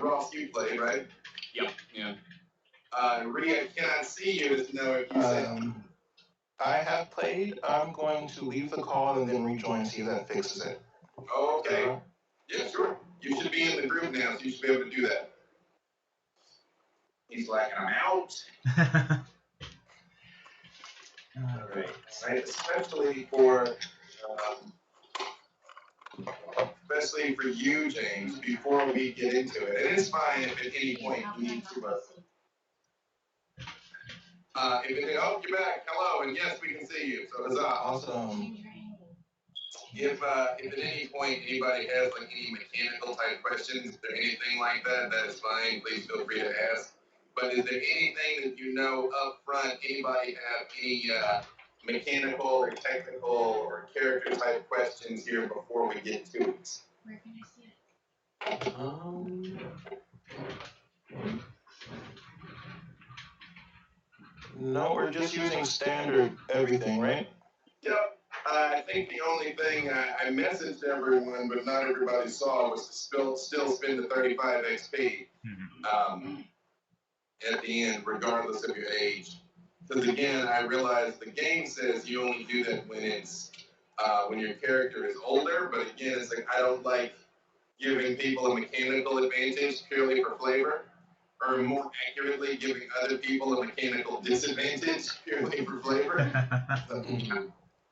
Ross, you played, right? Yep. Yeah. Rhea, I cannot see you to know if you said. I have played. I'm going to leave the call and then rejoin, see if that fixes it. Okay. Yeah, sure. You should be in the group now, so you should be able to do that. He's like, I'm out. All right. Especially for you, James. Before we get into it, it is fine if at any point you need to. Oh, you're back. Hello, and yes, we can see you. So huzzah. Awesome. If at any point anybody has like any mechanical type questions or anything like that, that is fine. Please feel free to ask. But is there anything that you know up front? Anybody have any mechanical or technical or character type questions here before we get to it? Where can I see it? No, we're just using standard everything, right? Yep. I think the only thing I messaged everyone, but not everybody saw, was to still spend the 35 XP at the end, regardless of your age. Because again, I realize the game says you only do that when it's when your character is older. But again, it's like I don't like giving people a mechanical advantage purely for flavor, or more accurately, giving other people a mechanical disadvantage purely for flavor.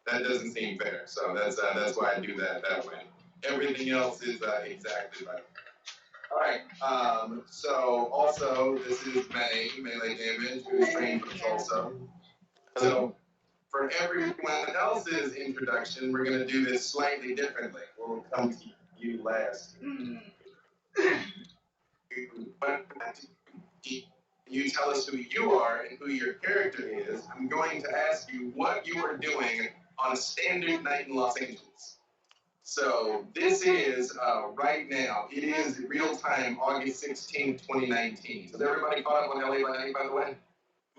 That doesn't seem fair, so that's why I do that way. Everything else is exactly right. All right. So also, this is melee damage, who is trained with also. So for everyone else's introduction, we're going to do this slightly differently. We'll come to you last. But you tell us who you are and who your character is. I'm going to ask you what you are doing on a standard night in Los Angeles. So this is right now. It is real time, August 16th, 2019. Is everybody caught up on LA by night, by the way?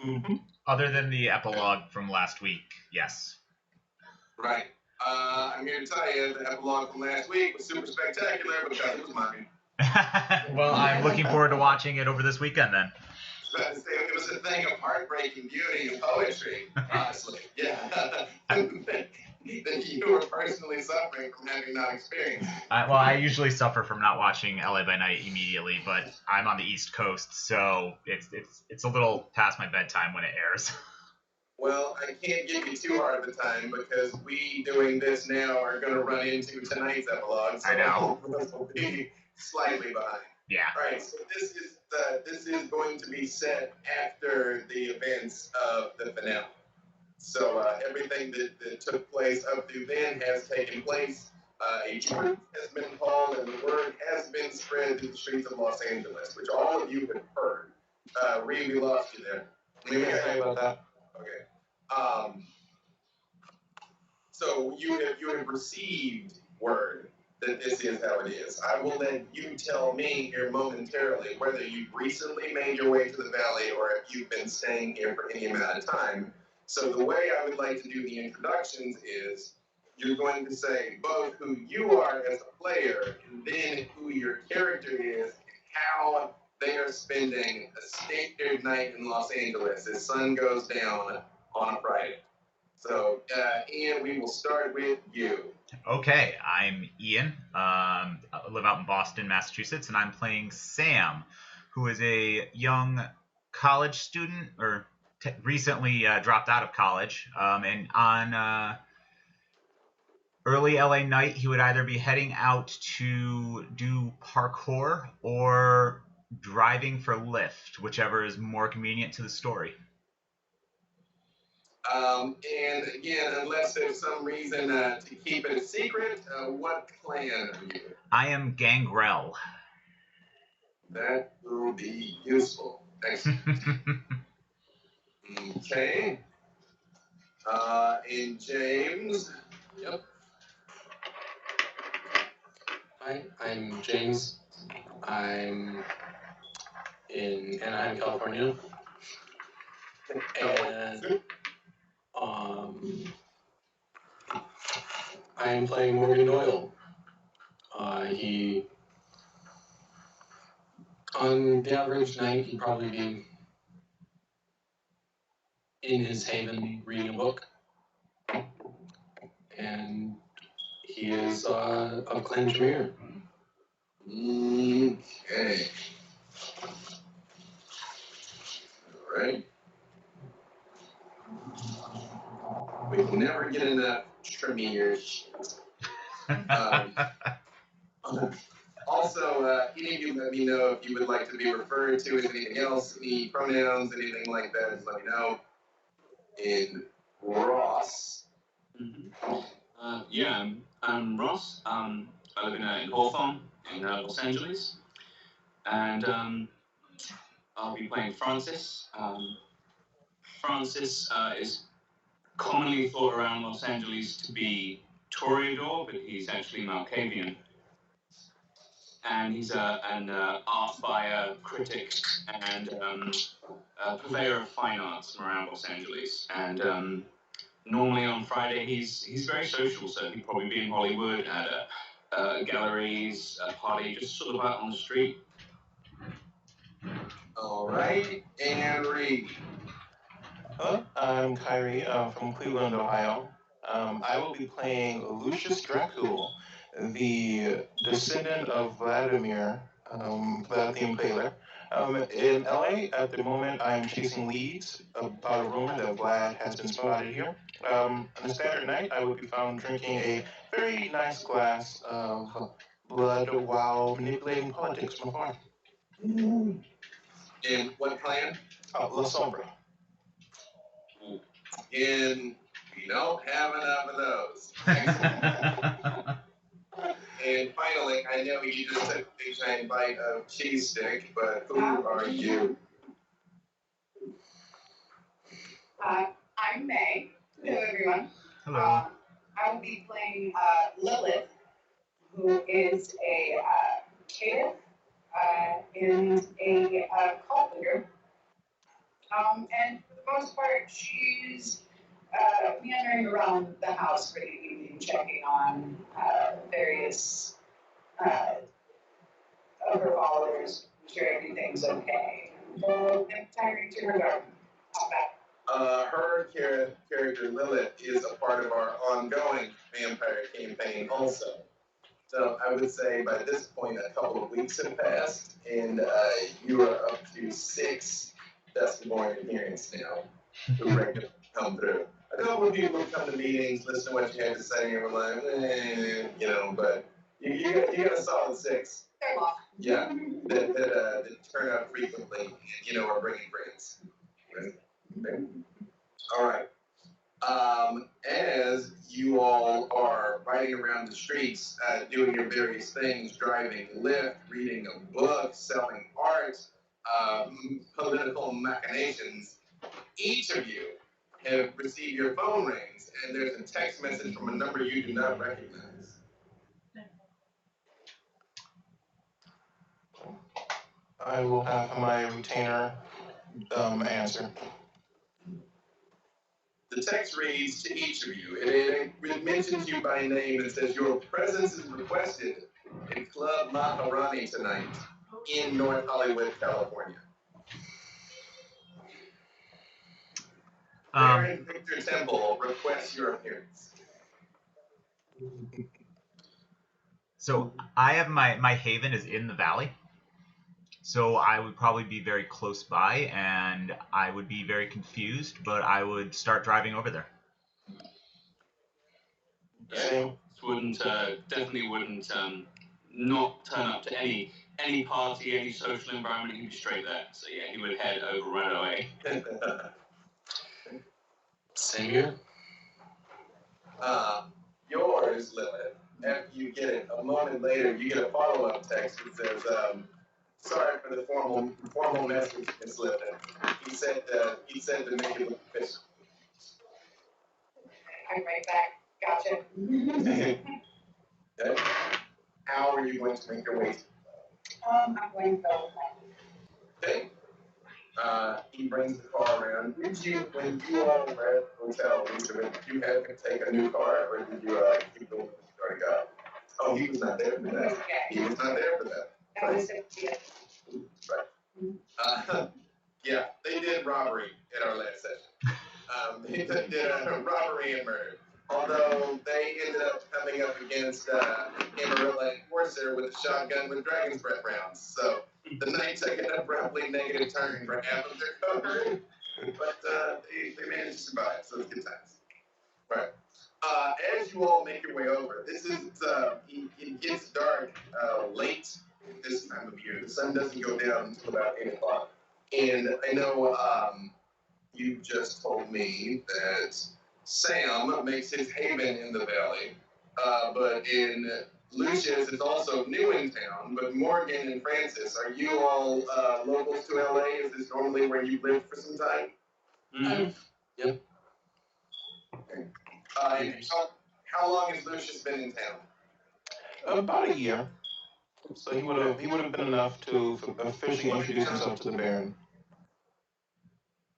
Mm-hmm. Other than the epilogue from last week, yes. Right. I'm here to tell you the epilogue from last week was super spectacular because it was mine. Well, I'm looking forward to watching it over this weekend then. It was a thing of heartbreaking beauty and poetry, honestly. Yeah. That you were personally suffering from having not experienced. Well, I usually suffer from not watching LA by Night immediately, but I'm on the East Coast, so it's a little past my bedtime when it airs. Well, I can't give you too hard of a time because we doing this now are going to run into tonight's epilogue. So I know. We'll be slightly behind. Yeah. All right. So this is going to be set after the events of the finale. So everything that took place up through then has taken place. A truth has been called and the word has been spread through the streets of Los Angeles, which all of you have heard. Reed, we lost you there. Sorry about that. Okay. So you have received word that this is how it is. I will let you tell me here momentarily whether you've recently made your way to the valley or if you've been staying here for any amount of time. So the way I would like to do the introductions is you're going to say both who you are as a player and then who your character is and how they are spending a standard night in Los Angeles as sun goes down on a Friday. So, Ian, we will start with you. Okay, I'm Ian. I live out in Boston, Massachusetts, and I'm playing Sam, who is a young college student, or recently dropped out of college. And on early LA night, he would either be heading out to do parkour or driving for Lyft, whichever is more convenient to the story. And again, unless there's some reason to keep it a secret, what clan are you? I am Gangrel. That will be useful. Excellent. Okay. And James? Yep. Hi, I'm James. I'm in Anaheim, California. And I'm playing Morgan Doyle. On the average night, he'd probably be in his haven reading a book. And he is of Clan Jameer. Okay. Alright. We can never get enough Tremere shit. Also, any of you let me know if you would like to be referred to as anything else, any pronouns, anything like that, just let me know. And Ross. Yeah, I'm Ross. I live in Hawthorne, in Los Angeles. And I'll be playing Francis. Francis is commonly thought around Los Angeles to be Toreador, but he's actually Malkavian. And he's an art buyer, critic, and a purveyor of fine arts from around Los Angeles. And normally on Friday he's very social, so he'd probably be in Hollywood at galleries, a party, just sort of out on the street. Alright, and Reed. Hello, I'm Kyrie from Cleveland, Ohio. I will be playing Lucius Dracul, the descendant of Vladimir, Vlad the Impaler. In LA, at the moment, I'm chasing leads about a rumor that Vlad has been spotted here. On a standard night, I would be found drinking a very nice glass of blood while manipulating politics from afar. And what clan? La Sombra. And we don't have enough of those. And finally, I know you just took a big giant bite of cheese stick, but who are you? I'm May. Hello, everyone. Hello. I will be playing Lilith, who is a caitiff and a cult leader. And for the most part, she's meandering around the house for the evening, checking on various of her followers, sure everything's okay. And retiring to her garden. How's that? Her character Lilith is a part of our ongoing vampire campaign also. So I would say by this point a couple of weeks have passed, and you are up to 6 Duskborn adherents now who are ready to come through. A couple of people come to meetings, listen to what you had to say, and we're like, but you got a solid 6. They're lost. Yeah, that turn up frequently and, are bringing friends. Okay. All right. As you all are riding around the streets, doing your various things, driving Lyft, reading a book, selling art, political machinations, each of you have received your phone rings, and there's a text message from a number you do not recognize. I will have my retainer answer. The text reads to each of you, and it mentions you by name and says your presence is requested in Club Maharani tonight in North Hollywood, California. Baron Victor Temple requests your appearance. So I have my haven is in the valley. So I would probably be very close by, and I would be very confused, but I would start driving over there. Same. Definitely wouldn't not turn up to any party, any social environment. He'd be straight there. So yeah, he would head over right away. Same here. Yours, Lilith. After you get it, a moment later, you get a follow-up text that says, sorry for the formal message, Miss Lilith. He said to make it look official. I'm right back. Gotcha. Okay. How are you going to make your way to I'm going to go with Okay. He brings the car around. When you all were at the hotel, did you have to take a new car, or did you keep going with what you already got? Oh, he was not there for that. He was not there for that. that was it. Yeah. Yeah, they did robbery at our last session. They did a robbery and murder. Although they ended up coming up against Amarilla Enforcer with a shotgun with dragon's breath rounds. So the night took an abruptly negative turn for half of their cover. But they managed to survive, so it's good times. Right. As you all make your way over, this is it gets dark late this time of year. The sun doesn't go down until about 8 o'clock. And I know you just told me that Sam makes his haven in the valley, but in Lucius is also new in town. But Morgan and Francis, are you all locals to LA? Is this normally where you lived for some time? Mm-hmm. Yep. Okay. And how long has Lucius been in town? About a year. So he would have been enough to officially introduce himself to the Baron.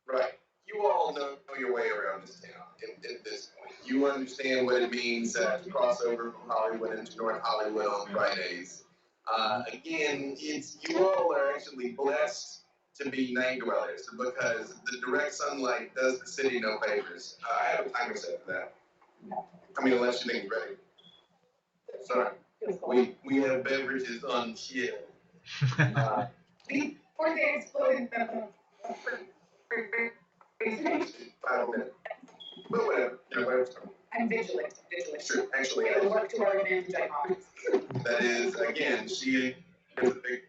Right. You all know your way around this town at this point. You understand what it means to cross over from Hollywood into North Hollywood on Fridays. Again, you all are actually blessed to be night dwellers because the direct sunlight does the city no favors. I have a timer set for that. I mean, unless you think you're ready. Sorry. We have beverages on chill. 4 days exploding. 5 minutes. But whatever. You know, whatever's coming. I'm vigilant. True. Actually, It'll work to our advantage, I promise. that is, again, she is a big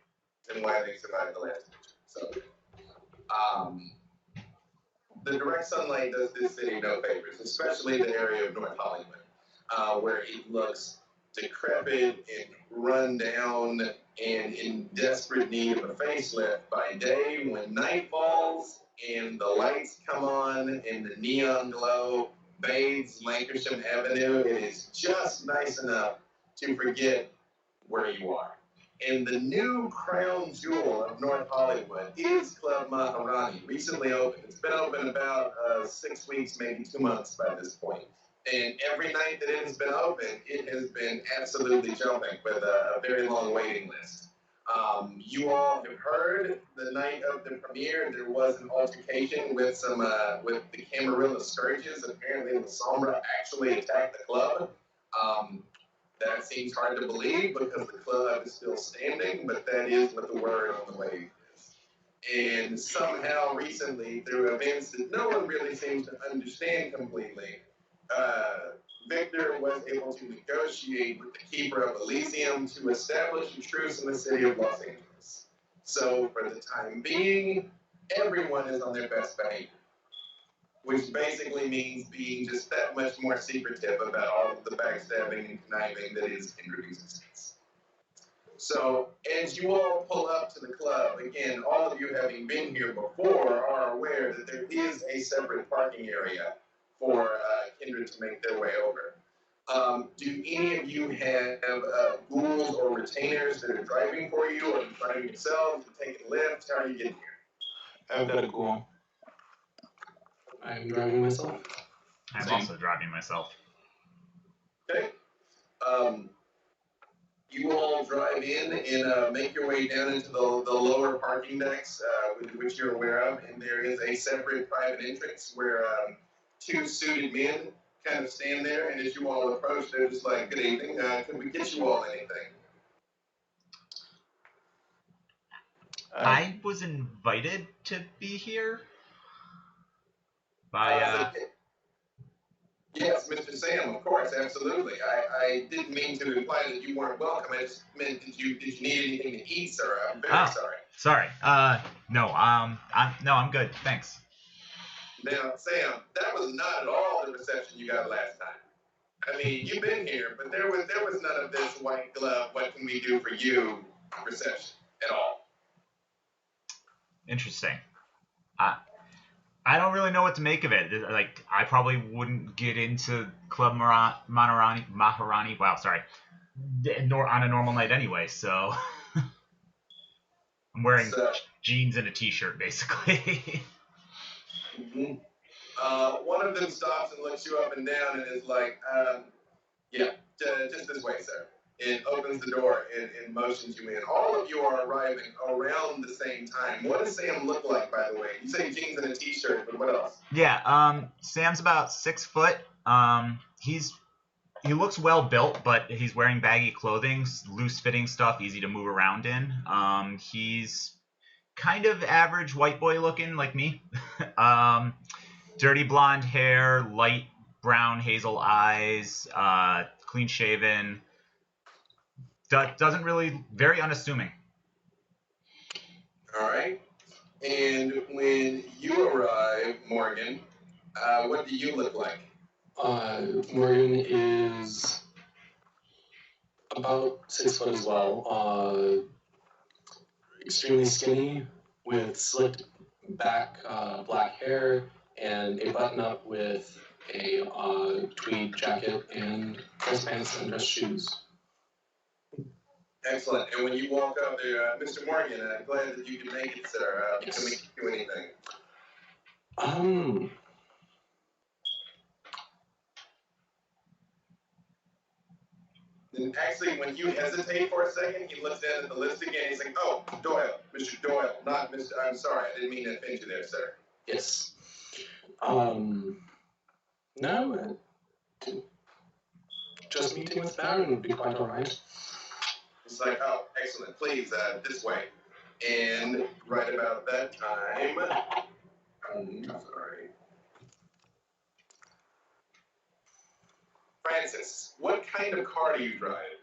reason why they survived the last mission. So, the direct sunlight does this city no favors, especially the area of North Hollywood, where it looks decrepit and run down and in desperate need of a facelift by day. When night falls and the lights come on and the neon glow bathes Lancashire Avenue, it is just nice enough to forget where you are. And the new crown jewel of North Hollywood is Club Maharani, recently opened. It's been open about 6 weeks, maybe 2 months by this point. And every night that it has been open, it has been absolutely jumping with a very long waiting list. You all have heard the night of the premiere, there was an altercation with with the Camarilla Scourges. Apparently, the Sombra actually attacked the club. That seems hard to believe because the club is still standing, but that is what the word on the wave is. And somehow recently, through events that no one really seems to understand completely, Victor was able to negotiate with the Keeper of Elysium to establish a truce in the city of Los Angeles. So for the time being, everyone is on their best behavior, which basically means being just that much more secretive about all of the backstabbing and conniving that is Kindred existence. So as you all pull up to the club, again, all of you having been here before are aware that there is a separate parking area for Kindred to make their way over. Do any of you have ghouls or retainers that are driving for you, or are you driving yourselves, taking a lift? How are you getting here? I've got a ghoul. I'm driving myself. I'm Same. also driving myself. Okay. You all drive in and make your way down into the lower parking decks, which you're aware of, and there is a separate private entrance where 2 suited men kind of stand there, and as you all approach, they're just like, "Good evening, can we get you all anything?" I was invited to be here by Yes, Mr. Sam, of course, absolutely. I didn't mean to imply that you weren't welcome. I just meant did you need anything to eat, sir? I'm very sorry. Sorry. No. I'm good. Thanks. Now, Sam, that was not at all the reception you got last time. I mean, you've been here, but there was none of this white glove, what can we do for you reception at all. Interesting. I don't really know what to make of it. Like, I probably wouldn't get into Club Maharani. Wow, sorry. On a normal night anyway, so I'm wearing jeans and a t-shirt, basically. Mm-hmm. One of them stops and looks you up and down and is like, yeah, just this way, sir. It opens the door and motions you in. All of you are arriving around the same time. What does Sam look like, by the way? You say jeans and a t-shirt, but what else? Yeah, Sam's about 6 foot. He looks well built, but he's wearing baggy clothing, loose fitting stuff, easy to move around in. He's kind of average white boy looking, like me. Dirty blonde hair, light brown hazel eyes, clean shaven. Doesn't really, very unassuming. All right. And when you arrive, Morgan, what do you look like? Morgan is about 6 foot as well. Extremely skinny, with slicked back black hair, and a button-up with a tweed jacket and dress pants and dress shoes. Excellent. And when you walk up there, Mr. Morgan, I'm glad that you can make it, sir. Yes. Can we do anything? And actually, when you hesitate for a second, he looks down at the list again. He's like, "Oh, Doyle, Mr. Doyle, not Mr. I'm sorry, I didn't mean to offend you there, sir." Yes. No, just meeting with Baron would be quite alright. It's like, "Oh, excellent. Please, this way." And right about that time, sorry. Francis, what kind of car do you drive?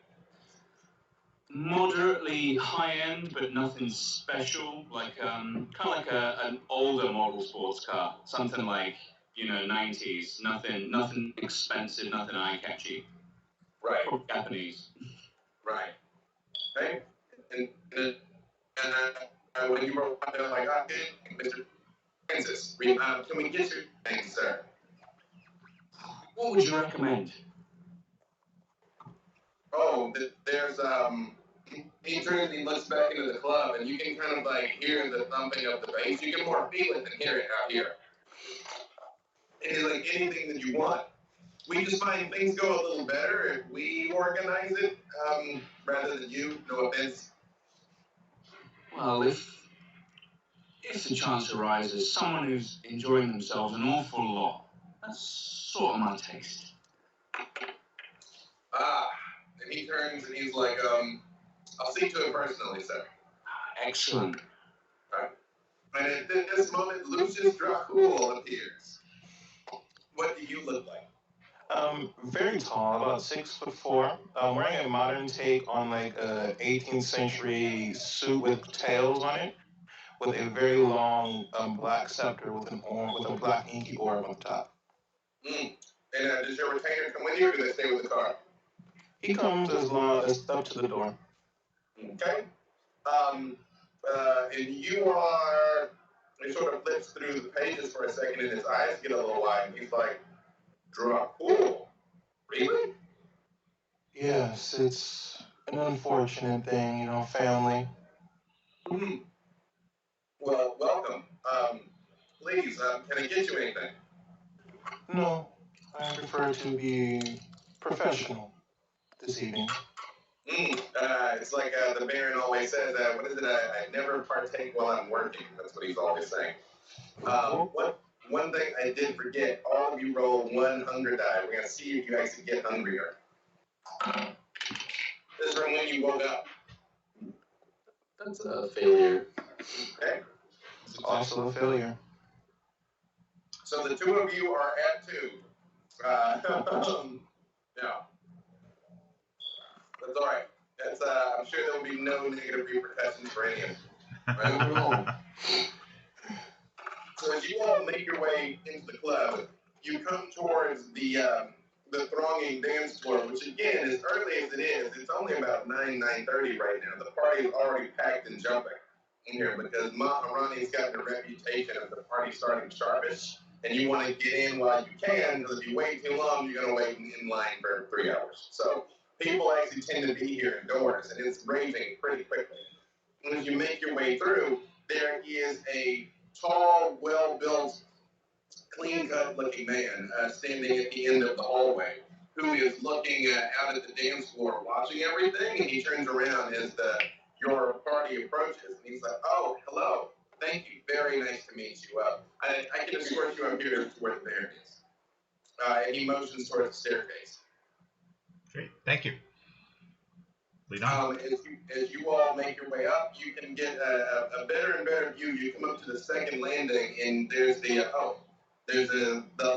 Moderately high-end, but nothing special. Like kind of like an older model sports car, something like 90s. Nothing expensive, nothing eye-catchy. Right. Probably Japanese. Right. Okay. And when you were like, "Okay, Mr. Francis, can we get your thing, sir?" What would you recommend? Oh, there's he turns and he looks back into the club, and you can kind of like hear the thumping of the bass. You can more feel it than hear it out here. And it's like anything that you want. We just find things go a little better if we organize it, rather than you. No offense. Well, if the chance arises, someone who's enjoying themselves an awful lot, that's sort of my taste. And he turns and he's like, "I'll see to it personally, sir." Excellent. And at this moment, Lucius Dracul appears. What do you look like? Very tall, about 6'4". Wearing a modern take on like a 18th century suit with tails on it, with a very long black scepter with a black inky orb on top. And does your retainer come with you, or do they stay with the car? He comes as long as up to the door. Okay. And you are. He sort of flips through the pages for a second, and his eyes get a little wide, and he's like, "Dracul? Really?" Yes, it's an unfortunate thing, family. Well, welcome. Please, can I get you anything? No, I prefer to be professional this evening. It's like the Baron always says, what is it? I never partake while I'm working. That's what he's always saying. One thing I did forget, all of you roll 1 hunger die. We're going to see if you actually get hungrier. This is from when you woke up. That's a failure. Okay? It's also a failure. So the two of you are at 2. Yeah. That's all right. That's I'm sure there will be no negative repercussions for any of you. Right? So as you all make your way into the club, you come towards the thronging dance floor, which again, as early as it is, it's only about 9:30 right now. The party is already packed and jumping in here because Maharani's gotten a reputation of the party starting sharpish, and you want to get in while you can, because if you wait too long, you're going to wait in line for 3 hours. So people actually tend to be here indoors, and it's raging pretty quickly. And as you make your way through, there is a tall, well-built, clean-cut looking man standing at the end of the hallway. who is looking out at the dance floor, watching everything, and he turns around as your party approaches, and he's like, "Oh, hello. Thank you. Very nice to meet you. I can escort you up here to where the band is." And he motions towards the staircase. Great, thank you. Lead on. As you all make your way up, you can get a better and better view. You come up to the second landing, and there's the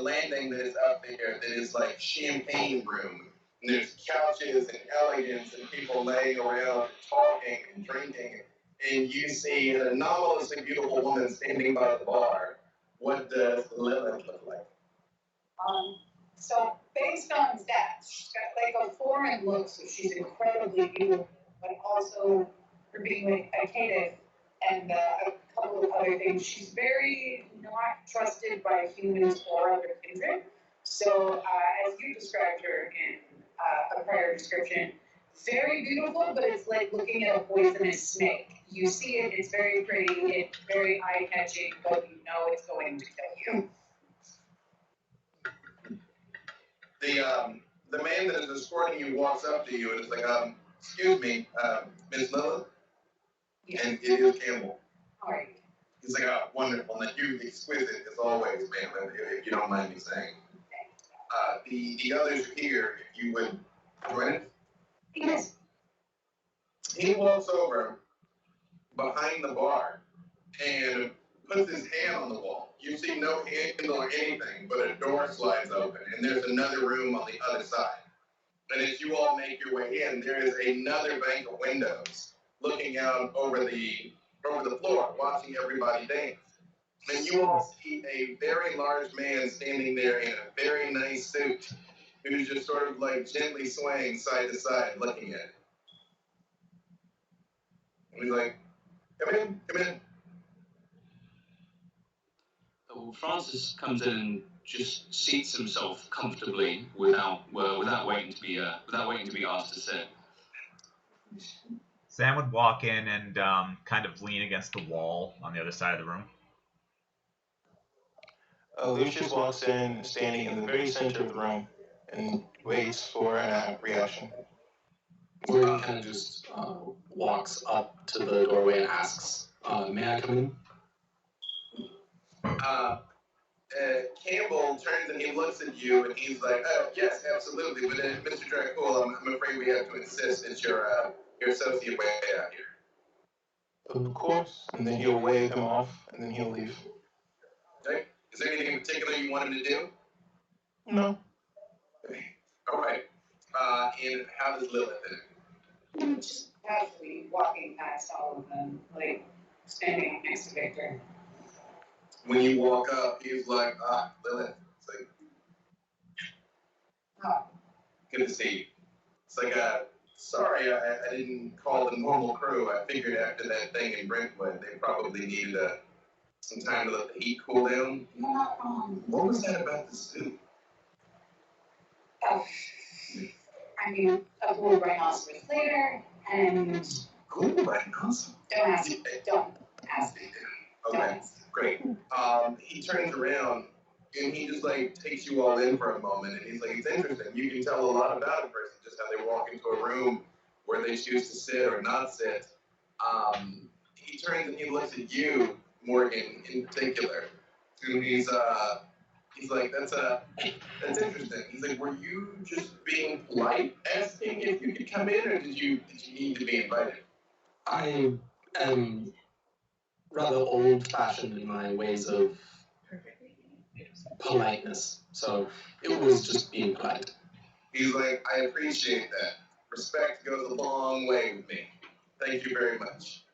landing that is up there that is like champagne room. And there's couches and elegance and people laying around talking and drinking. And you see an anomalously beautiful woman standing by the bar. What does Lilith look like? So based on that, she's got like a foreign look, so she's incredibly beautiful, but also for being like a cative and a couple of other things. She's very not trusted by humans or other kindred. So as you described her in a prior description, very beautiful, but it's like looking at a poisonous snake. You see it, it's very pretty, it's very eye-catching, but you know it's going to kill you. The man that is escorting you walks up to you and is like, "Excuse me, Miss Lilith?" Yeah. And it is Campbell. All right. He's like, "Oh, wonderful. And you're exquisite as always, man, if you don't mind me saying." The others are here, if you would join us. Yes. He walks over behind the bar and puts his hand on the wall. You see no handle or anything, but a door slides open, and there's another room on the other side. And as you all make your way in, there is another bank of windows looking out over the floor, watching everybody dance. And you all see a very large man standing there in a very nice suit, who's just sort of like gently swaying side to side, looking at it. And he's like, "Come in, come in." Well, Francis comes in and just seats himself comfortably without waiting to be asked to sit. Sam would walk in and kind of lean against the wall on the other side of the room. Lucius walks in, standing in the very center of the room, and waits for a reaction. Morgan kind of just walks up to the doorway and asks, "May I come in?" Campbell turns and he looks at you and he's like, "Yes, absolutely, but Mr. Dracul, I'm afraid we have to insist that your associate way out here." Of course, and then he'll wave him off, and then he'll leave. Okay. Is there anything in particular you want him to do? No. All right. And how does Lilith do? Just casually walking past all of them, like standing next to Victor. When you walk up, he's like, Lilith. It's like, Oh. Good to see you. It's like, sorry, I didn't call the normal crew. I figured after that thing in Brentwood, they probably needed some time to let the heat cool down. You're not wrong. What was that about the suit? Oh. I mean, a blue rhinoceros later, and Cool, right? Awesome. don't ask me. Don't ask me. Don't Okay, ask. great. He turns around and he just like takes you all in for a moment, and he's like, "It's interesting. You can tell a lot about a person just how they walk into a room where they choose to sit or not sit." He turns and he looks at you, Morgan, in particular, and he's like, that's interesting. He's like, "Were you just being polite, asking if you could come in, or did you need to be invited?" I am rather old-fashioned in my ways of politeness, so it was just being polite. He's like, "I appreciate that. Respect goes a long way with me. Thank you very much."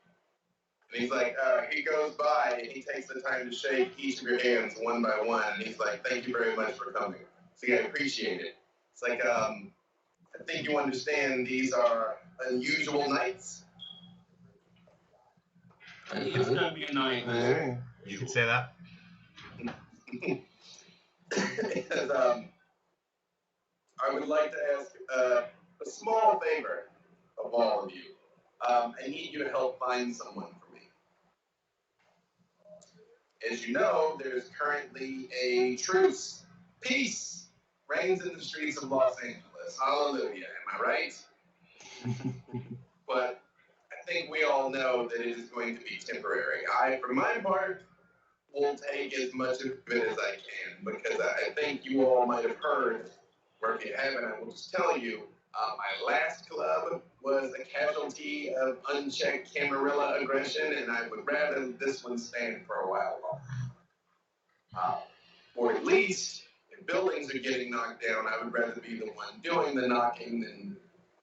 And he's like, he goes by and he takes the time to shake each of your hands one by one, and he's like, "Thank you very much for coming. See, I appreciate it." It's like, I think you understand these are unusual nights. It's going to be a night. Hey. You could say that. Because, I would like to ask a small favor of all of you. I need you to help find someone for me. As you know, there's currently a truce, peace reigns in the streets of Los Angeles. Hallelujah, am I right? But I think we all know that it is going to be temporary. I, for my part, will take as much of it as I can because I think you all might have heard, or if you haven't, I will just tell you, my last club was a casualty of unchecked Camarilla aggression, and I would rather this one stand for a while longer. Or at least, if buildings are getting knocked down, I would rather be the one doing the knocking than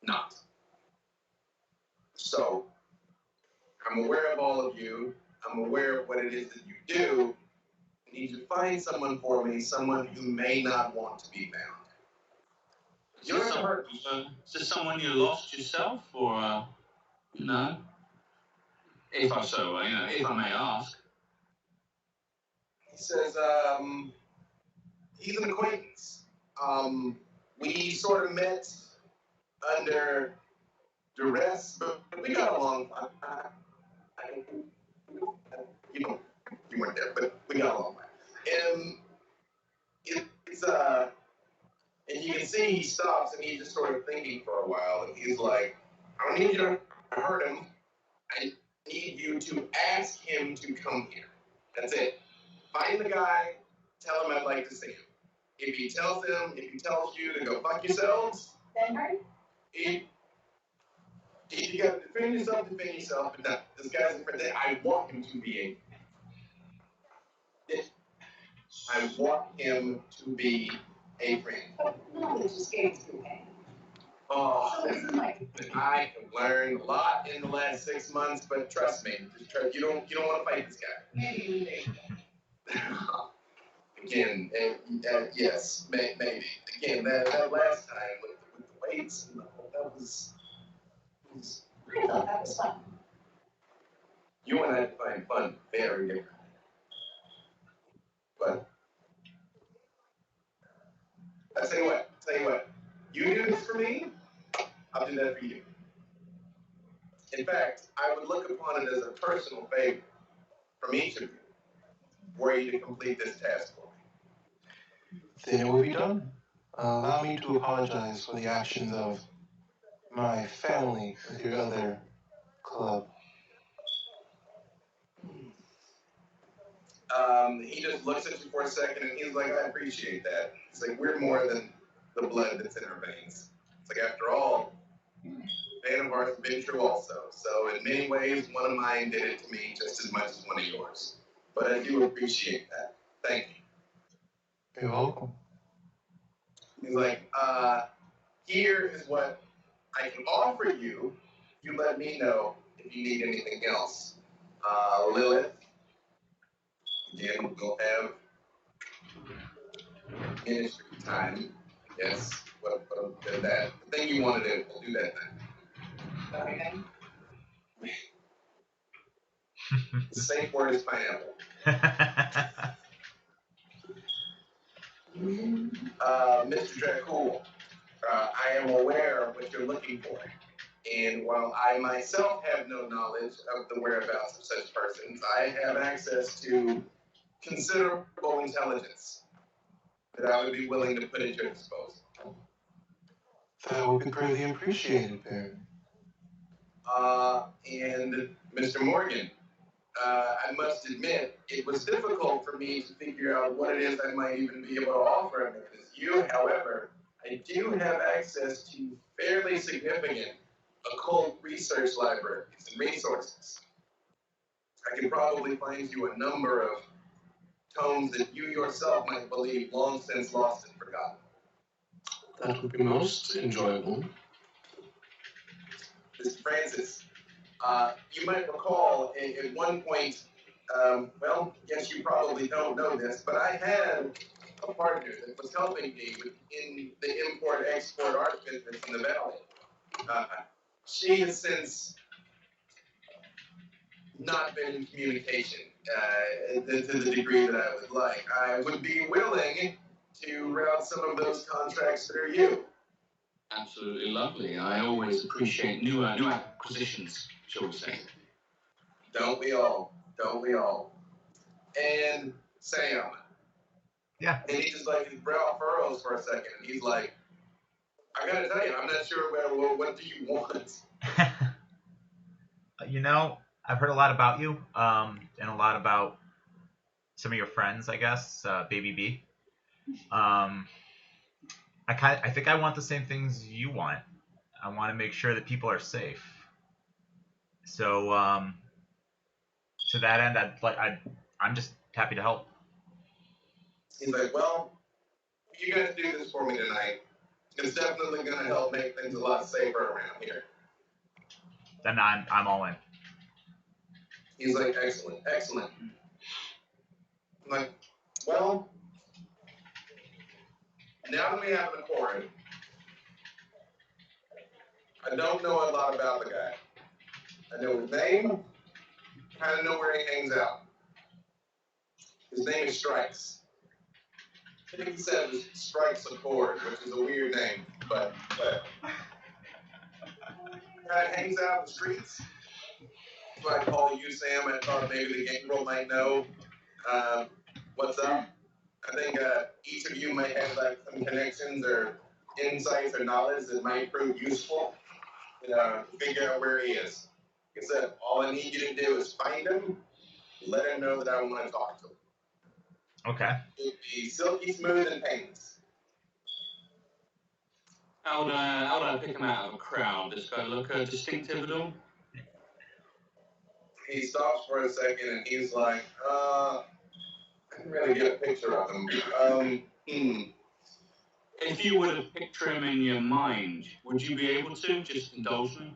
not. So, I'm aware of all of you. I'm aware of what it is that you do. I need to find someone for me, someone who may not want to be bound. Is this someone you lost yourself, or no? If I so, if I may ask. He says, he's an acquaintance. We sort of met under duress, but we got along fine. You weren't there, but we got along fine. And you can see he stops and he's just sort of thinking for a while, and he's like, I don't need you to hurt him. I need you to ask him to come here. That's it. Find the guy, tell him I'd like to see him. If he tells you to go fuck yourselves, Then hurry. if you gotta defend yourself, but no, this guy's a friend. I want him to be a friend. But knowledge is gained through pain. Oh, So isn't like I have learned a lot in the last 6 months, but trust me, you don't want to fight this guy. maybe Again, yes, maybe. Again, that last time with the weights and the whole, that was I thought that was fun. you and I find fun very different. But I tell you what, you do this for me, I'll do that for you. In fact, I would look upon it as a personal favor from each of you were you to complete this task for me. Then it will be done. Allow me to apologize for the actions of my family with your other club. He just looks at you for a second and he's like, I appreciate that. It's like, we're more than the blood that's in our veins. It's like, after all, fan of ours has been true also. So in many ways, one of mine did it to me just as much as one of yours. But I do appreciate that. Thank you. You're welcome. He's like, here is what I can offer you. You let me know if you need anything else. Lilith, again, we'll have ministry time. Yes, what that. The thing you want to do, we'll do that then. Okay. The safe word is pineapple. Mr. Dracul, I am aware of what you're looking for. And while I myself have no knowledge of the whereabouts of such persons, I have access to considerable intelligence that I would be willing to put at your disposal. That would be greatly appreciated, Baron. And Mr. Morgan, I must admit, it was difficult for me to figure out what it is I might even be able to offer him as you. However, I do have access to fairly significant occult research libraries and resources. I can probably find you a number of tomes that you yourself might believe long since lost and forgotten. That would be most enjoyable. Mr. Francis, you might recall at one point, well, yes, you probably don't know this, but I had a partner that was helping me in the import-export art business in the Valley. She has since not been in communication to the degree that I would like. I would be willing to route some of those contracts through you. Absolutely lovely. I always appreciate new acquisitions, shall we say. Don't we all? Don't we all? And Sam, Yeah. And he just like his brow furrows for a second, and he's like, "I gotta tell you, I'm not sure what do you want." You know, I've heard a lot about you, and a lot about some of your friends, I guess, Baby B. I think I want the same things you want. I want to make sure that people are safe. So, to that end, I'm just happy to help. He's like, "Well, you guys do this for me tonight. It's definitely gonna help make things a lot safer around here." Then I'm all in. He's like, "Excellent, excellent." I'm like, "Well, now that we have an accord, I don't know a lot about the guy. I know his name, kind of know where he hangs out. His name is Strikes. I think he said it Strikes Accord, which is a weird name, but whatever. Kind of hangs out in the streets. So I call you, Sam. I thought maybe the game world might know what's up. I think each of you might have like some connections or insights or knowledge that might prove useful to figure out where he is. Like I said, all I need you to do is find him, let him know that I want to talk to him. Okay. It'd be silky smooth and painless. How would I pick him out of a crowd? Does guy look distinctive at all? He stops for a second and he's like, I can really get a picture of him. If you were to picture him in your mind, would you be able to? Just indulge me?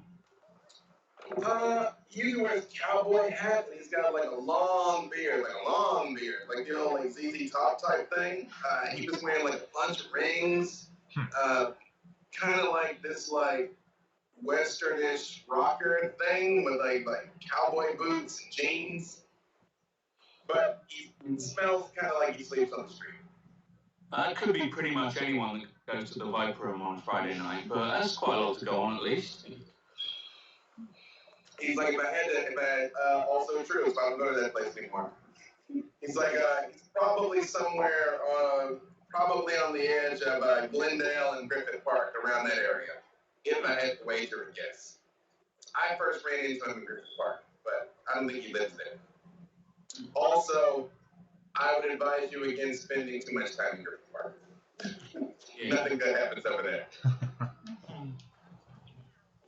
He wears a cowboy hat and he's got like a long beard, like like ZZ Top type thing. He was wearing like a bunch of rings, kind of like this like westernish rocker thing with like cowboy boots and jeans. But he smells kind of like he sleeps on the street. It could be pretty much anyone that goes to the Viper Room on Friday night, but that's quite a lot to go on at least. He's like, also true, so I don't go to that place anymore. He's like, he's probably somewhere probably on the edge of Glendale and Griffith Park, around that area, if I had to wager a guess. I first ran into him in Griffith Park, but I don't think he lives there. Also, I would advise you against spending too much time in Griffith Park. Yeah. Nothing good happens over there.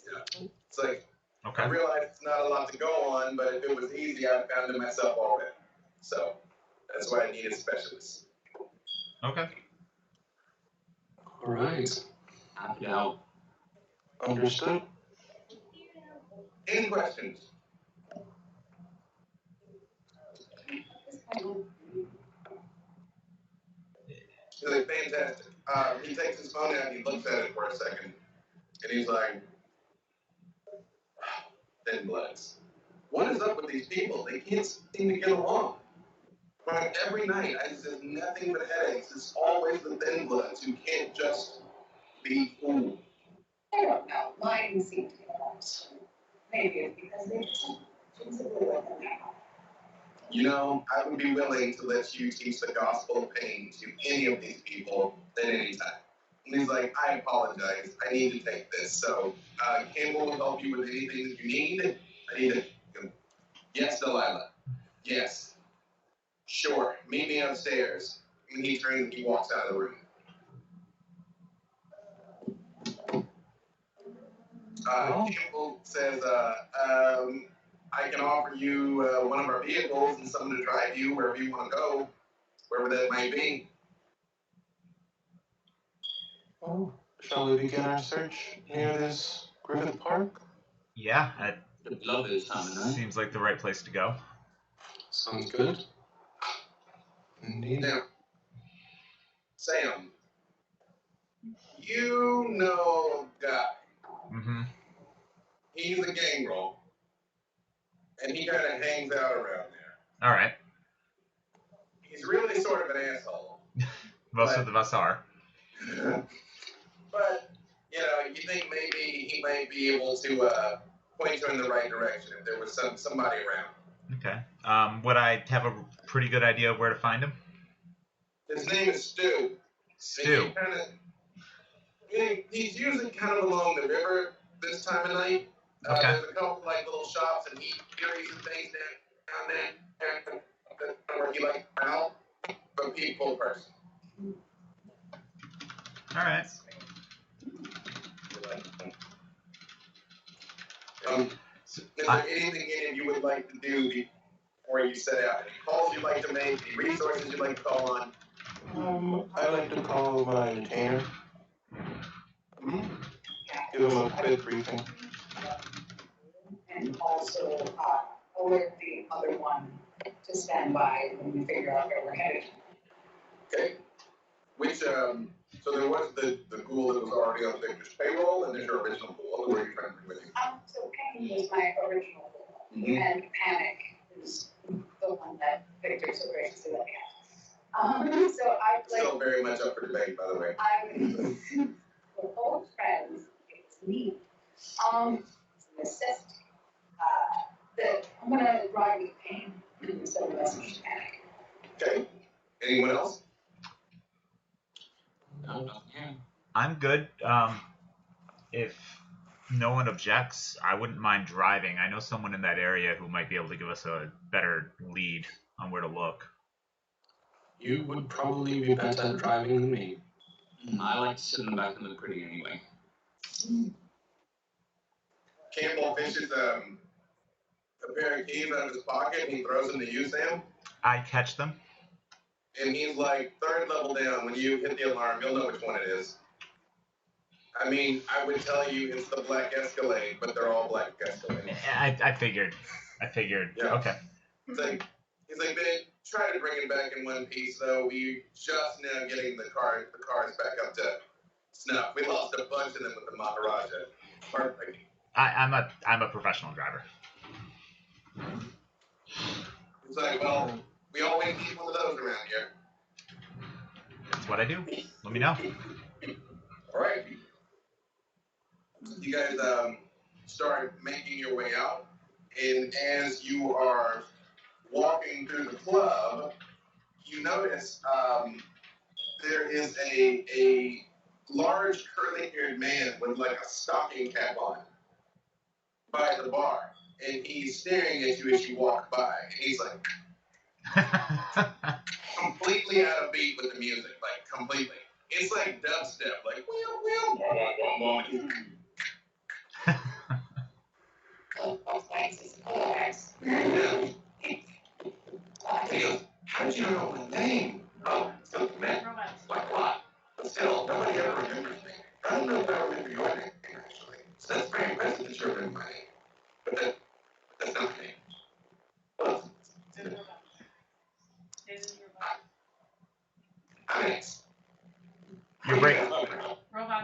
Yeah. It's like, Okay. I realize it's not a lot to go on, but if it was easy, I'd found it myself already. So that's why I needed specialists. Okay. All right. Happy to help. Understood. Any questions? He's like, fantastic. He takes his phone out and he looks at it for a second, and he's like, thin bloods. What is up with these people? They can't seem to get along. Like every night, I just have nothing but headaches. It's always the thin bloods who can't just be cool. I don't know. Mine seem to be along. Maybe it's because they just intrinsically with them now. You know, I would be willing to let you teach the gospel of pain to any of these people at any time. And he's like, I apologize. I need to take this. So, Campbell will help you with anything that you need. I need to. Yes, Delilah. Yes. Sure. Meet me upstairs. And he turns and he walks out of the room. Campbell says, I can offer you one of our vehicles and someone to drive you wherever you want to go, wherever that might be. Oh, shall we begin our search near this Griffith Park? Yeah, I'd love this time of night. seems like the right place to go. Sounds good. Indeed. Now, Sam, you know a guy. Mm-hmm. He's a gang roll, and he kind of hangs out around there. All right. He's really sort of an asshole. Most of us are. But, you know, you think maybe he might be able to point you in the right direction if there was somebody around. Okay. Would I have a pretty good idea of where to find him? His name is Stu. Stu. He's usually kind of along the river this time of night. Okay. There's a couple like little shops and eateries and things down there where he likes to out, but people person. All right. Is there anything any of you would like to do before you set out? Any calls you'd like to make? Any resources you'd like to call on? I'd like to call my retainer. Give him a quick briefing. And also alert the other one to stand by when we figure out where we're headed. Okay. Which, so there was the ghoul that was already on Victor's payroll, and there's your original ghoul. Where are you trying to bring with you? So Pain was my original goal, and Panic is the one that Victor so graciously let me have. So I Still very much up for debate, by the way. we're old friends. It's neat. It's a necessity. I'm gonna ride with Pain instead of message to Panic. Okay. Anyone else? No, not here. I'm good. If no one objects, I wouldn't mind driving. I know someone in that area who might be able to give us a better lead on where to look. You would probably be better at driving than me. I like to sit in the back and look pretty anyway. Campbell fishes a pair of keys out of his pocket and he throws them to you, Sam. I catch them. And he's like, third level down. When you hit the alarm, you'll know which one it is. I mean, I would tell you it's the black Escalade, but they're all black Escalades. I figured. Yeah. Okay. He's like, man, try to bring it back in one piece, though. We just now getting the cars back up to snuff. We lost a bunch of them with the Maharaja. Perfect. I'm a professional driver. He's like, well, we always need one of those around here. That's what I do. Let me know. All right. You guys start making your way out, and as you are walking through the club, you notice there is a large curly-haired man with like a stocking cap on by the bar, and he's staring at you as you walk by, and he's like completely out of beat with the music, like completely. It's like dubstep, like wheel. How did you know my name? Oh, so man, like what? But still, nobody ever remembers me. I don't know if I remember your name, actually. So that's very impressive that you remember my name. But that's not my name. Well, I'm Ace.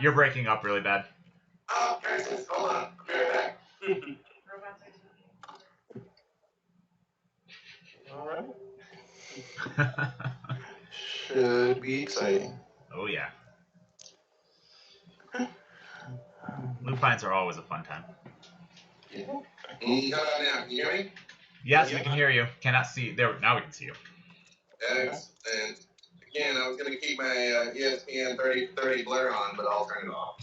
You're breaking up really bad. Oh, Crisis, hold on. I'll be right back. All right. Should be exciting. Oh yeah. Lupines are always a fun time. How about now? Can you hear me? Yes, we can hear you. Cannot see. There. Now we can see you. And again, I was going to keep my ESPN 3030 blur on, but I'll turn it off.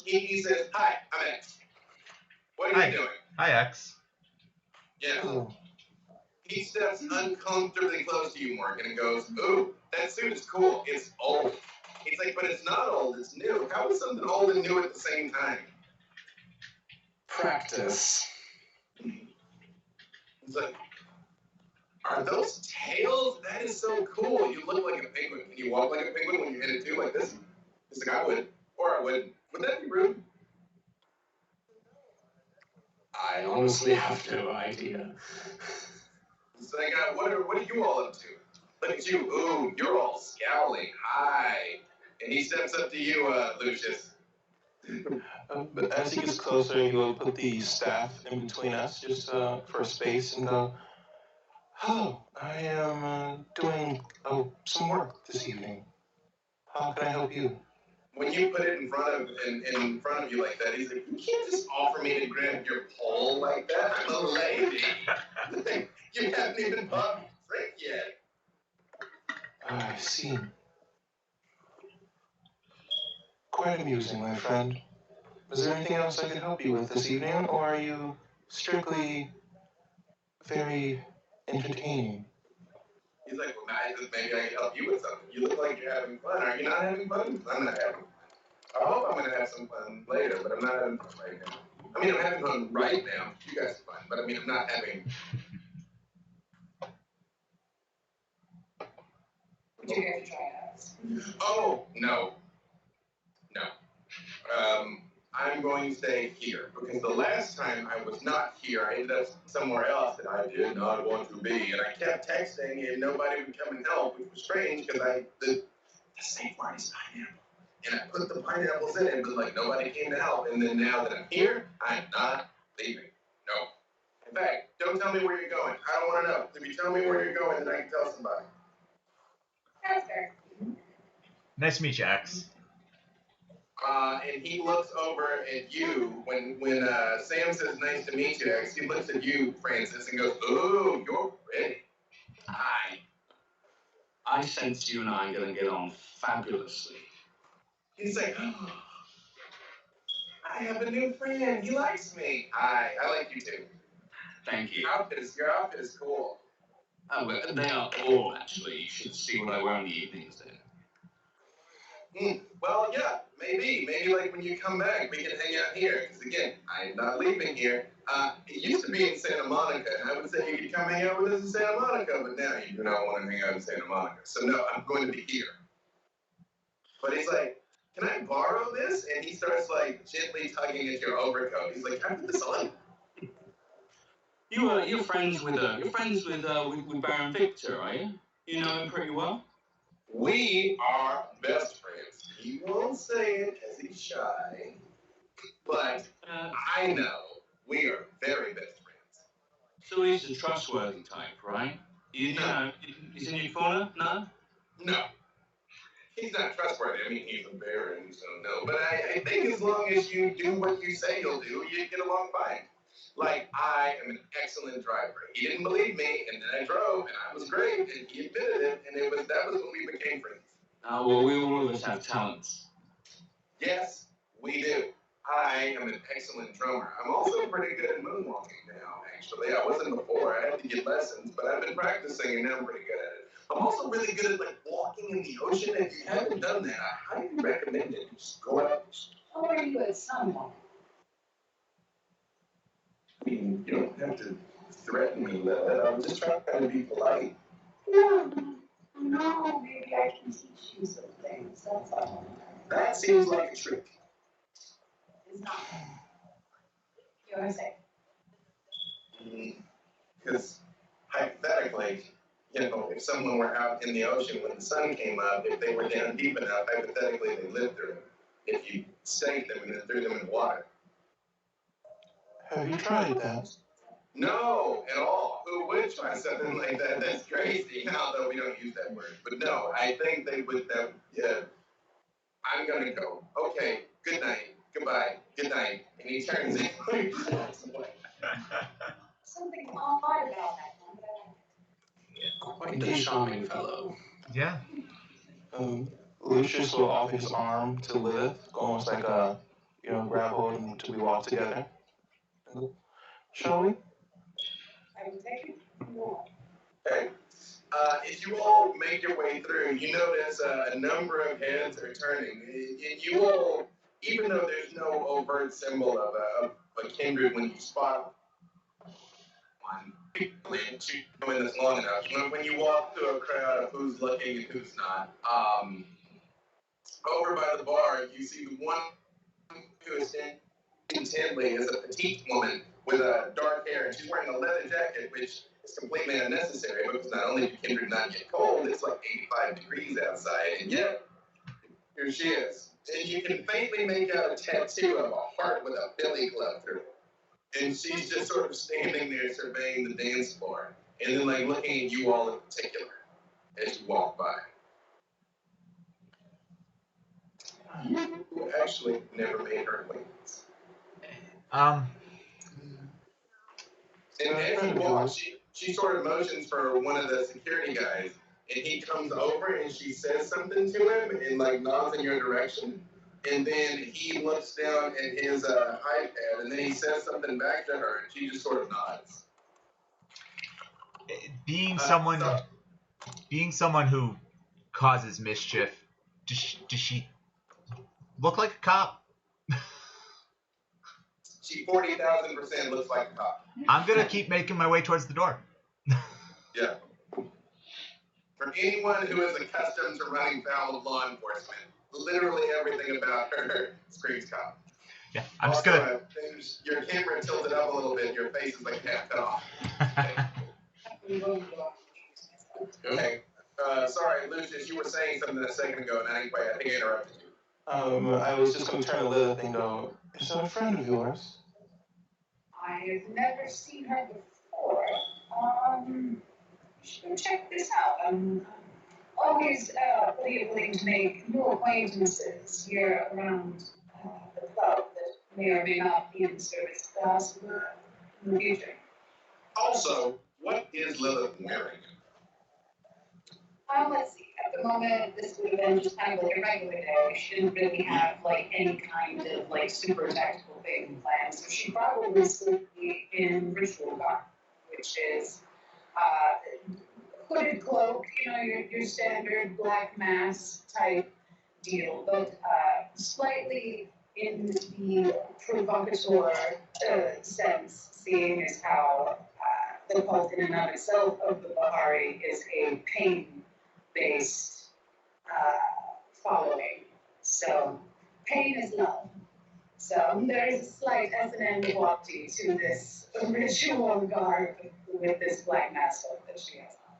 He says, "Hi, I'm X. What are you doing?" Hi, X. Yeah. He steps uncomfortably close to you, Morgan, and goes, "Ooh, that suit is cool. It's old." He's like, "But it's not old. It's new. How is something old and new at the same time?" Practice. He's like, "Are those tails? That is so cool. You look like a penguin. Can you walk like a penguin when you hit it too, like this?" He's like, "I would. Or I wouldn't. Would that be rude?" I honestly have no idea. He's like, what are you all up to? Look at you. Ooh, you're all scowling. Hi. And he steps up to you, Lucius. But as he gets closer, he will put the staff in between us just for space and go, "Hello, I am doing some work this evening. How can I help you?" When you put it in front of you like that, he's like, "You can't just offer me to grab your pole like that. I'm a lady." You haven't even bought me a drink yet. see. Quite amusing, my friend. Is there anything else I could help you with this evening, or are you strictly very entertaining? He's like, well, maybe I can help you with something. You look like you're having fun. Are you not having fun? I'm not having fun. I hope I'm going to have some fun later, but I'm not having fun right now. I mean, I'm having fun right now. You guys are fun, but I mean, I'm not having. Would you care to join us? Oh, no. No. I'm going to stay here because the last time I was not here, I ended up somewhere else that I did not want to be, and I kept texting and nobody would come and help, which was strange because the safe word is pineapple, and I put the pineapples in it, but like nobody came to help, and then now that I'm here, I'm not leaving. No. In fact, don't tell me where you're going. I don't want to know. If you tell me where you're going, then I can tell somebody. That's fair. Nice to meet you, X. And he looks over at you when Sam says, "Nice to meet you, X." He looks at you, Francis, and goes, "Ooh, you're pretty." Hi. I sense you and I are going to get on fabulously. He's like, "Oh, I have a new friend. He likes me." I like you too. Thank you. Your outfit is cool. Oh, but they are all, actually. You should see what I wear in the evenings then. Well, yeah, maybe like when you come back, we can hang out here. Because again, I'm not leaving here. It used to be in Santa Monica, and I would say you could come hang out with us in Santa Monica, but now you do not want to hang out in Santa Monica. So no, I'm going to be here. But he's like, "Can I borrow this?" And he starts like gently tugging at your overcoat. He's like, "Can I put this on?" You're friends with Baron Victor, are you? You know him pretty well. We are best friends. He won't say it because he's shy, but I know we are very best friends. So he's a trustworthy type, right? You know, he's in your corner? No? No, he's not trustworthy. I mean, he's a baron, so no. But I think as long as you do what you say you'll do, you get along fine. Like, I am an excellent driver. He didn't believe me, and then I drove, and I was great, and he admitted it, and that was when we became friends. Well, we all of us have talents. Yes, we do. I am an excellent drummer. I'm also pretty good at moonwalking now, actually. I wasn't before. I had to get lessons, but I've been practicing, and now I'm pretty good at it. I'm also really good at, like, walking in the ocean. If you haven't done that, I highly recommend it. Just go out. How are you at sunlight? I mean, you don't have to threaten me, Lilith. I'm just trying to be polite. No, maybe I can teach you some things. That's all. That seems like a trick. It's not. You want to say? Because hypothetically, if someone were out in the ocean when the sun came up, if they were down deep enough, hypothetically they lived through it. If you sank them and then threw them in the water. Have you tried that? No, at all. Who would try something like that? That's crazy. Although we don't use that word. But no, I think they would. Yeah. I'm gonna go. Okay. Good night. Goodbye. Good night. And he turns and walks away. Something odd about that one, Quite a charming fellow. Yeah. Lucius will offer his arm to Lilith, almost like a, grab hold until we walk together. Shall we? I will take it. Okay. As you all make your way through, you notice a number of heads are turning. And you all, even though there's no overt symbol of a kindred when you spot one, people doing this long enough, when you walk through a crowd of who's looking and who's not, over by the bar, you see the one who is intently is a petite woman with dark hair, and she's wearing a leather jacket, which is completely unnecessary because not only do kindred not get cold, it's like 85 degrees outside, and yet here she is. And you can faintly make out a tattoo of a heart with a billy club through it. And she's just sort of standing there surveying the dance floor, and then like looking at you all in particular as you walk by. You actually never made her acquaintance. And as you walk, she sort of motions for one of the security guys, and he comes over and she says something to him and like nods in your direction, and then he looks down at his iPad and then he says something back to her and she just sort of nods. Being So- someone who causes mischief, does she look like a cop? She 40,000% looks like a cop. I'm gonna keep making my way towards the door. Yeah. For anyone who is accustomed to running foul of law enforcement, literally everything about her screams cop. Yeah, I'm just Also, gonna. your camera tilted up a little bit. Your face is like half cut off. Okay. Sorry, Lucius, you were saying something a second ago, and I think I interrupted you. I was just going to turn to Lilith and go, is that a friend of yours? I've never seen her before. You should check this out. I'm always willing to make new acquaintances here around the club that may or may not be in service class in the future. Also, what is Lilith wearing? Let's see. At the moment, this would have been just kind of like a regular day. She didn't really have like any kind of like super tactical thing planned, so she probably would be in ritual garb, which is hooded cloak, you know, your standard black mass type deal, but slightly in the provocateur sense, seeing as how the cult in and of itself of the Bahari is a pain-based following. So pain is love. So there is a slight S&M quality to this ritual garb with this black mask that she has on.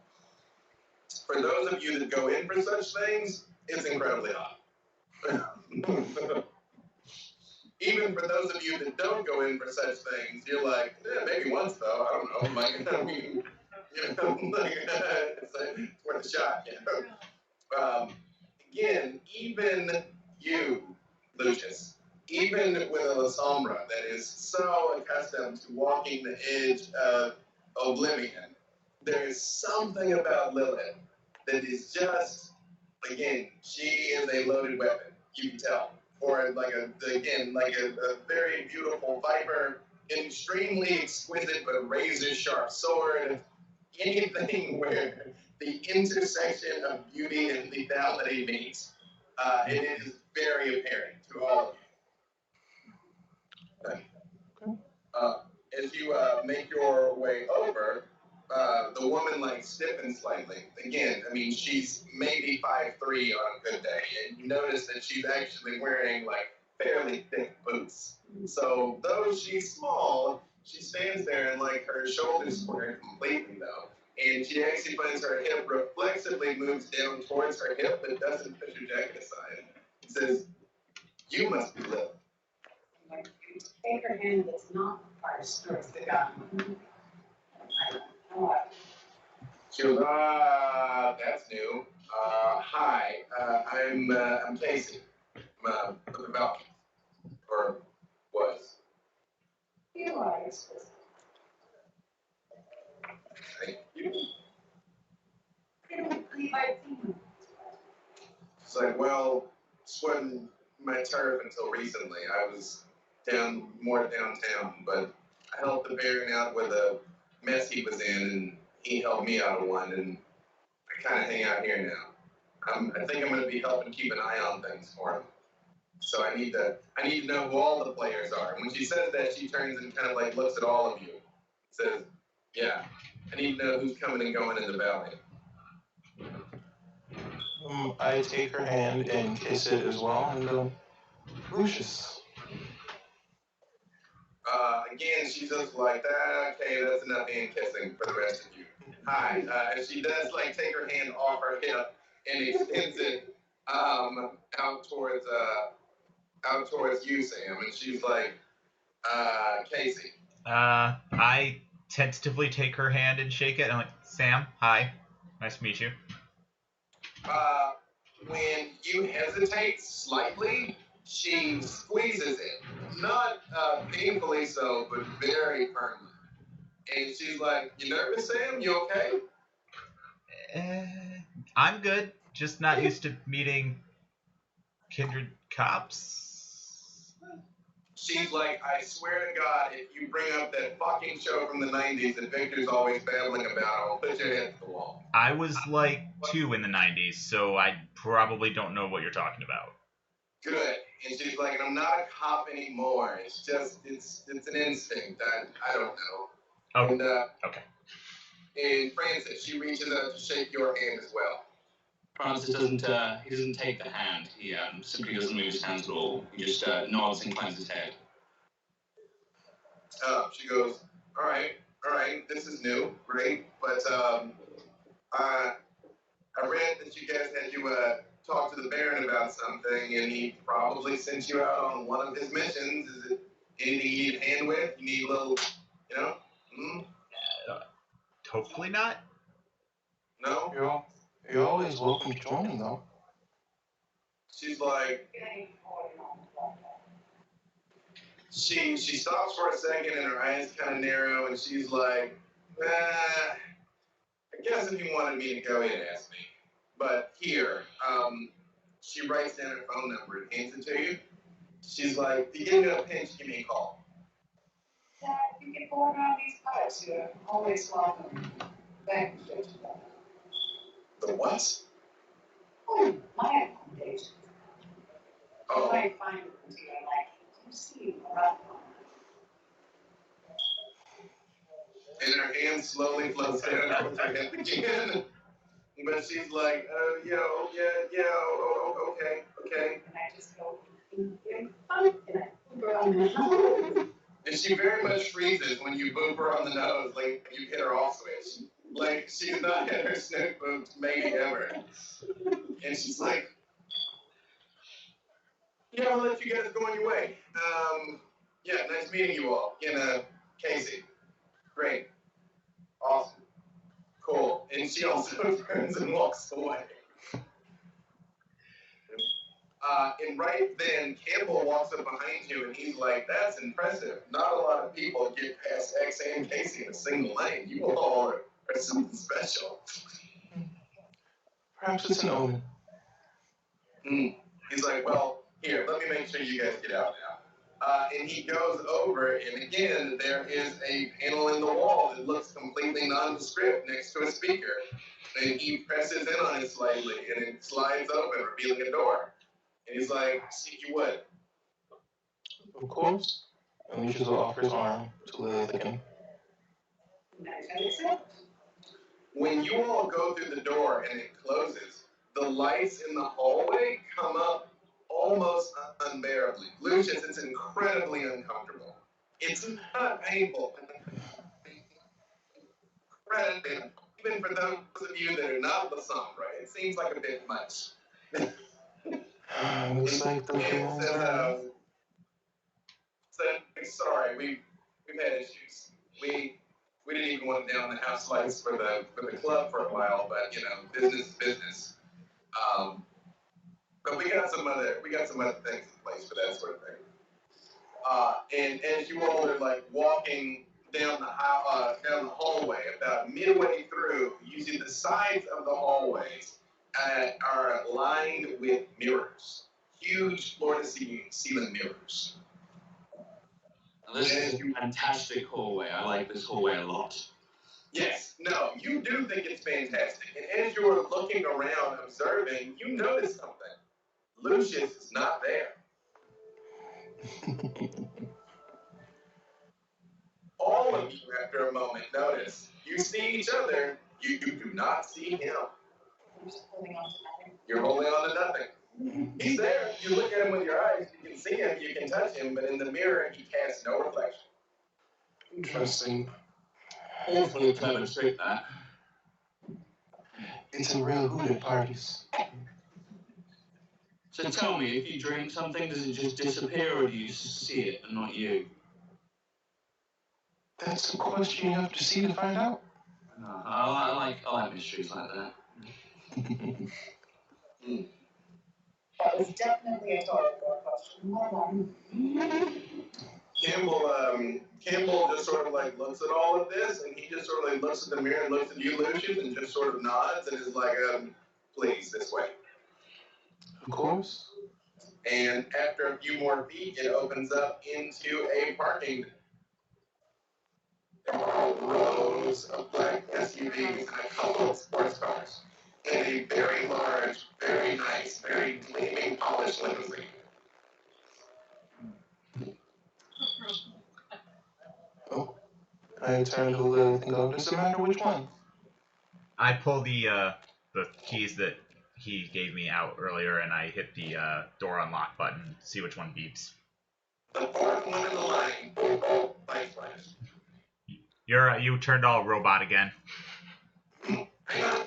For those of you that go in for such things, it's incredibly hot. Even for those of you that don't go in for such things, you're like, maybe once though. I don't know. Like, I mean, you know, like, it's worth a shot. You know? Again, even you, Lucius, even with a La Sombra that is so accustomed to walking the edge of oblivion, there is something about Lilith that is just, again, she is a loaded weapon. You can tell. Or like a very beautiful viper, an extremely exquisite but razor sharp sword. Anything where the intersection of beauty and lethality meets, it is very apparent to all of you. As you make your way over, the woman like stiffens slightly. Again, I mean, she's maybe 5'3" on a good day, and you notice that she's actually wearing like fairly thick boots. So though she's small, she stands there and like her shoulders square completely though. And she actually finds her hip reflexively moves down towards her hip, but doesn't push her jacket aside. It says, "You must be Lil." Like, you take her hand that's not parsed towards the gun. She goes, that's new. Hi, I'm Casey. I'm from the Falcons. Or was. You are exquisite. Thank you. I don't believe I've seen you. She's like, well, this wasn't my turf until recently. I was more downtown, but I helped the Baron out with a mess he was in, and he helped me out of one, and I kind of hang out here now. I think I'm going to be helping keep an eye on things for him. So I need to know who all the players are. And when she says that, she turns and kind of like looks at all of you. Says, yeah, I need to know who's coming and going in the valley. I take her hand and kiss it as well, and go, Lucius. Again, she's just like, okay, that's enough hand kissing for the rest of you. Hi. And she does like take her hand off her hip and extends it out towards you, Sam. And she's like, Casey. I tentatively take her hand and shake it. I'm like, Sam, hi. Nice to meet you. When you hesitate slightly, she squeezes it. Not painfully so, but very firmly. And she's like, you nervous, Sam? You okay? I'm good. Just not used to meeting kindred cops. She's like, I swear to God, if you bring up that fucking show from the 90s that Victor's always babbling about, I'll put your head to the wall. I was like 2 in the 90s, so I probably don't know what you're talking about. Good. And she's like, I'm not a cop anymore. It's just, it's an instinct. I don't know. Oh, And, okay. And Francis, she reaches out to shake your hand as well. Francis doesn't. He doesn't take the hand. He simply doesn't move his hands at all. He just nods and inclines his head. She goes, all right, this is new, great, but I read that you guys had you talk to the Baron about something, and he probably sent you out on one of his missions. Is it anything you need a hand with? You need a little, you know? Hopefully not. No? You're always welcome to join him, though. She's like, she stops for a second, and her eyes kind of narrow, and she's like, I guess if you wanted me to go in, ask me. But here, she writes down her phone number and hands it to you. She's like, if you get in a pinch, give me a call. Yeah, if you get bored around these parts, you're always welcome. Back to The what? Oh, my accommodation. You Oh, might find it to your liking. You see, around. and her hand slowly floats down towards her hip again. But she's like, okay. And I just go, and I put her on the nose. And she very much freezes when you boop her on the nose, like you hit her off switch. Like, she's not hit her snoot booped maybe ever. And she's like, yeah, I'll let you guys go on your way. Yeah, nice meeting you all. Casey. Great. Awesome. Cool. And she also turns and walks away. And right then, Campbell walks up behind you, and he's like, that's impressive. Not a lot of people get past X and Casey in a single lane. You all are something special. Perhaps it's an omen. He's like, well, here, let me make sure you guys get out now. And he goes over, and again, there is a panel in the wall that looks completely nondescript next to a speaker. And he presses in on it slightly, and it slides open, revealing a door. And he's like, see if you would. Of course. And Lucius will offer his arm to Lilith again. When you all go through the door and it closes, the lights in the hallway come up almost unbearably. Lucius, it's incredibly uncomfortable. It's not painful. Incredibly, even for those of you that are not Lasombra, it seems like a bit much. Looks like the And said, sorry, we've had issues. We didn't even want to down the house lights for the club for a while, but business is business. But we got some other things in place for that sort of thing. And as you all are like walking down the hallway, about midway through, you see the sides of the hallways are lined with mirrors, huge floor-to-ceiling mirrors. This is a fantastic hallway. I like this hallway a lot. Yes, no, you do think it's fantastic. And as you are looking around, observing, you notice something. Lucius is not there. All of you, after a moment, notice. You see each other, you do not see him. I'm just holding on to nothing. You're holding on to nothing. He's there. You look at him with your eyes, you can see him, you can touch him, but in the mirror, he casts no reflection. Interesting. Awfully clever trick, that. It's a real hoot at parties. So tell me, if you drink something, does it just disappear, or do you see it and not you? That's a question you have to see to find out. No, I like mysteries like that. That was definitely a rhetorical question. Hold on. Campbell just sort of like looks at all of this, and he just sort of like looks at the mirror and looks at you, Lucius, and just sort of nods and is like, please, this way. Of course. And after a few more feet, it opens up into a parking. There are rows of black SUVs and a couple of sports cars. And a very large, very nice, very gleaming, polished limousine. Oh, I turn to Lilith and go, does it matter which one? I pull the keys that he gave me out earlier, and I hit the door unlock button. See which one beeps. The fourth one in the line. Light flash. You turned all robot again. Hang on.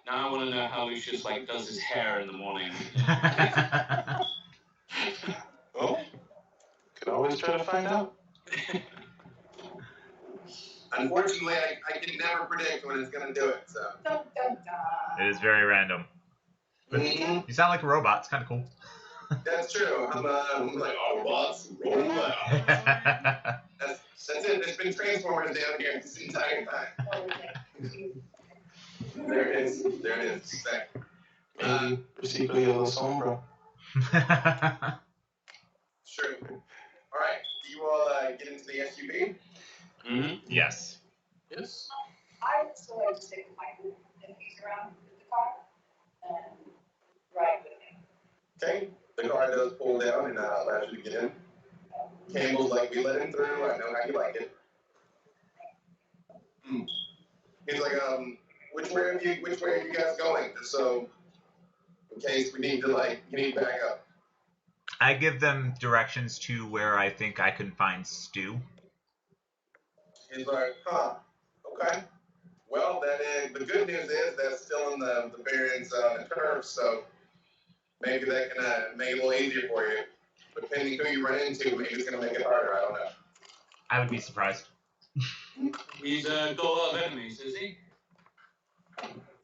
Now I want to know how Lucius does his hair in the morning. Oh, could always try to find out. Unfortunately, I can never predict when it's going to do it, so. Dun, dun, dun. It is very random. But you sound like a robot. It's kind of cool. That's true. I'm like, oh, robots, roll out. That's it. There's been Transformers down here this entire time. There it is. There it is. Exactly. Maybe Recipe de la Sombra. Sure. All right. Do you all get into the SUV? Mm-hmm. Yes. Yes. I would still like to stick with Michael if he's around with the car and ride with him. Okay. The car does pull down and allows you to get in. Campbell's like, we let him through. I know how you like it. He's like, which way are you guys going? Just so, in case we need to you need backup. I give them directions to where I think I can find Stu. He's like, huh, okay. Well, the good news is that's still in the Baron's turf, so maybe that can make it a little easier for you. Depending who you run into, maybe it's going to make it harder, I don't know. I would be surprised. He's got a lot of enemies, is he?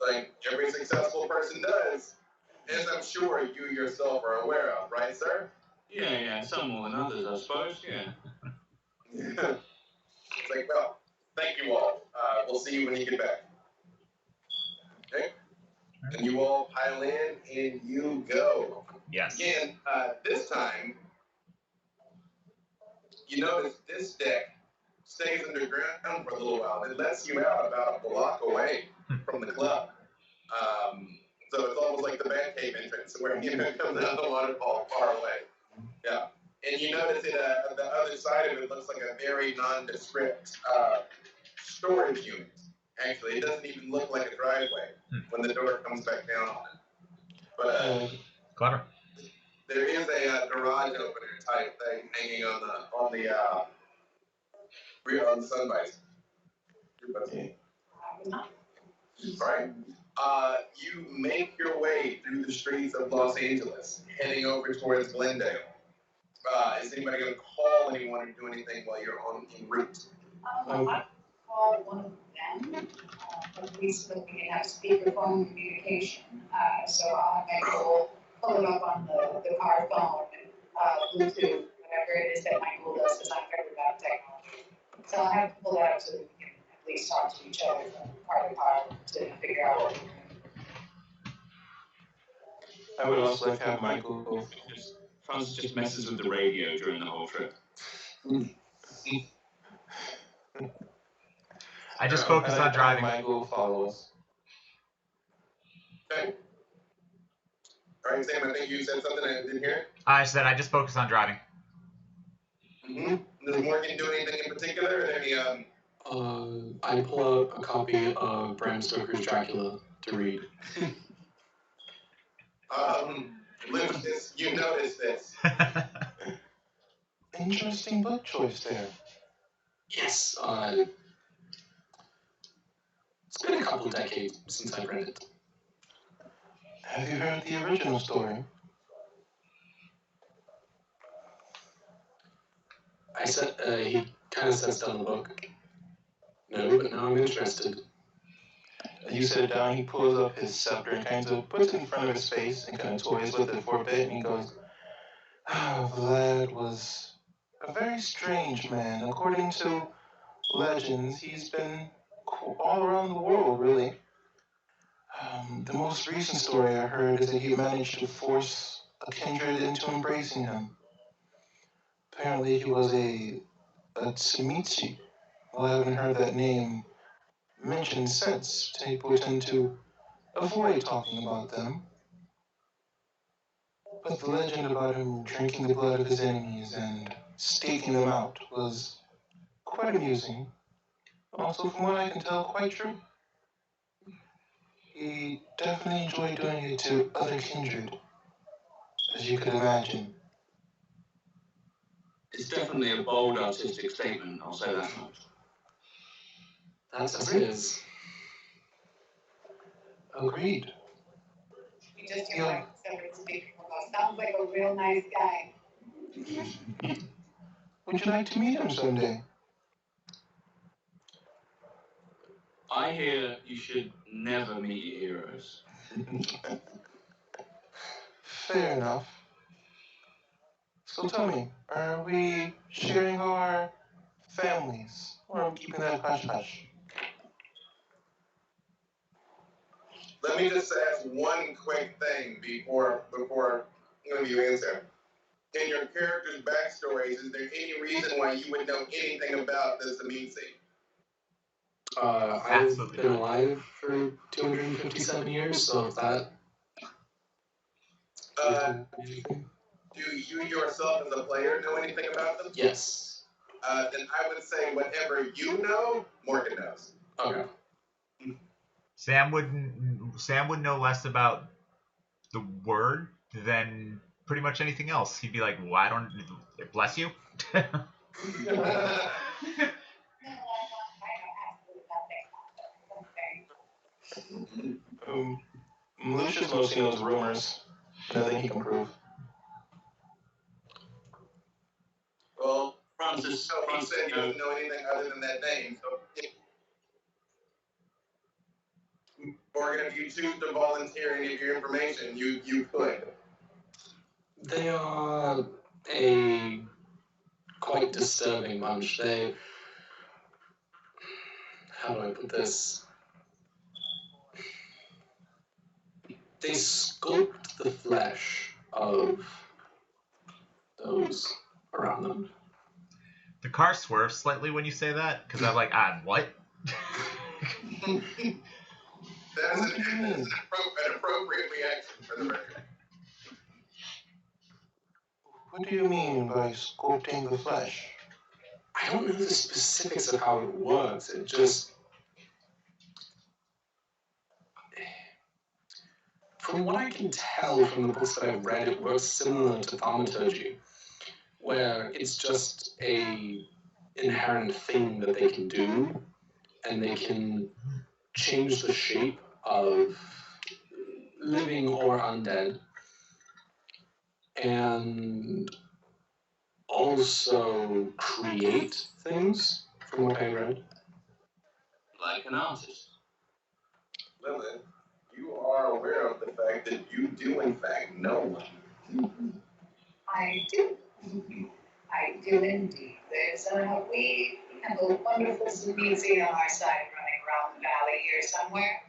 Like every successful person does, as I'm sure you yourself are aware of, right, sir? Yeah, some more than others, I suppose, yeah. It's like, well, thank you all. We'll see you when you get back. Okay? And you all pile in, and you go. Yes. Again, this time, you notice this deck stays underground for a little while. It lets you out about a block away from the club. So it's almost like the Batcave entrance, where you come down the waterfall far away. Yeah. And you notice it, the other side of it looks like a very nondescript storage unit. Actually, it doesn't even look like a driveway when the door comes back down on it. But Clever. there is a garage opener type thing hanging on the rear on the sun visor. All right. You make your way through the streets of Los Angeles, heading over towards Glendale. Is anybody going to call anyone or do anything while you're en route? I call one of them, at least so we can have speakerphone communication. So I'll have Michael pull it up on the car phone, Bluetooth, whatever it is that Michael does, because I'm very about technology. So I'll have to pull that up so that we can at least talk to each other from car to car to figure out what we're doing. I would also like to have Michael go. Franz just messes with the radio during the whole trip. I just focus on driving. Michael follow us. Okay. All right, Sam, I think you said something I didn't hear. I said I just focus on driving. Does Morgan do anything in particular? Or any I pull out a copy of Bram Stoker's Dracula to read. Lucius, you noticed this. Interesting book choice there. Yes. It's been a couple decades since I've read it. Have you heard the original story? He kind of sets down the book. No, but now I'm interested. You set it down, he pulls up his scepter and kind of puts it in front of his face and kind of toys with it for a bit, and he goes, oh, Vlad was a very strange man. According to legends, he's been all around the world, really. The most recent story I heard is that he managed to force a kindred into embracing him. Apparently, he was a Tsumitsu. Well, I haven't heard that name mentioned since. People tend to avoid talking about them. But the legend about him drinking the blood of his enemies and staking them out was quite amusing. Also, from what I can tell, quite true. He definitely enjoyed doing it to other kindred, as you could imagine. It's definitely a bold artistic statement, I'll say that much. That's as it is. Agreed. He just invited several people. Sounds like a real nice guy. Would you like to meet him someday? I hear you should never meet your heroes. Fair enough. So tell me, are we sharing our families, or are we keeping that hush-hush? Let me just ask one quick thing before one of you answer. In your characters' backstories, is there any reason why you would know anything about the Samitsi? I've Absolutely been not. alive for 257 years, so if that... Do you yourself as a player know anything about them? Yes. Then I would say whatever you know, Morgan knows. Okay. Sam would know less about the word than pretty much anything else. He'd be like, "Well, I don't bless you." No, I know absolutely nothing. Okay. Lucius mostly knows rumors. Nothing he can prove. Well, Francis, so he said he doesn't know anything other than that name. So, Morgan, if you choose to volunteer any of your information, you could. They are a quite disturbing bunch. How do I put this? They sculpt the flesh of those around them. The car swerves slightly when you say that because I'm like, what? That is an appropriate reaction for the record. What do you mean by sculpting the flesh? I don't know the specifics of how it works. It just... From what I can tell from the books that I've read, it works similar to thaumaturgy, where it's just a inherent thing that they can do, and they can change the shape of living or undead, and also create things, from what I read. like an artist. Lilith, you are aware of the fact that you do, in fact, know one. I do. I do indeed. There's we have a wonderful Sumitsi on our side running around the valley here somewhere.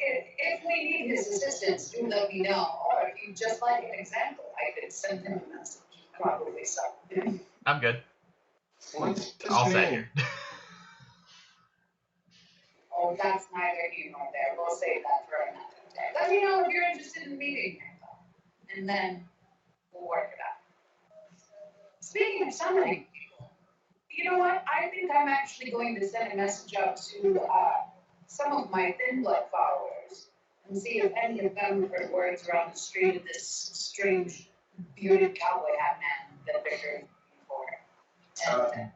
If we need his assistance, do let me know. Or if you'd just like an example, I could send him a message. Probably so. I'm good. What's his I'll say name? here. Oh, that's neither here nor there. We'll save that for another day. Let me know if you're interested in meeting him, though. And then we'll work it out. Speaking of summoning people, you know what? I think I'm actually going to send a message out to some of my thin blood followers and see if any of them heard words around the street of this strange bearded cowboy hat man that Victor is looking for. And,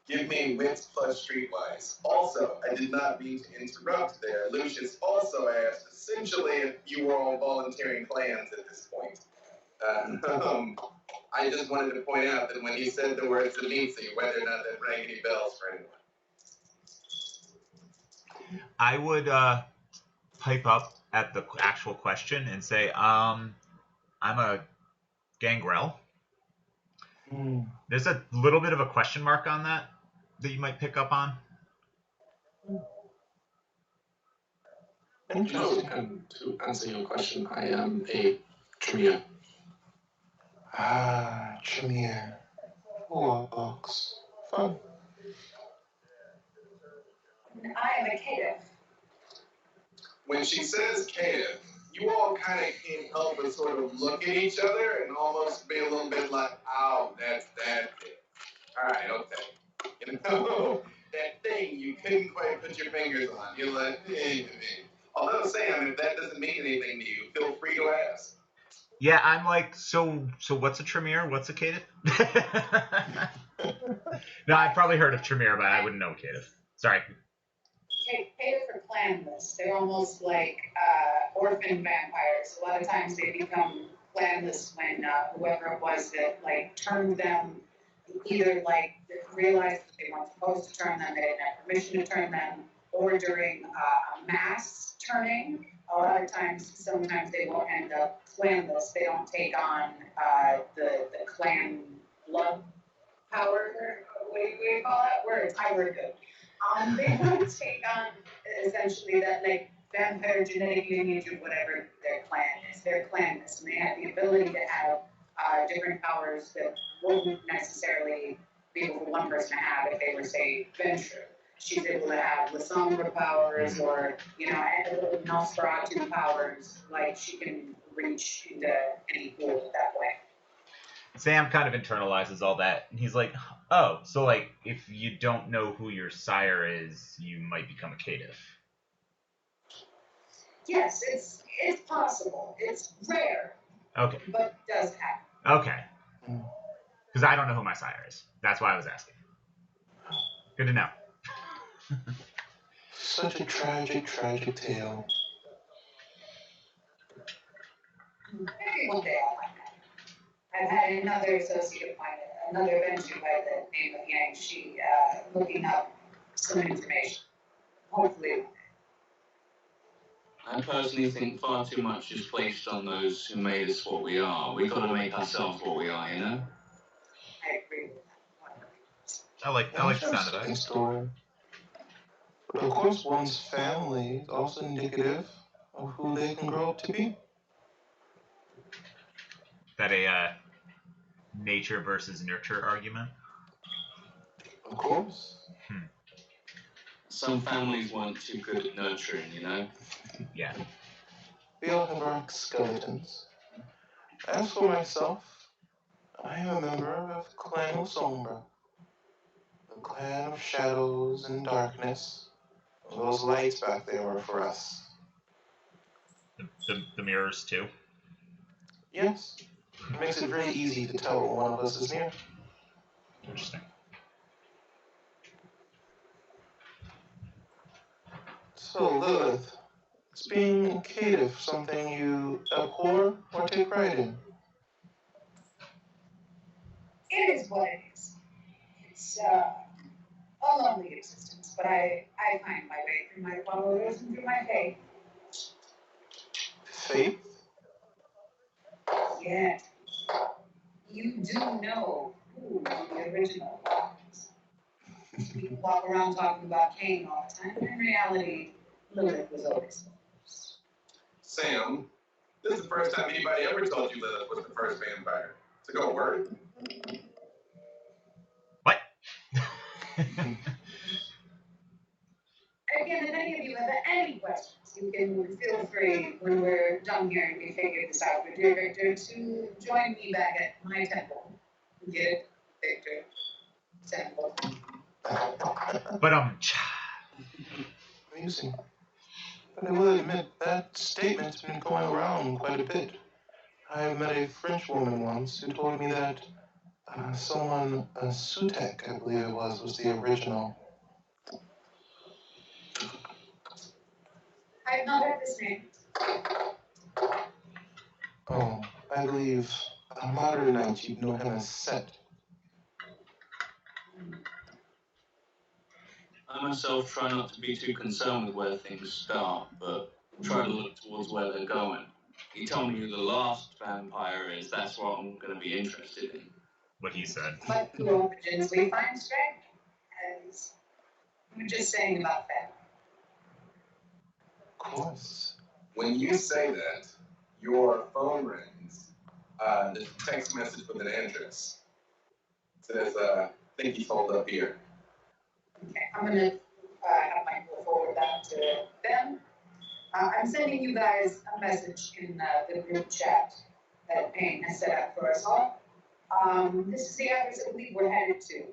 Give me wits plus streetwise. Also, I did not mean to interrupt there. Lucius also asked, essentially, if you were all volunteering clans at this point. I just wanted to point out that when he said the word Zamitsi, whether or not that rang any bells for anyone. I would pipe up at the actual question and say, I'm a gangrel. There's a little bit of a question mark on that you might pick up on. Oh, and to answer your question, I am a Tremere. Ah, Tremere. Warbox. Fun. I am a caitiff. When she says caitiff, you all kind of can't help but sort of look at each other and almost be a little bit like, oh, that's that thing. All right, okay. You know, that thing you couldn't quite put your fingers on. You're like, Although, Sam, if that doesn't mean anything to you, feel free to ask. Yeah, I'm like, so what's a Tremere? What's a caitiff? No, I've probably heard of Tremere, but I wouldn't know caitiff. Sorry. Caitiff are clanless. They're almost like orphan vampires. A lot of times they become clanless when whoever it was that like turned them either like realized that they weren't supposed to turn them, they didn't have permission to turn them, or during a mass turning. A lot of times, sometimes they will end up clanless. They don't take on the clan blood power. What do you call that? Words. I word good. They don't take on essentially that like vampire genetic lineage of whatever their clan is. They're clanless, and they have the ability to have different powers that wouldn't necessarily be able for one person to have if they were, say, Venture. She's able to have Lasombra powers or, Nosferatu powers. Like, she can reach into any pool that way. Sam kind of internalizes all that, and he's like, oh, so like, if you don't know who your sire is, you might become a caitiff. Yes, it's possible. It's rare. Okay. But it does happen. Okay. Because I don't know who my sire is. That's why I was asking. Good to know. Such a tragic, tragic tale. Maybe one day I'll find out. I've had another associate of mine, another Venture by the name of Yang. She looking up some information. Hopefully. I personally think far too much is placed on those who made us what we are. We've got to make ourselves what we are, you know? I agree with that. I like the sound of that. Story. But of course, one's family is also indicative of who they can grow up to be. That a nature versus nurture argument? Of course. Some families weren't too good at nurturing, you know? Yeah. We all have our skeletons. As for myself, I am a member of Clan Sombra, the clan of shadows and darkness. Those lights back there were for us. The mirrors, too? Yes. It makes it very easy to tell when one of us is near. Interesting. So, Lilith, is being a caitiff something you abhor or take pride in? It is what it is. It's a lonely existence, but I find my way through my followers and through my faith. Faith? Yes. You do know who the original was. People walk around talking about Cain all the time, but in reality, Lilith was always first. Sam, this is the first time anybody ever told you Lilith was the first vampire. So go word. What? Again, if any of you have any questions, you can feel free when we're done here and we figure this out with dear Victor to join me back at my temple. Get it? Victor. Temple. But Amusing. But I will admit, that statement's been going around quite a bit. I met a French woman once who told me that someone, Sutek, I believe it was the original. I've not heard this name. Oh, I believe on modern nights you'd know him as Set. I myself try not to be too concerned with where things start, but try to look towards where they're going. You tell me who the last vampire is, that's what I'm going to be interested in. what he said. But through origins we find strength, as we were just saying about that. Of course. When you say that, your phone rings. There's a text message with an address. It says, I think he's holed up here. Okay, I'm gonna have Michael forward that to them. I'm sending you guys a message in the group chat that Payne has set up for us all. This is the address I believe we're headed to.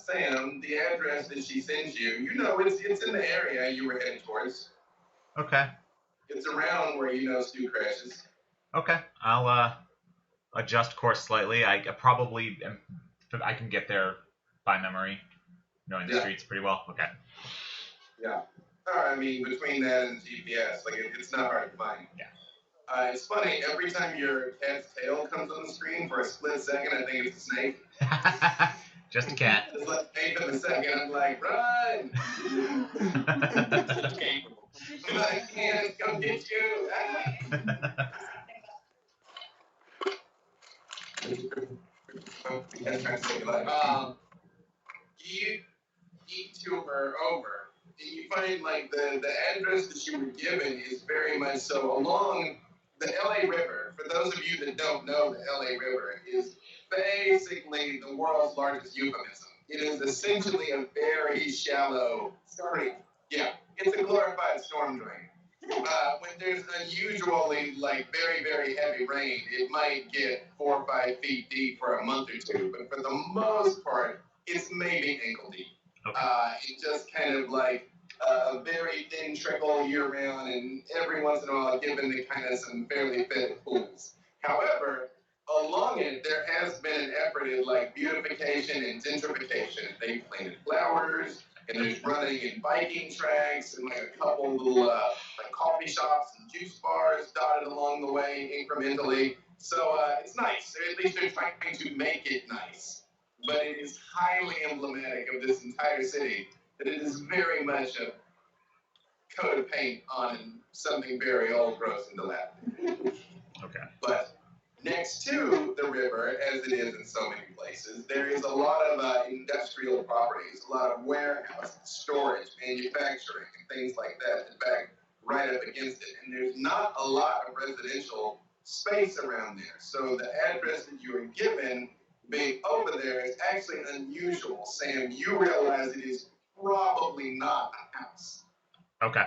Sam, the address that she sends you, you know, it's in the area you were headed towards. Okay. It's around where you know Stu crashes. Okay. I'll adjust course slightly. I can get there by memory, knowing the streets pretty well. Okay. Yeah. I mean, between that and GPS, like it's not hard to find. Yeah. It's funny, every time your cat's tail comes on the screen for a split second, I think it's a snake. Just a cat. It's like 8 of a second, I'm like, run! I can't come get you! You detour over, and you find like the address that you were given is very much so along the LA River. For those of you that don't know, the LA River is basically the world's largest euphemism. It is essentially a very shallow creek. Yeah, it's a glorified storm drain. When there's unusually like very, very heavy rain, it might get 4 or 5 feet deep for a month or two, but for the most part, it's maybe ankle deep. Okay. It's just kind of like a very thin trickle year round, and every once in a while given to kind of some fairly fed pools. However, along it, there has been an effort in like beautification and gentrification. They've planted flowers, and there's running and biking tracks, and like a couple little like coffee shops and juice bars dotted along the way incrementally. So it's nice. At least they're trying to make it nice. But it is highly emblematic of this entire city that it is very much a coat of paint on something very old, gross, and dilapidated. Okay. But next to the river, as it is in so many places, there is a lot of industrial properties, a lot of warehouse, storage, manufacturing, and things like that, in fact, right up against it. And there's not a lot of residential space around there. So the address that you were given being over there is actually unusual. Sam, you realize it is probably not a house. Okay.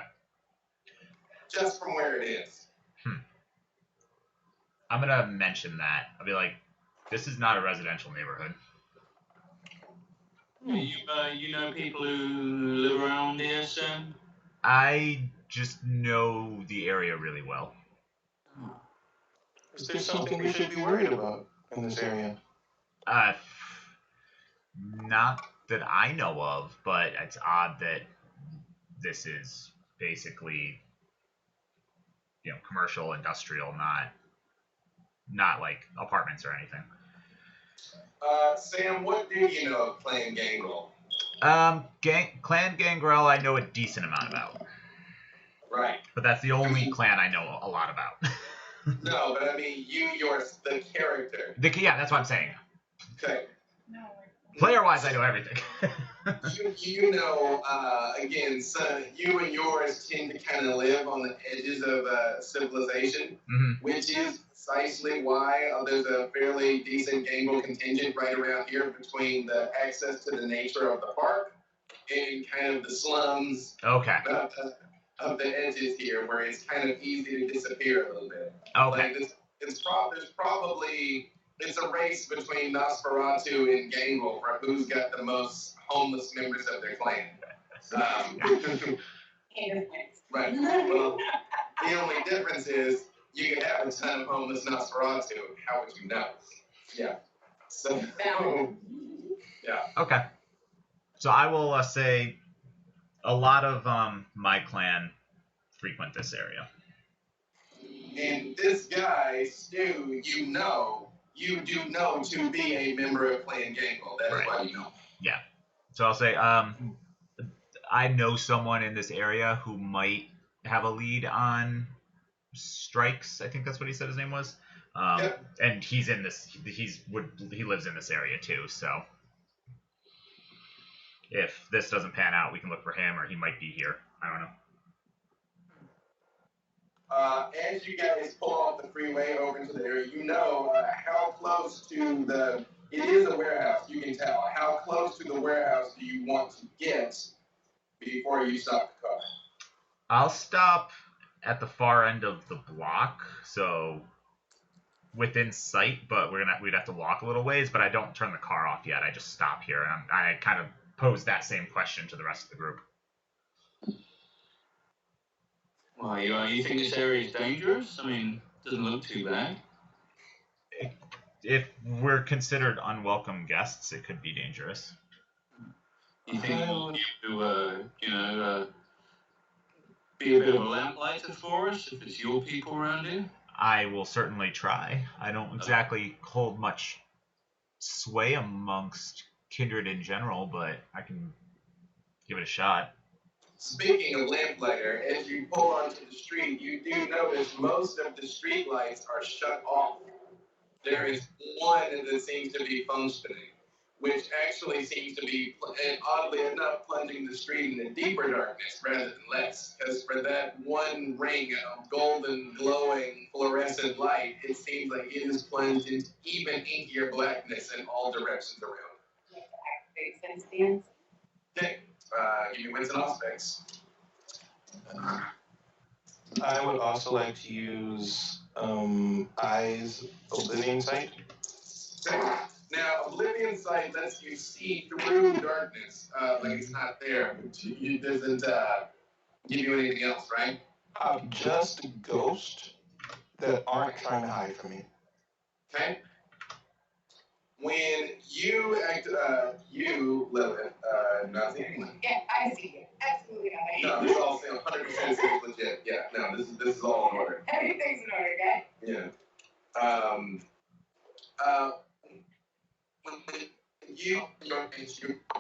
Just from where it is. I'm gonna mention that. I'll be like, this is not a residential neighborhood. You know people who live around here, Sam? I just know the area really well. Is there something we should be worried about in this area? Not that I know of, but it's odd that this is basically, commercial, industrial, not like apartments or anything. Sam, what do you know of Clan Gangrel? Clan Gangrel I know a decent amount about. Right. But that's the only clan I know a lot about. No, but I mean, you're the character. Yeah, that's what I'm saying. Okay. No, Player-wise, I know everything. You know, again, son, you and yours tend to kind of live on the edges of civilization, which is precisely why there's a fairly decent Gangrel contingent right around here between the access to the nature of the park and kind of the slums. Okay. Of the edges here, where it's kind of easy to disappear a little bit. Okay. Like it's a race between Nosferatu and Gangrel for who's got the most homeless members of their clan. Right. Well, the only difference is you can have a ton of homeless Nosferatu. How would you know? Yeah. So. Yeah. Okay. So I will say a lot of my clan frequent this area. And this guy, Stu, you do know to be a member of Clan Gangrel. That is why you know. Yeah. So I'll say I know someone in this area who might have a lead on strikes. I think that's what he said his name was. Yep. And he's in this. He lives in this area too. So if this doesn't pan out, we can look for him, or he might be here. I don't know. As you guys pull off the freeway over into the area, you know how close to the. It is a warehouse. You can tell. How close to the warehouse do you want to get before you stop the car? I'll stop at the far end of the block, so within sight. But we'd have to walk a little ways. But I don't turn the car off yet. I just stop here, and I kind of pose that same question to the rest of the group. Why, you think this area is dangerous? I mean, it doesn't look too bad. If we're considered unwelcome guests, it could be dangerous. You think you'll be a bit of a lamplighter for us if it's your people around here? I will certainly try. I don't exactly hold much sway amongst kindred in general, but I can give it a shot. Speaking of lamplighter, as you pull onto the street, you do notice most of the street lights are shut off. There is one that seems to be functioning, which actually seems to be, and oddly enough, plunging the street into deeper darkness rather than less. Because for that one ring of golden, glowing, fluorescent light, it seems like it is plunged into even inkier blackness in all directions around. Like to activate sense bands. Okay, give me wits and aspects. I would also like to use Eyes Oblivion Sight. Now, Oblivion Sight lets you see through darkness, like it's not there. It doesn't give you anything else, right? Just ghosts that aren't trying to hide from me. Okay. When you act, you, Lilith, not the England. Yeah, I see you. Absolutely No, not. this all 100% seems legit. Yeah, no, this is all in order. Everything's in order, guy. Yeah.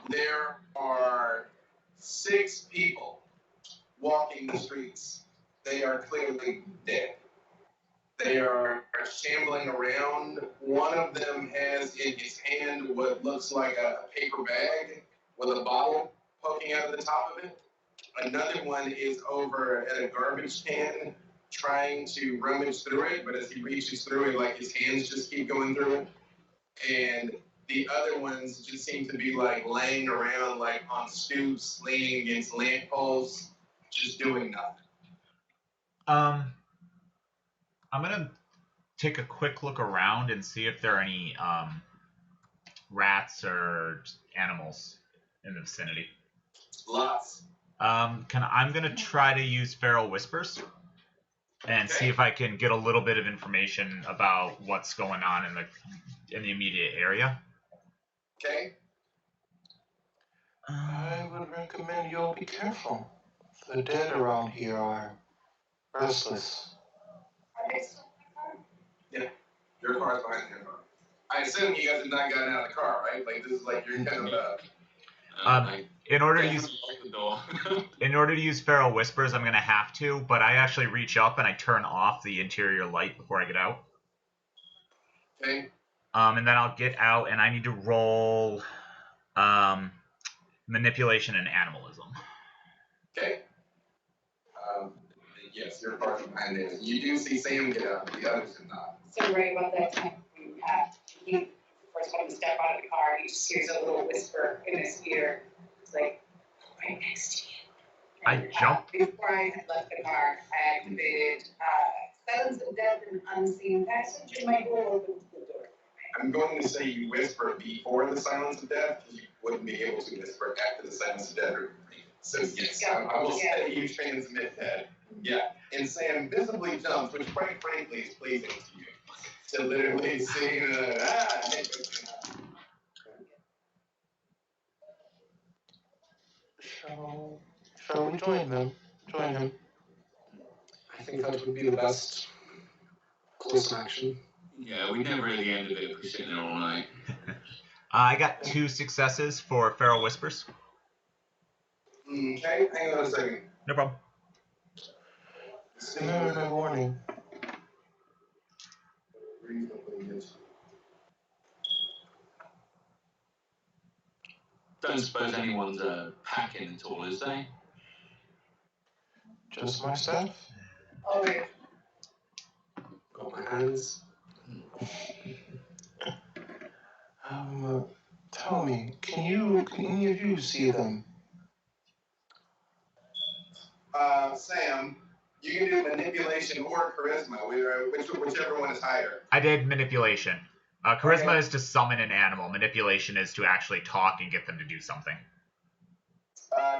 There are 6 people walking the streets. They are clearly dead. They are shambling around. One of them has in his hand what looks like a paper bag with a bottle poking out of the top of it. Another one is over at a garbage can trying to rummage through it, but as he reaches through it, like his hands just keep going through it. And the other ones just seem to be like laying around like on stoops, leaning against lampposts, just doing nothing. I'm gonna take a quick look around and see if there are any rats or animals in the vicinity. Lots. I'm gonna try to use Feral Whispers and see if I can get a little bit of information about what's going on in the immediate area. Okay. I would recommend you all be careful. The dead around here are restless. Are they still in the car? Your car's behind your car. I assume you guys have not gotten out of the car, right? Like this is like your kind of In order to I use lock the door. in order to use Feral Whispers, I'm gonna have to, but I actually reach up and I turn off the interior light before I get out. Okay. And then I'll get out and I need to roll manipulation and animalism. Okay. Yes, your car's behind it. You do see Sam get out, but the others do not. So right about that time, he first time to step out of the car, he just hears a little whisper in his ear. It's like, right next to you. I jump. Before I had left the car, I activated Silence of Death and Unseen Passage, and my door opens the door. I'm going to say you whisper before the silence of death, because you wouldn't be able to whisper after the silence of death. So yes, I will say you transmit that. Yeah, and Sam visibly jumps, which quite frankly is pleasing to you. To literally see Shall we join them? Join him. I think that would be the best course of action. Yeah, we never really ended it if we're sitting there all night. I got 2 successes for Feral Whispers. Okay, hang on a second. No problem. Remember my warning. reasonably good. Don't suppose anyone's packing at all, is they? Just my stuff? Oh, wait. Got my hands. Tell me, can any of you see them? Sam, you can do manipulation or charisma, whichever one is higher. I did manipulation. Charisma Okay. is to summon an animal. Manipulation is to actually talk and get them to do something.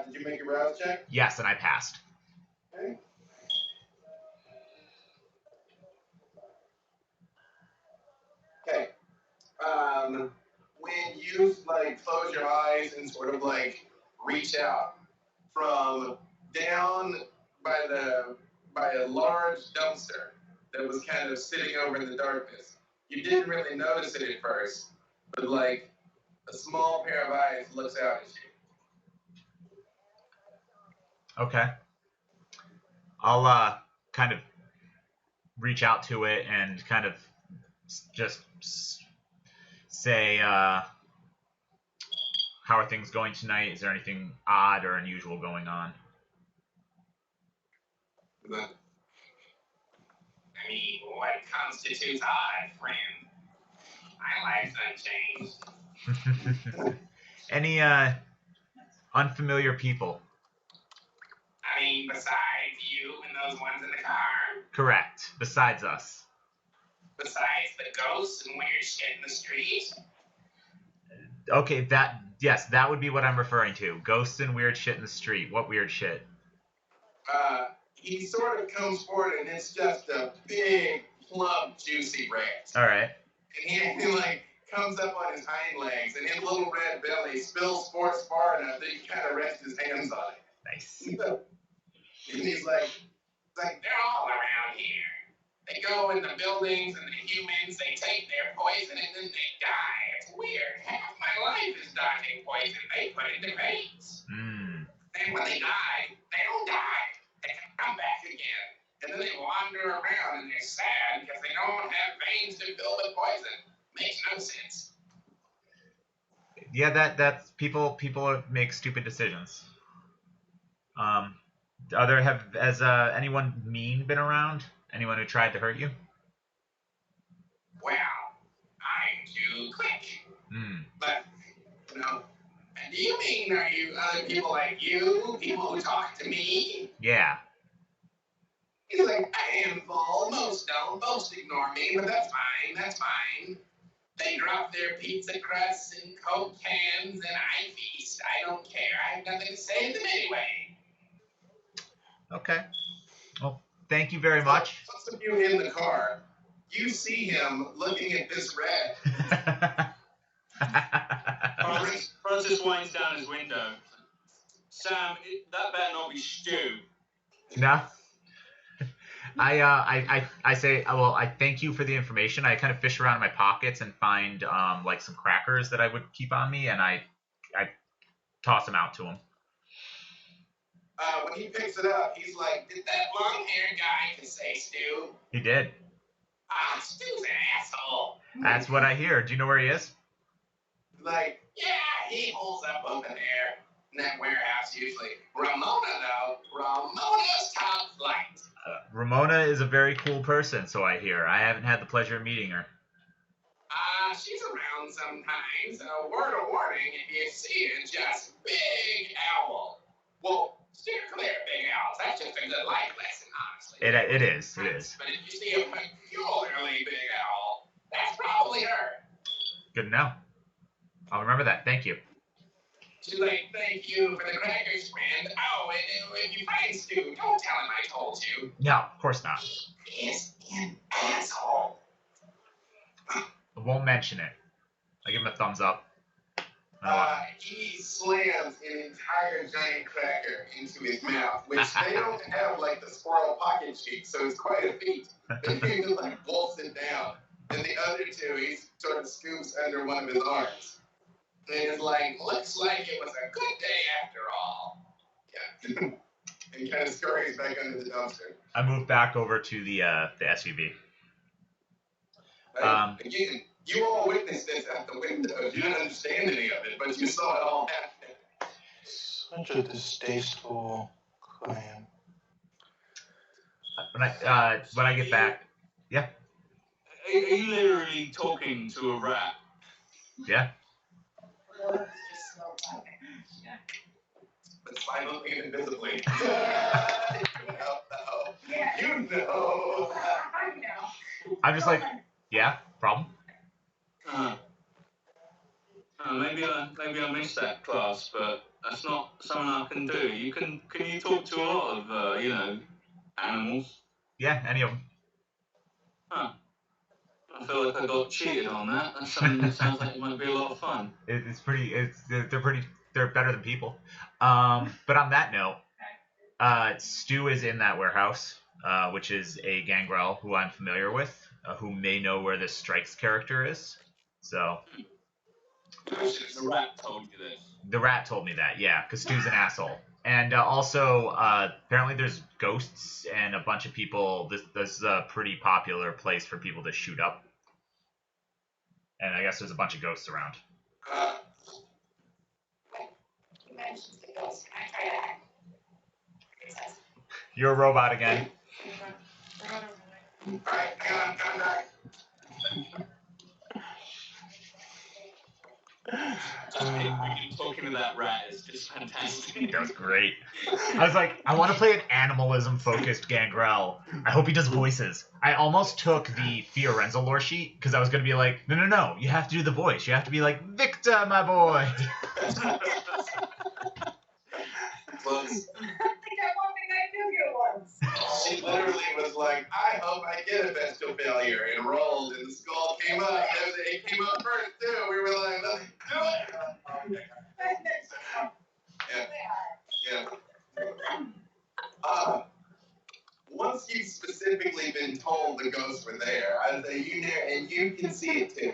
Did you make your rouse check? Yes, and I passed. Okay. Okay. When you like close your eyes and sort of like reach out from down by a large dumpster that was kind of sitting over in the darkness, you didn't really notice it at first, but like a small pair of eyes looks out at you. Okay. I'll kind of reach out to it and kind of just say, how are things going tonight? Is there anything odd or unusual going on? I mean, what constitutes odd, friend? My life's unchanged. Any unfamiliar people? I mean, besides you and those ones in the car? Correct. Besides us. Besides the ghosts and weird shit in the street? Okay, that would be what I'm referring to. Ghosts and weird shit in the street. What weird shit? He sort of comes forward and it's just a big, plump, juicy rat. All right. And he like comes up on his hind legs and his little red belly spills sports far enough that he kind of rests his hands on it. Nice. And he's like, They're all around here. They go in the buildings and the humans, they take their poison and then they die. It's weird. Half my life is dodging poison they put into veins. Hmm. Then when they die, they don't die. They come back again. And then they wander around and they're sad because they don't have veins to fill with poison. Makes no sense. Yeah, that's people make stupid decisions. Has anyone mean been around? Anyone who tried to hurt you? Well, I'm too quick. Hmm. But, do you mean are you other people like you? People who talk to me? Yeah. He's like, a handful. Most don't. Most ignore me, but that's fine. They drop their pizza crusts and Coke cans, and I feast. I don't care. I have nothing to say to them anyway. Okay. Well, thank you very much. Some of you in the car, you see him looking at this rat. Francis winds down his window. Sam, that better not be stew. No. I say, well, I thank you for the information. I kind of fish around in my pockets and find like some crackers that I would keep on me, and I toss them out to him. When he picks it up, he's like, Did that long-haired guy just say Stu? He did. Ah, Stu's an asshole. That's what I hear. Do you know where he is? like, Yeah, he holds up over there in that warehouse usually. Ramona, though, Ramona's top flight. Ramona is a very cool person, so I hear. I haven't had the pleasure of meeting her. She's around sometimes. A word of warning, if you see her, just big owl. Well, steer clear of big owls. That's just a good life lesson, honestly. It is. But if you see a peculiarly big owl, that's probably her. Good to know. I'll remember that. Thank you. She's like, thank you for the crackers, friend. Oh, and if you find Stu, don't tell him I told you. No, of course not. He is an asshole. I won't mention it. I give him a thumbs up. he slams an entire giant cracker into his mouth, which they don't have like the squirrel pocket cheek, so it's quite a feat. And he just like bolts it down. And the other two, he sort of scoops under one of his arms. And is like, looks like it was a good day after all. Yeah. And kind of scurries back under the dumpster. I move back over to the SUV. Right? Again, you all witnessed this at the windows. You didn't understand any of it, but you saw it all happen. Such a distasteful clan. When I get back, yeah, Are you literally talking to a rat? yeah. Just slow down. But silently and invisibly. Yeah. You know. I know. I'm just like, yeah, problem. Maybe I missed that class, but that's not something I can do. Can you talk to a lot of animals? Yeah, any of them. Huh. I feel like I got cheated on that. That's something that sounds like it might be a lot of fun. They're better than people. But on that note, Stu is in that warehouse, which is a gangrel who I'm familiar with, who may know where this Strikes character is. So The rat told you this. the rat told me that, yeah, because Stu's an asshole. And also, apparently there's ghosts and a bunch of people. This is a pretty popular place for people to shoot up. And I guess there's a bunch of ghosts around. You mentioned the ghost. Can I try that? You're a robot again. Alright, hang on. Talking to that rat is just fantastic. That was great. I was like, I want to play an animalism-focused gangrel. I hope he does voices. I almost took the Fiorenzo lore sheet, because I was going to be like, no, you have to do the voice. You have to be like, Victor, my boy. Close. I think I one thing I do here once. She literally was like, I hope I get a bestial failure, and rolled, and the skull came up. It came up first, too. We were like, let's do it. Yeah. Once you've specifically been told the ghosts were there, I'd say and you can see it too.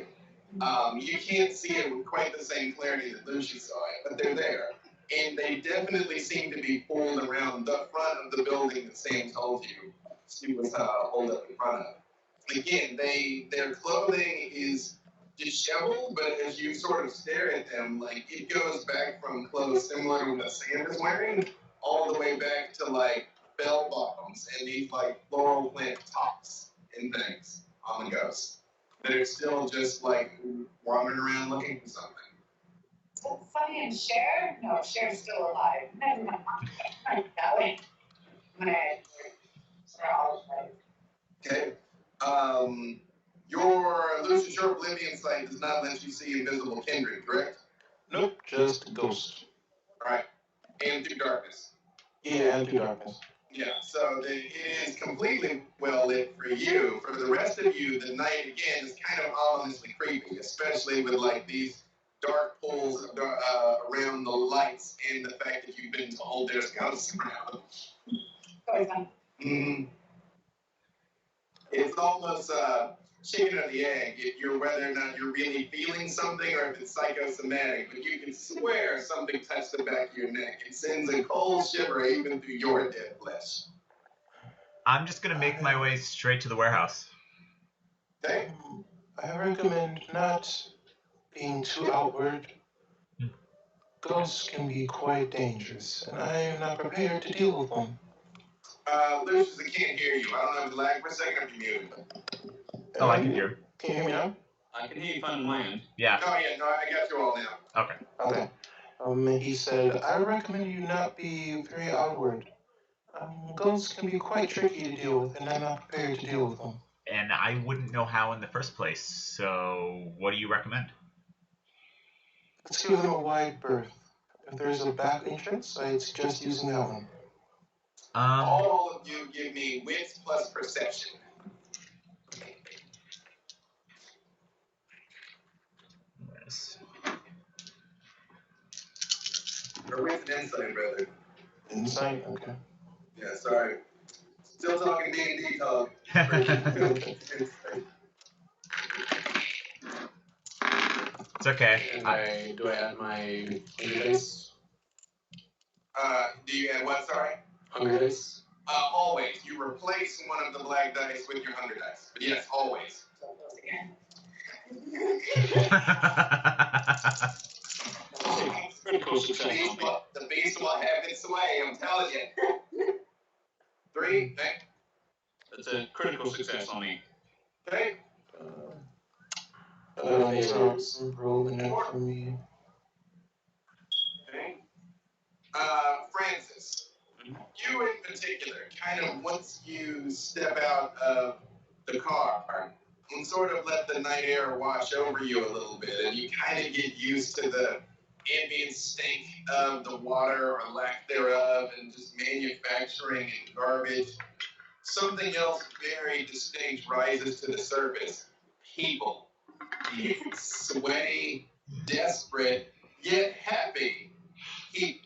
You can't see it with quite the same clarity that Lucy saw it, but they're there. And they definitely seem to be pulled around the front of the building that Sam told you she was holed up in front of. Again, their clothing is disheveled, but as you sort of stare at them, like it goes back from clothes similar to what Sam is wearing, all the way back to like bell bottoms and these like floral plant tops and things on the ghost. They're still just like wandering around looking for something. So Funny and Cher? No, Cher's still alive. Never mind. That way. They're all alive. Okay. Your Oblivion sight does not let you see invisible kindred, correct? Nope, just ghost. Alright. And through darkness. Yeah, and through darkness. Yeah, so it is completely well lit for you. For the rest of you, the night again is kind of ominously creepy, especially with like these dark pools around the lights and the fact that you've been told there's ghosts around. Mm-hmm. It's almost chicken or the egg if you're whether or not you're really feeling something or if it's psychosomatic, but you can swear something touched the back of your neck. It sends a cold shiver even through your dead flesh. I'm just going to make my way straight to the warehouse. Okay. I recommend not being too outward. Ghosts can be quite dangerous, and I am not prepared to deal with them. Lucius, I can't hear you. I don't know if it's lag for a second or if you're muted. Oh, I can hear you. Can you hear me now? I can hear you fine on my end. Yeah. Oh, yeah, no, I got you all now. Okay. Okay. He said, I recommend you not be very outward. Ghosts can be quite tricky to deal with, and I'm not prepared to deal with them. And I wouldn't know how in the first place, so what do you recommend? Let's give them a wide berth. If there's a back entrance, I'd suggest using that one. All of you give me wits plus perception. Yes. Or wits and insight, rather. Insight? Okay. Yeah, sorry. Still talking D&D talk. It's okay. Do I add my hunger dice? Do you add what, sorry? Hunger dice? Always. You replace one of the black dice with your hunger dice. But yes, always. Critical success on me. The beast will have its way, I'm telling you. 3, okay. That's a critical success on me. Okay. Rolling it for me. Okay. Francis, you in particular, kind of once you step out of the car and sort of let the night air wash over you a little bit, and you kind of get used to the ambient stink of the water or lack thereof, and just manufacturing and garbage. Something else very distinct rises to the surface. People. Sweaty, desperate, yet happy. People.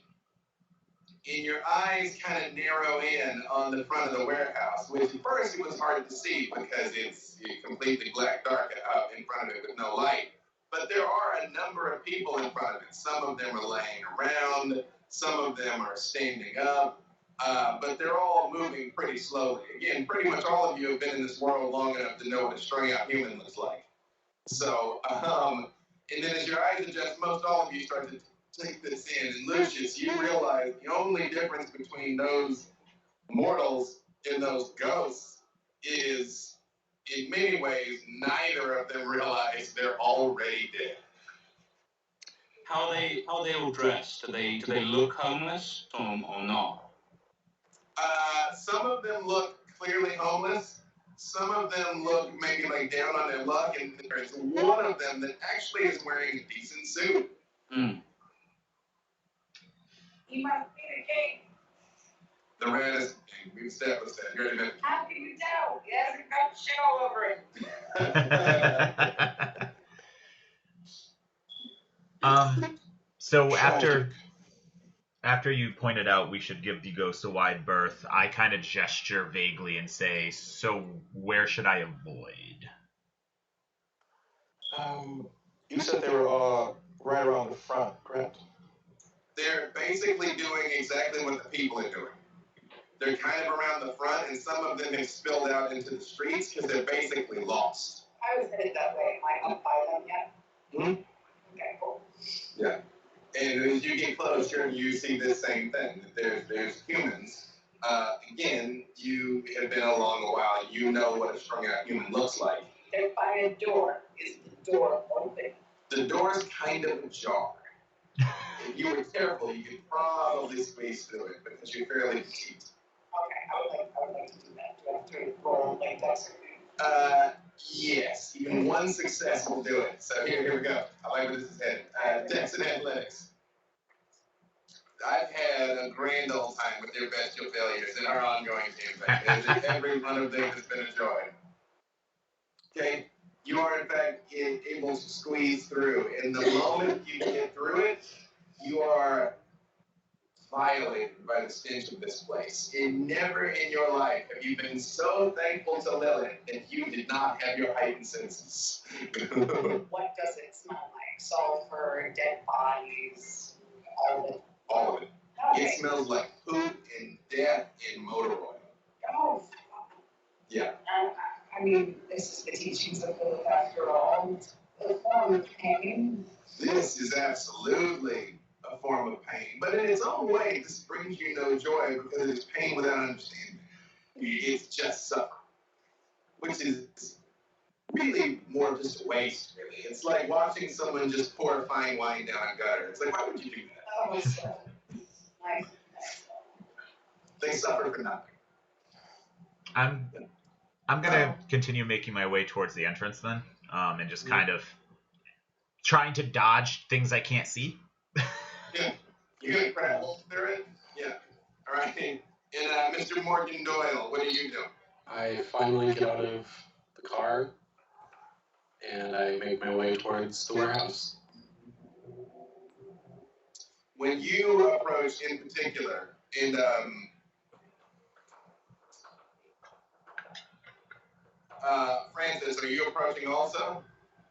And your eyes kind of narrow in on the front of the warehouse, which at first it was hard to see because it's completely black dark out in front of it with no light. But there are a number of people in front of it. Some of them are laying around, some of them are standing up, but they're all moving pretty slowly. Again, pretty much all of you have been in this world long enough to know what a strung out human looks like. So, and then as your eyes adjust, most all of you start to take this in. And Lucius, you realize the only difference between those mortals and those ghosts is, in many ways, neither of them realize they're already dead. How are they all dressed? Do they look homeless or not? Some of them look clearly homeless. Some of them look maybe like down on their luck, and there's one of them that actually is wearing a decent suit. He must be the king. The rat is king. We've established that. You're in How can you tell? He hasn't got shit all over it. So after you pointed out we should give the ghost a wide berth, I kind of gesture vaguely and say, so where should I avoid? You said they were all right around the front, correct? They're basically doing exactly what the people are doing. They're kind of around the front, and some of them have spilled out into the streets because they're basically lost. I was headed that way. Am I up by them yet? Okay, cool. Yeah. And as you get closer, you see the same thing. There's humans. Again, you have been along a while. You know what a strung out human looks like. They're by a door. Is the door open? The door's kind of ajar. If you were careful, you could probably squeeze through it because you're fairly petite. Okay, I would like to do that. Do I have to roll like that? Yes, even one success will do it. So here we go. I like where this is headed. Dex and athletics. I've had a grand old time with their bestial failures in our ongoing campaign. Every one of them has been a joy. Okay, you are in fact able to squeeze through. And the moment you get through it, you are violated by the stench of this place. And never in your life have you been so thankful to Lilith that you did not have your heightened senses. What does it smell like? Sulfur, dead bodies, all of it. All of it. Okay. It smells like poop and death and motor oil. Oh, Yeah. I mean, this is the teachings of Kult after all. It's a form of pain. This is absolutely a form of pain, but in its own way, this brings you no joy because it's pain without understanding. It's just suffering, which is really more just a waste, really. It's like watching someone just pour fine wine down a gutter. It's like, why would you do that? Oh, so nice. They suffer for nothing. I'm gonna continue making my way towards the entrance then, and just kind of trying to dodge things I can't see. Yeah, you're gonna crawl through it. Yeah. All right. And Mr. Morgan Doyle, what do you do? I finally get out of the car and I make my way towards the warehouse. When you approach in particular, and Francis, are you approaching also?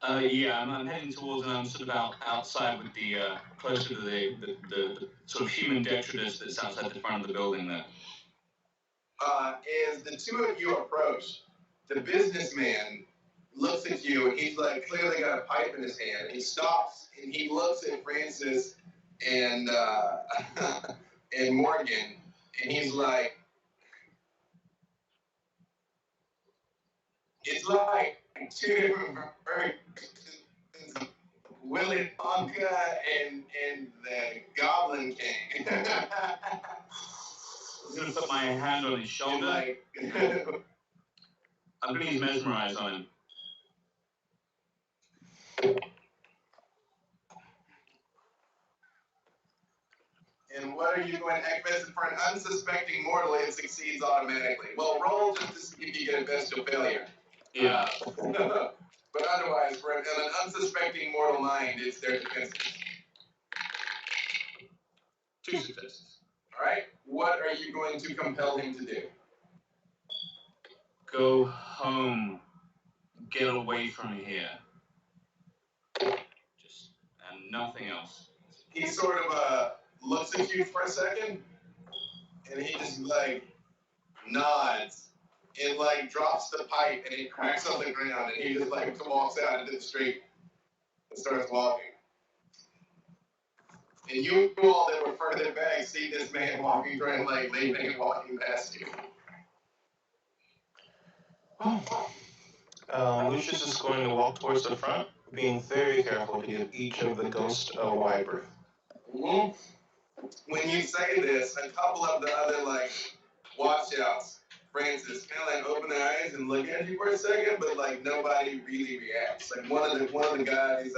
Yeah, I'm heading towards sort of outside with the closer to the sort of human detritus that's outside the front of the building there. As the two of you approach, the businessman looks at you, and he's like clearly got a pipe in his hand. And he stops and he looks at Francis and and Morgan, and he's like, it's like two different versions of Willy Wonka and the Goblin King. I'm gonna put my hand on his shoulder. Like, I'm gonna use mesmerize on him. and what are you going to invest for an unsuspecting mortal? It succeeds automatically. Well, roll just to see if you get a bestial failure. Yeah. But otherwise, for an unsuspecting mortal mind, it's their defense. 2 successes. All right. What are you going to compel him to do? Go home. Get away from here. Just and nothing else. He sort of looks at you for a second, and he just like nods and like drops the pipe, and it cracks on the ground, and he just like walks out into the street and starts walking. And you all that were further back see this man walking through like leaving and walking past you. Lucius is going to walk towards the front, being very careful to give each of the ghosts a wide berth. Mm-hmm. When you say this, a couple of the other like watchouts, Francis, kind of like open their eyes and look at you for a second, but like nobody really reacts. Like one of the guys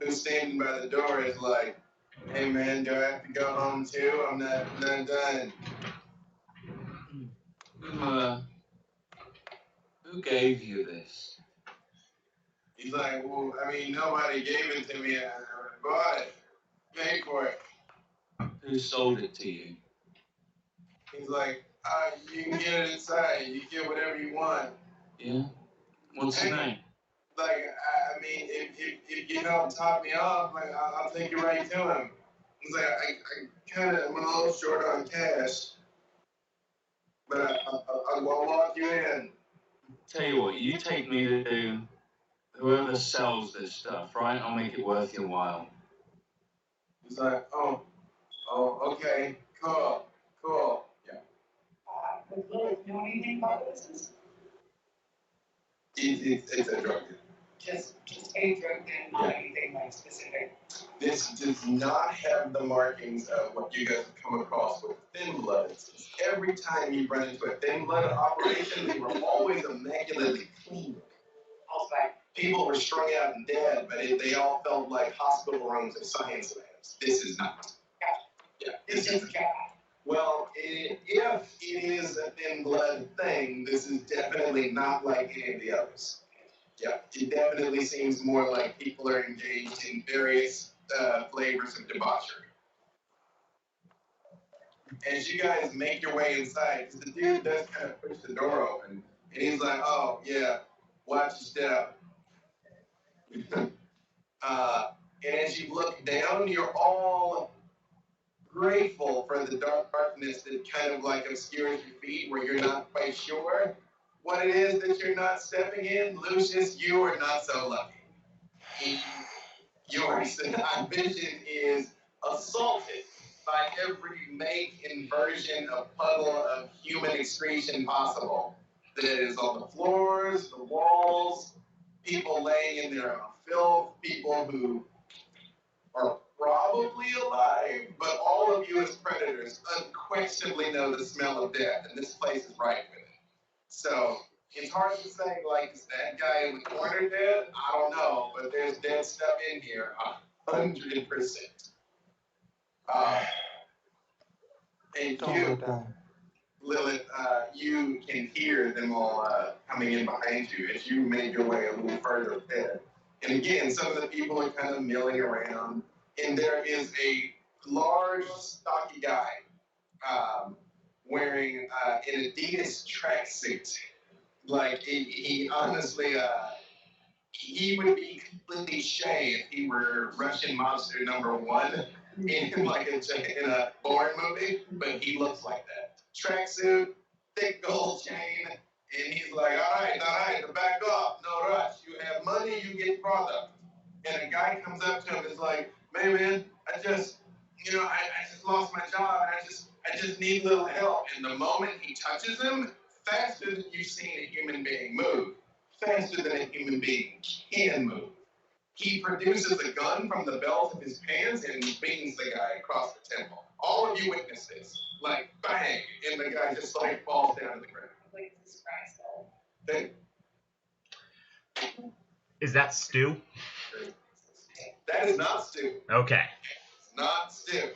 who's standing by the door is like, "Hey man, do I have to go home too? I'm not done." Who gave you this? He's like, "Well, I mean, nobody gave it to me. I bought it, paid for it." Who sold it to you? He's like, "You can get it inside. You get whatever you want." Yeah? What's his name? Like, I mean, if you don't top me off, like, I'll take you right to him. He's like, I kind of, I'm a little short on cash, but I'll walk you in. Tell you what, you take me to whoever sells this stuff, right? I'll make it worth your while. He's like, oh, okay, cool. Yeah. Does Lilith know anything about this? It's a drug deal. Just a drug and not anything like specific. This does not have the markings of what you guys have come across with thin bloods. Every time you run into a thin blood operation, they were always immaculately clean. Also, People were strung out and dead, but they all felt like hospital rooms and science labs. This is not. Yeah. it's just a cat. Well, if it is a thin blood thing, this is definitely not like any of the others. Yeah, it definitely seems more like people are engaged in various flavors of debauchery. As you guys make your way inside, because the dude does kind of push the door open, and he's like, "Oh yeah, watch your step." And as you look down, you're all grateful for the darkness that kind of like obscures your feet, where you're not quite sure what it is that you're not stepping in. Lucius, you are not so lucky. Your vision is assaulted by every make and version of puddle of human excretion possible. That is on the floors, the walls, people laying in their filth, people who are probably alive, but all of you as predators unquestionably know the smell of death, and this place is rife with it. So it's hard to say, like, is that guy in the corner dead? I don't know, but there's dead stuff in here, 100%. And you, Lilith, you can hear them all coming in behind you as you make your way a little further ahead. And again, some of the people are kind of milling around, and there is a large, stocky guy wearing an Adidas tracksuit. Like, he honestly, he would be cliche if he were Russian mobster #1 in like in a Bourne movie, but he looks like that. Tracksuit, thick gold chain, And he's like, all right, to back off, no rush. You have money, you get product. And a guy comes up to him and is like, man, I just lost my job and I just need a little help. And the moment he touches him, faster than you've seen a human being move, faster than a human being can move, he produces a gun from the belt of his pants and beams the guy across the temple. All of you witness this. Like, bang, and the guy just like falls down to the ground. Like the surprise though. Then, Is that stew? that is not stew. Okay. It's not stew.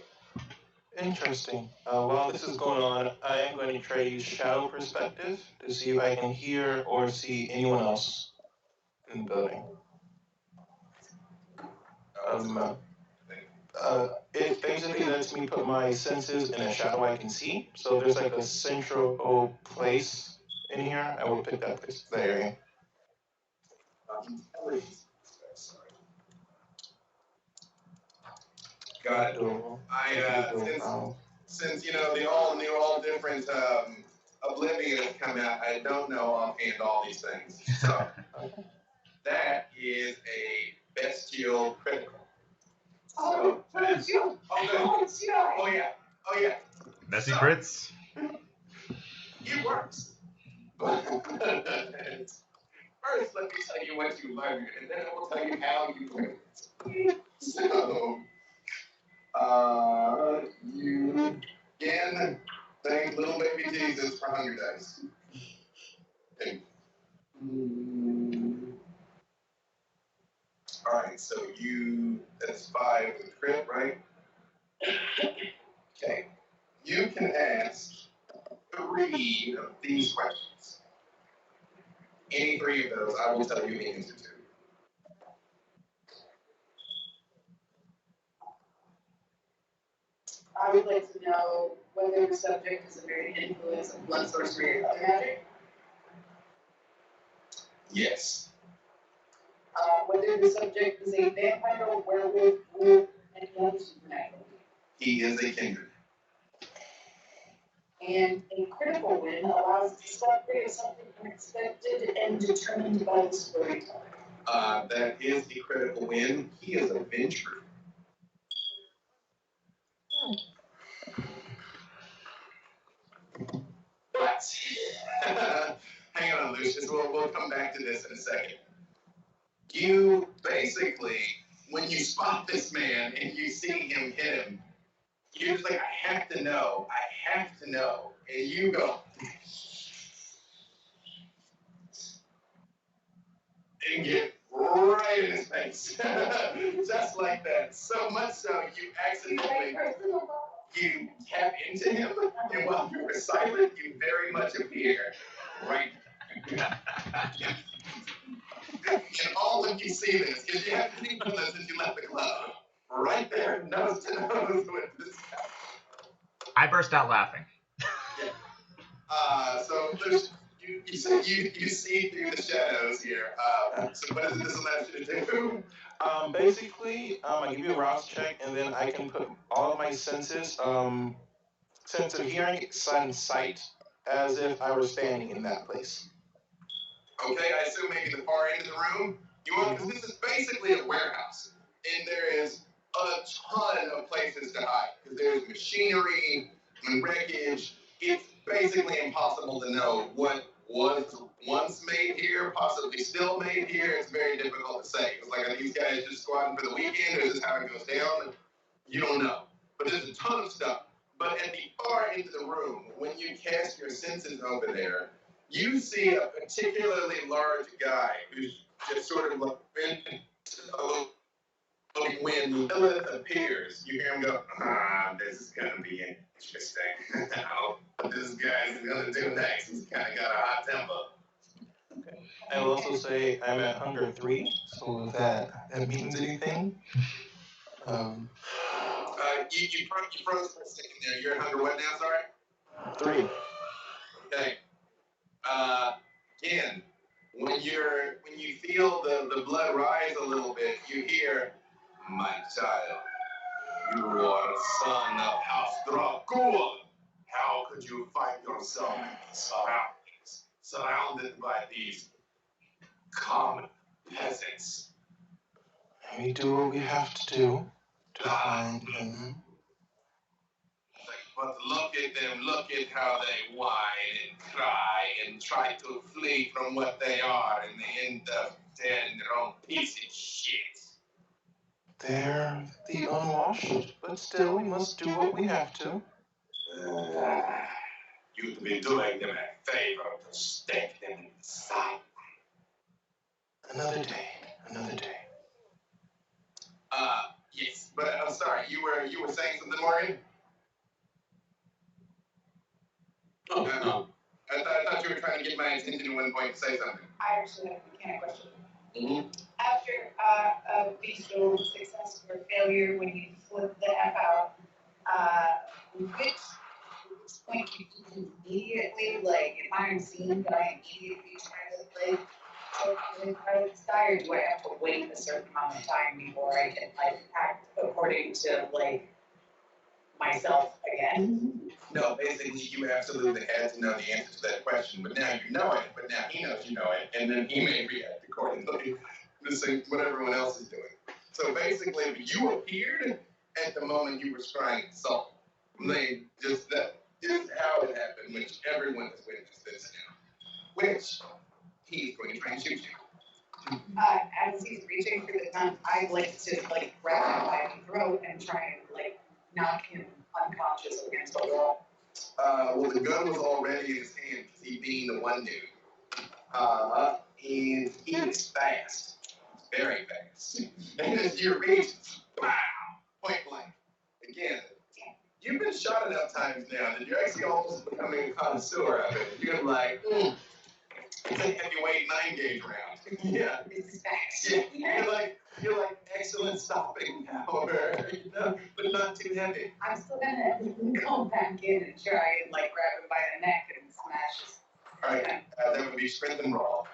Interesting. While this is going on, I am going to try to use shadow perspective to see if I can hear or see anyone else in the building. It basically lets me put my senses in a shadow I can see. So there's like a central place in here. I will pick that place, that area. Got it. Since the all new, all different Oblivion has come out, I don't know offhand all these things. So that is a bestial critical. Oh, it's you. It's you. Oh yeah. Messy crits. It works. First, let me tell you what you learned, and then I will tell you how you learned it. So, you again thank little baby Jesus for 100 days. Okay. All right, so that's 5 with crit, right? Okay. You can ask 3 of these questions. Any 3 of those, I will tell you the answer to. I would like to know whether the subject is under the influence of blood sorcery or other magic. Yes. Whether the subject is a vampire, werewolf, wolf, and any other supernatural. He is a kindred. And a critical win allows us to celebrate something unexpected and determined by the storyteller. That is a critical win. He is a venture. But hang on, Lucius. We'll come back to this in a second. You basically, when you spot this man and you see him hit him, you're just like, I have to know. And you go, and get right in his face. Just like that. So much so, you accidentally, you tap into him, and while you were silent, you very much appear right. And all of you see this, because you haven't seen this since you left the club. Right there, nose to nose with this guy. I burst out laughing. So there's, you see through the shadows here. So what does this allow you to do? Basically, I give you a rouse check, and then I can put all of my senses, sense of hearing, sight, as if I were standing in that place. Okay, I assume maybe the far end of the room. You want, because this is basically a warehouse, and there is a ton of places to hide. Because there's machinery and wreckage. It's basically impossible to know what was once made here, possibly still made here. It's very difficult to say. It's like, are these guys just squatting for the weekend, or is this how it goes down? You don't know. But there's a ton of stuff. But at the far end of the room, when you cast your senses over there, you see a particularly large guy who's just sort of like when Lilith appears, you hear him go, this is going to be interesting. What this guy's going to do next? He's kind of got a hot temper. Okay. I will also say I'm at hunger 3, so if that means anything. You froze for a second there. You're at hunger what now, sorry? 3. Okay. Again, when you feel the blood rise a little bit, you hear, my child, you are a son of House Dracul. How could you find yourself in these surroundings? surrounded by these common peasants. We do what we have to do to find him. But look at them, look at how they whine and cry and try to flee from what they are, and they end up dead in their own piece of shit. They're the unwashed, but still we must do what we have to. You'd be doing them a favor to stake them inside. Another day, another day. Yes, but I'm sorry, you were saying something, Morgan? Oh, I thought you were trying to get my attention at one point to say something. I actually have a mechanic question. Mm-hmm. After a bestial success or failure, when you flip the F out, which point you can immediately, like, if I'm seeing that I immediately try to, like, take pilot's die, or do I have to wait a certain amount of time before I can, like, act according to, like, myself again? No, basically, you absolutely had to know the answer to that question, but now you know it, but now he knows you know it, and then he may react accordingly to see what everyone else is doing. So basically, you appeared at the moment you were scrying salt. They just how it happened, which everyone has witnessed this now. Which he's going to try and shoot you. As he's reaching for the gun, I'd like to, like, grab him by the throat and try and, like, knock him unconscious against the wall. Well, the gun was already in his hand because he being the one dude. And he is fast. Very fast. And as you reach, wow, point blank. Again, you've been shot enough times now that you're actually almost becoming a connoisseur of it. You're like, it's a heavyweight 9-gauge round. Yeah. It's fast. Yeah. You're like excellent stopping power, you know, but not too heavy. I'm still gonna go back in and try and, like, grab him by the neck and smash his. All right, that would be strength and roll.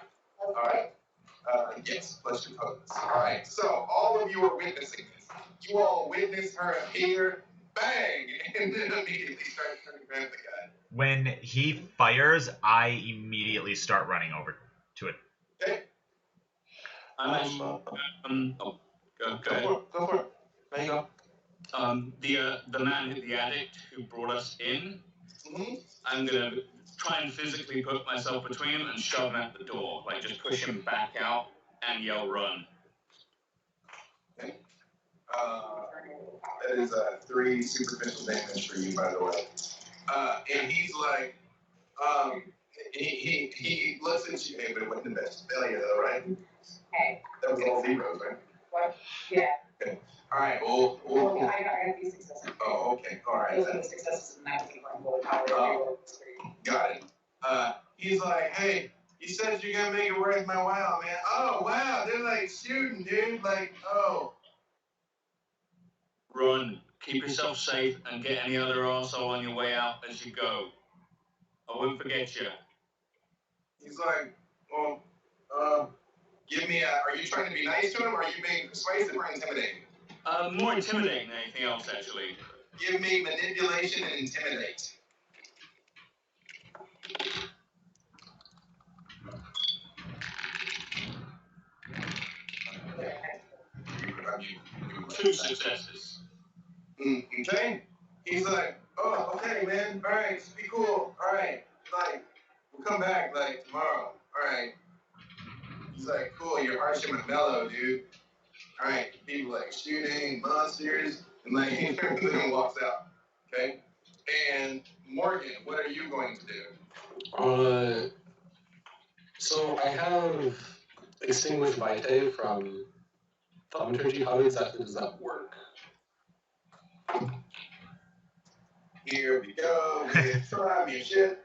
All right. Yes, plus your focus. All right. So all of you are witnessing this. You all witness her appear, bang, and then immediately start turning to grab the gun. When he fires, I immediately start running over to it. Okay. I'm actually, go ahead. Go for it. There you go. The man, the addict who brought us in, I'm gonna try and physically put myself between him and shove him at the door, like just push him back out and yell run. Okay. That is 3 superficial damage for you, by the way. And he's like, he looks at you, hey, but it wasn't the best failure though, right? Hey. That was all zeros, right? What? Yeah. Okay. All right. Well, I got these successes. Oh, okay. All right. Those are the successes, and that's the goal power. Got it. He's like, hey, you said you're gonna make it worth my while, man. Oh, wow, they're like shooting, dude. Like, oh. Run. Keep yourself safe and get any other arsehole on your way out as you go. I won't forget you. He's like, well, give me are you trying to be nice to him, or are you being persuasive or intimidating? More intimidating than anything else, actually. Give me manipulation and intimidate. Two successes. Okay. He's like, oh, okay, man. All right, be cool. All right, like, we'll come back like tomorrow. All right. He's like, cool. You're harsh and mellow, dude. All right. People like shooting monsters, and like he turns and walks out. Okay. And Morgan, what are you going to do? So I have Extinguished Vitae from Thaumaturgy. How does that work? Here we go. Try me shit.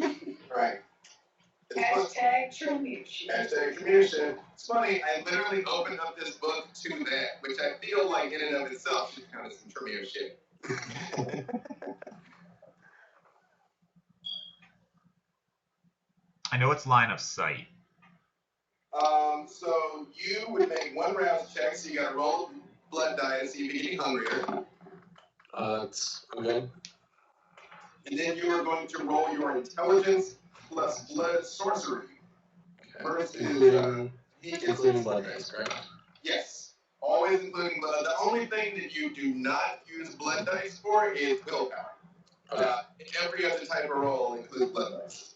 All right. Hashtag Trumation. Hashtag Trumation. It's funny, I literally opened up this book to that, which I feel like in and of itself should count as some Trumio shit. I know it's line of sight. So you would make 1 rouse check, so you gotta roll blood die to see if you're getting hungrier. That's good. And then you are going to roll your intelligence plus blood sorcery. Versus, including blood dice, correct? Yes, always including blood. The only thing that you do not use blood dice for is willpower. Okay. Every other type of roll includes blood dice.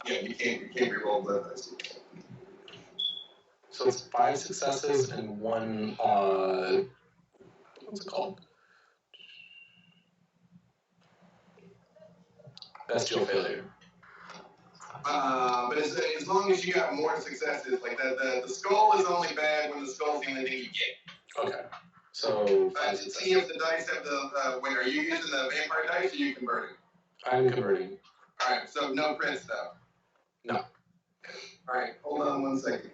Yeah, you can't re-roll blood dice. So it's 5 successes and 1, what's it called? Bestial failure. But as long as you got more successes, like the skull is only bad when the skull's the only thing you get. Okay. So, see if the dice have the, wait, are you using the vampire dice or are you converting? I'm converting. Alright, so no crit stuff. No. Alright, hold on 1 second.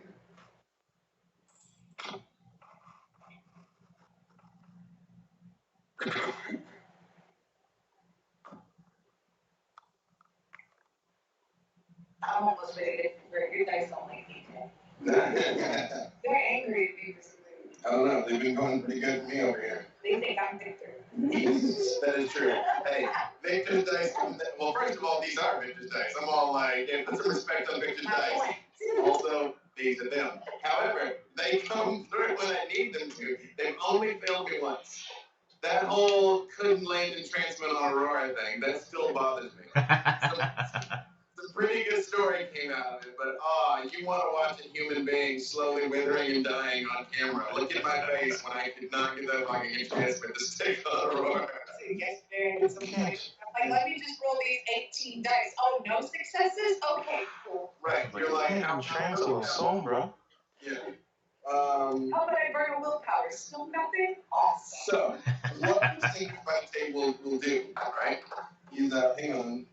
I'm almost ready to convert. Your dice don't like me. They're angry at me for some reason. I don't know, they've been going pretty good for me over here. They think I'm Victor. That is true. Hey, Victor's dice, well, first of all, these are Victor's dice. I'm all like, hey, put some respect on Victor's dice. Also, these are them. However, they come through when I need them to. They've only failed me once. That whole couldn't land in transmit on Aurora thing, that still bothers me. Some pretty good story came out of it, but you want to watch a human being slowly withering and dying on camera. Look at my face when I could not get that fucking enchantment to stick on Aurora. Like, let me just roll these 18 dice. Oh, no successes? Okay, cool. Right, you're like, I'm trans on soul, bro. Yeah. How about I burn a willpower? Still nothing? Awesome. So, what the Sanctified Table will do, right, is, hang on.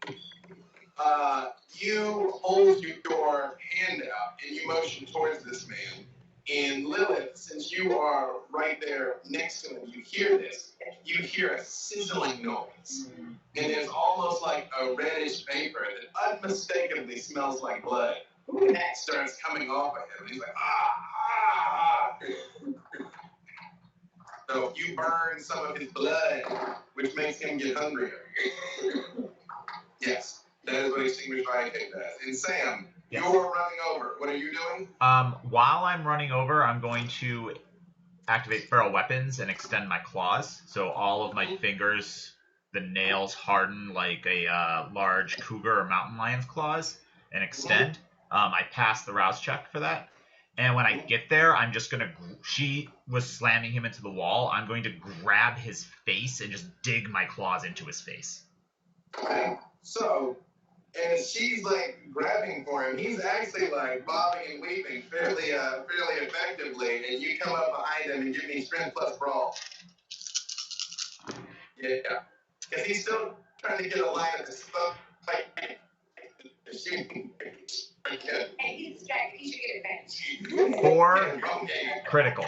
You hold your hand out and you motion towards this man. And Lilith, since you are right there next to him, you hear this. You hear a sizzling noise. And there's almost like a reddish vapor that unmistakably smells like blood. And that starts coming off of him. And he's like, So you burn some of his blood, which makes him get hungrier. Yes. That is what Extinguished Fire Cake does. And Sam, yes. You're running over. What are you doing? While I'm running over, I'm going to activate feral weapons and extend my claws. So all of my fingers, the nails harden like a large cougar or mountain lion's claws and extend. I pass the rouse check for that. And when I get there, I'm just going to... She was slamming him into the wall. I'm going to grab his face and just dig my claws into his face. Okay. So... And she's like grabbing for him. He's actually like bobbing and weaving fairly effectively. And you come up behind him and give me strength plus brawl. Yeah, because he's still trying to get a line of his stuff. Shooting. And he's distracted. He should get advantage. 4 critical.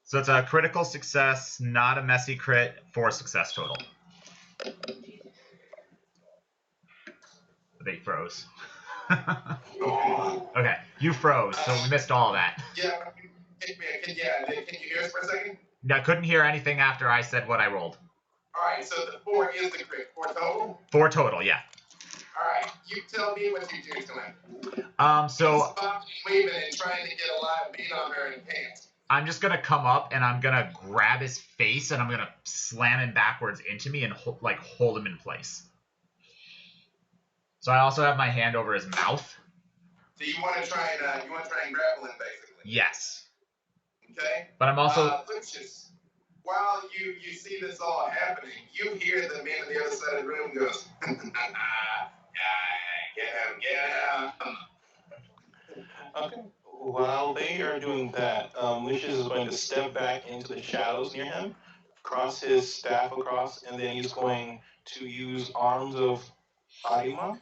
So it's a critical success, not a messy crit. 4 success total. They froze. Okay, you froze, so we missed all of that. Yeah, can you hear us for a second? I couldn't hear anything after I said what I rolled. Alright, so the 4 is the crit. 4 total? 4 total, yeah. Alright, you tell me what you do to him. So... He's bobbing and weaving and trying to get a live beat on her in pants. I'm just going to come up and I'm going to grab his face and I'm going to slam him backwards into me and hold him in place. So I also have my hand over his mouth. So you want to try and grapple him, basically. Yes. Okay. But I'm also Lucius, while you see this all happening, you hear the man on the other side of the room goes, get him. Okay. While they are doing that, Lucius is going to step back into the shadows near him, cross his staff across, and then he's going to use Arms of Adima.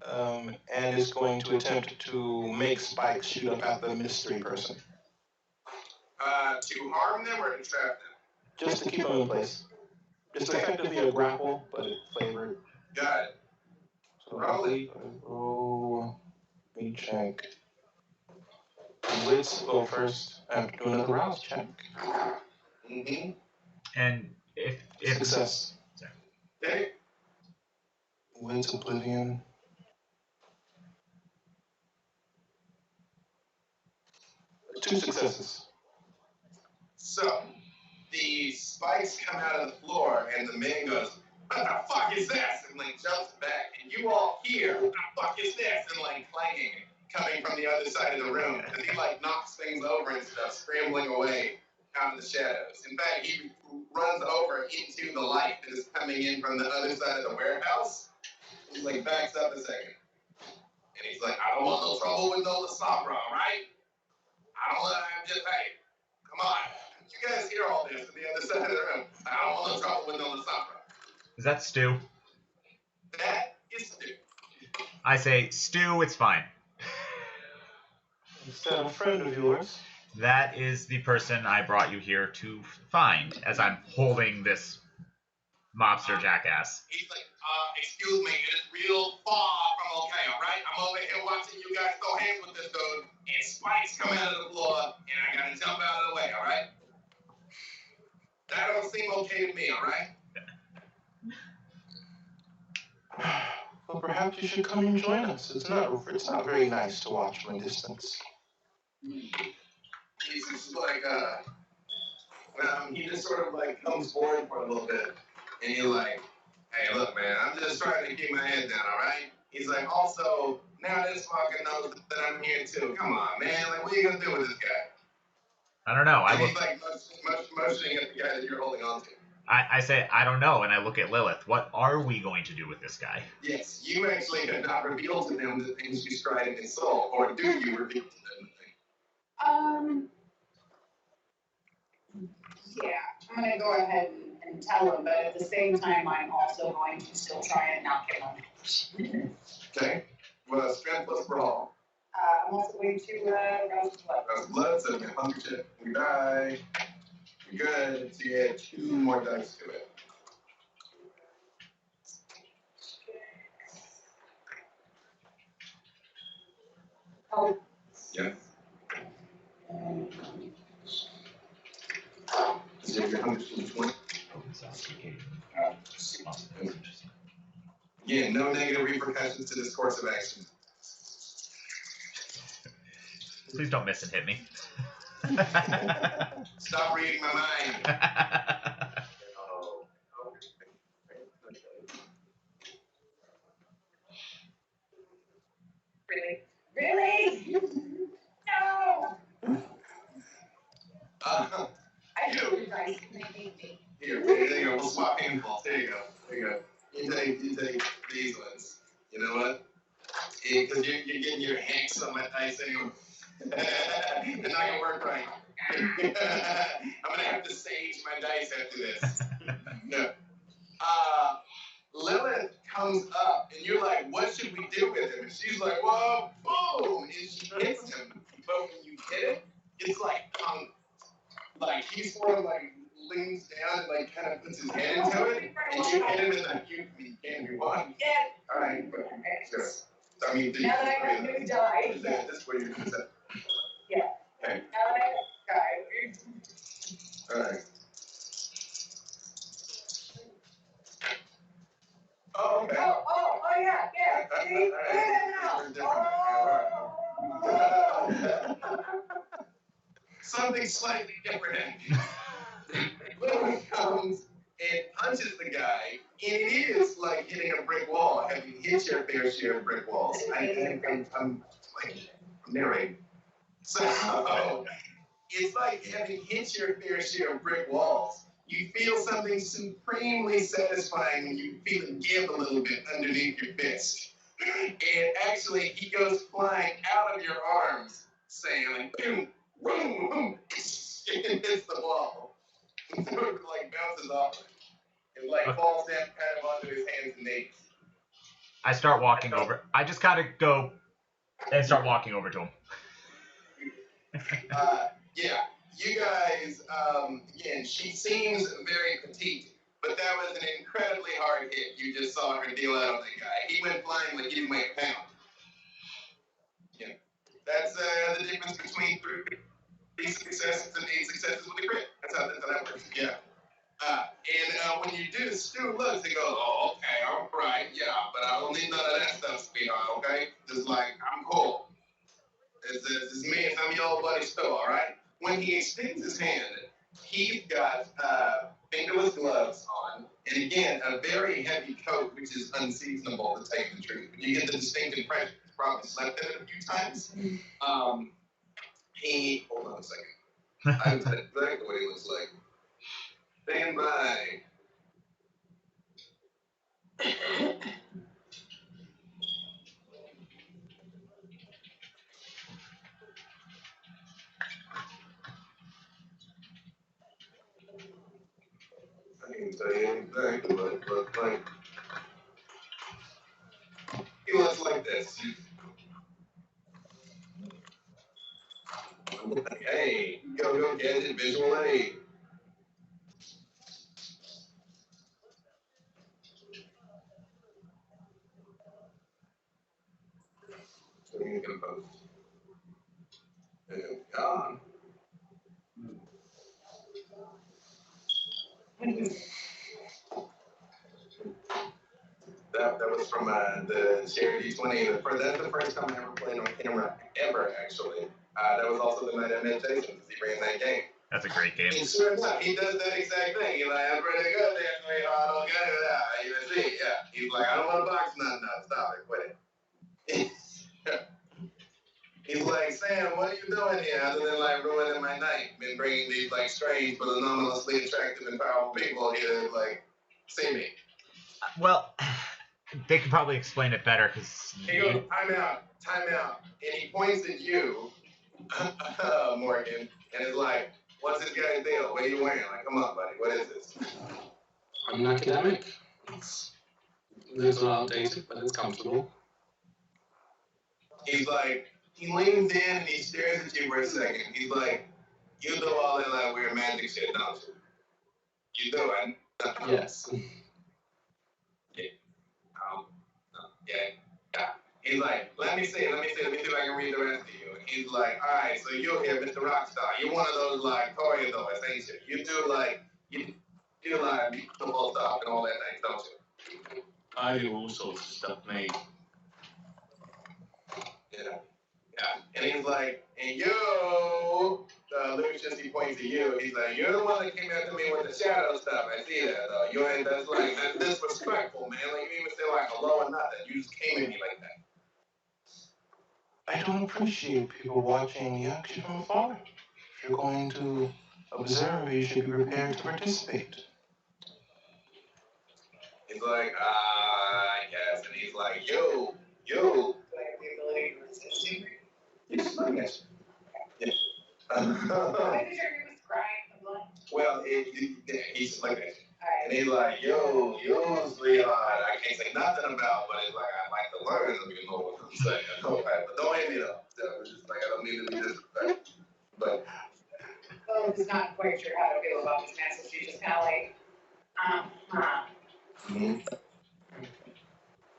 And is going to attempt to make spikes shoot up at the mystery person. To harm them or to trap them? Just to keep them in place. Just effectively a grapple, but flavored. Got it. So roll. Let me check. Wits will go first. I have to do another rouse check. Mm-hmm. And if Success. Sorry. Okay. Wits Oblivion. Two successes. So, the spikes come out of the floor, and the man goes, "What the fuck is this?" and like jumps back, and you all hear, "What the fuck is this?" and like clanging coming from the other side of the room, and he like knocks things over and stuff, scrambling away out of the shadows. In fact, he runs over into the light that is coming in from the other side of the warehouse. He like backs up a second, and he's like, "I don't want no trouble with no Lasabra, all right? I don't want. I'm just hey, come on." You guys hear all this on the other side of the room. I don't want no trouble with no Lasabra. Is that Stu? That is Stu. I say, Stu, it's fine. Is that a friend of yours? That is the person I brought you here to find, as I'm holding this mobster jackass. He's like, excuse me, it is real far from okay, all right? I'm over here watching you guys throw hands with this dude, and spikes come out of the floor, and I gotta jump out of the way, all right? That don't seem okay to me, all right? Well, perhaps you should come and join us. It's not very nice to watch from a distance. He's just like, he just sort of like comes forward for a little bit, and you're like, "Hey, look, man, I'm just trying to keep my head down, all right?" He's like, "Also, now this fucker knows that I'm here too. Come on, man, like, what are you gonna do with this guy?" I don't know. And he's like motioning at the guy that you're holding on to. I say, I don't know, and I look at Lilith. What are we going to do with this guy? Yes, you actually have not revealed to them the things you stride in his soul, or do you reveal to them the things? Yeah, I'm gonna go ahead and tell him, but at the same time, I'm also going to still try and knock him on. Okay, well, strength plus brawl. I'm also going to rouse blood. Rouse blood, so you hunger check. We die. You're good. So you add 2 more dice to it. Oh. Yeah. So your hunger check is 20. Again, no negative repercussions to this course of action. Please don't miss and hit me. Stop reading my mind. Really? Really? No! I know you guys can make me. Here, there you go. We'll swap handfuls. There you go. There you go. You take these ones. You know what? Because you're getting your hanks on my dice anyway. It's not gonna work right. I'm gonna have to sage my dice after this. No. Lilith comes up and you're like, "What should we do with him?" And she's like, "Well, boom!" And she hits him. But when you hit it, it's like he sort of like leans down and like kind of puts his head into it, and you hit him in the you can do one. Yeah. All right, but just I mean, Now that I got new die. this way you're gonna set. Yeah. Okay. Now that I got All right. Oh, okay. Oh, yeah. See? Something slightly different. Lilith comes and punches the guy, and it is like hitting a brick wall. Have you hit your fair share of brick walls? I'm narrating. So it's like having hit your fair share of brick walls. You feel something supremely satisfying when you feel it give a little bit underneath your fist. And actually, he goes flying out of your arms, saying like, boom, boom, boom, and hits the wall. And so it like bounces off. It like falls down kind of onto his hands and knees. I start walking over. I just kind of go and start walking over to him. Yeah, you guys, again, she seems very petite, but that was an incredibly hard hit. You just saw her deal out on the guy. He went flying like he didn't weigh a pound. Yeah, That's the difference between 3 successes and 8 successes with a crit. That's how that works. Yeah. And when you do, Stu looks and goes, oh, okay, all right, yeah, but I don't need none of that stuff, sweetheart, okay? Just like, I'm cool. It's me and some of your old buddy Stu, all right? When he extends his hand, he's got fingerless gloves on, and again, a very heavy coat, which is unseasonable to take the truth. But you get the distinct impression he's probably slept in it a few times. Hold on a second. I can tell you exactly what he looks like. Stand by. I can tell you exactly what it looks like. He looks like this. Hey, go gadget visual aid. So you can post. And gone. That was from the Charity 20. That's the first time I ever played on camera, ever, actually. That was also the night I met Jason, because he ran that game. That's a great game. And sure enough, he does that exact thing. He's like, I'm pretty good there, sweetheart. Don't get it out. You see, yeah. He's like, I don't want to box nothing up. Stop it. Quit it. He's like, Sam, what are you doing here other than like ruining my night? Been bringing these like strange but anomalously attractive and powerful people here to like see me. Well, they could probably explain it better because. He goes, time out. And he points at you, Morgan, and is like, what's this guy's deal? What are you wearing? Like, come on, buddy. What is this? I'm an academic. It's a little outdated, but it's comfortable. He's like, he leans in and he stares at you for a second. He's like, you do all that like weird magic shit, don't you? You do, right? Yes. Yeah. He's like, let me see if I can read the rest of you. And he's like, all right, so you're here, Mr. Rockstar. You're one of those like toreadors, ain't you? You do like football stuff and all that thing, don't you? I do all sorts of stuff, mate. Yeah. And he's like, and you, Lucius, he points at you. He's like, you're the one that came after me with the shadow stuff. I see that, though. You ain't, that's disrespectful, man. Like, you didn't even say, like, hello or nothing. You just came at me like that. I don't appreciate people watching the action from afar. If you're going to observe, you should be prepared to participate. He's like, I guess. And he's like, you. Do I have the ability to resist him? Yes, I guess. Yeah. Well, he's like that. And he's like, yo, sweetheart, I can't say nothing about, but it's like, I'd like to learn if you know what I'm saying. Okay, but don't hit me up. It's just like, I don't mean to be disrespectful. But Chloe is not quite sure how to feel about this man, so she's just kind of like,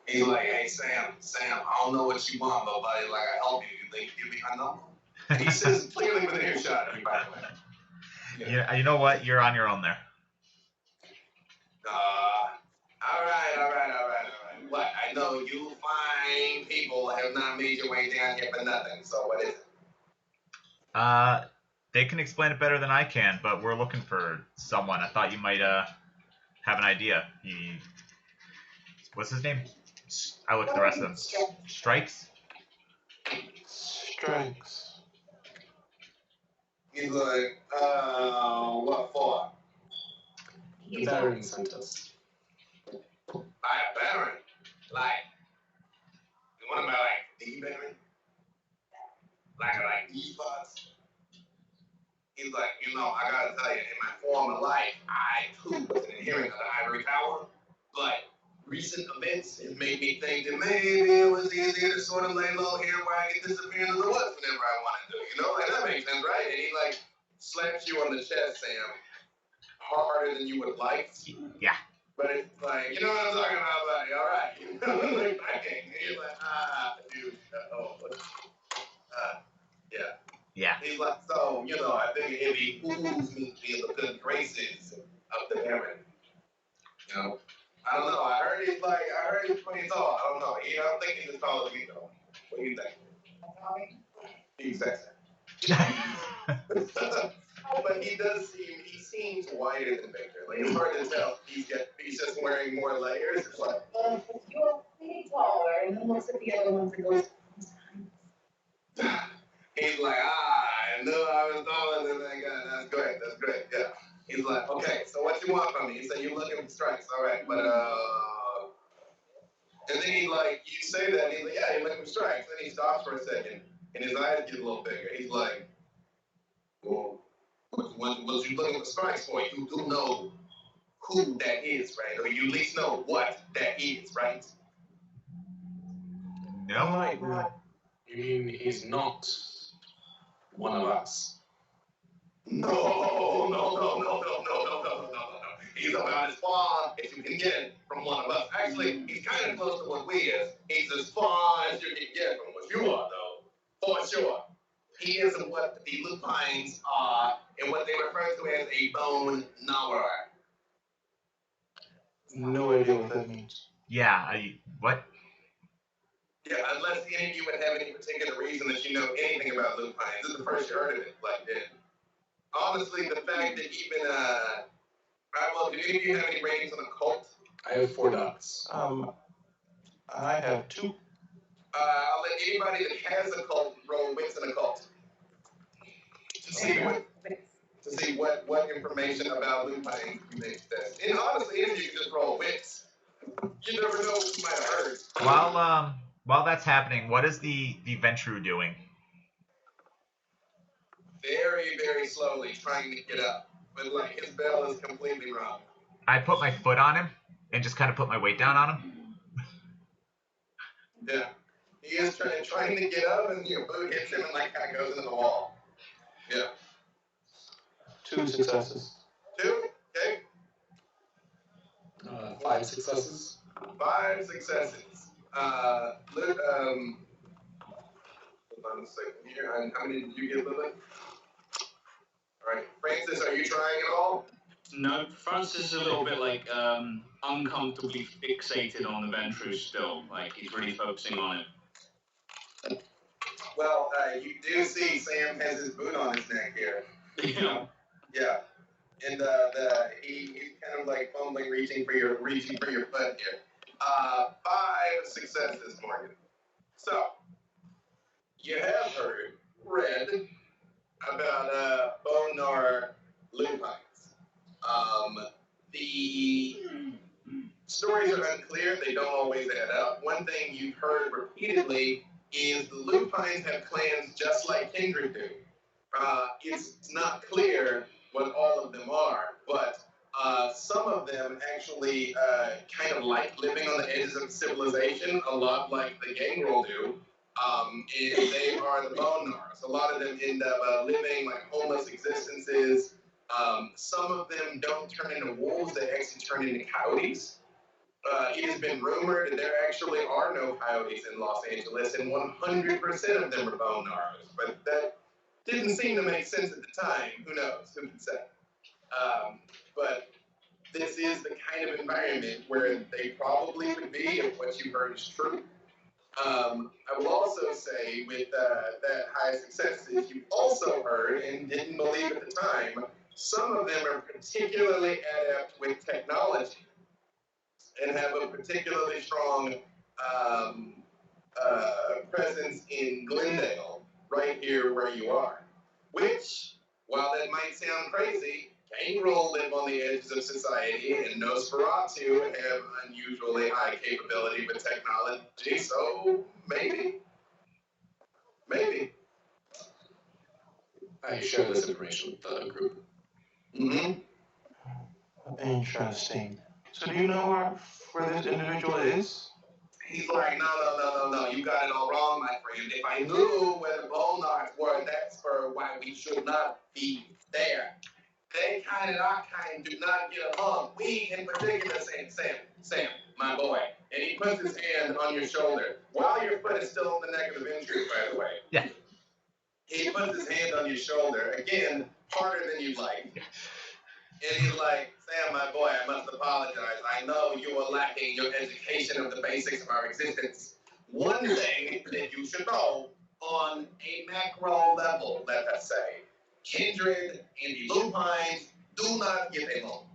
He's like, hey, Sam, I don't know what you want, but buddy, like, I help you. You think you give me my number? And he says clearly within earshot of you, by the way. Yeah, you know what? You're on your own there. All right. What? I know you fine people have not made your way down here for nothing, so what is it? They can explain it better than I can, but we're looking for someone. I thought you might have an idea. What's his name? I looked at the rest of them. Strikes? Strikes. He's like, what for? The Baron sent us. By a Baron? Like, you want to be like the Baron? Like D-Fox? He's like, I gotta tell you, in my former life, I too was an adherent of the Ivory Tower, but recent events have made me think that maybe it was easier to sort of lay low here where I can disappear into the woods whenever I want to, like that makes sense, right? And he like slaps you on the chest, Sam, harder than you would like. Yeah. But it's like, you know what I'm talking about, buddy, all right. Like, he's like, dude, home, I think it behooves me to be in the good graces of the Baron. I don't know. I heard he's pretty tall. I don't know. I don't think he's as tall as me though. What do you think? He's sexy. But he seems wider than Victor. Like, it's hard to tell. He's just wearing more layers. It's like, You're pretty taller, and then looks at the other ones and goes, he's like, I knew I was taller than that guy. That's great, yeah. He's like, okay, so what you want from me? He said, you're looking for strikes, all right, but, and then you say that, and he's like, yeah, you're looking for strikes. Then he stops for a second, and his eyes get a little bigger. He's like, well, what you looking for strikes for? You do know who that is, right? Or you at least know what that is, right? No. You mean he's not one of us? No. He's about as far as you can get from one of us. Actually, he's kind of close to what we is. He's as far as you can get from what you are, though. For sure. He is what the lupines are and what they refer to as a bone gnawer. No idea what that means. Yeah, what? Yeah, unless any of you would have any particular reason that you know anything about lupines. This is the first you heard of it, honestly, the fact that even, well, do any of you have any ratings on the Kult? I have 4 dots. I have 2. I'll let anybody that has a cult roll wits in a cult. To see what information about lupines you may possess. And honestly, if you just roll wits, you never know what you might have heard. While that's happening, what is the Ventru doing? Very, very slowly trying to get up. But his bell is completely wrong. I put my foot on him and just kind of put my weight down on him. Yeah. He is trying to get up, and your boot hits him and kind of goes into the wall. Yeah. 2 successes. 2? Okay. 5 successes. 5 successes. Luke, hold on a second here. How many did you get, Lily? All right. Francis, are you trying at all? No, Francis is a little bit uncomfortably fixated on the Ventru still. He's really focusing on it. Well, you do see Sam has his boot on his neck here. Yeah. Yeah. And he's kind of fumbling, reaching for your foot here. 5 successes, Morgan. So, you have read about bone gnawer lupines. The stories are unclear. They don't always add up. One thing you've heard repeatedly is the lupines have clans just like kindred do. It's not clear what all of them are, but some of them actually kind of like living on the edges of civilization, a lot like the gangrel do. And they are the bone gnawers. A lot of them end up living homeless existences. Some of them don't turn into wolves, they actually turn into coyotes. It has been rumored that there actually are no coyotes in Los Angeles, and 100% of them are bone gnawers. But that didn't seem to make sense at the time. Who knows? Who can say? But this is the kind of environment where they probably would be if what you heard is true. I will also say with that high successes, you also heard and didn't believe at the time, some of them are particularly adept with technology and have a particularly strong presence in Glendale, right here where you are. Which, while that might sound crazy, Gangrel live on the edges of society, and Nosferatu have unusually high capability with technology, so maybe. I share this information with the group. Mm-hmm. Interesting. So do you know where this individual is? He's like, no, you got it all wrong, my friend. If I knew where the bone arts were, that's for why we should not be there. They kind and our kind do not get along. We, in particular, Sam, my boy. And he puts his hand on your shoulder while your foot is still on the neck of the Ventru, by the way. Yeah. He puts his hand on your shoulder, again, harder than you'd like. And he's like, Sam, my boy, I must apologize. I know you are lacking your education of the basics of our existence. One thing that you should know on a macro level, let us say, kindred and the lupines do not get along.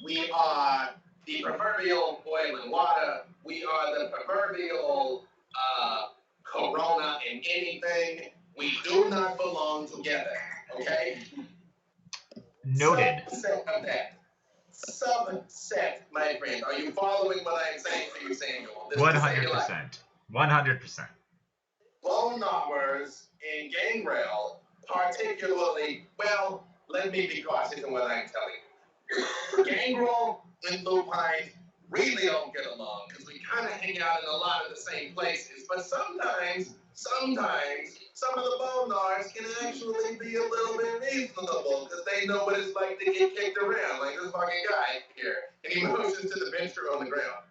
We are the proverbial oil and water. We are the proverbial corona in anything. We do not belong together, okay? Noted. Subset of that. Subset, my friend. Are you following what I am saying to you, Samuel? This is to save your life. 100%. 100%. Bone knobbers in Gangrel, particularly, well, let me be cautious in what I'm telling you. Gangrel and lupine really don't get along because we kind of hang out in a lot of the same places, but sometimes some of the bone gnars can actually be a little bit reasonable because they know what it's like to get kicked around, like this fucking guy here. And he motions to the bench crew on the ground.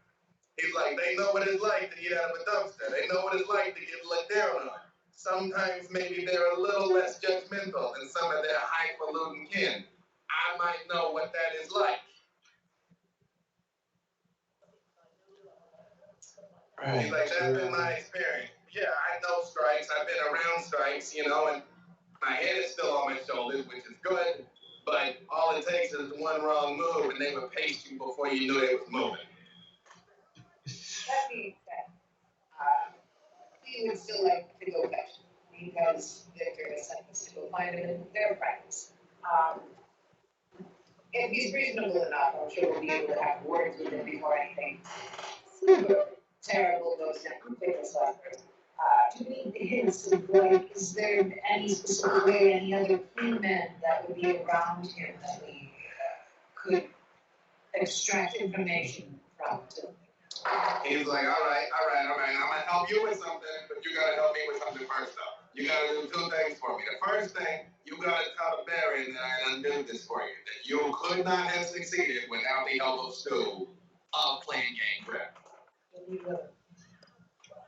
He's like, they know what it's like to get out of a dumpster. They know what it's like to get let down on. Sometimes maybe they're a little less judgmental than some of their highfalutin kin. I might know what that is like. Right. He's like, that's been my experience. Yeah, I know strikes. I've been around strikes, you know, and my head is still on my shoulders, which is good. But all it takes is one wrong move, and they would pace you before you knew they was moving. That being said, we would still like to go fetch because Victor has sent us to go find him in their practice. If he's reasonable enough, I'm sure we'll be able to have words with him before anything super terrible goes down quickest after. Do we hints of like, is there any specific way, any other crewmen that would be around him that we could extract information from? He's like, all right. I'm gonna help you with something, but you gotta help me with something first, though. You gotta do two things for me. The first thing, you gotta tell the Baron that I undo this for you. That you could not have succeeded without the help of Stu of playing game prep.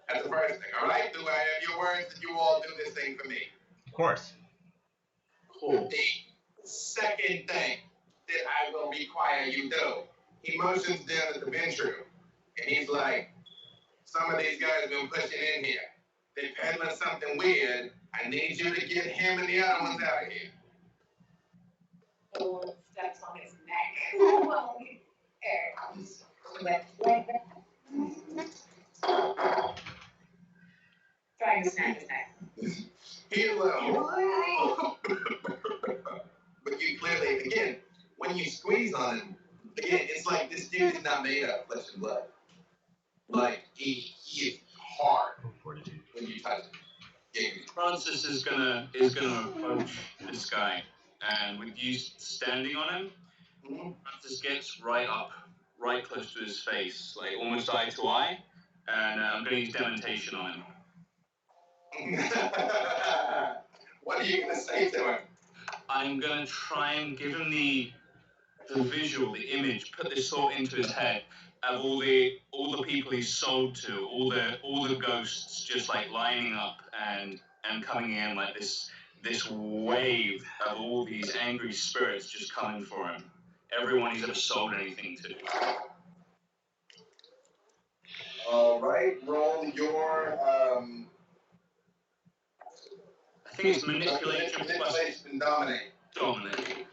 That's the first thing, all right? Do I have your words that you all do this thing for me? Of course. Cool. The second thing that I will require you do, he motions down at the bench room, and he's like, some of these guys have been pushing in here. They're peddling something weird. I need you to get him and the other ones out of here. Someone steps on his neck. Well, like that. Trying to snap his neck. He's like, but you clearly, again, when you squeeze on him, again, it's like this dude is not made out of flesh and blood. Like, he is hard when you touch him. Yeah. Francis is gonna approach this guy, and with you standing on him, Francis gets right up, right close to his face, like almost eye to eye, and I'm gonna use dementation on him. What are you gonna say to him? I'm gonna try and give him the visual, the image, put this thought into his head of all the people he's sold to, all the ghosts just like lining up and coming in like this wave of all these angry spirits just coming for him. Everyone he's ever sold anything to. All right, roll your I think it's manipulation plus and dominate. dominate.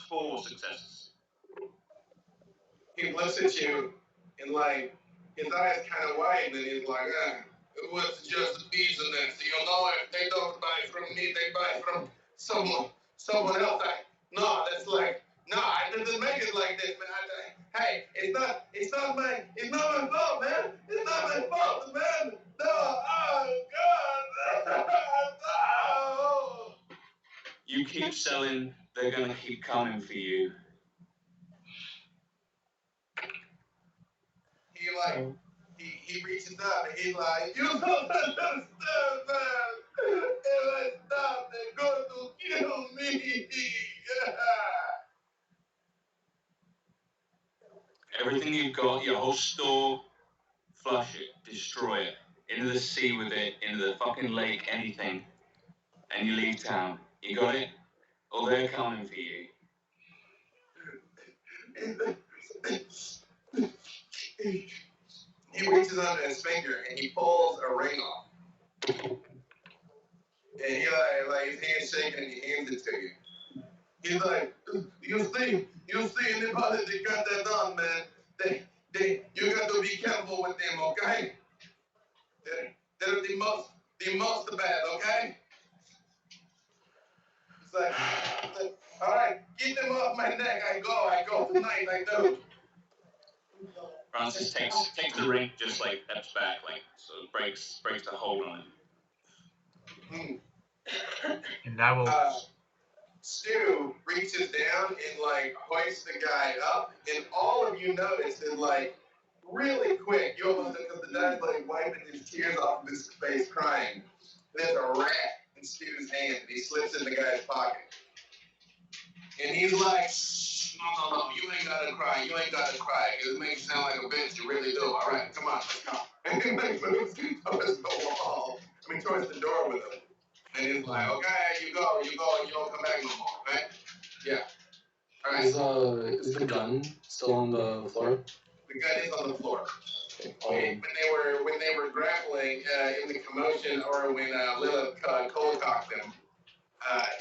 Four successes. He looks at you and like his eyes kind of widen and he's like, it was just a business. You know, if they don't buy from me, they buy from someone else. No, that's like, no, I didn't make it like this, man. Hey, it's not my fault, man. It's not my fault, man. No, oh God, no. You keep selling, they're gonna keep coming for you. He reaches up and he's like, you don't understand, man. If I stop, they're going to kill me. everything you've got, your whole store, flush it, destroy it, into the sea with it, into the fucking lake, anything, and you leave town. You got it? Or they're coming for you. He reaches under his finger and he pulls a ring off. And he like his hand's shaking and he hands it to you. He's like, you see anybody that got that done, man? You got to be careful with them, okay? They're the most bad, okay? It's like, all right, get them off my neck. I go tonight, I do. Francis takes the ring, just like steps back, like so breaks the hold on it. And I will. Stu reaches down and like hoists the guy up, and all of you notice is like really quick. You almost because the guy's like wiping his tears off of his face, crying. There's a rat in Stu's hand, and he slips in the guy's pocket, and he's like, no, you ain't gotta cry, It makes you sound like a bitch, you really do. All right, come on, let's go. And he like moves towards the wall. Towards the door with him. And he's like, okay, you go, and you don't come back no more, right? Yeah. All right. Is the gun still on the floor? The gun is on the floor. Okay. When they were grappling in the commotion, or when Lilith cold cocked him,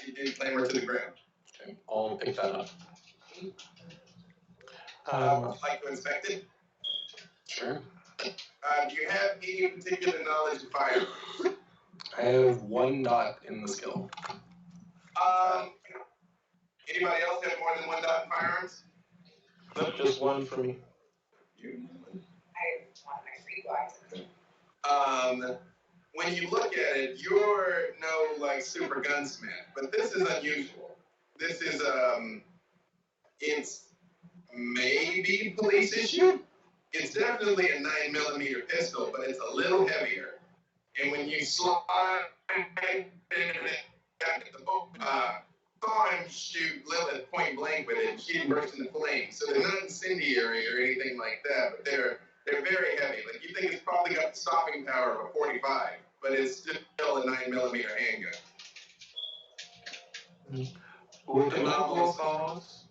it did clamber to the ground. Okay, I'll pick that up. Would you like to inspect it? Sure. Do you have any particular knowledge of firearms? I have 1 dot in the skill. Anybody else have more than 1 dot in firearms? Nope, just 1 for me. You. I want my 3 glasses. When you look at it, you're no like super gunsmith, but this is unusual. This is it's maybe police issue. It's definitely a 9mm pistol, but it's a little heavier. And when you slide Thorn shoot Lilith point blank with it, she bursts into flames. So they're not incendiary or anything like that, but they're very heavy. Like you think it's probably got the stopping power of a 45, but it's still a 9mm handgun. Would the ghoul follow us?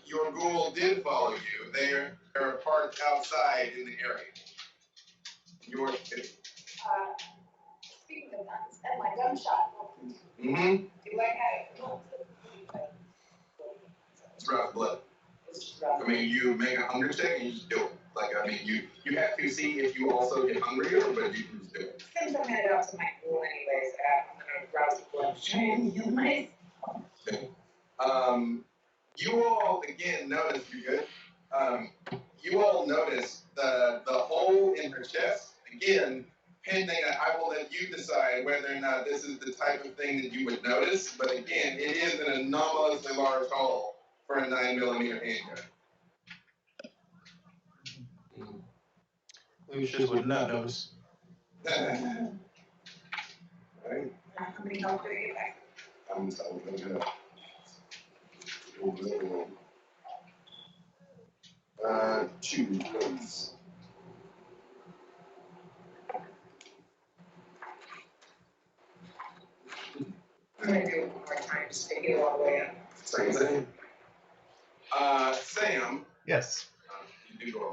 Your ghoul did follow you. They're parked outside in the area. Your Speaking of guns, and my gunshot. Mm-hmm. Do I have It's rough blood. I mean, you make a hunger check and you just do it. Like, I mean, you have to see if you also get hungrier, but you can just do it. Since I'm headed out to my pool anyways, I'm gonna browse the blood to try and heal myself. Okay. You all again notice you good. You all notice the hole in her chest again. Pending, I will let you decide whether or not this is the type of thing that you would notice. But again, it is an anomalously large hole for a 9mm handgun. Lucius would not notice. Right? How many help could I get back? I'm so good. 2 please. I'm gonna do it one more time just to heal all the way up. Same thing. Sam, Yes. you do go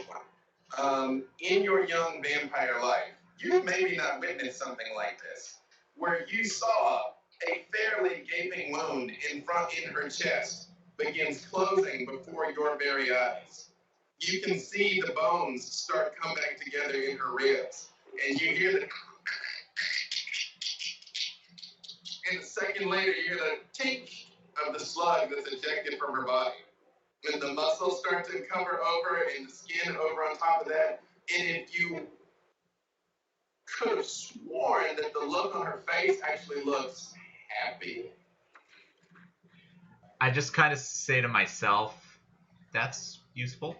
one. In your young vampire life, you maybe not witnessed something like this, where you saw a fairly gaping wound in her chest begins closing before your very eyes. You can see the bones start coming back together in her ribs, and you hear the. And a second later, you hear the tink of the slug that's ejected from her body. When the muscles start to cover over and the skin over on top of that, and if you could have sworn that the look on her face actually looks happy. I just kind of say to myself, that's useful.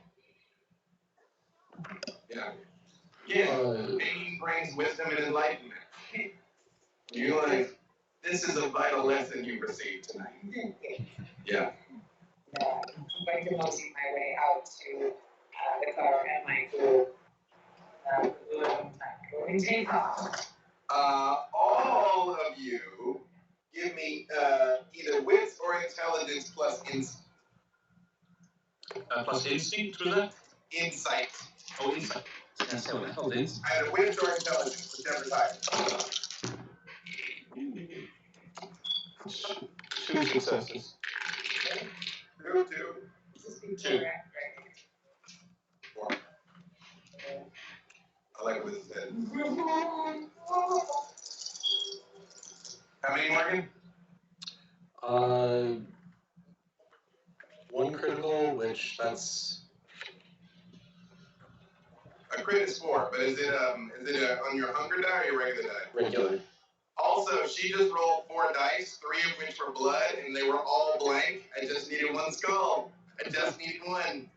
Yeah. Yeah. Pain brings wisdom and enlightenment. You're like, this is a vital lesson you received tonight. Yeah. going to mosey my way out to the car and my cool going to take off. All of you, give me either wits or intelligence plus Plus instinct, was that? insight. Oh, insight. I was going to say, what the hell is Either wits or intelligence, whichever type. 2 successes. Two. Two. Four. I like what this said. How many, Morgan? 1 critical, which that's A crit is 4, but is it on your hunger die or your regular die? regular. Also, she just rolled 4 dice, 3 of which were blood, and they were all blank. I just needed 1 skull. I just needed 1.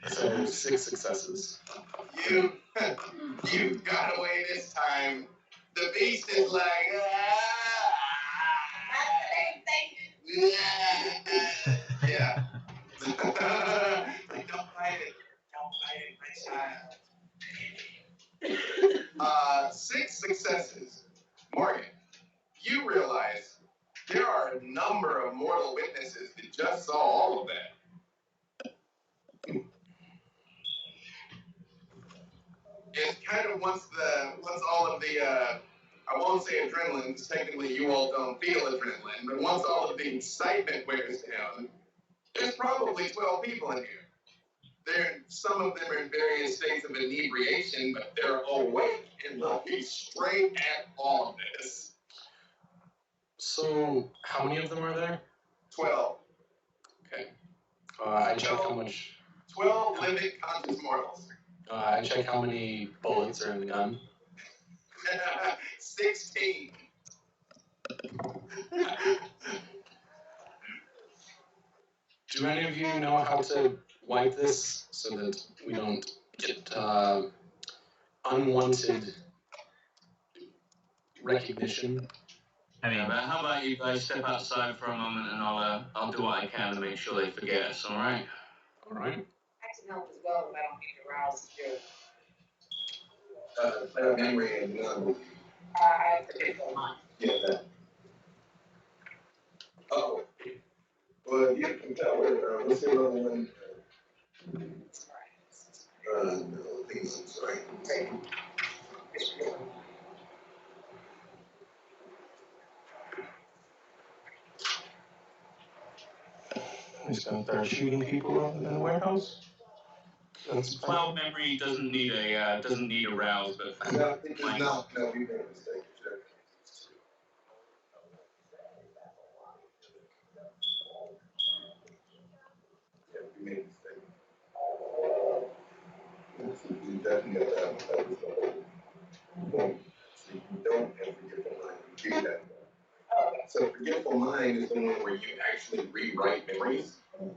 So 6 successes. You got away this time. The beast is like, yeah. Like, don't fight it. Don't fight it, my child. 6 successes. Morgan, you realize there are a number of mortal witnesses that just saw all of that. It's kind of once all of the I won't say adrenaline because technically you all don't feel adrenaline, but once all of the excitement wears down, there's probably 12 people in here. Some of them are in various states of inebriation, but they're awake and looking straight at all of this. So how many of them are there? 12. Okay. I check how much. 12 living conscious mortals. I check how many bullets are in the gun. 16. Do any of you know how to wipe this so that we don't get unwanted recognition? I mean, but how about you guys step outside for a moment and I'll do what I can to make sure they forget us, alright? Alright. I can help as well if I don't need to rouse you. Memory and I have forgetful mind. yeah, that. Oh. Well, you can tell her, what's the other one? No, things, sorry. He's going to start shooting people in the warehouse. That's Well, memory doesn't need a rouse, but No, it does not. No, we made a mistake. Sure. Yeah, we made a mistake. You definitely got that. That was the whole point. So you don't have forgetful mind. You do that. So forgetful mind is the one where you actually rewrite memories.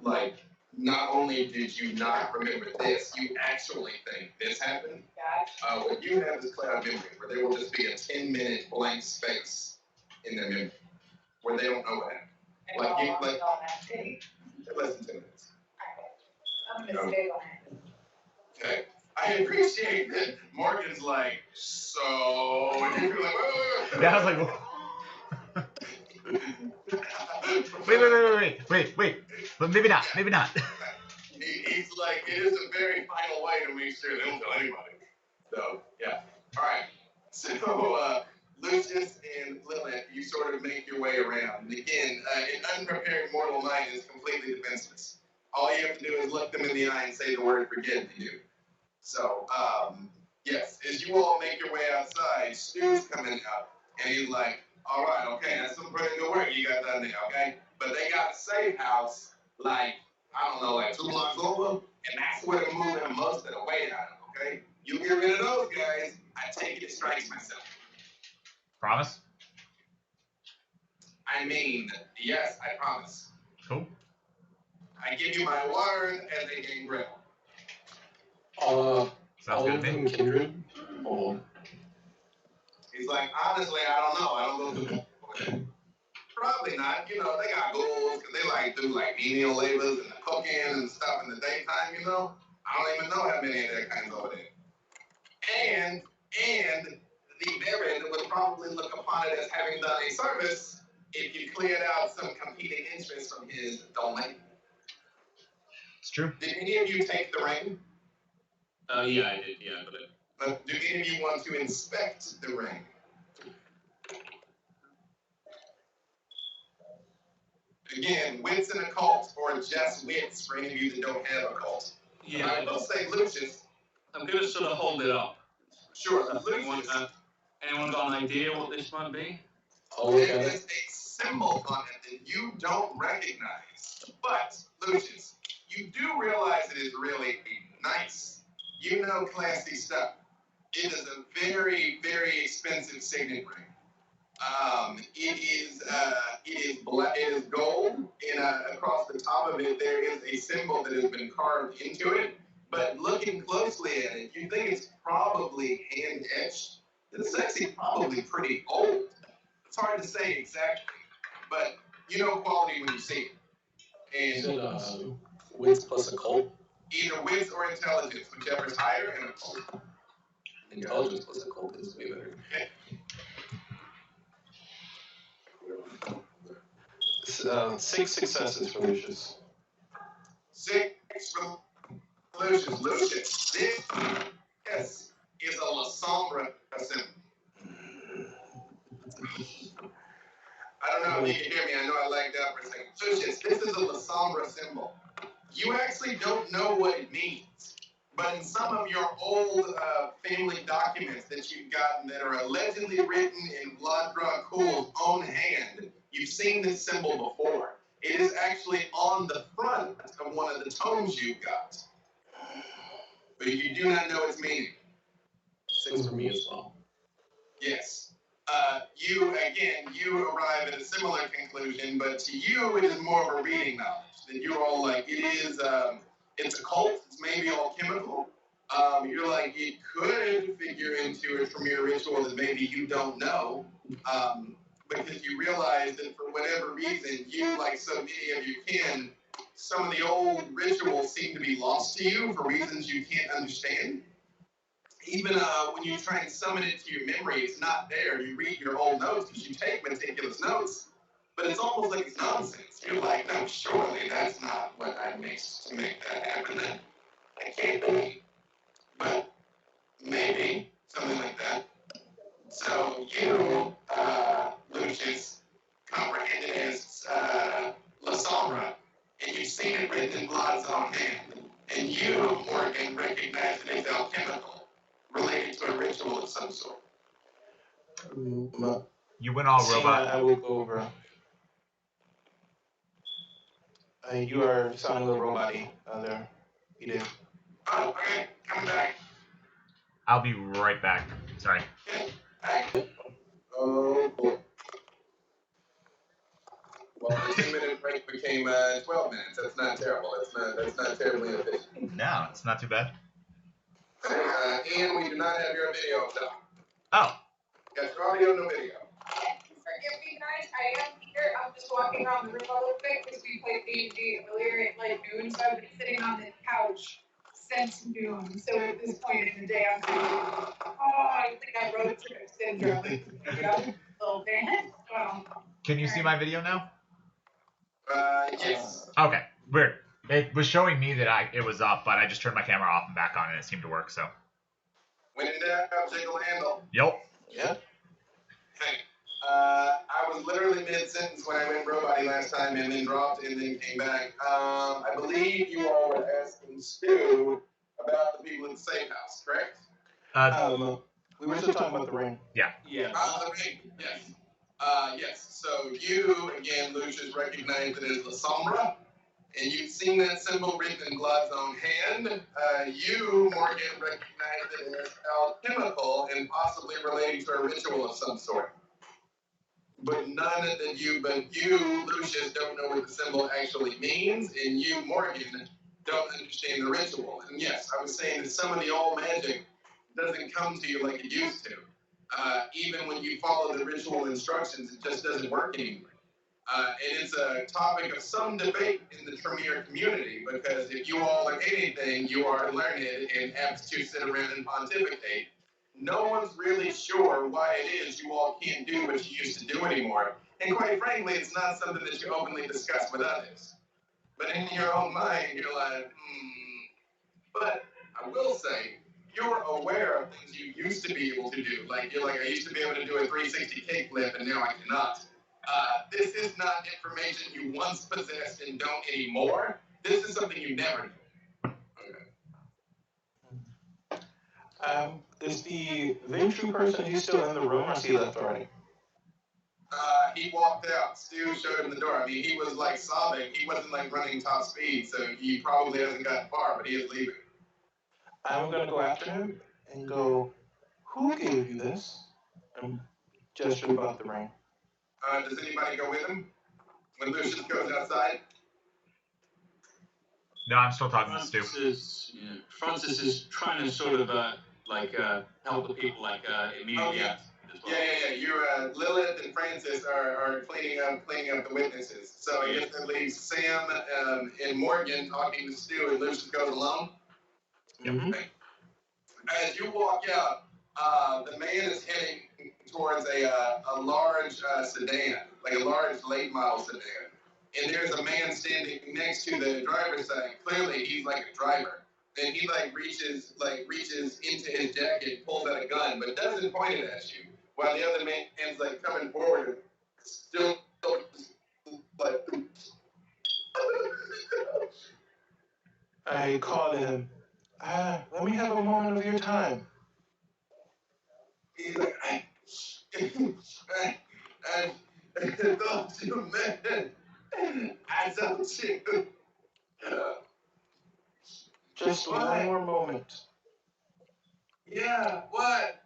Like, not only did you not remember this, you actually think this happened. What you have is cloud memory, where there will just be a 10-minute blank space in their memory, where they don't know what happened. Like you, like less than 10 minutes. I'm gonna stay behind. Okay. I appreciate that Morgan's like, so, and you're like, wait. yeah, I was like, wait. But maybe not. He's like, it is a very final way to make sure they don't tell anybody. So, yeah. All right. So, Lucius and Lilith, you sort of make your way around. And again, an unprepared mortal mind is completely defenseless. All you have to do is look them in the eye and say the word forget to do. So, yes, as you all make your way outside, Stu's coming out, and he's like, all right, okay, that's some pretty good work you got done there, okay? But they got a safe house, like, I don't know, like 2 blocks over, and that's where they're moving most of the weight out of, okay? You get rid of those guys, I take it strikes myself. Promise? I mean, yes, I promise. Cool. I give you my word as a game grill. Sounds all good of to me. them kindred? Or He's like, honestly, I don't know. I don't go through. Probably not. not. You know, they got goals because they like do like menial labors and the cooking and stuff in the daytime. You know, I don't even know how many of that kinds over there. And the Baron would probably look upon it as having done a service if you cleared out some competing interests from his domain. It's true. Did any of you take the ring? Yeah, I did. Yeah, but Do any of you want to inspect the ring? Again, wits in a cult, or just wits for any of you that don't have a cult. yeah, I will say Lucius. I'm gonna sort of hold it up. Sure, Anyone, Lucius. anyone got an idea what this might be? I'll look There at is it. a symbol on it that you don't recognize. But, Lucius, you do realize it is really nice. You know classy stuff. It is a very, very expensive signet ring. It is gold, and across the top of it there is a symbol that has been carved into it. But looking closely at it, you think it's probably hand etched. It's actually probably pretty old. It's hard to say exactly, but you know quality when you see it. Is And it wits plus a cult? either wits or intelligence, whichever is higher, and a cult. Intelligence plus a cult is way better. Six successes for Lucius. 6 for Lucius. Lucius, this is a La Sombra symbol. I don't know if you can hear me. I know I lagged out for a second. Lucius, this is a La Sombra symbol. You actually don't know what it means, but in some of your old family documents that you've gotten that are allegedly written in Vladra Kul's own hand, you've seen this symbol before. It is actually on the front of one of the tomes you've got, but you do not know its meaning. 6 for me as well. Yes. You arrive at a similar conclusion, but to you, it is more of a reading knowledge. That you're all like, it's a cult, it's maybe all chemical. You're like, it could figure into it from your ritual that maybe you don't know, because you realize that for whatever reason, you, like so many of you can, some of the old rituals seem to be lost to you for reasons you can't understand. Even when you try and summon it to your memory, it's not there. You read your old notes because you take meticulous notes, but it's almost like it's nonsense. You're like, no, surely that's not what I mixed to make that happen. That can't be. But maybe, something like that. So you, Lucius, comprehended as La Sombra, and you've seen it written in Vlad's own hand. And you, Morgan, recognize it as alchemical, related to a ritual of some sort. You went all Seeing robot. that, I will go over. You are sounding a little robot-y there. You do. Oh, okay, coming back. I'll be right back. Sorry. Oh, boy. Well, the 2-minute break became 12 minutes. That's not terrible. That's not terribly efficient. No, it's not too bad. Ian, we do not have your video up. Oh, Got your audio, no video. Forgive me, guys. I am here. I'm just walking around the room a little bit because we played D&D earlier at like noon, so I've been sitting on the couch since noon. So at this point in the day, I'm kind of, I think I road trip syndrome. You know, a little bit. can you see my video now? Yes. Okay, weird. It was showing me that it was up, but I just turned my camera off and back on, and it seemed to work. So. When in doubt, jiggle handle. Yep. Yeah. Hey, I was literally mid-sentence when I went robot last time and then dropped and then came back. I believe you all were asking Stu about the people in the safe house, correct? We were still talking about the ring. Yeah. The ring, yes. Yes, so you, again, Lucius, recognized it as La Sombra, and you've seen that symbol written in Vlad's own hand. You, Morgan, recognized it as alchemical and possibly relating to a ritual of some sort. But you, Lucius, don't know what the symbol actually means, and you, Morgan, don't understand the ritual. And yes, I was saying that some of the old magic doesn't come to you like it used to. Even when you follow the ritual instructions, it just doesn't work anymore. And it's a topic of some debate in the Tremere community, because if you all are anything, you are learned and apt to sit around and pontificate. No one's really sure why it is you all can't do what you used to do anymore. And quite frankly, it's not something that you openly discuss with others. But in your own mind, you're like, But I will say, you're aware of things you used to be able to do. Like, you're like, I used to be able to do a 360 kickflip, and now I cannot. This is not information you once possessed and don't anymore. This is something you never knew. Is the Ventru person, he's still in the room, or is he left already? He walked out. Stu showed him the door. I mean, he was like sobbing. He wasn't like running top speed, so he probably hasn't gotten far, but he is leaving. I'm gonna go after him and go, who gave you this? And gesture about the ring. Does anybody go with him when Lucius goes outside? No, I'm still talking to Stu. Francis is trying to sort of help the people immediately. Yeah. You're Lilith and Francis are cleaning up the witnesses. So I guess that leaves Sam and Morgan talking to Stu, and Lucius goes alone. Mm-hmm. Okay. As you walk out, the man is heading towards a large sedan, like a large late model sedan. And there's a man standing next to the driver's side. Clearly, he's like a driver. And he reaches into his jacket, pulls out a gun, but doesn't point it at you. While the other man's like coming forward, still like. I called him. Let me have a moment of your time. He's like, I told you, man. I told you. Just one more moment. Yeah, what?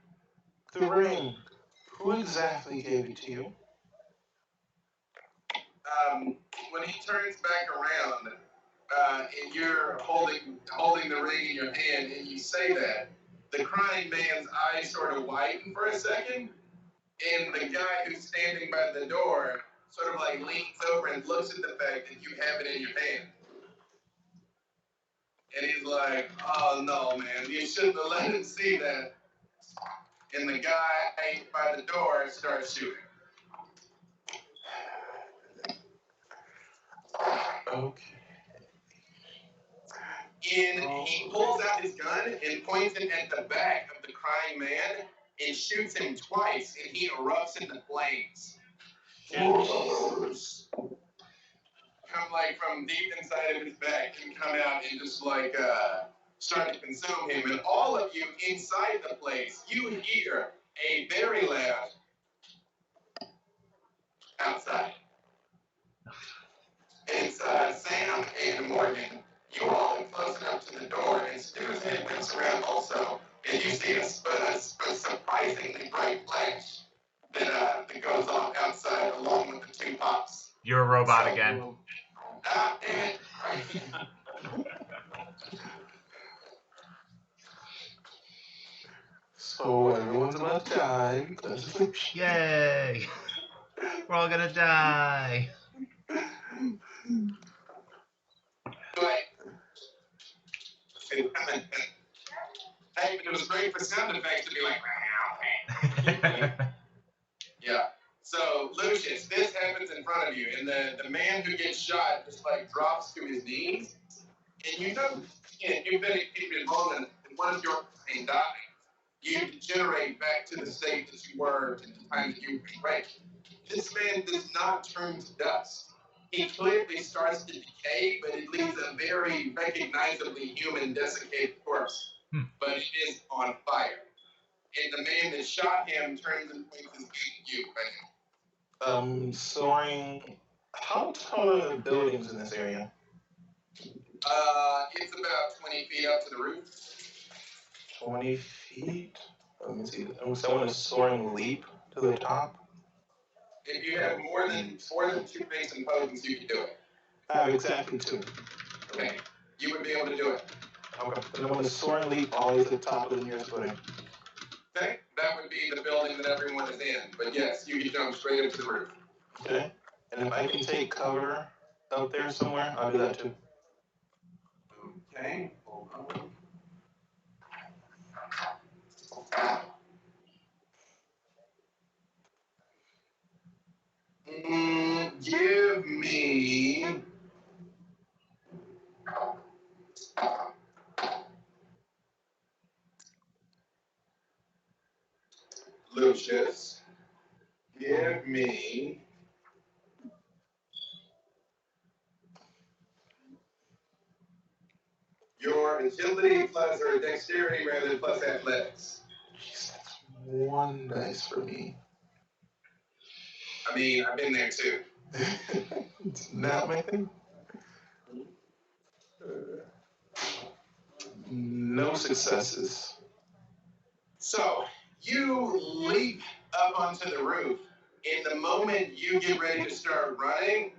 The ring. Who exactly gave it to you? When he turns back around, and you're holding the ring in your hand, and you say that, the crying man's eyes sort of widen for a second, and the guy who's standing by the door sort of like leans over and looks at the fact that you have it in your hand. And he's like, oh no, man, you shouldn't have let him see that. And the guy by the door starts shooting. Okay. And he pulls out his gun and points it at the back of the crying man and shoots him twice, and he erupts into flames. Come like from deep inside of his back and come out and just like start to consume him. And all of you inside the place, you hear a very loud outside. It's Sam and Morgan. You all are close enough to the door, and Stu's head moves around also. And you see a surprisingly bright flash that goes off outside along with the two pops. You're a robot again. Damn it. So everyone's about to die because of the Yay! We're all gonna die. Hey, it was great for sound effects to be like, yeah. So, Lucius, this happens in front of you, and the man who gets shot just like drops to his knees, and you know, you've been long enough, and once your pain dies, you degenerate back to the state that you were in the time that you were right. This man does not turn to dust. He clearly starts to decay, but it leaves a very recognizably human desiccated corpse. But it is on fire. And the man that shot him turns and points his gun at you, right? Soaring. How tall are the buildings in this area? It's about 20 feet up to the roof. 20 feet? Let me see. So I want a soaring leap to the top. If you have more than 2 things in potence, you can do it. I have exactly 2. Okay. You would be able to do it. Okay. Then I want a soaring leap all the way to the top of the nearest building. Okay. That would be the building that everyone is in. But yes, you can jump straight up to the roof. Okay. And if I can take cover out there somewhere, I'll do that too. Okay, hold on. Give me Lucius. Give me your agility plus or dexterity rather plus athletics. Jeez, that's 1 dice for me. I mean, I've been there too. It's not my thing. No successes. So you leap up onto the roof. In the moment you get ready to start running,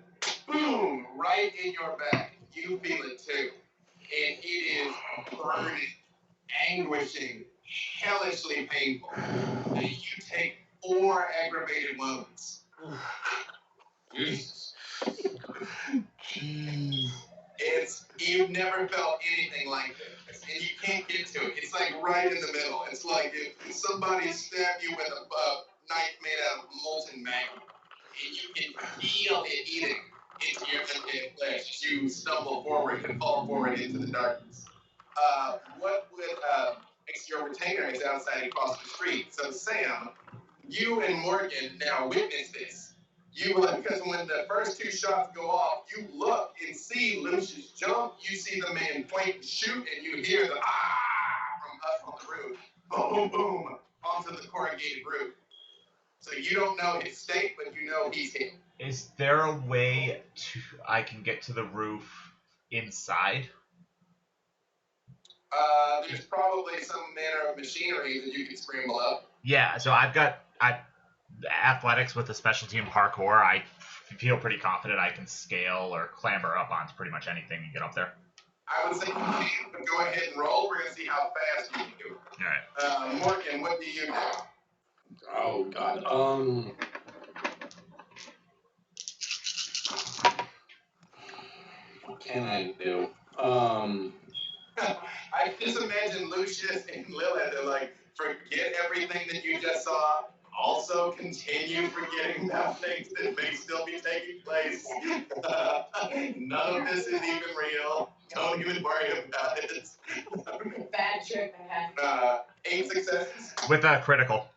boom, right in your back. You feel it too. And it is burning, anguishing, hellishly painful. And you take 4 aggravated wounds. Jesus. Jeez. You've never felt anything like this, and you can't get to it. It's like right in the middle. It's like if somebody stabbed you with a knife made out of molten magma, and you can feel it eating into your undead flesh as you stumble forward and fall forward into the darkness. Your retainer is outside across the street. So Sam, you and Morgan now witness this. Because when the first 2 shots go off, you look and see Lucius jump, you see the man point and shoot, and you hear the from up on the roof. Boom, boom, onto the corrugated roof. So you don't know his state, but you know he's hit. Is there a way I can get to the roof inside? There's probably some manner of machinery that you can scramble up. Yeah, so I've got athletics with a specialty in parkour. I feel pretty confident I can scale or clamber up onto pretty much anything and get up there. I would say you can, but go ahead and roll. We're going to see how fast you can do it. All right. Morgan, what do you do? Oh God. What can I do? I just imagine Lucius and Lilith are like, forget everything that you just saw. Also continue forgetting about things that may still be taking place. None of this is even real. Don't even worry about it. Bad trip ahead. 8 successes. With a critical.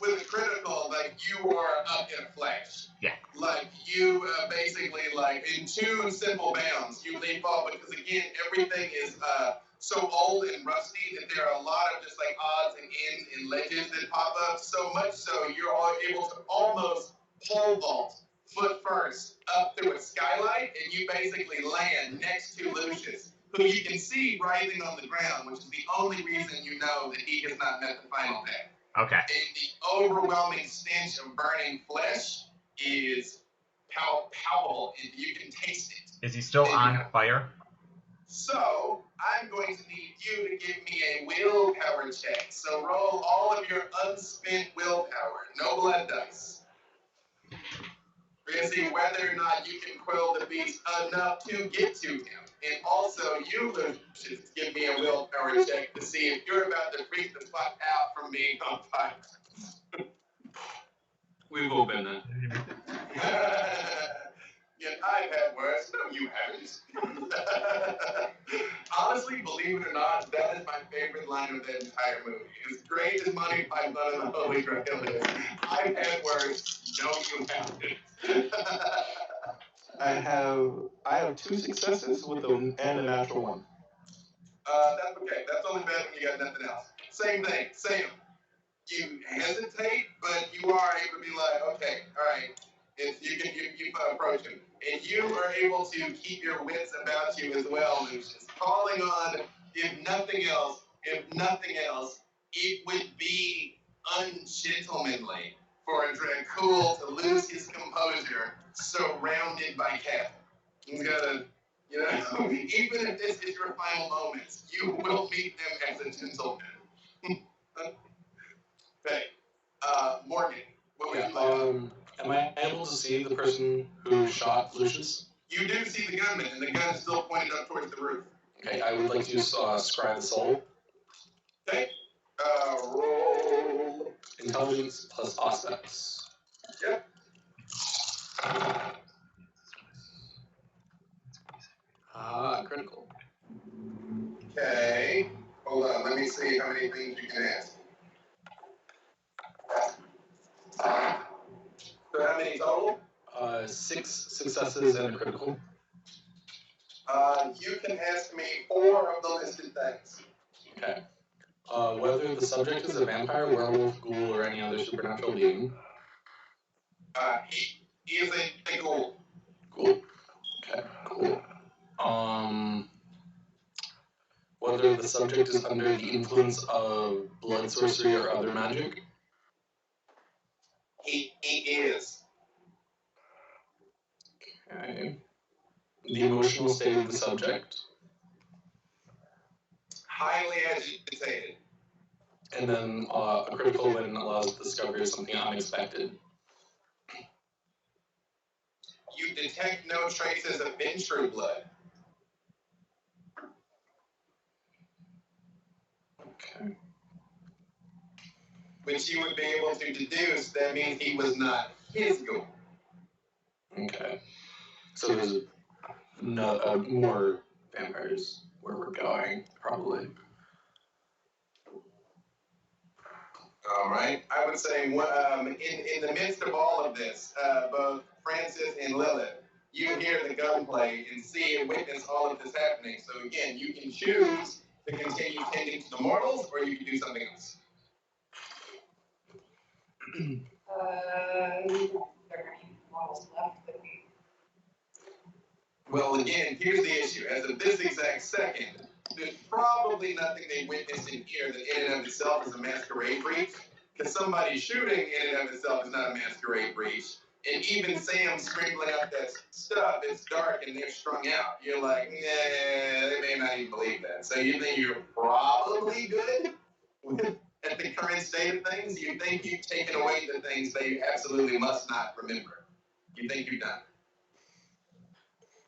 With a critical, like you are up in a flash. Yeah. Like you basically, like in 2 simple bounds, you leap off because again, everything is so old and rusty that there are a lot of just like odds and ends and ledges that pop up. So much so you're all able to almost pole vault foot first up through a skylight, and you basically land next to Lucius, who you can see writhing on the ground, which is the only reason you know that he has not met the final death. Okay. And the overwhelming stench of burning flesh is palpable, and you can taste it. Is he still on fire? So, I'm going to need you to give me a willpower check. So roll all of your unspent willpower, no blood dice. We're going to see whether or not you can quell the beast enough to get to him. And also, you should give me a willpower check to see if you're about to freak the fuck out from being on fire. We've all been there. Yeah, I've had worse. No, you haven't. Honestly, believe it or not, that is my favorite line of that entire movie. As great as Monty Python and the Holy Grail is, I've had worse. No, you haven't. I have 2 successes with and a natural 1. That's okay. That's only bad when you got nothing else. Same thing. Same. You hesitate, but you are able to be like, okay, all right. You approach him, and you are able to keep your wits about you as well, Lucius. Calling on, if nothing else, it would be ungentlemanly for a Dracul to lose his composure surrounded by cattle. He's gonna, even if this is your final moments, you will meet them as a gentleman. Okay. Morgan, what would you like? Am I able to see the person who shot Lucius? You do see the gunman, and the gun is still pointed up towards the roof. Okay, I would like to use Scry the Soul. Okay. Roll. Intelligence plus aspects. Yep. Critical. Okay. Hold on. Let me see how many things you can ask. So how many total? 6 successes and a critical. You can ask me 4 of the listed things. Okay. Whether the subject is a vampire, werewolf, ghoul, or any other supernatural being. He is a ghoul. Cool. Okay, cool. Whether the subject is under the influence of blood sorcery or other magic. He is. Okay. The emotional state of the subject. Highly agitated. And then a critical win allows the discovery of something unexpected. You detect no traces of true blood. Okay. Which you would be able to deduce that means he was not his ghoul. Okay. So there's no, more vampires where we're going, probably. All right. I would say in the midst of all of this, both Francis and Lilith, you hear the gunplay and see and witness all of this happening. So again, you can choose to continue tending to the mortals, or you can do something else. There are any models left that we. Well, again, here's the issue. As of this exact second, there's probably nothing they witnessed in here that in and of itself is a masquerade breach. Because somebody shooting in and of itself is not a masquerade breach. And even Sam scribbling up that stuff, it's dark and they're strung out. You're like, nah, they may not even believe that. So you think you're probably good at the current state of things? You think you've taken away the things they absolutely must not remember. You think you've done.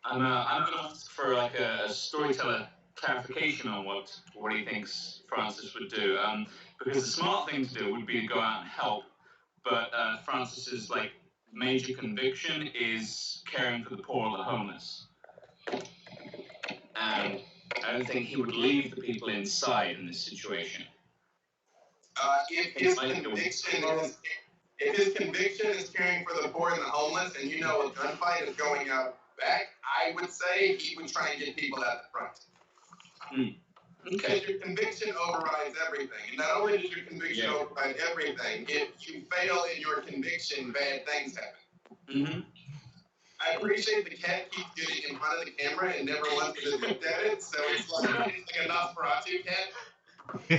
I'm going to ask for like a storyteller clarification on what he thinks Francis would do. Because the smart thing to do would be to go out and help, but Francis's like major conviction is caring for the poor and the homeless, and I don't think he would leave the people inside in this situation. If his conviction is caring for the poor and the homeless, and you know a gunfight is going out back, I would say he would try and get people out the front. Because your conviction overrides everything. And not only does your conviction override everything, if you fail in your conviction, bad things happen. I appreciate the cat keeps getting in front of the camera and never once has looked at it, so it's like a Nosferatu cat.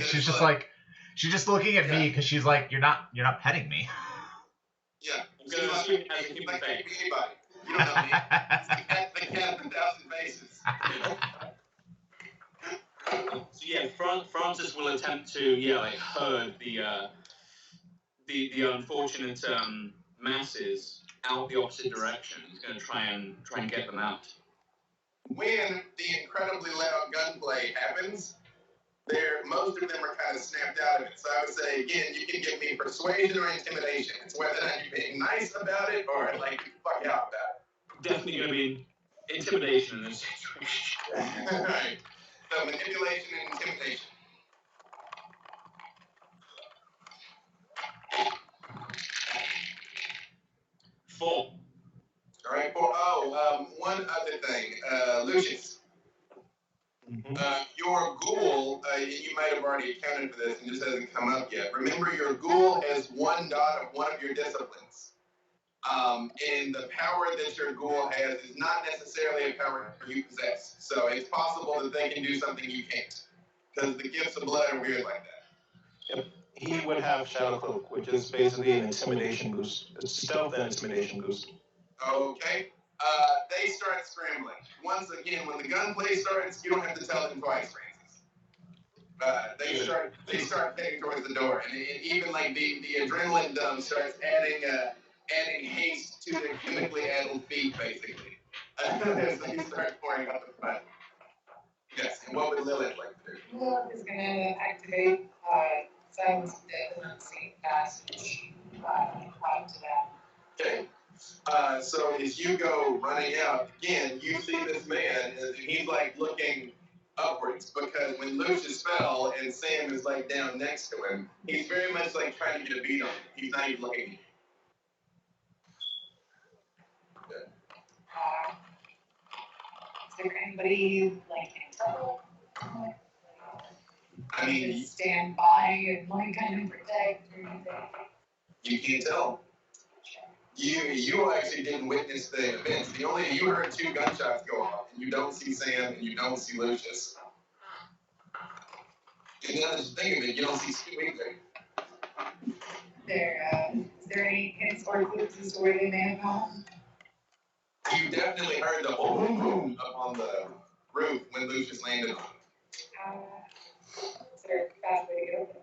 She's just like, she's just looking at me because she's like, you're not petting me. Yeah. I'm going to assume as a human Like being. anybody. You don't know me. It's the cat of 1,000 faces. So yeah, Francis will attempt to herd the unfortunate masses out the opposite direction. He's going to try and get them out. When the incredibly loud gunplay happens, most of them are kind of snapped out of it. So I would say again, you can give me persuasion or intimidation. It's whether or not you're being nice about it or like you fuck out about it. Definitely going to be intimidation in this situation. All right. So manipulation and intimidation. Four. All right. One other thing, Lucius. Your ghoul, you might have already accounted for this and just hasn't come up yet. Remember, your ghoul has 1 dot of one of your disciplines. And the power that your ghoul has is not necessarily a power you possess. So it's possible that they can do something you can't. Because the gifts of blood are weird like that. Yep. He would have Shadow Cloak, which is basically an intimidation boost. It's stealth and intimidation boost. Okay. They start scrambling. Once again, when the gunplay starts, you don't have to tell them twice, Francis. They start heading towards the door, and even like the adrenaline dump starts adding feet, basically. As they start pouring out the front. Yes, and what would Lilith like to do? Lilith is gonna activate Silence of Death passage out to them. Okay. So as you go running out, again, you see this man, and he's like looking upwards because when Lucius fell and Sam is like down next to him, he's very much like trying to get a beat on him. He's not even looking at you. Is there anybody like in trouble? I mean, Just stand by and like kind of protect or anything. you can't tell. You actually didn't witness the events. You heard 2 gunshots go off, and you don't see Sam and you don't see Lucius. And then as you think of it, you don't see Stu either. Is there any hints or clues as to where they may have gone? You definitely heard the boom boom up on the roof when Lucius landed on it. Is there a fast way to get over there?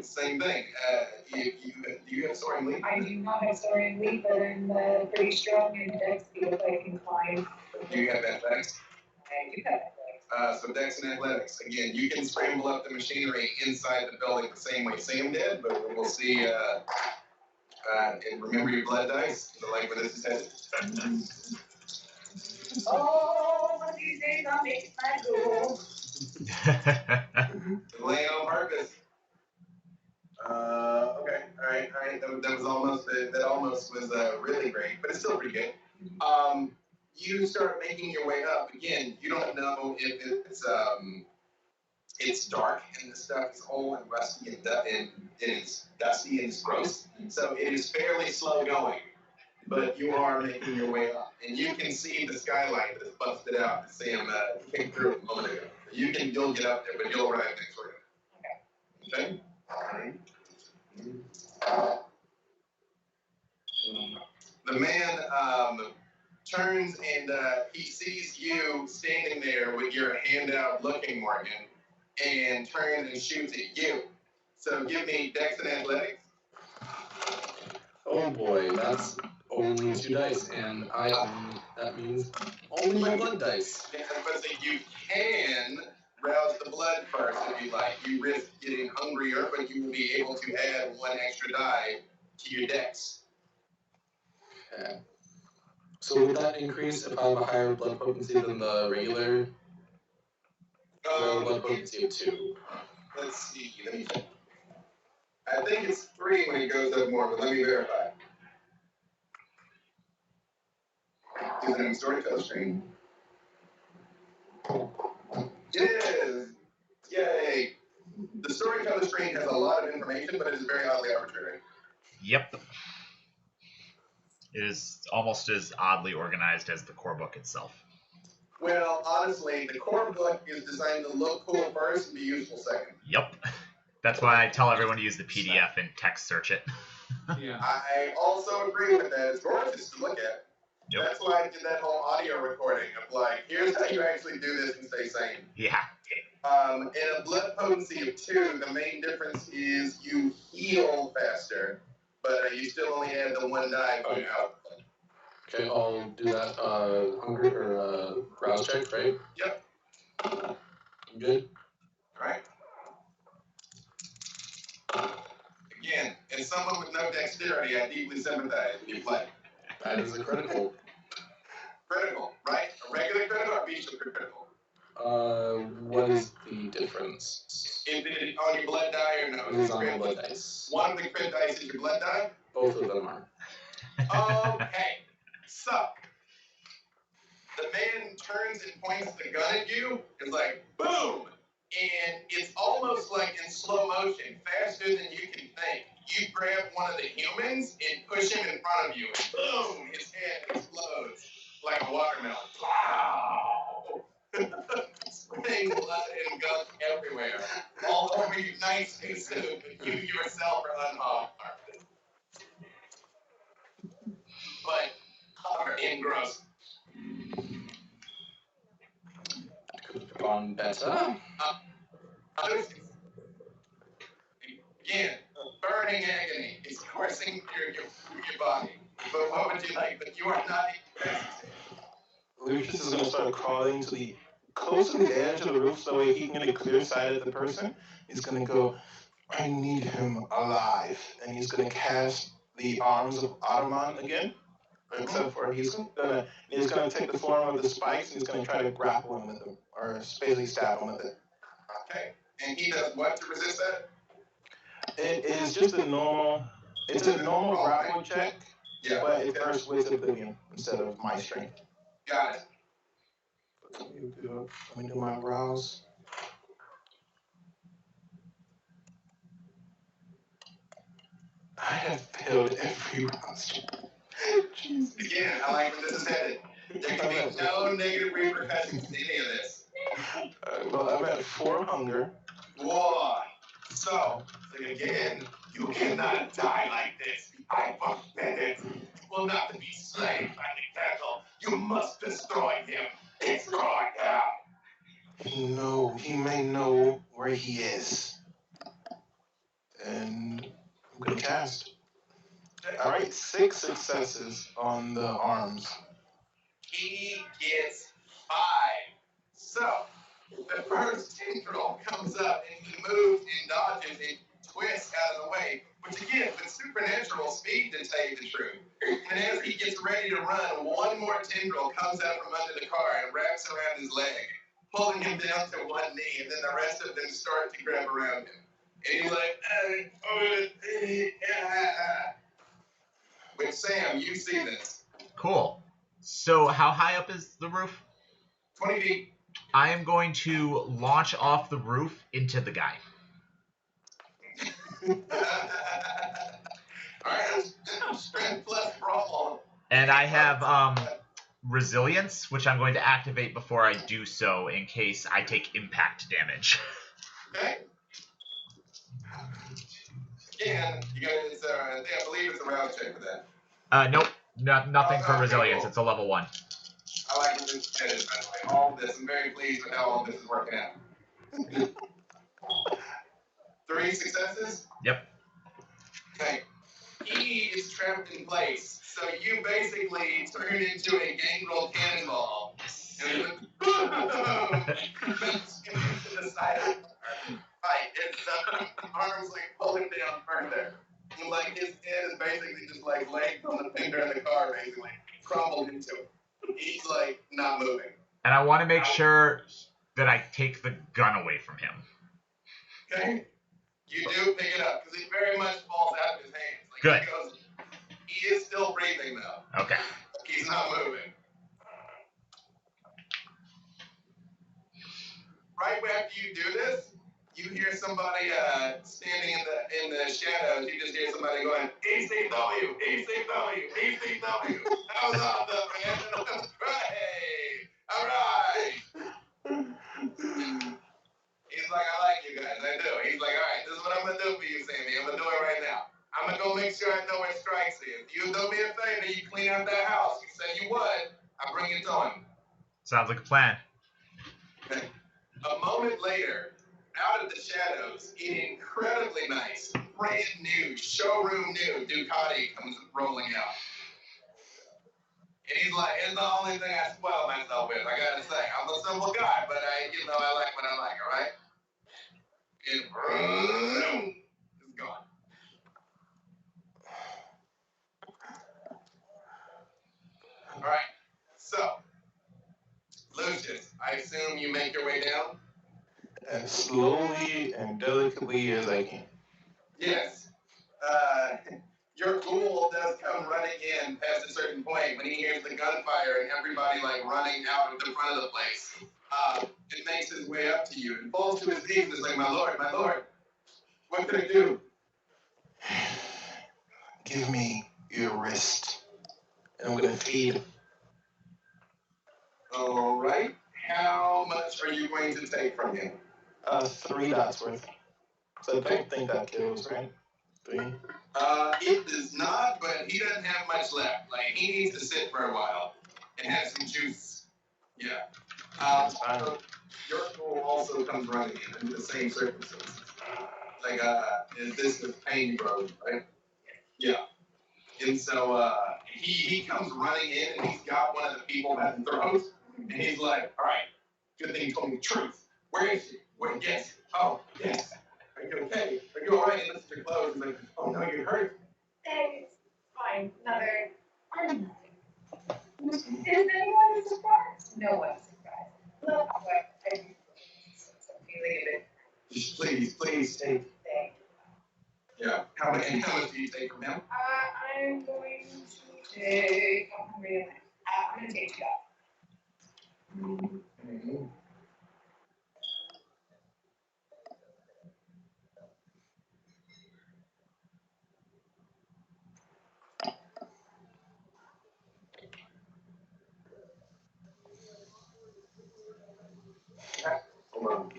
Same thing. Do you have soaring leap? I do not have soaring leap, but I'm pretty strong in dex if I can climb. Do you have athletics? I do have athletics. So dex and athletics. Again, you can scramble up the machinery inside the building the same way Sam did, but we'll see. And remember your blood dice. So like when this is headed. Oh, one of these days I'll make my goal. Laying on purpose. Okay, all right. That was almost was really great, but it's still pretty good. You start making your way up. Again, you don't know if it's dark and the stuff is old and rusty and it is dusty and it's gross. So it is fairly slow going, but you are making your way up, and you can see the skylight that's busted out. Sam came through a moment ago. You'll get up there, but you'll arrive next week. Okay. The man turns and he sees you standing there with your hand out looking, Morgan, and turns and shoots at you. So give me dex and athletics. Oh boy, that's only 2 dice, and that means only my blood dice. Yeah, but you can rouse the blood first if you like. You risk getting hungrier, but you will be able to add 1 extra die to your dex. Okay. So would that increase if I have a higher blood potency than the regular? Blood potency of 2. Let's see. Let me check. I think it's 3 when it goes up more, but let me verify. Is it in the storyteller screen? It is! Yay! The storyteller screen has a lot of information, but it is very oddly arbitrary. Yep. It is almost as oddly organized as the core book itself. Well, honestly, the core book is designed to look cool first and be useful second. Yep. That's why I tell everyone to use the PDF and text search it. Yeah. I also agree with that. It's gorgeous to look at. Yep. That's why I did that whole audio recording of like, here's how you actually do this and stay sane. Yeah. In a blood potency of 2, the main difference is you heal faster, but you still only add the 1 die going out. Okay, I'll do that hunger or rouse check, right? Yep. I'm good. Alright. Again, as someone with no dexterity, I deeply sympathize with your play. That is a critical. Critical, right? A regular critical or bestial critical? What is the difference? Is it on your blood die or no? It is on the blood dice. One of the crit dice is your blood die? Both of them are. Okay. So, the man turns and points the gun at you, and like, boom! And it's almost like in slow motion, faster than you can think. You grab one of the humans and push him in front of you, and boom! His head explodes like a watermelon. Wow! Spraying blood and gunk everywhere. All over your nice new suit, but you yourself are unharmed. But covered in gross. Could have gone better. Again, burning agony is coursing through your body. But what would you like? But you are not Lucius is gonna start crawling to the close to the edge of the roof so that way he can get a clear sight of the person. He's gonna go, I need him alive. And he's gonna cast the arms of Ottoman again. Except for he's gonna take the form of the spikes and he's gonna try to grapple him with them. Or basically stab him with it. Okay. And he does what to resist that? It is just a normal grapple check, Yeah. but it first with oblivion instead of my strength. Got it. Let me do my rouse. I have failed every rouse. Jesus. Again, I like where this is headed. There can be no negative repercussions to any of this. Well, I'm at 4 hunger. Whoa. So again, you cannot die like this. I forbid it. You will not be slain by the devil. You must destroy him. Destroy him. No, he may know where he is. And I'm gonna cast. Alright, 6 successes on the arms. He gets 5. So the first tendril comes up and he moves and dodges and twists out of the way, which again, with supernatural speed to tell you the truth. And as he gets ready to run, one more tendril comes out from under the car and wraps around his leg, pulling him down to one knee, and then the rest of them start to grab around him. And he's like, With Sam, you see this. Cool. So how high up is the roof? 20 feet. I am going to launch off the roof into the guy. Alright, strength plus brawl. And I have resilience, which I'm going to activate before I do so in case I take impact damage. Okay. Again, you guys, I believe it's a round check for that. Nope. Nothing for Okay, resilience. cool. It's a level 1. I like where this is headed, by the way. All of this, I'm very pleased with how all of this is working out. 3 successes? Yep. Okay. He is trapped in place, so you basically turn into a gangrel cannonball. And it to the side of the fight. It's arms like pulling down further. And like his head is basically just like legs on the fender of the car, basically crumbled into it. He's like not moving. And I want to make sure that I take the gun away from him. Okay? You do pick it up because it very much falls out of his hands. Like Good. He is still breathing though. Okay. He's not moving. Right after you do this, you hear somebody standing in the shadows. You just hear somebody going, ECW, ECW, ECW. That was awesome, man. That was great. All right. He's like, I like you guys. I do. He's like, all right, this is what I'm going to do for you, Sammy. I'm going to do it right now. I'm going to go make sure I know where Strikes is. You do me a favor. You clean out that house. You said you would. I'll bring it to him. Sounds like a plan. Okay. A moment later, out of the shadows, an incredibly nice, brand new, showroom new Ducati comes rolling out. And he's like, it's the only thing I spoil myself with, I gotta say. I'm a simple guy, but I like what I like, all right? And it's gone. All right, so, Lucius, I assume you make your way down? As slowly and delicately as I can. Yes. Your ghoul does come running in past a certain point when he hears the gunfire and everybody like running out of the front of the place. It makes his way up to you and falls to his knees and is like, my lord, what can I do? Give me your wrist, and I'm gonna feed. All right. How much are you going to take from him? 3 dots worth. So I don't think that kills, right? 3. It does not, but he doesn't have much left. Like, he needs to sit for a while and have some juice. Yeah. That's fine. So your ghoul also comes running in under the same circumstances. Like, is this the pain road, right? Yeah. And so he comes running in, and he's got one of the people by the throat, and he's like, "All right, good thing you told me the truth. Where is she? Where? Yes. Oh, yes. Are you okay? Are you all right?" He lifts your clothes. He's like, "Oh no, you're hurt." It's fine. Another. I'm nothing. Is anyone surprised? No one's surprised. Look what I do. So feeling a bit. Just please take. Thank Yeah. How much do you take from him? I'm going to take. I'm going to take that. Mm-hmm. Hold on.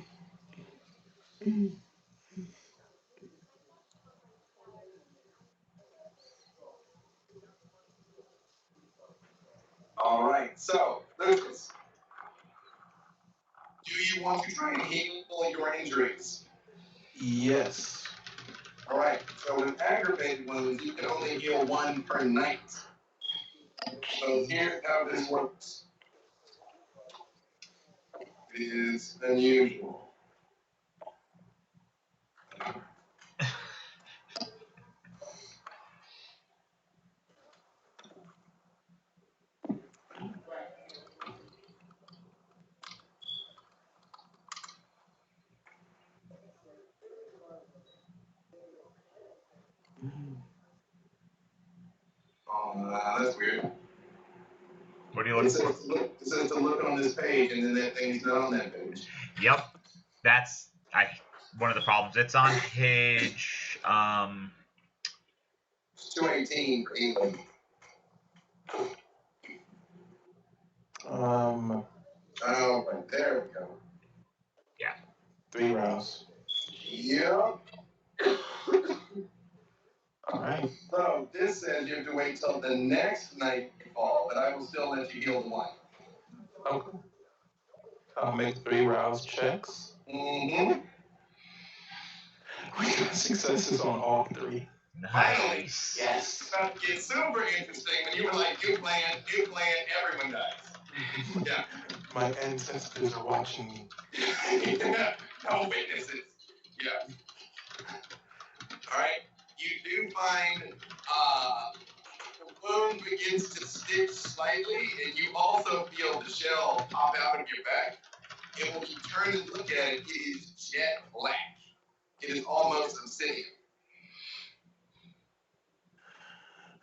All right. So, Lucas, do you want to try and heal your injuries? Yes. All right. So, with aggravated wounds, you can only heal one per night. So here's how this works. It is unusual. Oh, that's weird. What are you It looking for? says to look on this page, and then that thing's not on that page. Yep, that's one of the problems. It's on page 218 for healing. Oh, right there we go. Yeah. 3 rounds. Yep. All right. So this says you have to wait till the next night you fall, but I will still let you heal the one. Okay. I'll make 3 rounds checks. Mm-hmm. We got successes on all 3. Nice. Yes. It's about to get super interesting when you were like, you plan, everyone dies. Yeah. My ancestors are watching me. No witnesses. Yeah. All right. You do find the wound begins to stitch slightly, and you also feel the shell pop out of your back. And when you turn and look at it, it is jet black. It is almost obsidian.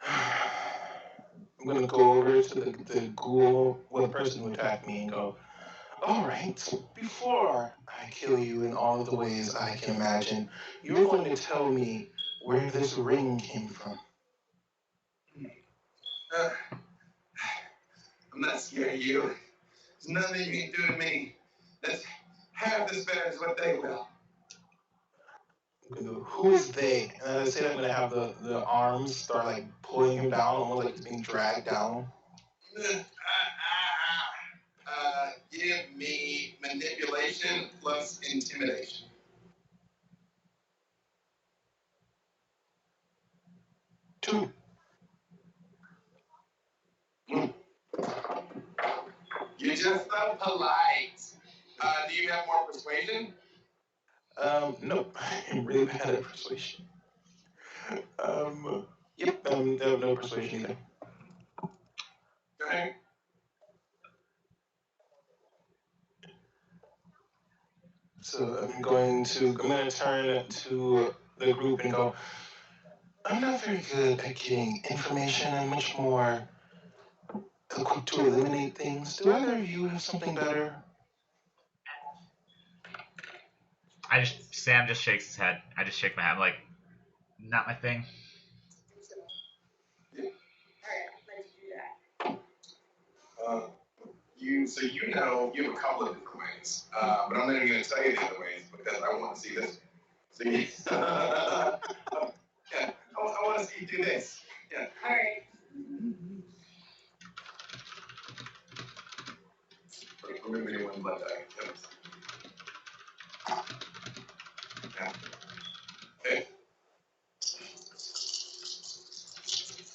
I'm gonna go over to the ghoul, the person who attacked me, and go, all right, before I kill you in all of the ways I can imagine, you're going to tell me where this ring came from. I'm not scared of you. There's nothing you can do to me that's half as bad as what they will. Who's they? And I say I'm gonna have the arms start like pulling him down, almost like he's being dragged down. Give me manipulation plus intimidation. 2. You're just so polite. Do you have more persuasion? Nope. I'm really bad at persuasion. Yep. No persuasion either. Okay. So I'm gonna turn to the group and go, I'm not very good at getting information. I'm much more quick to eliminate things. Do either of you have something better? Sam just shakes his head. I just shake my head. I'm like, not my thing. Yeah. Alright, let's do that. You know you have a couple of different ways, but I'm not even going to tell you the other ways because I want to see this. See? Yeah, I want to see you do this. Yeah. Alright. Remember your one blood die. Yep. Yeah. Okay.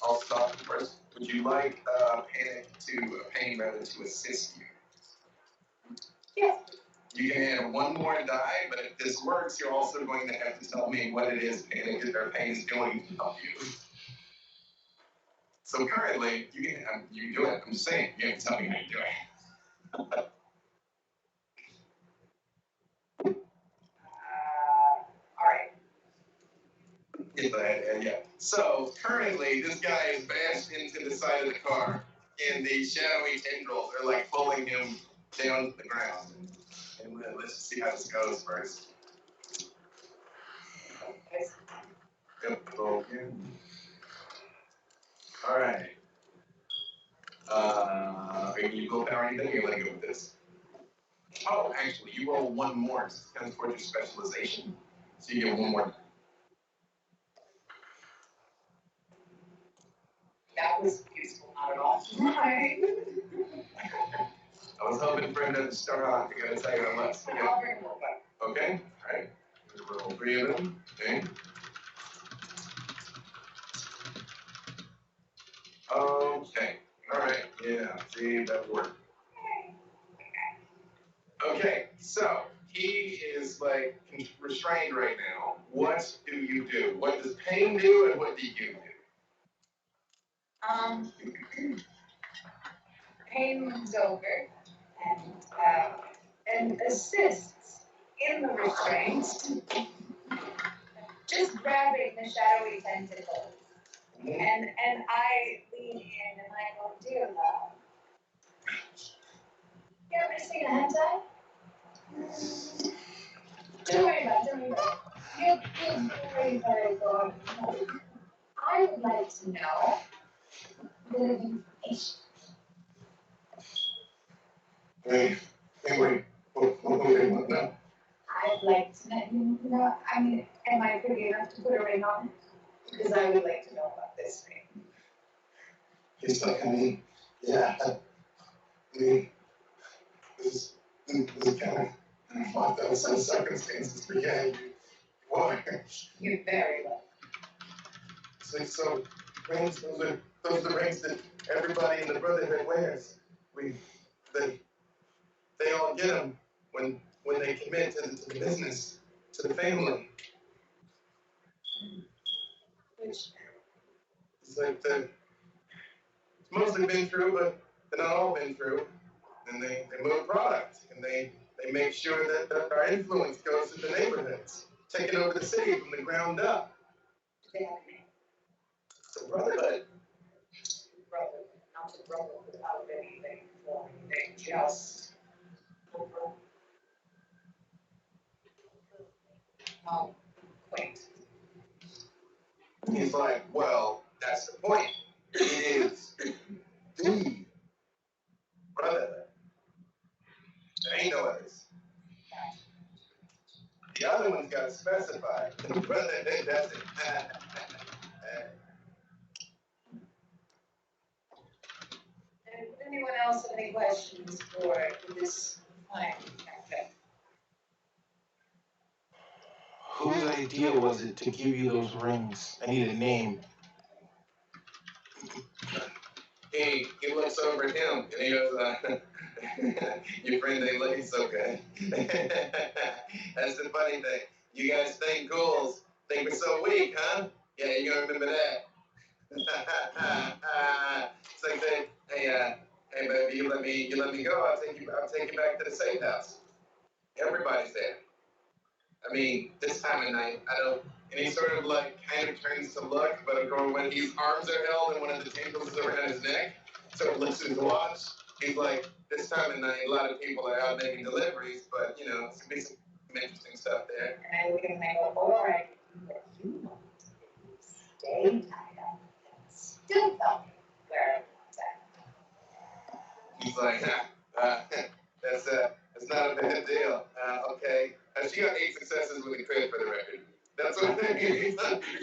I'll Would you like Pain rather to assist you? Yeah. You can add one more die, but if this works, you're also going to have to tell me what it is Pain is doing to help you. So currently, you can do it. I'm just saying, you have to tell me how you do it. All right. Yeah. So currently, this guy is bashed into the side of the car, and the shadowy tendrils are like pulling him down to the ground. And let's see how this goes first. Yep, roll again. All right. Are you willpower anything, or you want to go with this? Oh, actually, you roll one more. It's kind of towards your specialization. So you get one more. That was useful, not at all. Right. I was hoping for him to start off. I gotta tell you how much. Okay. I'll bring more back. Okay. All right. Roll 3 of them. Okay. Okay. All right. Yeah. See, that worked. Okay. So he is like restrained right now. What do you do? What does Pain do, and what do you do? Pain moves over and assists in the restraint, just grabbing the shadowy tentacles. And I lean in and I go, dear love, you ever seen a hentai? Don't worry about it, don't worry about it. You're very, very good. I would like to know a bit of information. Wait. No. I'd like to know, I mean, am I pretty enough to put a ring on it? Because I would like to know about this ring. He's like, yeah. This kind of fucked up some circumstances, but yeah, you are. You're very well. It's like, so rings, those are the rings that everybody in the Brotherhood wears. They all get them when they commit to the business, to the family. Which, It's like it's mostly been true, but they're not all been true. And they move product, and they make sure that our influence goes to the neighborhoods, taking over the city from the ground up. they have a name. It's a brotherhood. Brother, not a brother without anything for anything, just. Oh, quaint. He's like, well, that's the point. It is the brotherhood. There ain't no others. The other one's got to specify. The brotherhood doesn't. And would anyone else have any questions for this fine captain? Whose idea was it to give you those rings? I need a name. He looks over at him and he goes, your friend ain't looking so good. That's the funny thing. You guys think ghouls think we're so weak, huh? Yeah, you're gonna remember that. It's like saying, hey baby, you let me go, I'll take you back to the safe house. Everybody's there. I mean, this time of night, I don't. And he sort of like kind of turns to look, but of course when his arms are held and one of the tendrils is around his neck, sort of looks at his watch. He's like, this time of night, a lot of people are out making deliveries, but you know, it's gonna be some interesting stuff there. And I look at him and I go, all right, but you want to stay tied up and still tell me where I want to. He's like, that's not a bad deal. Okay. She got 8 successes with a crit for the record. That's what I mean. He's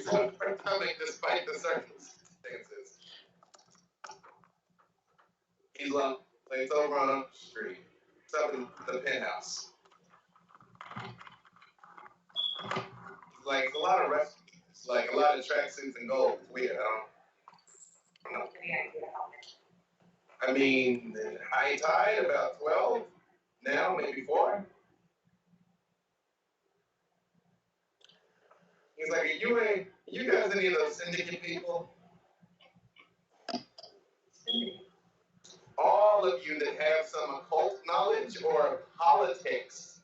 overcoming despite the circumstances. He's like it's over on Upper Street. It's up in the penthouse. It's like a lot of restaurants, like a lot of tracksuits and gold. It's weird, huh? Any idea how many? I mean, high tide about 12. Now maybe 4. He's like, you guys any of those syndicate people? All of you that have some occult knowledge or politics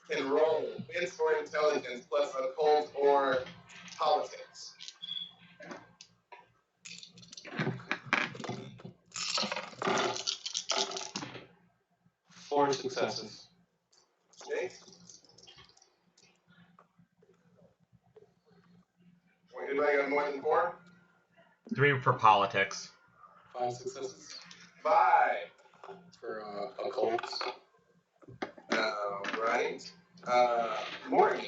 can roll wits or intelligence plus occult or politics. Four successes. Okay. Anybody got more than 4? 3 for politics. 5 successes 5. for occults. Right. Morgan,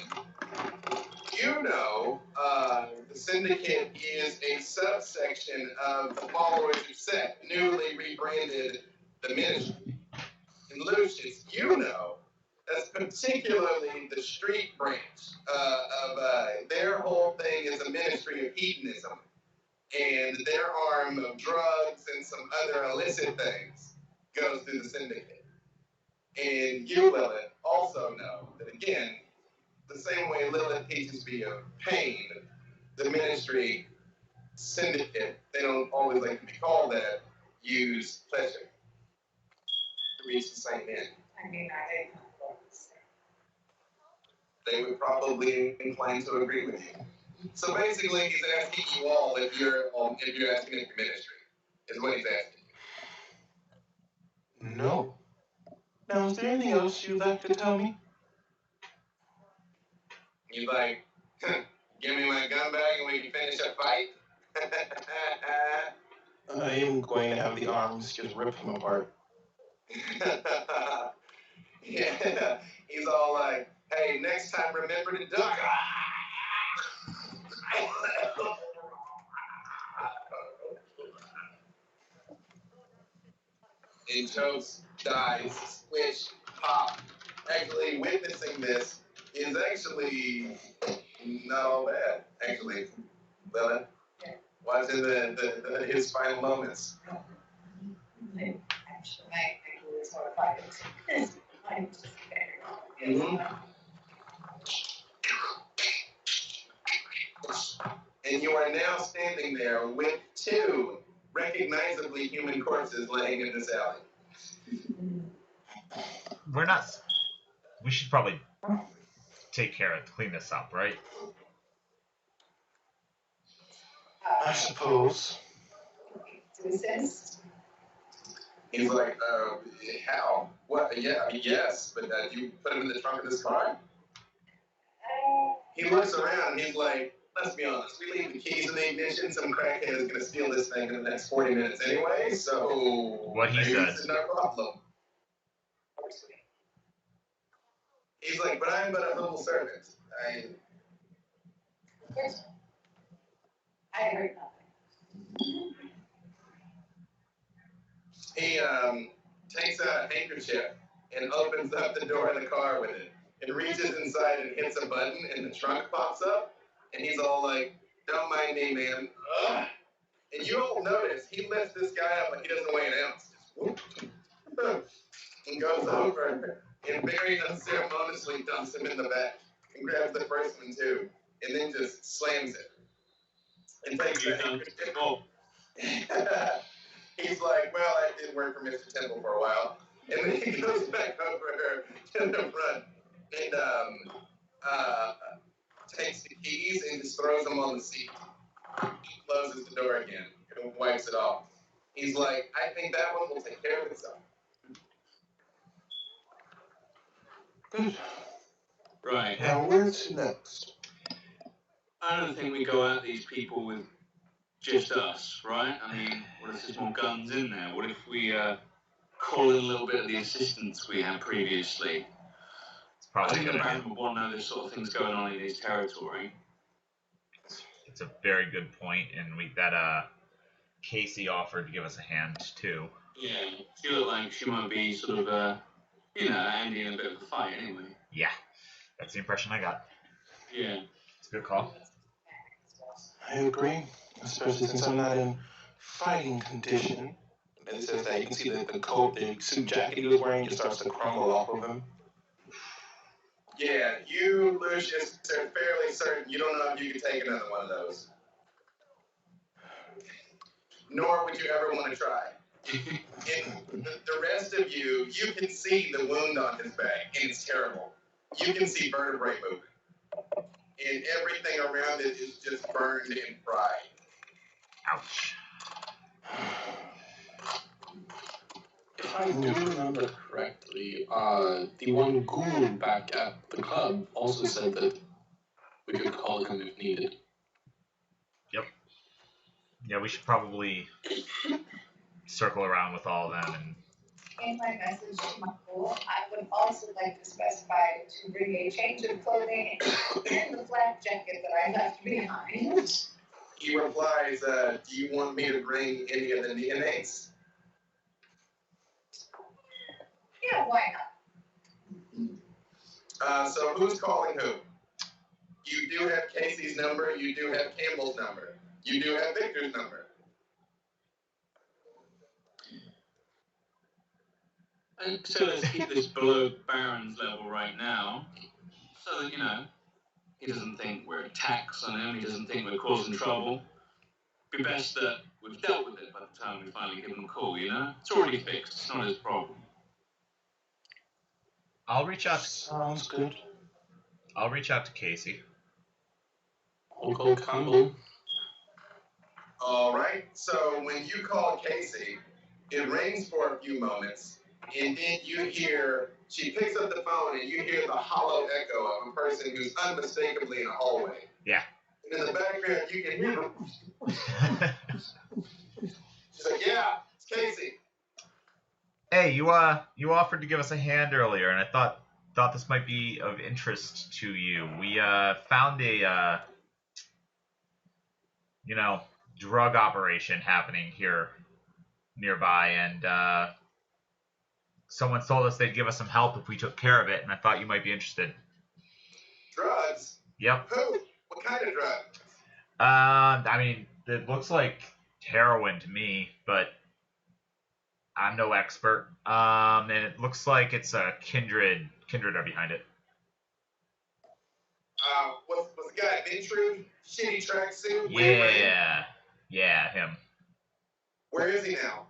you know the Syndicate is a subsection of the followers of Set, newly rebranded the Ministry. And Lucius, you know that's particularly the street branch of their whole thing is a ministry of hedonism. And their arm of drugs and some other illicit things goes through the Syndicate. And you, Lilith, also know that, again, the same way Lilith teaches me of pain, the ministry syndicate, they don't always like to be called that, use pleasure to reach the same end. I mean, I They would probably incline to agree with you. So basically, he's asking you all if you're asking if your ministry, is what he's asking. No. Now, is there anything else you'd like to tell me? He's like, give me my gun bag and we can finish a fight. I am going to have the arms just rip him apart. Yeah, he's all like, hey, next time remember to duck. And Jokes dies, squish, pop. Actually, witnessing this is actually not all bad. Actually, Lilith, watching his final moments. actually, my ankle is horrified. I'm just very And you are now standing there with 2 recognizably human corpses laying in this alley. We should probably take care of clean this up, right? I suppose. To assist. He's like, how? What? Yeah, I mean, yes, but you put him in the trunk of this car? He looks around and he's like, let's be honest, we leave the keys in the ignition, some crackhead is going to steal this thing in the next 40 minutes anyway, so What he maybe said. it's no problem. He's like, but I'm but a humble servant. I heard nothing. He takes out a handkerchief and opens up the door of the car with it and reaches inside and hits a button and the trunk pops up and he's all like, don't mind me, man. Ugh. And you all notice he lifts this guy up like he doesn't weigh an ounce. Just whoop, and goes over and very unceremoniously dumps him in the back and grabs the first one too and then just slams it and takes the handkerchief. Oh. He's like, well, I did work for Mr. Temple for a while. And then he goes back over to the front and takes the keys and just throws them on the seat. Closes the door again and wipes it off. He's like, I think that one will take care of itself. Good. Right. Now, where to next? I don't think we go at these people with just us, right? I mean, what if there's more guns in there? What if we call in a little bit of the assistance we had previously? It's I probably think a the good idea. Baron would want to know there's sort of things going on in his territory. It's a very good point, and Casey offered to give us a hand too. Yeah, she looked like she might be sort of, ending a bit of a fight anyway. Yeah, that's the impression I got. Yeah. It's a good call. I agree, especially since I'm not in fighting condition. And it says that you can see that the coat, the suit jacket he was wearing just starts to crumble off of him. Yeah, you, Lucius, are fairly certain you don't know if you can take another one of those. Nor would you ever want to try. And the rest of you, you can see the wound on his back, and it's terrible. You can see vertebrae moving. And everything around it is just burned and fried. Ouch. If I do remember correctly, the one ghoul back at the club also said that we could call him if needed. Yep. Yeah, we should probably circle around with all of them and. In my message to my pool, I would also like to specify to bring a change of clothing and the flak jacket that I left behind. He replies, do you want me to bring any of the neonates? Yeah, why not? So who's calling who? You do have Casey's number, you do have Campbell's number, you do have Victor's number. And so let's keep this below Baron's level right now, so that, you know, he doesn't think we're attacks on him, he doesn't think we're causing trouble. Be best that we've dealt with it by the time we finally give him a call, you know? It's already fixed, it's not his problem. I'll reach out. Sounds good. I'll reach out to Casey. I'll call Campbell. All right, so when you call Casey, it rings for a few moments, and then you hear, she picks up the phone and you hear the hollow echo of a person who's unmistakably in a hallway. Yeah. And in the background, you can hear she's like, yeah, it's Casey. Hey, you offered to give us a hand earlier, and I thought this might be of interest to you. We found a drug operation happening here nearby, and someone told us they'd give us some help if we took care of it, and I thought you might be interested. Drugs? Yep. Who? What kind of drug? I mean, it looks like heroin to me, but I'm no expert. And it looks like it's a Kindred are behind it. Was the guy Ventrude? Shitty tracksuit? Yeah, him. Where is he now?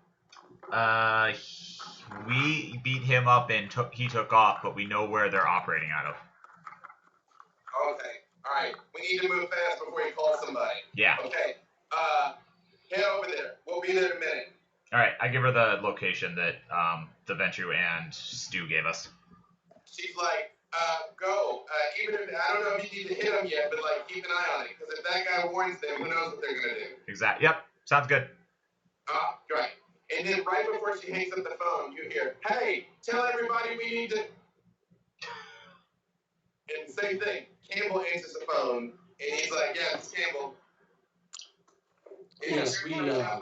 We beat him up and he took off, but we know where they're operating out of. Okay. All right. We need to move fast before he calls somebody. Yeah. Okay. Head over there. We'll be there in a minute. All right. I give her the location that the Venture and Stu gave us. She's like, go. Even if I don't know if you need to hit him yet, but like keep an eye on it, because if that guy warns them, who knows what they're gonna do. Exactly. Yep. Sounds good. Great. And then right before she hangs up the phone, you hear, "Hey, tell everybody we need to." And same thing. Campbell answers the phone, and he's like, "Yeah, it's Campbell." And Yes, yeah,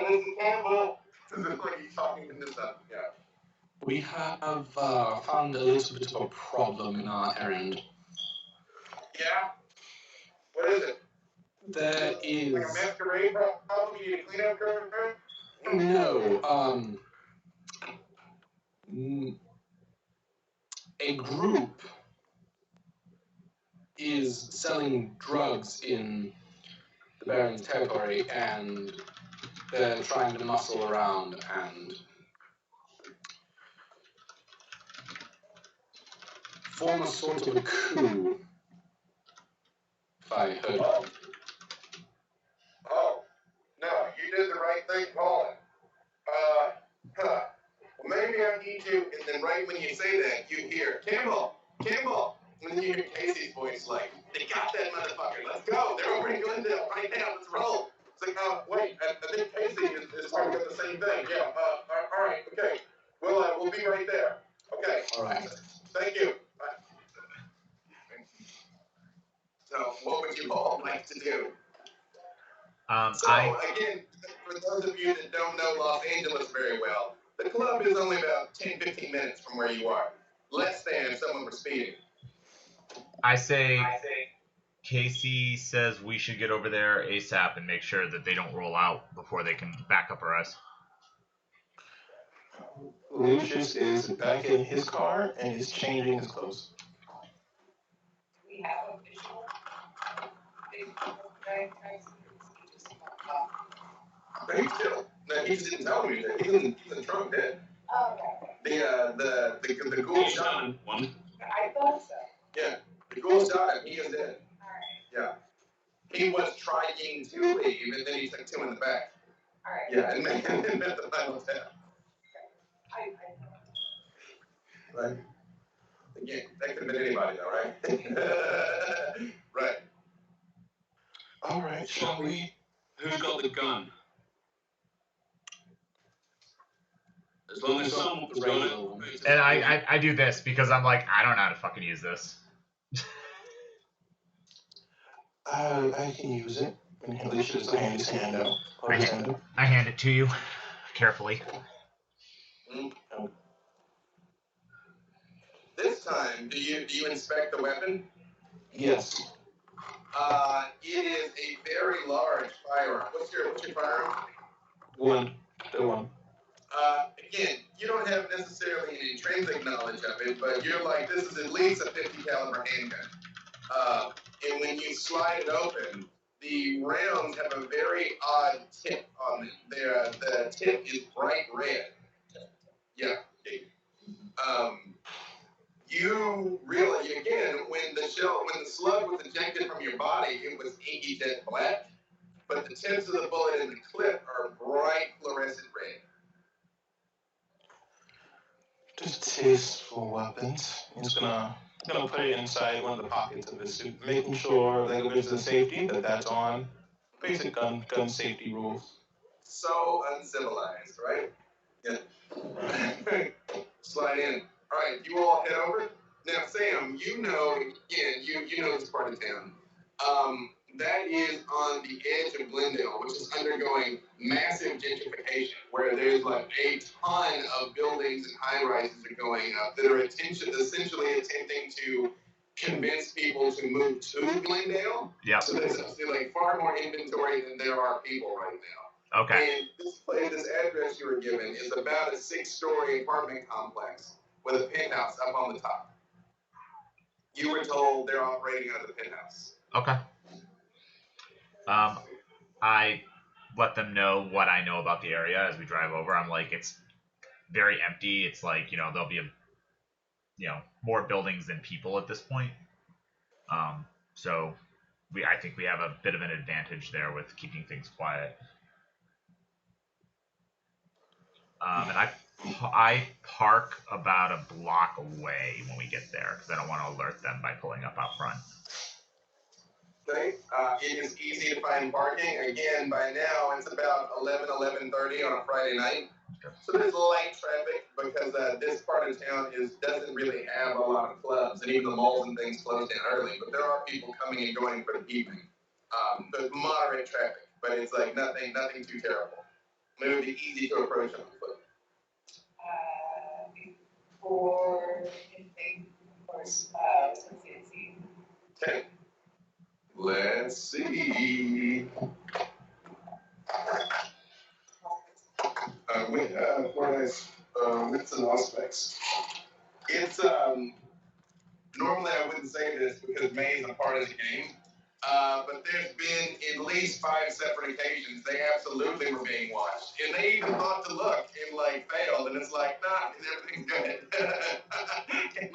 this is Campbell. This is like he's talking to stuff. Yeah. We have found a little bit of a problem in our errand. Yeah. What is it? There is Like a masquerade problem? You need a cleanup crew? no a group is selling drugs in the Baron's territory, and they're trying to muscle around and form a sort of a coup, if I heard. Oh, no, you did the right thing calling. Well, maybe I need to, and then right when you say that, you hear, Campbell, and then you hear Casey's voice like, they got that motherfucker, let's go, they're over in Glendale right now, let's roll. It's like, wait, I think Casey is talking about the same thing, yeah, all right, okay, we'll be right there, okay. All right. Thank you. So, what would you all like to do? Again, for those of you that don't know Los Angeles very well, the club is only about 10-15 minutes from where you are. Less than if someone were speeding. I say Casey says we should get over there ASAP and make sure that they don't roll out before they can back up our ass. Lucius is back in his car and is changing his clothes. We have a visual. Guy, just No, he just didn't tell me that. He's in the trunk dead. Oh, okay. The ghoul shot him. One. I thought so. Yeah, the ghoul shot him. He is dead. All right. Yeah. He was trying to leave, and then he took two in the back. All right. Yeah, and then met the final tap. Right. Again, that could have been anybody, though, right? Right. All right, shall we? Who's got the gun? As long as someone's got it. And I do this because I'm like, I don't know how to fucking use this. I can use it. And Lucius will hand his hand out. I hand it to you carefully. This time, do you inspect the weapon? Yes. It is a very large firearm. What's your firearm? One. The one. Again, you don't have necessarily an intrinsic knowledge of it, but you're like, this is at least a 50 caliber handgun. And when you slide it open, the rounds have a very odd tip on them. The tip is bright red. Yeah. You really, again, when the slug was ejected from your body, it was inky jet black, but the tips of the bullet and the clip are bright fluorescent red. Distasteful weapons. He's gonna put it inside one of the pockets of his suit, making sure that if it's a safety, that's on. Basic gun safety rules. So uncivilized, right? Yeah. Slide in. All right, you all head over. Now, Sam, you know, again, you know this part of town. That is on the edge of Glendale, which is undergoing massive gentrification, where there's like a ton of buildings and high-rises are going up that are essentially attempting to convince people to move to Glendale. Yeah. So there's actually like far more inventory than there are people right now. Okay. And this address you were given is about a 6-story apartment complex with a penthouse up on the top. You were told they're operating out of the penthouse. Okay. I let them know what I know about the area as we drive over. I'm like, it's very empty. It's like, there'll be more buildings than people at this point. So I think we have a bit of an advantage there with keeping things quiet. And I park about a block away when we get there because I don't want to alert them by pulling up out front. Okay. It is easy to find parking. Again, by now it's about 11:30 on a Friday night. Okay. So there's light traffic because this part of town doesn't really have a lot of clubs, and even the malls and things close down early. But there are people coming and going for the evening. There's moderate traffic, but it's like nothing too terrible. It would be easy to approach on foot. For anything, of course, associates. Okay. Let's see. Wits and aspects. It's normally I wouldn't say this because May is a part of the game, but there's been at least 5 separate occasions they absolutely were being watched, and they even thought to look and failed, and it's like, nah, everything's good. And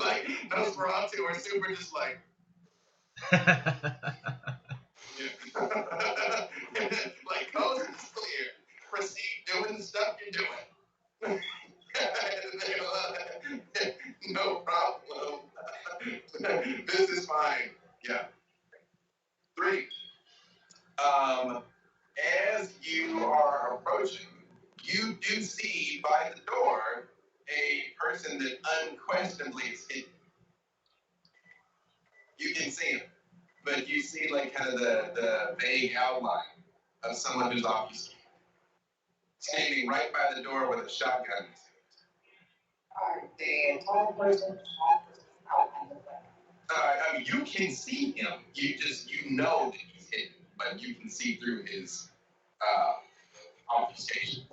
Nosferatu are super just like. Coast is clear. Proceed doing the stuff you're doing. No problem. This is fine. Yeah. 3. As you are approaching, you do see by the door a person that unquestionably is hidden. You can see him, but you see kind of the vague outline of someone who's off you, standing right by the door with a shotgun. Are they a tall person, small person, out in the way? I mean, you can see him. You know that he's hidden, but you can see through his obfuscation.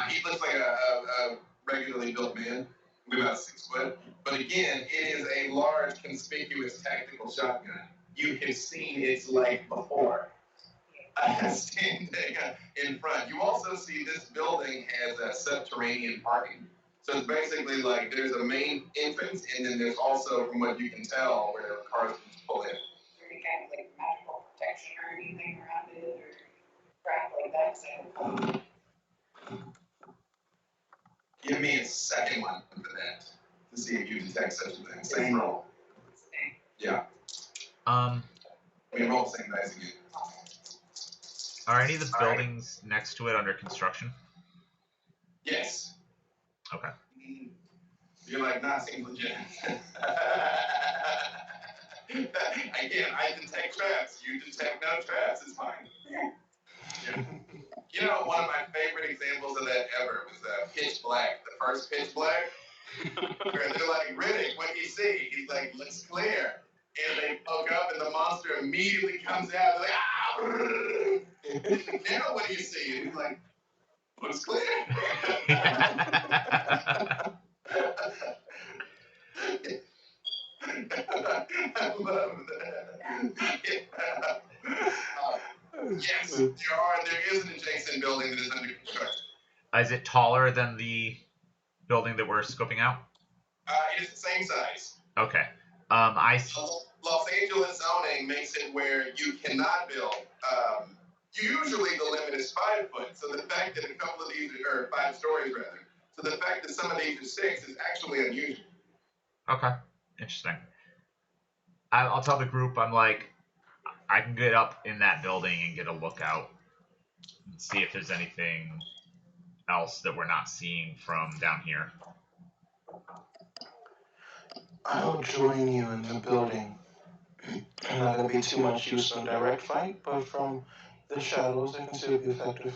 He looks like a regularly built man, about 6 foot. But again, it is a large, conspicuous tactical shotgun. You have seen its light before. Standing in front. You also see this building has a subterranean parking. So it's basically like there's a main entrance, and then there's also, from what you can tell, where cars can pull in. Is there any kind of like magical protection or anything around it, or crap like that? So, Give me a second one for that to see if you detect such a thing. Same roll. Yeah. We roll the same dice again. Are any of the buildings next to it under construction? Yes. Okay. You're like, nah, seems legit. Again, I detect traps. You detect no traps. It's fine. Yeah. You know, one of my favorite examples of that ever was Pitch Black, the first Pitch Black. Where they're like, Riddick, what do you see? He's like, looks clear. And they poke up, and the monster immediately comes out. They're like, ah! Now what do you see? And he's like, looks clear. I love that. Yes, there is an adjacent building that is under construction. Is it taller than the building that we're scoping out? It is the same size. Okay. Los Angeles zoning makes it where you cannot build. Usually the limit is 5 foot. So the fact that a couple of these are 5 stories rather. So the fact that some of these are 6 is actually unusual. Okay. Interesting. I'll tell the group, I'm like, I can get up in that building and get a look out and see if there's anything else that we're not seeing from down here. I'll join you in the building. Not gonna be too much use in a direct fight, but from the shadows, I can still be effective.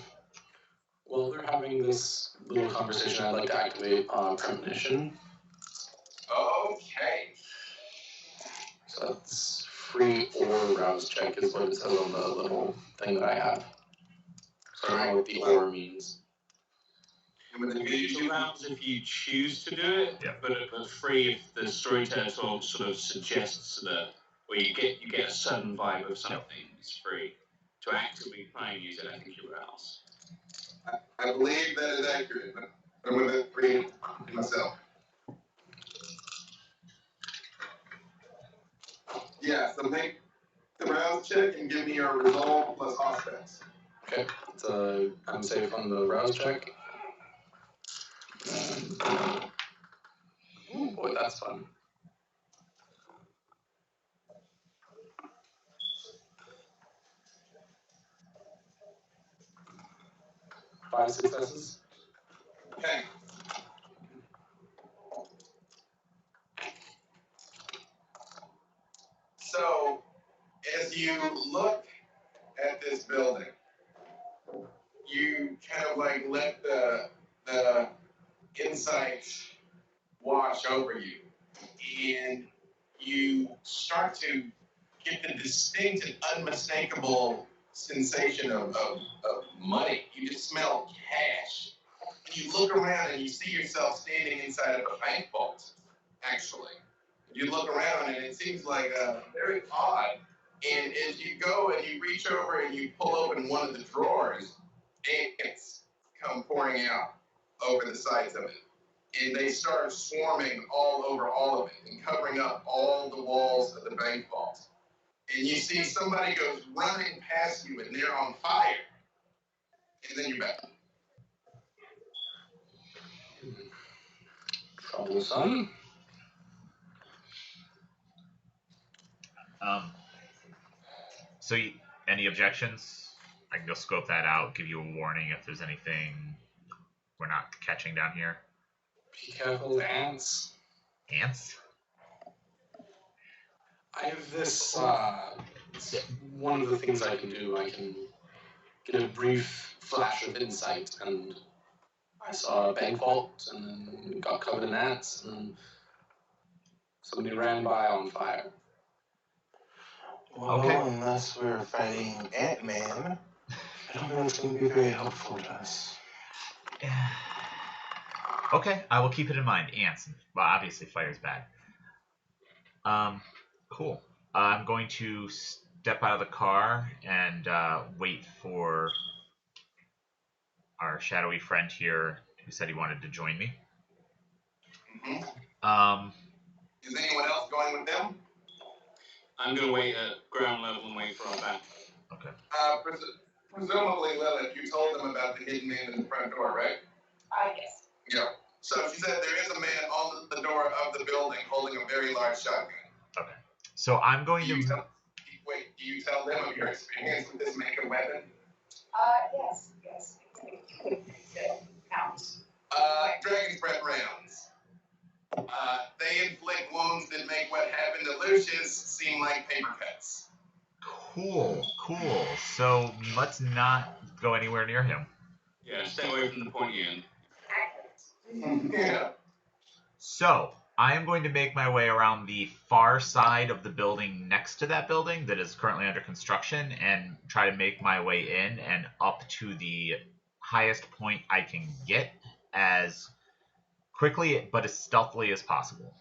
While they're having this little conversation, I'd like to activate Premonition. Okay. So that's free or rouse check is what it says on the little thing that I have. So I don't know what the or means. It's rounds if you choose to do it, Yeah. but free if the storyteller sort of suggests that, or you get a sudden vibe of something. It's free. To actively try and use it, I think you rouse. I believe that is accurate, but I'm going to read it myself. Yeah, so make the rouse check and give me your resolve plus aspects. Okay, so I'm safe on the rouse check. Oh boy, that's fun. Five successes. Okay. So, as you look at this building, you kind of like let the insights wash over you, and you start to get the distinct and unmistakable sensation of money. You just smell cash. And you look around and you see yourself standing inside of a bank vault, actually. You look around and it seems like very odd. And as you go and you reach over and you pull open one of the drawers, ants come pouring out over the sides of it. And they start swarming all over all of it and covering up all the walls of the bank vault. And you see somebody goes running past you and they're on fire. And then you're back. Troublesome. So, any objections? I can go scope that out, give you a warning if there's anything we're not catching down here. Be careful, ants. Ants? I have this, one of the things I can do, I can get a brief flash of insight, and I saw a bank vault, and then got covered in ants, and somebody ran by on fire. Well, Okay. unless we're fighting Ant-Man, I don't know it's going to be very helpful to us. Okay, I will keep it in mind. Ants. Well, obviously fire's bad. Cool. I'm going to step out of the car and wait for our shadowy friend here who said he wanted to join me. Mm-hmm. Is anyone else going with them? I'm going to wait at ground level and wait for our back. Okay. Presumably, Lilith, you told them about the hidden man in the front door, right? Yes. Yeah. So she said there is a man on the door of the building holding a very large shotgun. Okay. So I'm going to. Wait, do you tell them of your experience with this makeup weapon? Yes. Counts. Dragon's Breath rounds. They inflict wounds that make what happened to Lucius seem like paper cuts. Cool. So let's not go anywhere near him. Yeah, stay away from the pointy end. Yeah. So I am going to make my way around the far side of the building next to that building that is currently under construction and try to make my way in and up to the highest point I can get as quickly but as stealthily as possible.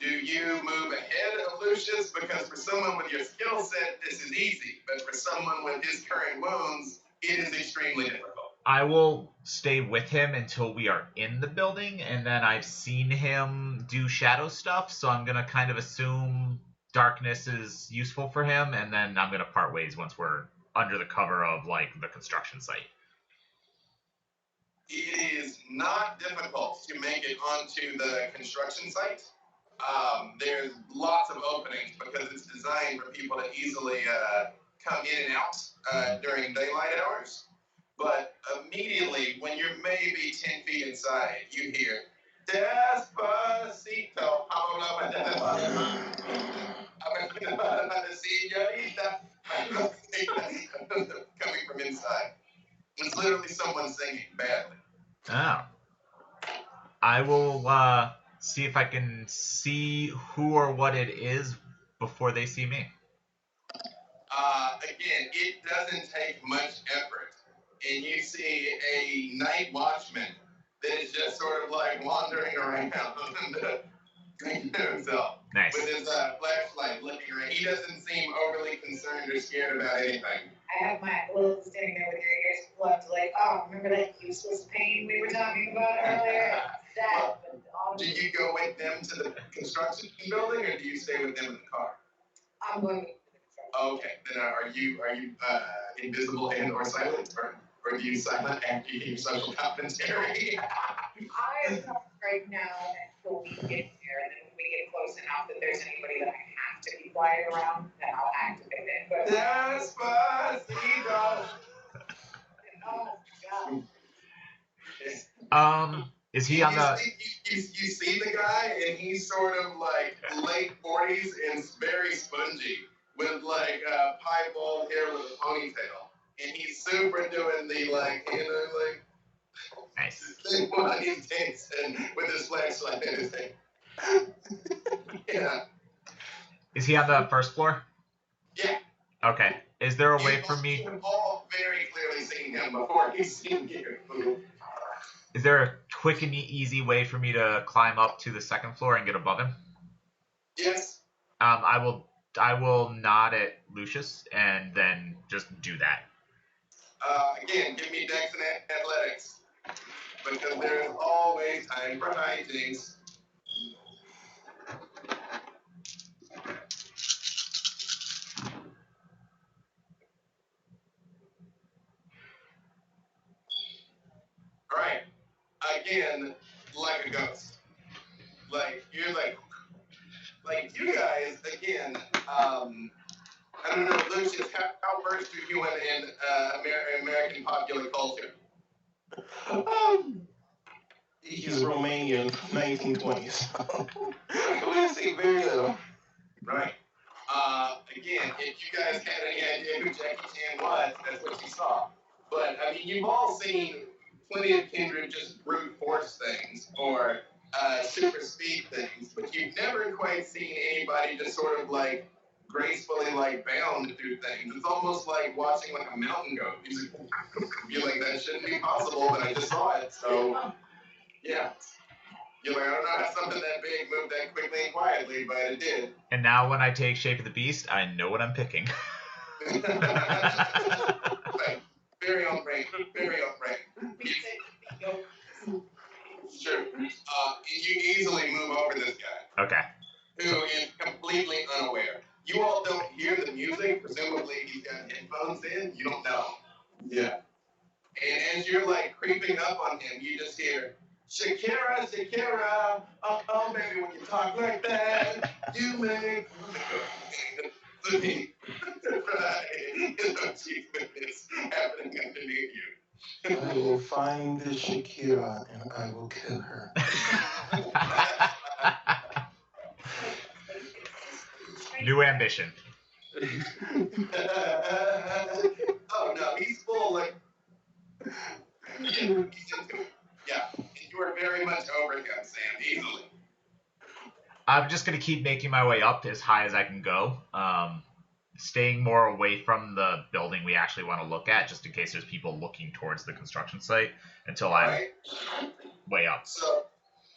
Do you move ahead of Lucius? Because for someone with your skill set, this is easy. But for someone with his current wounds, it is extremely difficult. I will stay with him until we are in the building, and then I've seen him do shadow stuff, so I'm going to kind of assume darkness is useful for him, and then I'm going to part ways once we're under the cover of, like, the construction site. It is not difficult to make it onto the construction site. There's lots of openings because it's designed for people to easily come in and out during daylight hours. But immediately, when you're maybe 10 feet inside, you hear, Despacito, coming from inside. It's literally someone singing badly. Oh. I will see if I can see who or what it is before they see me. Again, it doesn't take much effort. And you see a night watchman that is just sort of like wandering around thinking to himself. Nice. With his flashlight looking around. He doesn't seem overly concerned or scared about anything. I have my little standing there with your ears plugged, like, oh, remember that useless pain we were talking about earlier? That. Do you go with them to the construction building, or do you stay with them in the car? I'm going with the construction. Okay, then are you invisible and or silent, or do you silent after you hear social commentary? I am right now until we get there, and then when we get close enough that there's anybody that I have to be quiet around, then I'll activate it. But Despacito. Oh God. Is he on the? You see the guy, and he's sort of like late 40s and very spongy, with like piebald hair with a ponytail, and he's super doing the like Nice. thing while he's dancing with his flashlight and his thing. Yeah. Is he on the first floor? Yeah. Okay. Is there a way for me? You've all very clearly seen him before he's seen you. Is there a quick and easy way for me to climb up to the second floor and get above him? Yes. I will nod at Lucius and then just do that. Again, give me Dex and Athletics, because there is always time for hijinks. All right. Again, like a ghost. Like you're like you guys again. I don't know, Lucius. How versed are you in American popular culture? He's Romanian, 1920s. I'm going to say very little. Right. Again, if you guys had any idea who Jackie Chan was, that's what you saw. But I mean, you've all seen plenty of kindred just brute force things or super speed things, but you've never quite seen anybody just sort of like gracefully like bound through things. It's almost like watching like a mountain goat. You're like, that shouldn't be possible, but I just saw it, so yeah. You're like, I don't know how something that big moved that quickly and quietly, but it did. And now when I take shape of the beast, I know what I'm picking. Right. Very on brand. Very on brand. Sure. You easily move over this guy. Okay. Who is completely unaware. You all don't hear the music. Presumably he's got headphones in. You don't know. Yeah. And as you're like creeping up on him, you just hear, Shakira, Shakira, oh baby, when you talk like that, you make the beat. Right. It's happening underneath you. I will find the Shakira and I will kill her. New ambition. Oh no, he's full like. Yeah, you are very much over him, Sam, easily. I'm just going to keep making my way up as high as I can go, staying more away from the building we actually want to look at, just in case there's people looking towards the construction site, until I'm way up. So,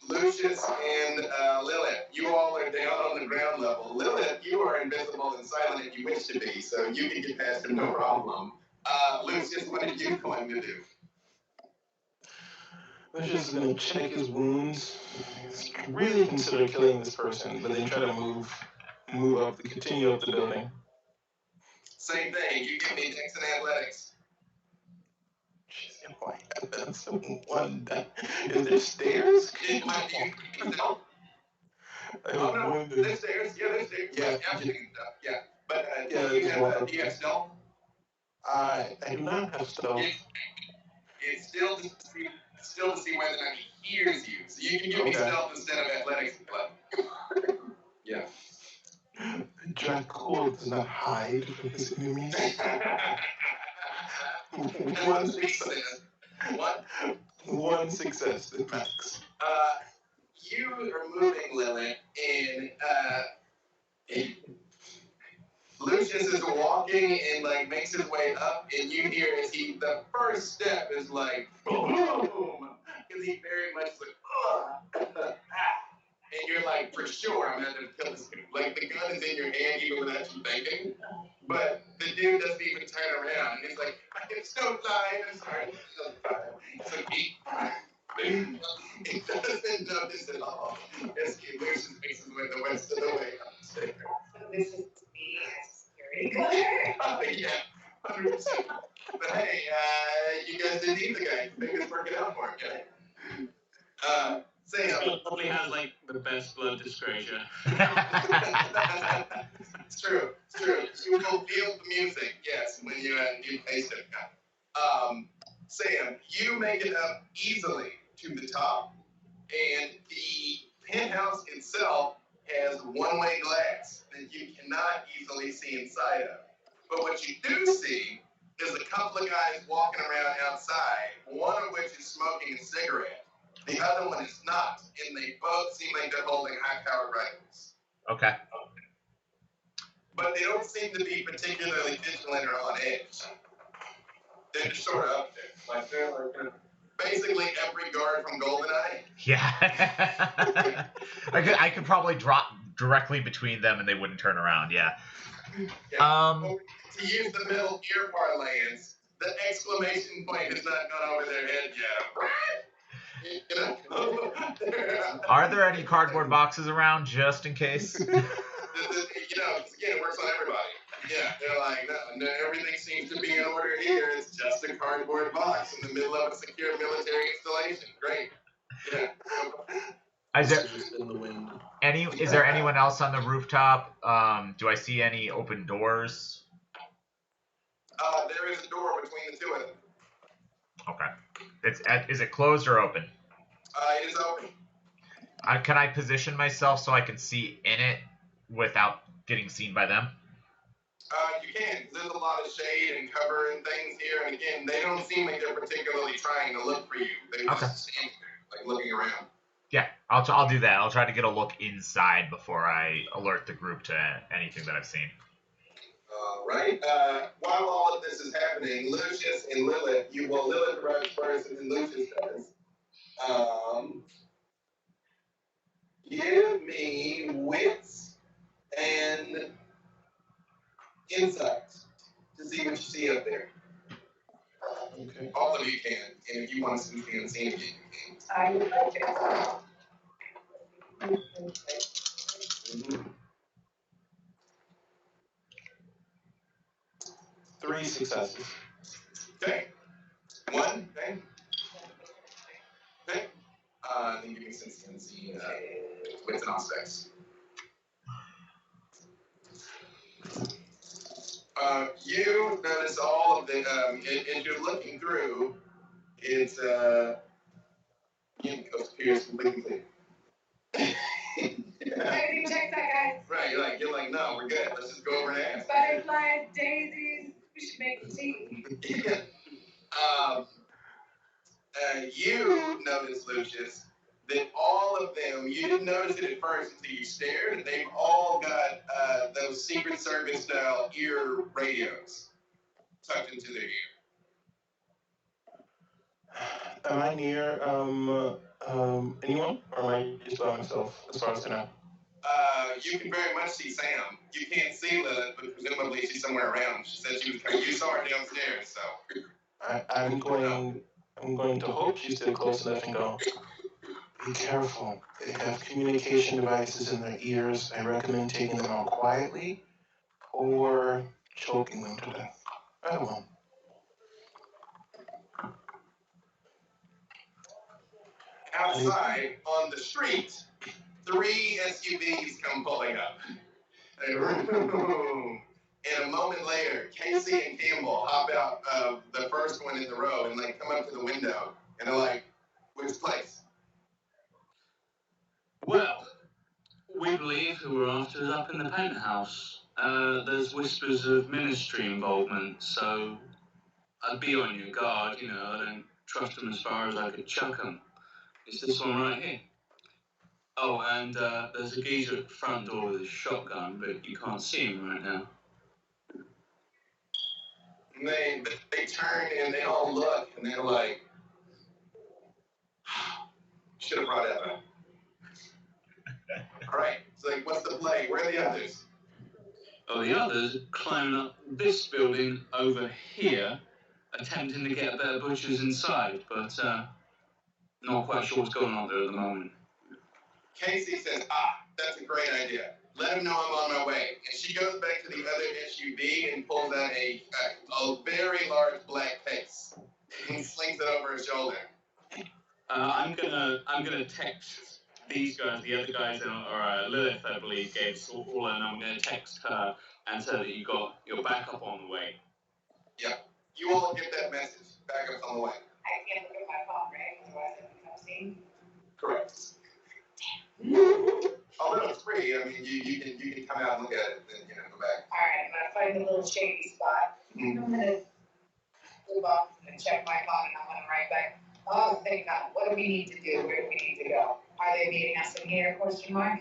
Lucius and Lilith, you all are down on the ground level. Lilith, you are invisible and silent if you wish to be, so you can get past him, no problem. Lucius, what are you going to do? Lucius is going to check his wounds, really consider killing this person, but then try to continue up the building. Same thing, you give me Dex and Athletics. Jeez, why that's one that is there stairs? It might be stealth. Oh no, there's stairs. Yeah, there's stairs. Yeah, absolutely stuff. Yeah, but do you have stealth? I do not have stealth. It's still to see whether or not he hears you. So you can give me stealth instead of athletics. Yeah. Dracul does not hide from his enemies. One success. What? One success at max. You are moving, Lilith, and Lucius is walking and like makes his way up, and you hear as the first step is like boom, because he very much like and you're like, for sure I'm gonna kill this dude. Like the gun is in your hand even without you thinking, but the dude doesn't even turn around. He's like, I'm so tired. I'm sorry. So he doesn't notice at all as he Lucius makes his way the rest of the way upstairs. So this is me as security guard. Oh, yeah, 100%. But hey, you guys didn't eat the guy. Maybe it's working out for him, okay? Sam. He probably has like the best blood disclosure. It's true. It's true. You will feel the music, yes, when you taste it. Sam, you make it up easily to the top, and the penthouse itself has one-way glass that you cannot easily see inside of. But what you do see is a couple of guys walking around outside, one of which is smoking a cigarette. The other one is not, and they both seem like they're holding high-powered rifles. Okay. But they don't seem to be particularly vigilant or on edge. They're just sort of up there. Like they're like basically every guard from GoldenEye. Yeah. I could probably drop directly between them and they wouldn't turn around. Yeah. To use the middle ear parlance, the exclamation point has not gone over their head yet. Are there any cardboard boxes around just in case? Again, it works on everybody. Yeah, they're like, no, everything seems to be in order here. It's just a cardboard box in the middle of a secure military installation. Great. Yeah. Is there anyone else on the rooftop? Do I see any open doors? There is a door between the two of them. Okay. Is it closed or open? It is open. Can I position myself so I can see in it without getting seen by them? You can. There's a lot of shade and cover and things here, and again, they don't seem like they're particularly trying to look for you. They're just standing there, like looking around. Yeah, I'll do that. I'll try to get a look inside before I alert the group to anything that I've seen. All right. While all of this is happening, Lucius and Lilith, Lilith arrives first, and then Lucius does. Give me wits and insights to see what you see up there. Okay. All of you can, and if you want to see the unseen again, you can. I would like to. 3 successes. Okay. 1. Okay. Okay. Then give me sense unseen. Wits and aspects. You notice all of the, as you're looking through, it's, goes Pierce completely. Everything checks out, guys. Right, you're like, no, we're good. Let's just go over and ask. Butterflies, daisies, we should make tea. You notice, Lucius, that all of them, you didn't notice it at first until you stared, they've all got those Secret Service style ear radios tucked into their ear. Am I near anyone, or am I just by myself as far as I know? You can very much see Sam. You can't see Lilith, but presumably she's somewhere around. She said she was coming. You saw her downstairs, so. I'm going to hope she's still close enough and go, be careful. They have communication devices in their ears. I recommend taking them out quietly or choking them to death. I don't know. Outside, on the street, 3 SUVs come pulling up. And a moment later, Casey and Campbell hop out of the first one in the row and come up to the window. And they're like, which place? Well, we believe who we're after is up in the penthouse. There's whispers of ministry involvement, so I'd be on your guard, I don't trust them as far as I could chuck them. It's this one right here. Oh, and there's a geezer at the front door with a shotgun, but you can't see him right now. And they turn and they all look and they're like, should have brought Eva. All right, so what's the play? Where are the others? Oh, the others are climbing up this building over here, attempting to get their butchers inside, but not quite sure what's going on there at the moment. Casey says, that's a great idea. Let him know I'm on my way. And she goes back to the other SUV and pulls out a very large black case and slings it over her shoulder. I'm gonna text these guys, the other guys, or Lilith, I believe, gave us all, and I'm gonna text her and say that you got your backup on the way. Yeah, you all get that message. Backup's on the way. I can't look at my phone, right? Otherwise it becomes seen. Correct. Although it's free, I mean, you can come out and look at it and then go back. All right, I'm gonna find a little shady spot. I'm gonna move off and check my phone, and I'm gonna write back. Oh, thank God. What do we need to do? Where do we need to go? Are they meeting us in here? Question mark.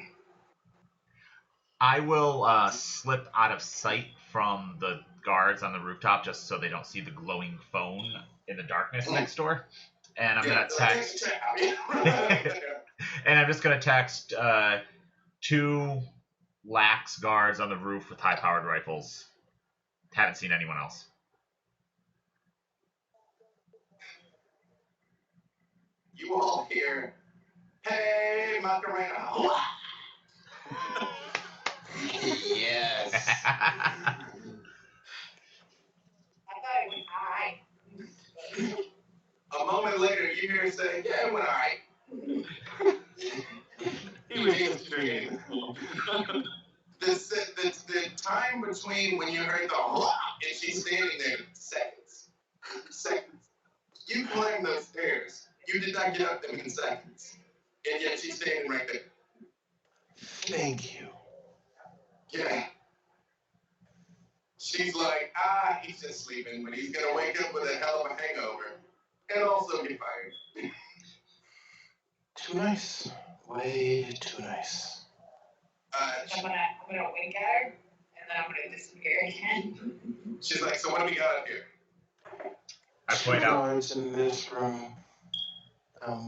I will slip out of sight from the guards on the rooftop just so they don't see the glowing phone in the darkness next door. And I'm gonna text. And I'm just gonna text 2 lax guards on the roof with high-powered rifles. Haven't seen anyone else. You all hear, hey, Macarena. Yes. I thought it was I. A moment later, you hear her say, yeah, it went all right. He was just dreaming. The time between when you heard the whop and she's standing there, seconds. You climbed those stairs. You did not get up them in seconds. And yet she's standing right there. Thank you. Yeah. She's like, he's just sleeping, but he's gonna wake up with a hell of a hangover. And also get fired. Too nice. Way too nice. I'm gonna wink at her, and then I'm gonna disappear again. She's like, so what do we got up here? I Two point out. guards in this room.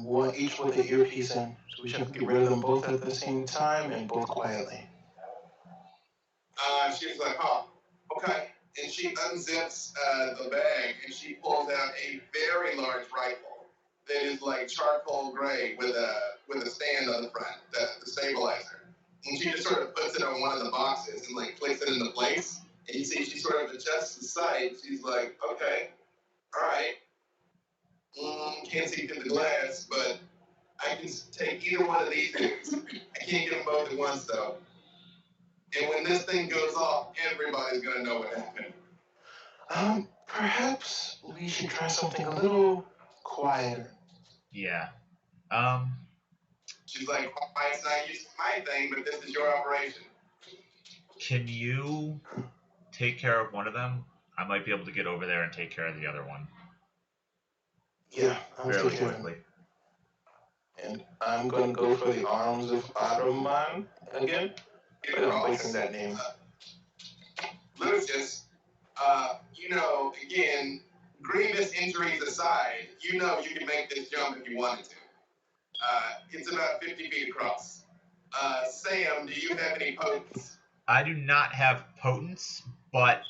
One each with an earpiece in. So we should have to get rid of them both at the same time and both quietly. She's like, oh, okay. And she unzips the bag and she pulls out a very large rifle that is like charcoal gray with a stand on the front, the stabilizer. And she just sort of puts it on one of the boxes and like clicks it into place. And you see she sort of adjusts the sight. She's like, okay, all right. Can't see through the glass, but I can take either one of these dudes. I can't get them both at once though. And when this thing goes off, everybody's gonna know what happened. Perhaps we should try something a little quieter. Yeah. She's like, why it's not used to my thing, but this is your operation. Can you take care of one of them? I might be able to get over there and take care of the other one Yeah, I'll fairly take care of quickly. it. And I'm gonna go for the arms of Ahriman again. I'm placing that name. Lucius, again, grievous injuries aside, you can make this jump if you wanted to. It's about 50 feet across. Sam, do you have any potence? I do not have potence, but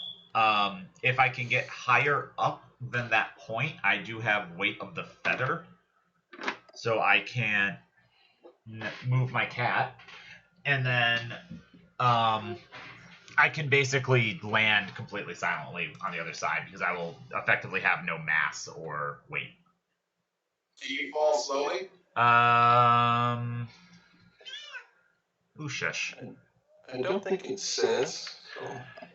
if I can get higher up than that point, I do have weight of the feather, so I can move my cat, and then I can basically land completely silently on the other side because I will effectively have no mass or weight. Do you fall slowly? Ooh, shush. I don't think it says. So.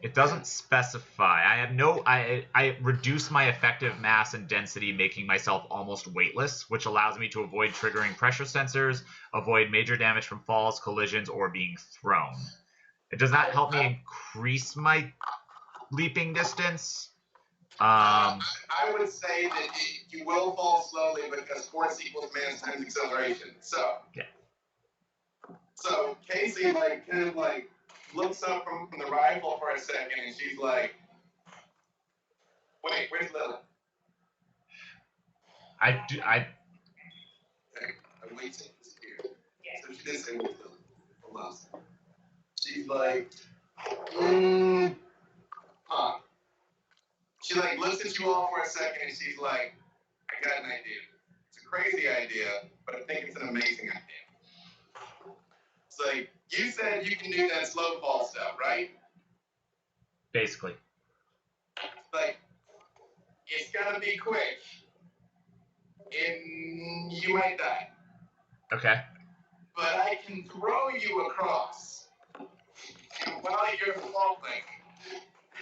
It doesn't specify. I reduce my effective mass and density, making myself almost weightless, which allows me to avoid triggering pressure sensors, avoid major damage from falls, collisions, or being thrown. It does not help me increase my leaping distance. I would say that you will fall slowly because force equals mass times acceleration. So, yeah. So Casey kind of looks up from the rifle for a second, and she's like, "Wait, where's Lily?" I wait till it disappeared. So she did say, "Where's Lily?" Hold on. She's like, huh. She looks at you all for a second, and she's like, "I got an idea. It's a crazy idea, but I think it's an amazing idea." It's like, you said you can do that slow fall stuff, right? basically. It's gonna be quick, and you might die. Okay. But I can throw you across, and while you're falling,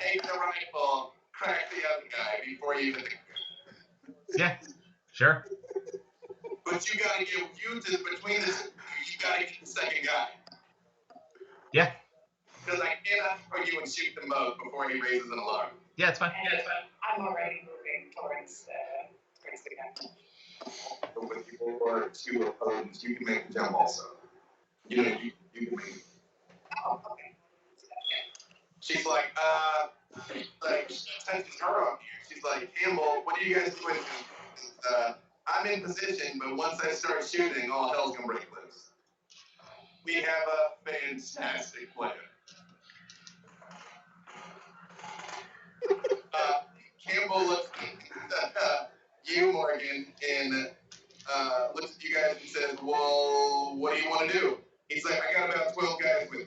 take the rifle, crack the other guy before you hit the Yeah. Sure. But you gotta you gotta get the second guy. Yeah. Because I cannot throw you and shoot them both before he raises an alarm. Yeah, it's fine. I'm already moving towards the guy. But with your two opponents, you can make the jump also. You can make it. Oh, okay. She's like, touches her on here. She's like, Campbell, what are you guys doing? I'm in position, but once I start shooting, all hell's gonna break loose. We have a fantastic plan. Campbell looks at you, Morgan, and looks at you guys and says, well, what do you want to do? He's like, I got about 12 guys with me.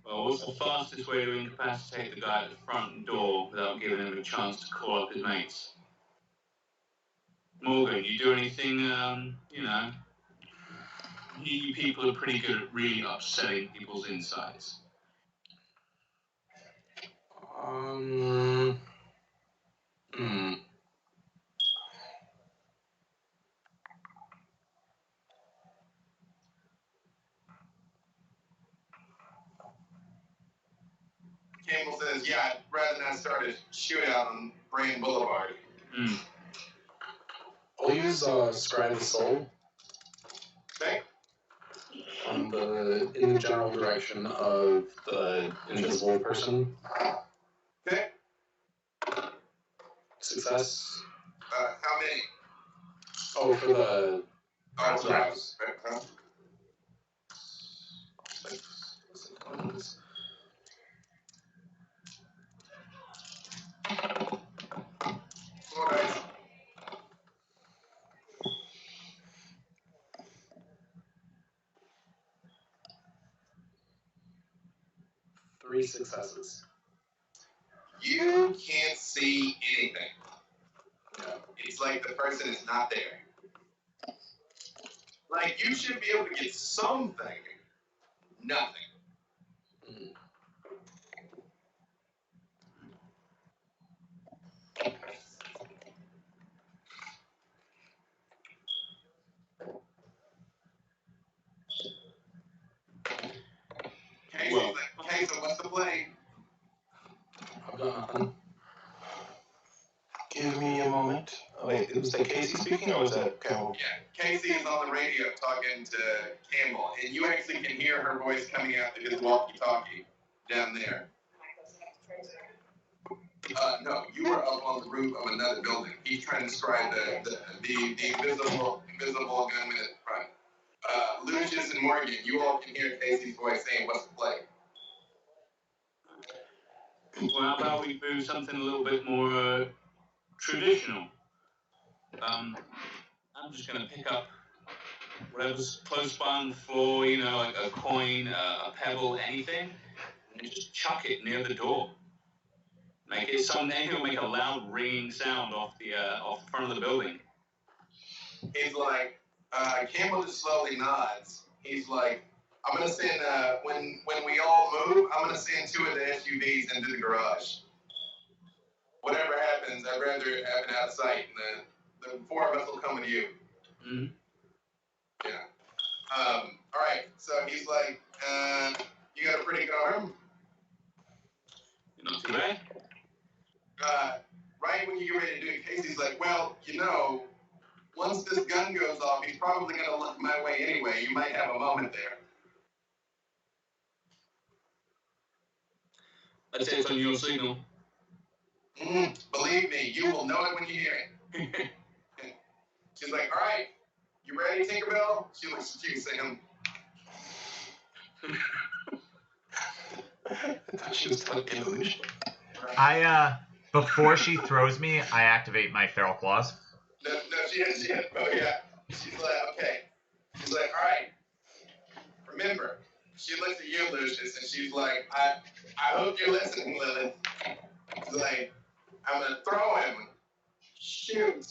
Well, what's the fastest way to incapacitate the guy at the front door without giving him a chance to call up his mates? Morgan, you do anything, you people are pretty good at really upsetting people's insides. Campbell says, yeah, I'd rather not start a shootout on Brand Boulevard. I'll use use Scribe the Soul. Okay. In the general direction of the invisible person. Okay. Success. How many? Oh, for the... Oh, Scribes. right. Four dice. Three successes. You can't see anything. It's like the person is not there. Like, you should be able to get something. Nothing. Okay, so what's the play? I've got nothing. Give me a moment. Oh, wait, was that Casey speaking or was that Campbell? Yeah, Casey is on the radio talking to Campbell, and you actually can hear her voice coming out through his walkie-talkie down there. No, you were up on the roof of another building. He's trying to describe the invisible gunman at the front. Lucius and Morgan, you all can hear Casey's voice saying, "What's the play?" Well, how about we do something a little bit more traditional? I'm just going to pick up whatever's close by on the floor, you know, like a coin, a pebble, anything, and just chuck it near the door. Make it something will make a loud ringing sound off the front of the building. He's like, Campbell just slowly nods. He's like, I'm gonna send when we all move, I'm gonna send 2 of the SUVs into the garage. Whatever happens, I'd rather it happen out of sight, and the 4 of us will come with you. Mm-hmm. Yeah. All right. So he's like, you got a pretty good arm. Not too bad. Right when you get ready to do it, Casey's like, well, you know, once this gun goes off, he's probably gonna look my way anyway. You might have a moment there. I'd say it's on your signal. Believe me, you will know it when you hear it. She's like, all right, you ready, Tinkerbell? She looks at you, Sam. I thought she was telling illusion. Before she throws me, I activate my feral claws. No, she had, oh yeah. She's like, okay. She's like, all right, remember, she looks at you, Lucius, and she's like, I hope you're listening, Lilith. She's like, I'm gonna throw him. Shoot.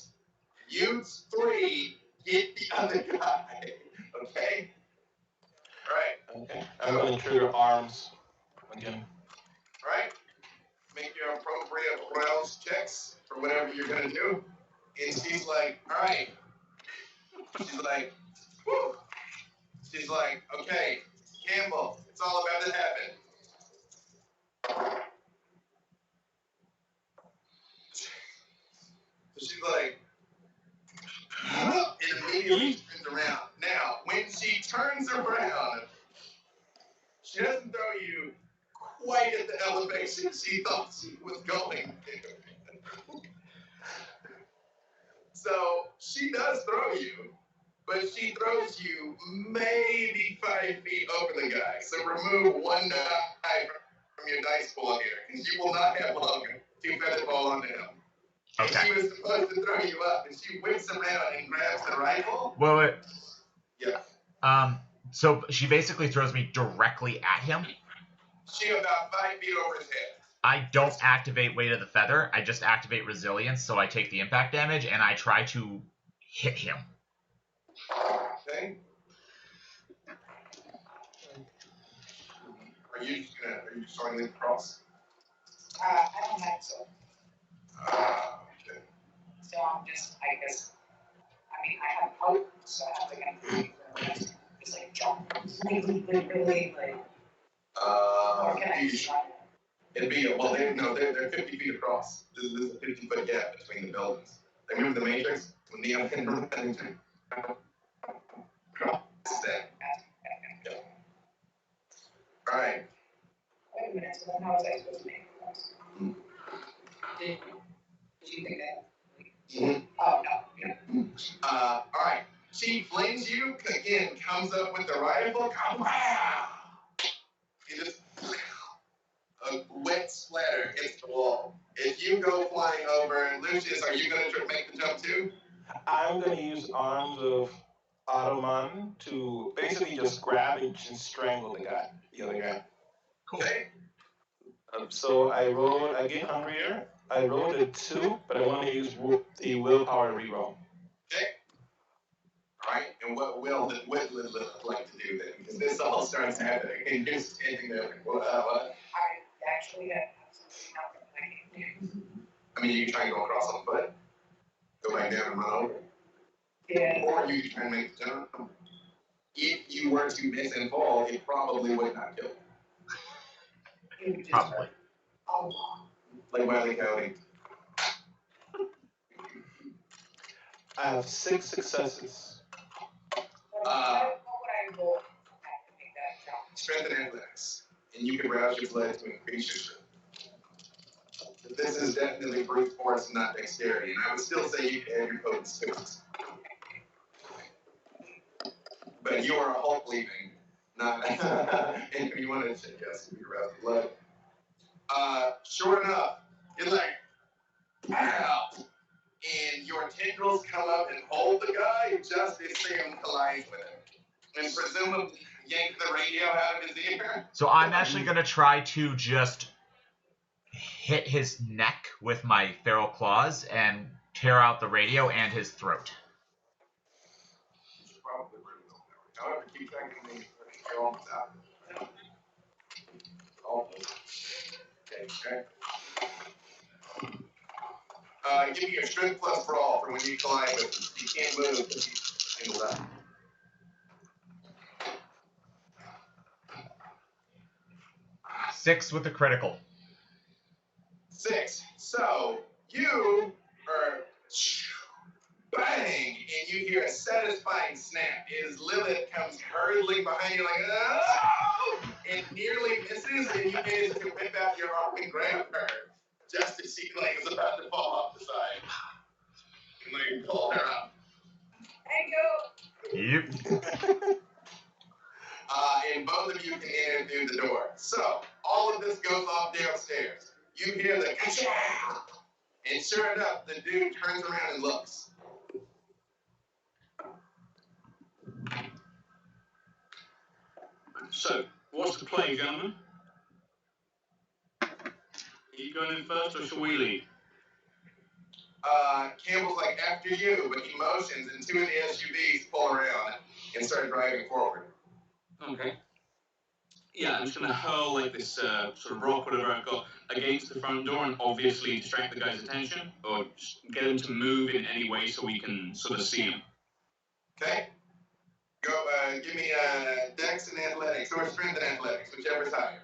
You 3 get the other guy. Okay? Alright. Okay. I'm going to trigger arms again. Alright. Make your appropriate rouse checks for whatever you're gonna do. And she's like, alright. She's like, whew. She's like, okay, Campbell, it's all about to happen. So she's like, and immediately turns around. Now, when she turns around, she doesn't throw you quite at the elevation she thought she was going to. So she does throw you, but she throws you maybe 5 feet over the guy. So remove 1 die from your dice pool here, because you will not have long to feather fall onto him. Okay. And she was supposed to throw you up, and she whips around and grabs the rifle. Wait. Yeah. So she basically throws me directly at him. She about 5 feet over his head. I don't activate Weight of the Feather. I just activate Resilience, so I take the impact damage, and I try to hit him. Okay. Are you just throwing the cross? I don't have so. Okay. So I'm just, I guess, I mean, I have hope, so I have to kind of just like jump really, like, or can I just run? It'd be, they're 50 feet across. This is a 50-foot gap between the buildings. They moved the Matrix. When the other step. All right. Wait a minute, so then how was I supposed to make those? Did you think that? Mhm. Oh, no, yeah. All right. She flings you again. Comes up with the rifle. Wow! You just a wet splatter hits the wall. If you go flying over, Lucius, are you going to make the jump too? I'm going to use Arms of Ottoman to basically just grab and just strangle the other guy. Cool. Okay. So I rolled, I get hungrier. I rolled a 2, but I want to use the willpower reroll. Okay. All right. And what will Lilith like to do then? Because this all starts happening, and you're standing there like, what? I actually have something else that I can do. I mean, you can try and go across on foot, go back down and run over, Yeah. or you can try and make the jump. If you were to miss and fall, it probably would not kill you. It would just Probably. hurt a lot. Like Wiley County. I have 6 successes. What would I roll to make that jump? Strength and athletics. And you can rouse your blood to increase your strength. But this is definitely brute force, not dexterity. And I would still say you can add your potence to it. But you are a Hulk leaving, not. And you want to check, yes, you rouse the blood. Sure enough, it's like, pow! And your tendrils come up and hold the guy just as Sam collides with him. And presumably yank the radio out of his ear. So I'm actually going to try to just hit his neck with my feral claws and tear out the radio and his throat. Probably however, keep track of me. You're almost out. Almost. Okay. Give me your strength plus brawl for when you collide with him. You can't move because he's tangled up. 6 with the critical. 6. So you are bang, and you hear a satisfying snap as Lilith comes hurtling behind you like, oh! And nearly misses, and you manage to whip out your arm and grab her just as she like is about to fall off the side. And like pull her up. Thank you. Yep. And both of you can enter through the door. So all of this goes off downstairs. You hear the ka-chow! And sure enough, the dude turns around and looks. So, what's the play, gentlemen? Are you going in first, or shall we lead? Campbell's like, after you, but he motions, and 2 of the SUVs pull around and start driving forward. Okay. Yeah, I'm just going to hurl like this sort of rock, whatever I've got, against the front door and obviously distract the guy's attention, or just get him to move in any way so we can sort of see him. Okay? Go, give me Dex and Athletics, or Strength and Athletics, whichever's higher.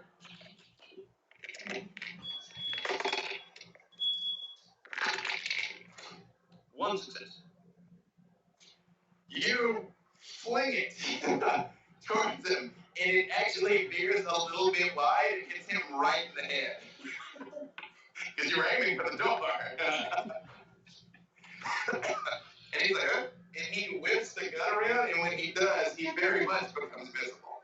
One success. You fling it towards him, and it actually veers a little bit wide and hits him right in the head. Because you were aiming for the door. And he's like, huh? And he whips the gun around, and when he does, he very much becomes visible.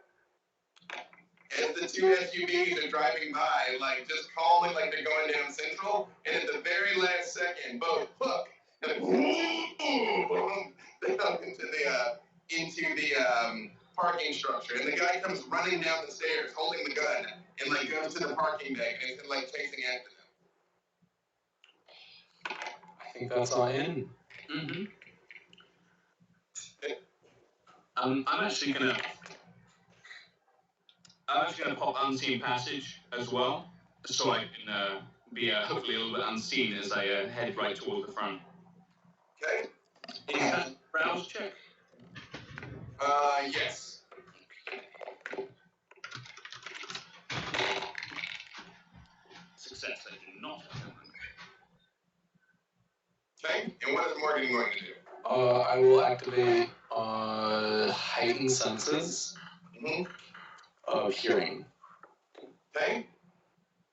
As the 2 SUVs are driving by, like just calmly, like they're going down Central, and at the very last second, both hook and they come into the parking structure, and the guy comes running down the stairs, holding the gun, and like goes to the parking deck, and is like chasing after them. I think that's all in. Mm-hmm. I'm actually gonna pop unseen passage as well, so I can be hopefully a little bit unseen as I head right toward the front. Okay? Is that a browse check? Yes. Success. I do not have one. Okay? And what is Morgan going to do? I will activate heightened senses Mm-hmm. of hearing. Okay?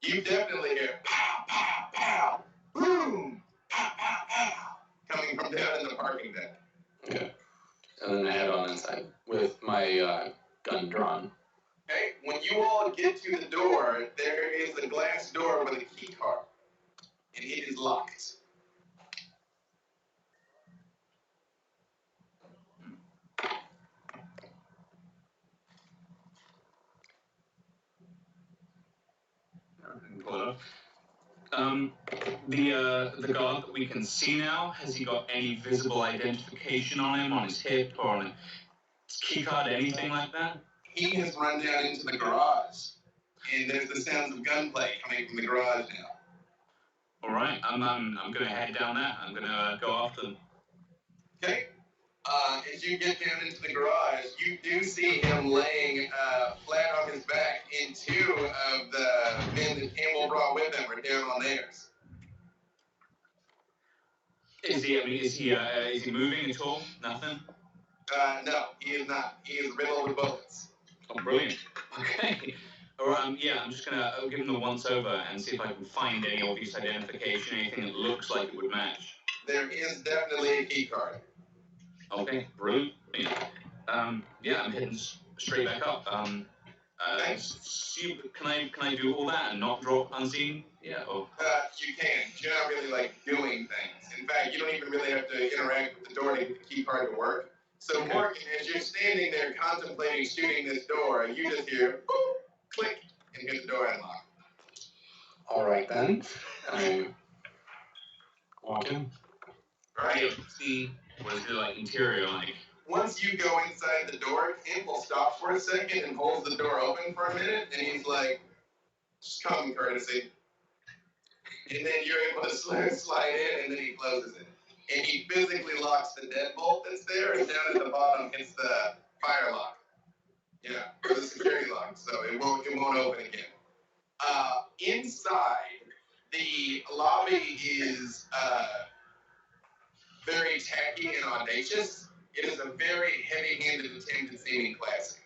You definitely hear pow, pow, pow, boom, pow, pow, pow, coming from down in the parking deck. Okay. And then I head on inside with my gun drawn. Okay? When you all get to the door, there is a glass door with a key card, and it is locked. Pull it up. The guard that we can see now, has he got any visible identification on him, on his hip, or on his keycard, anything like that? He has run down into the garage, and there's the sounds of gunplay coming from the garage now. All right, I'm gonna head down there. I'm gonna go after them. Okay? As you get down into the garage, you do see him laying flat on his back, and two of the men that Campbell brought with him are down on theirs. Is he moving at all? Nothing? No, he is not. He is riddled with bullets. Oh, brilliant. Okay. All right, yeah, I'm just gonna give him the once over and see if I can find any obvious identification, anything that looks like it would match. There is definitely a key card. Okay, brilliant. Yeah, I'm heading straight back up. Can I do all that and not drop unseen? Yeah. Or... You can. You're not really like doing things. In fact, you don't even really have to interact with the door to get the key card to work. So Okay. Morgan, as you're standing there contemplating shooting this door, you just hear boop, click, and get the door unlocked. All right then. I walk in. Right? See, what is it like interior like? Once you go inside the door, Campbell stops for a second and holds the door open for a minute, and he's like, just common courtesy. And then you're able to slide in, and then he closes it. And he physically locks the deadbolt that's there, and down at the bottom hits the fire lock. Yeah, or the security lock, so it won't open again. Inside, the lobby is very tacky and audacious. It is a very heavy-handed attempt at seeming classy.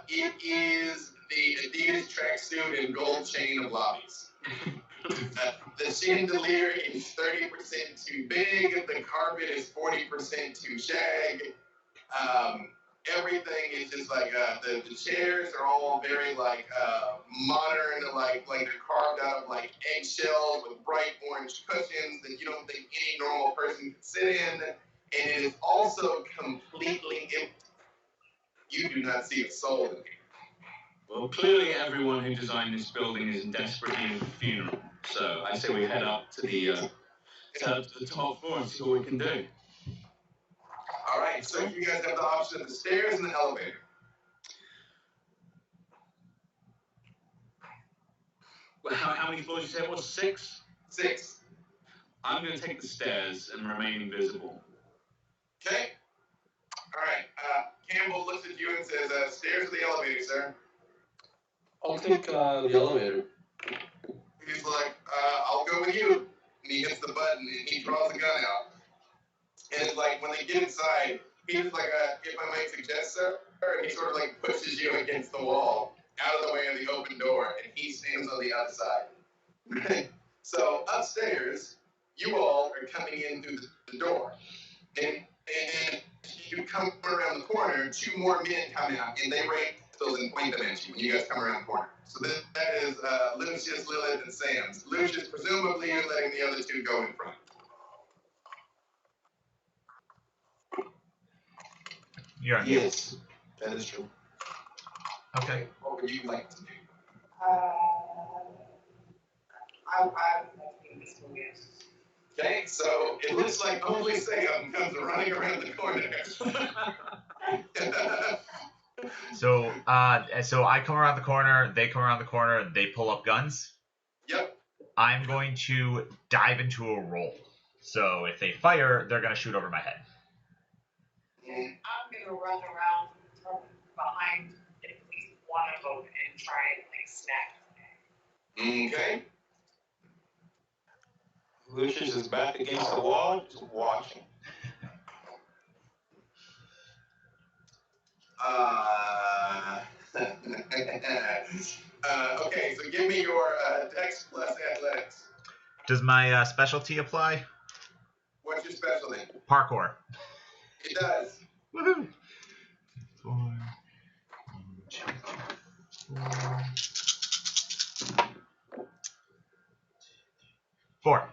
It is the Adidas tracksuit and gold chain of lobbies. The chandelier is 30% too big. The carpet is 40% too shag. Everything is just like the chairs are all very like modern, like they're carved out of like eggshells with bright orange cushions that you don't think any normal person could sit in. And it is also completely empty. You do not see a soul in here. Well, clearly everyone who designed this building is in desperate need of a funeral. So I say we head up to the top floor and see what we can do. All right, so you guys have the option of the stairs and the elevator. Well, how many floors did you say it was? 6? 6. I'm going to take the stairs and remain invisible. Okay. All right. Campbell looks at you and says, "Stairs or the elevator, sir?" I'll take the elevator. He's like, "I'll go with you." And he hits the button and he draws the gun out. And it's like when they get inside, he's like, "If I might suggest, sir," and he sort of like pushes you against the wall, out of the way of the open door, and he stands on the outside. So upstairs, you all are coming in through the door, and you come around the corner, 2 more men come out, and they raise pistols and point them at you when you guys come around the corner. So that is Lucius, Lilith, and Sam's. Lucius, presumably you're letting the other 2 go in front. You're on. Yes, that is true. Okay. What would you like to do? I would like to be this movie. Okay, so it looks like only Sam comes running around the corner. So I come around the corner, they come around the corner, they pull up guns. Yep. I'm going to dive into a roll. So if they fire, they're going to shoot over my head. I'm gonna run around from behind at least one of them and try and like snap. Okay. Lucius is back against the wall, just watching. Okay, so give me your Dex plus Athletics. Does my specialty apply? What's your specialty? Parkour. It does. Woohoo! 4.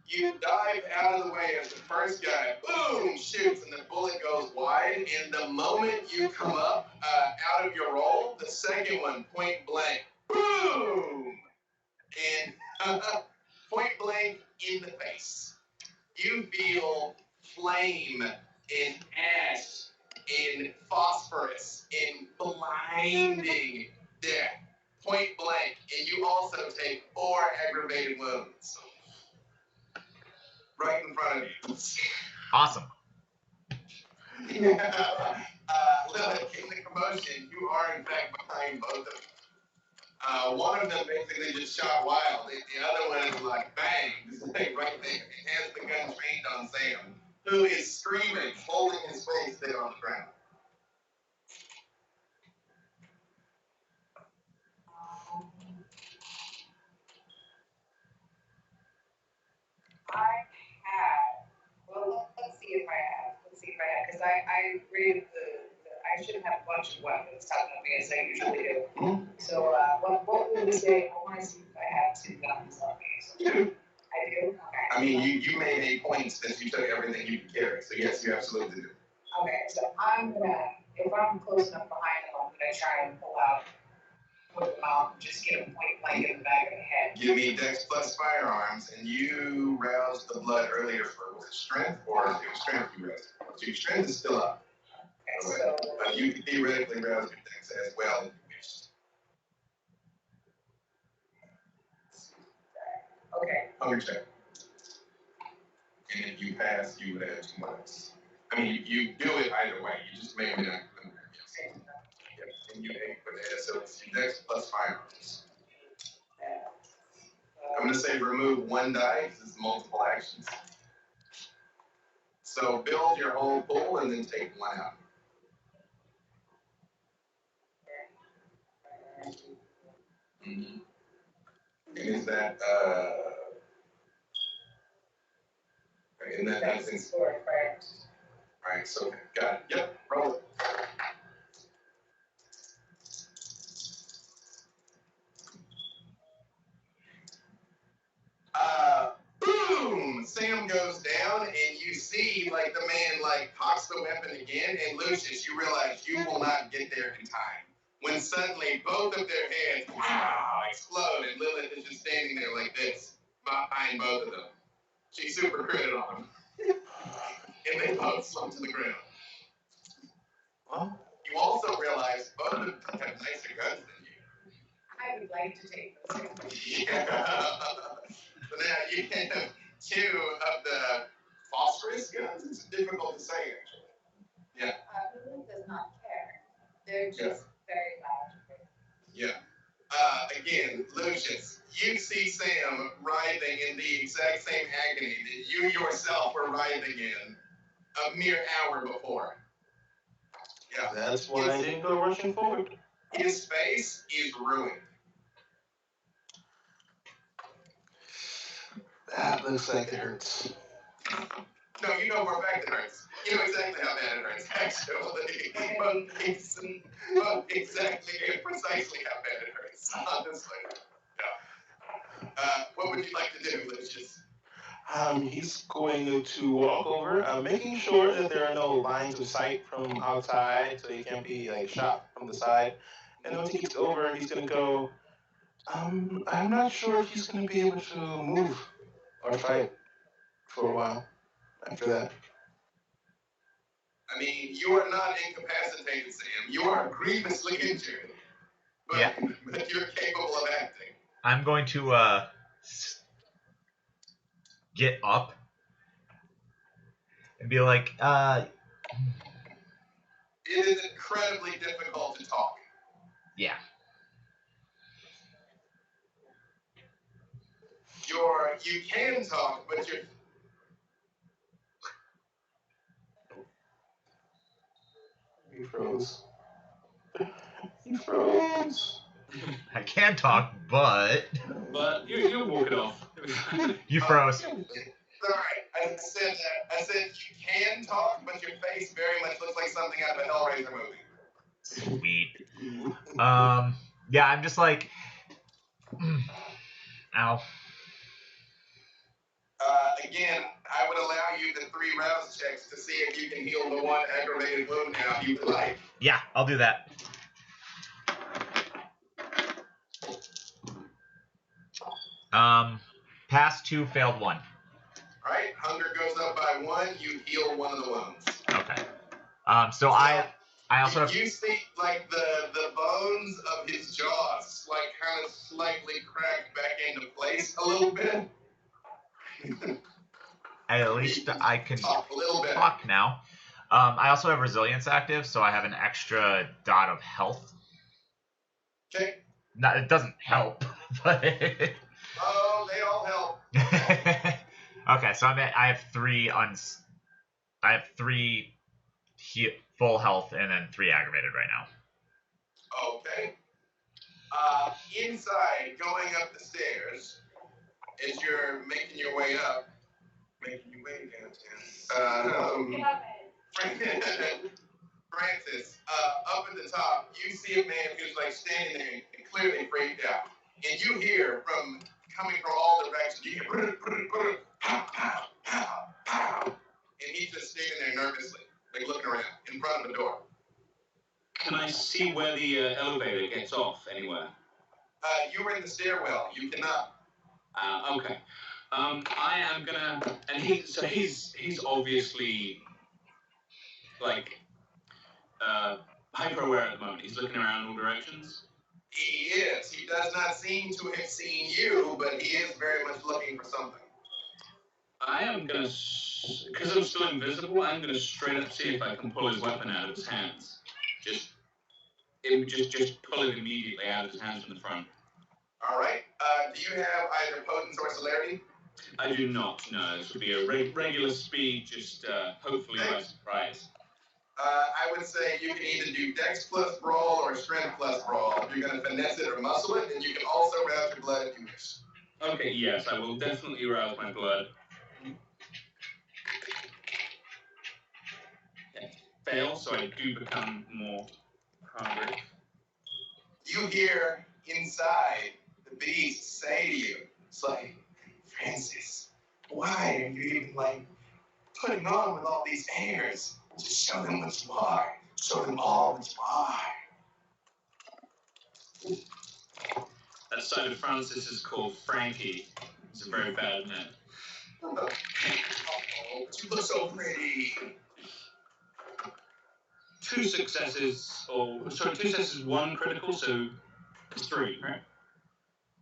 You dive out of the way as the first guy, boom, shoots, and the bullet goes wide. And the moment you come up out of your roll, the second one, point blank, boom, and point blank in the face. You feel flame and ash and phosphorus and blinding death, point blank, and you also take 4 aggravated wounds. Right in front of you. Awesome. Lilith, in the commotion, you are in fact behind both of them. One of them basically just shot wild. The other one is like bang, just like right there. He has the gun trained on Sam, who is screaming, holding his face there on the ground. Let's see if I have. Because I read I should have a bunch of weapons tucked on me as I usually do. So, what would we say? I want to see if I have 2 guns on me. So, I do? Okay. I mean, you made 8 points since you took everything you could carry, so yes, you absolutely do. Okay, so I'm gonna, if I'm close enough behind them, I'm gonna try and pull out, put them out, just get them point blank in the back of the head. Give me Dex plus firearms, and you roused the blood earlier for was it strength or it was strength you roused? So your strength is still up. Okay, so. But you can theoretically rouse your Dex as well if you wish. Okay. Hunger check. And if you pass, you would add 2 months. I mean, you do it either way. You just maybe not. Yep. And you aim for that. So it's your Dex plus firearms. I'm going to say remove 1 die because it's multiple actions. So build your whole pool and then take 1 out. Mm-hmm. And is that, and that's in sport, right? Right, so got it. Yep, roll it. Boom! Sam goes down, and you see, like, the man, like, cocks the weapon again, and Lucius, you realize you will not get there in time. When suddenly, both of their heads, wow, explode, and Lilith is just standing there like this, behind both of them. She super critted on them. And they both slump to the ground. Well, You also realize both of them have nicer guns than you. I would like to take those. Yeah. So now you have 2 of the phosphorus guns. It's difficult to say, actually. Yeah. Lily does not care. They're just very loud. Yeah. Again, Lucius, you see Sam writhing in the exact same agony that you yourself were writhing in a mere hour before. Yeah. that's why I didn't go rushing forward. His face is ruined. That looks like it hurts. No, you know for a fact it hurts. You know exactly how bad it hurts, actually. But exactly and precisely how bad it hurts, honestly. Yeah. What would you like to do, Lucius? He's going to walk over, making sure that there are no lines of sight from outside, so he can't be like shot from the side. And once he gets over, he's going to go. I'm not sure if he's going to be able to move or fight for a while after that. I mean, you are not incapacitated, Sam. You are grievously injured. But, Yeah. But you're capable of acting. I'm going to get up and be like, It is incredibly difficult to talk. yeah. You can talk, but you're... He froze. He froze. I can talk, but But you walk it off. you froze. Sorry, I said you can talk, but your face very much looks like something out of a Hellraiser movie. Sweet. Yeah, I'm just like, ow. Again, I would allow you the 3 rouse checks to see if you can heal the 1 aggravated wound now if you would like. Yeah, I'll do that. Pass 2, failed 1. Alright, hunger goes up by 1, you heal 1 of the wounds. Okay. So I also have... You see, like, the bones of his jaws, like, kind of slightly cracked back into place a little bit. At least I can talk a little bit. talk now. I also have resilience active, so I have an extra dot of health. Okay. No, it doesn't help, but... Oh, they all help. Okay, so I have 3 full health and then 3 aggravated right now. Okay. Inside, going up the stairs, as you're making your way up, downtown. Francis, up at the top, you see a man who's like standing there and clearly freaked out. And you hear coming from all directions, you hear brr, brr, brr, pow, pow, pow, pow. And he's just standing there nervously, like looking around in front of the door. Can I see where the elevator gets off anywhere? You were in the stairwell. You cannot. Okay. I am gonna, and he's obviously like hyper aware at the moment. He's looking around all directions. He is. He does not seem to have seen you, but he is very much looking for something. I am gonna, because I'm still invisible, I'm gonna straight up see if I can pull his weapon out of his hands. Just pull it immediately out of his hands from the front. All right. Do you have either potence or celerity? I do not. No, this would be a regular speed, just hopefully by surprise. I would say you can either do Dex plus brawl or Strength plus brawl. If you're going to finesse it or muscle it, and you can also rouse your blood if you wish. Okay, yes, I will definitely rouse my blood. Fail, so I do become more hungry. You hear inside the beast say to you, it's like, Francis, why are you even like putting on with all these airs? Just show them what you are. Show them all what you are. That side of Francis is called Frankie. It's a very bad man. Oh, but you look so pretty. 2 successes, 2 successes, 1 critical, so 3, right?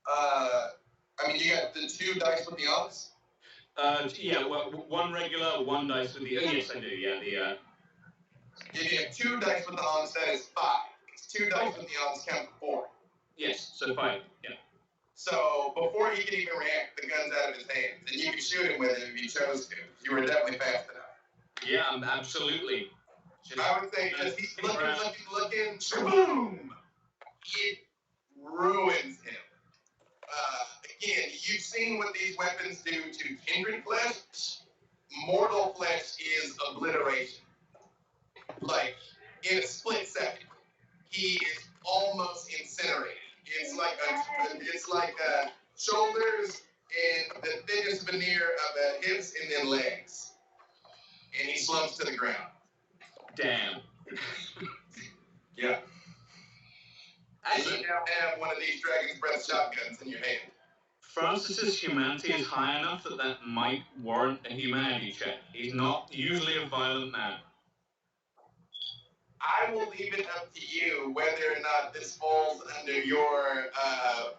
I mean, you got the 2 dice with the odds? Yeah, well, 1 regular, 1 dice with the, yes, I do, yeah, If you have 2 dice with the odds, that is 5. Because 2 dice with the odds count to 4. yes, so 5, yeah. So, before he can even react, the gun's out of his hands, and you can shoot him with it if you chose to. You were definitely fast enough. Yeah, absolutely. I would say, as he's looking, shaboom! It ruins him. Again, you've seen what these weapons do to kindred flesh. Mortal flesh is obliteration. Like, in a split second, he is almost incinerated. It's like shoulders and the thinnest veneer of hips and then legs. And he slumps to the ground. Damn. Yeah. And you now have one of these Dragon's Breath shotguns in your hand. Francis's humanity is high enough that might warrant a humanity check. He's not usually a violent man. I will leave it up to you whether or not this falls under your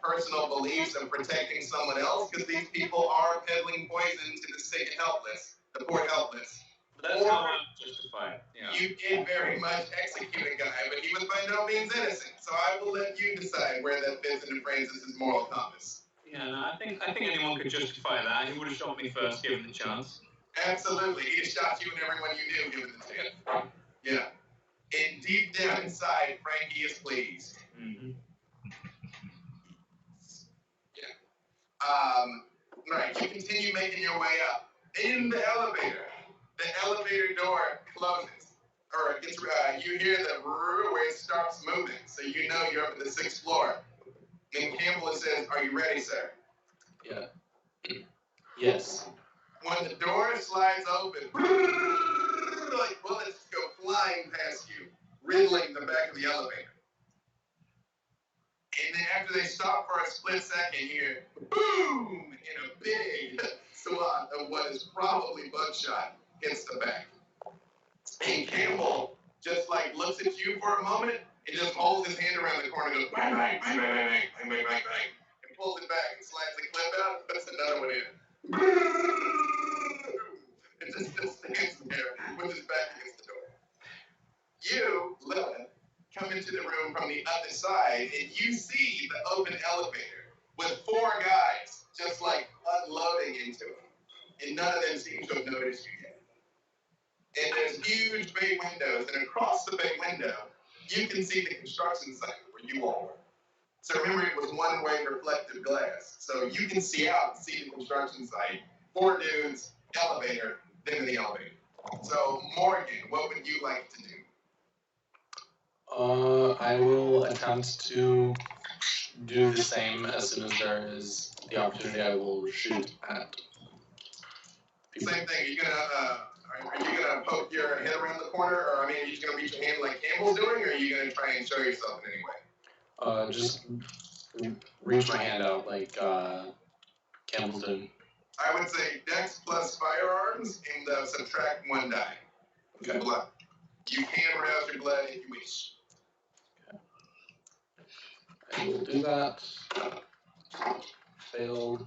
personal beliefs of protecting someone else, because these people are peddling poison to the sick and helpless, the poor helpless. But that's how I'm justified. Yeah. You did very much execute a guy, but he was by no means innocent. So I will let you decide where that fits into Francis's moral compass. Yeah, no, I think anyone could justify that. He would have shot me first, given the chance. Absolutely, he'd have shot you and everyone you knew, given the chance. Yeah. And deep down inside, Frankie is pleased. Mm-hmm. Right, you continue making your way up. In the elevator door closes. Or it gets, you hear the where it stops moving, so you know you're up at the 6th floor. And Campbell says, "Are you ready, sir?" Yeah. Yes. When the door slides open, like bullets go flying past you, riddling the back of the elevator. And then after they stop for a split second, you hear boom, and a big swath of what is probably buckshot hits the back. And Campbell just like looks at you for a moment and just holds his hand around the corner and goes bang, bang, bang, bang, bang, bang, bang, bang, bang, bang, and pulls it back and slides the clip out and puts another one in. And just stands there with his back against the door. You, Lilith, come into the room from the other side and you see the open elevator with 4 guys just like unloading into it. And none of them seem to have noticed you yet. And there's huge bay windows, and across the bay window, you can see the construction site where you all were. So remember, it was one-way reflective glass. So you can see out and see the construction site. 4 dudes, elevator, then in the elevator. So Morgan, what would you like to do? I will attempt to do the same as soon as there is the opportunity. I will shoot at people. Same thing. Are you gonna poke your head around the corner, or are you just gonna reach your hand like Campbell's doing, or are you gonna try and show yourself in any way? Just reach my hand out like Campbell's doing. I would say Dex plus firearms and subtract 1 die. Okay. Blood. You can rouse your blood if you wish. I will do that. Failed.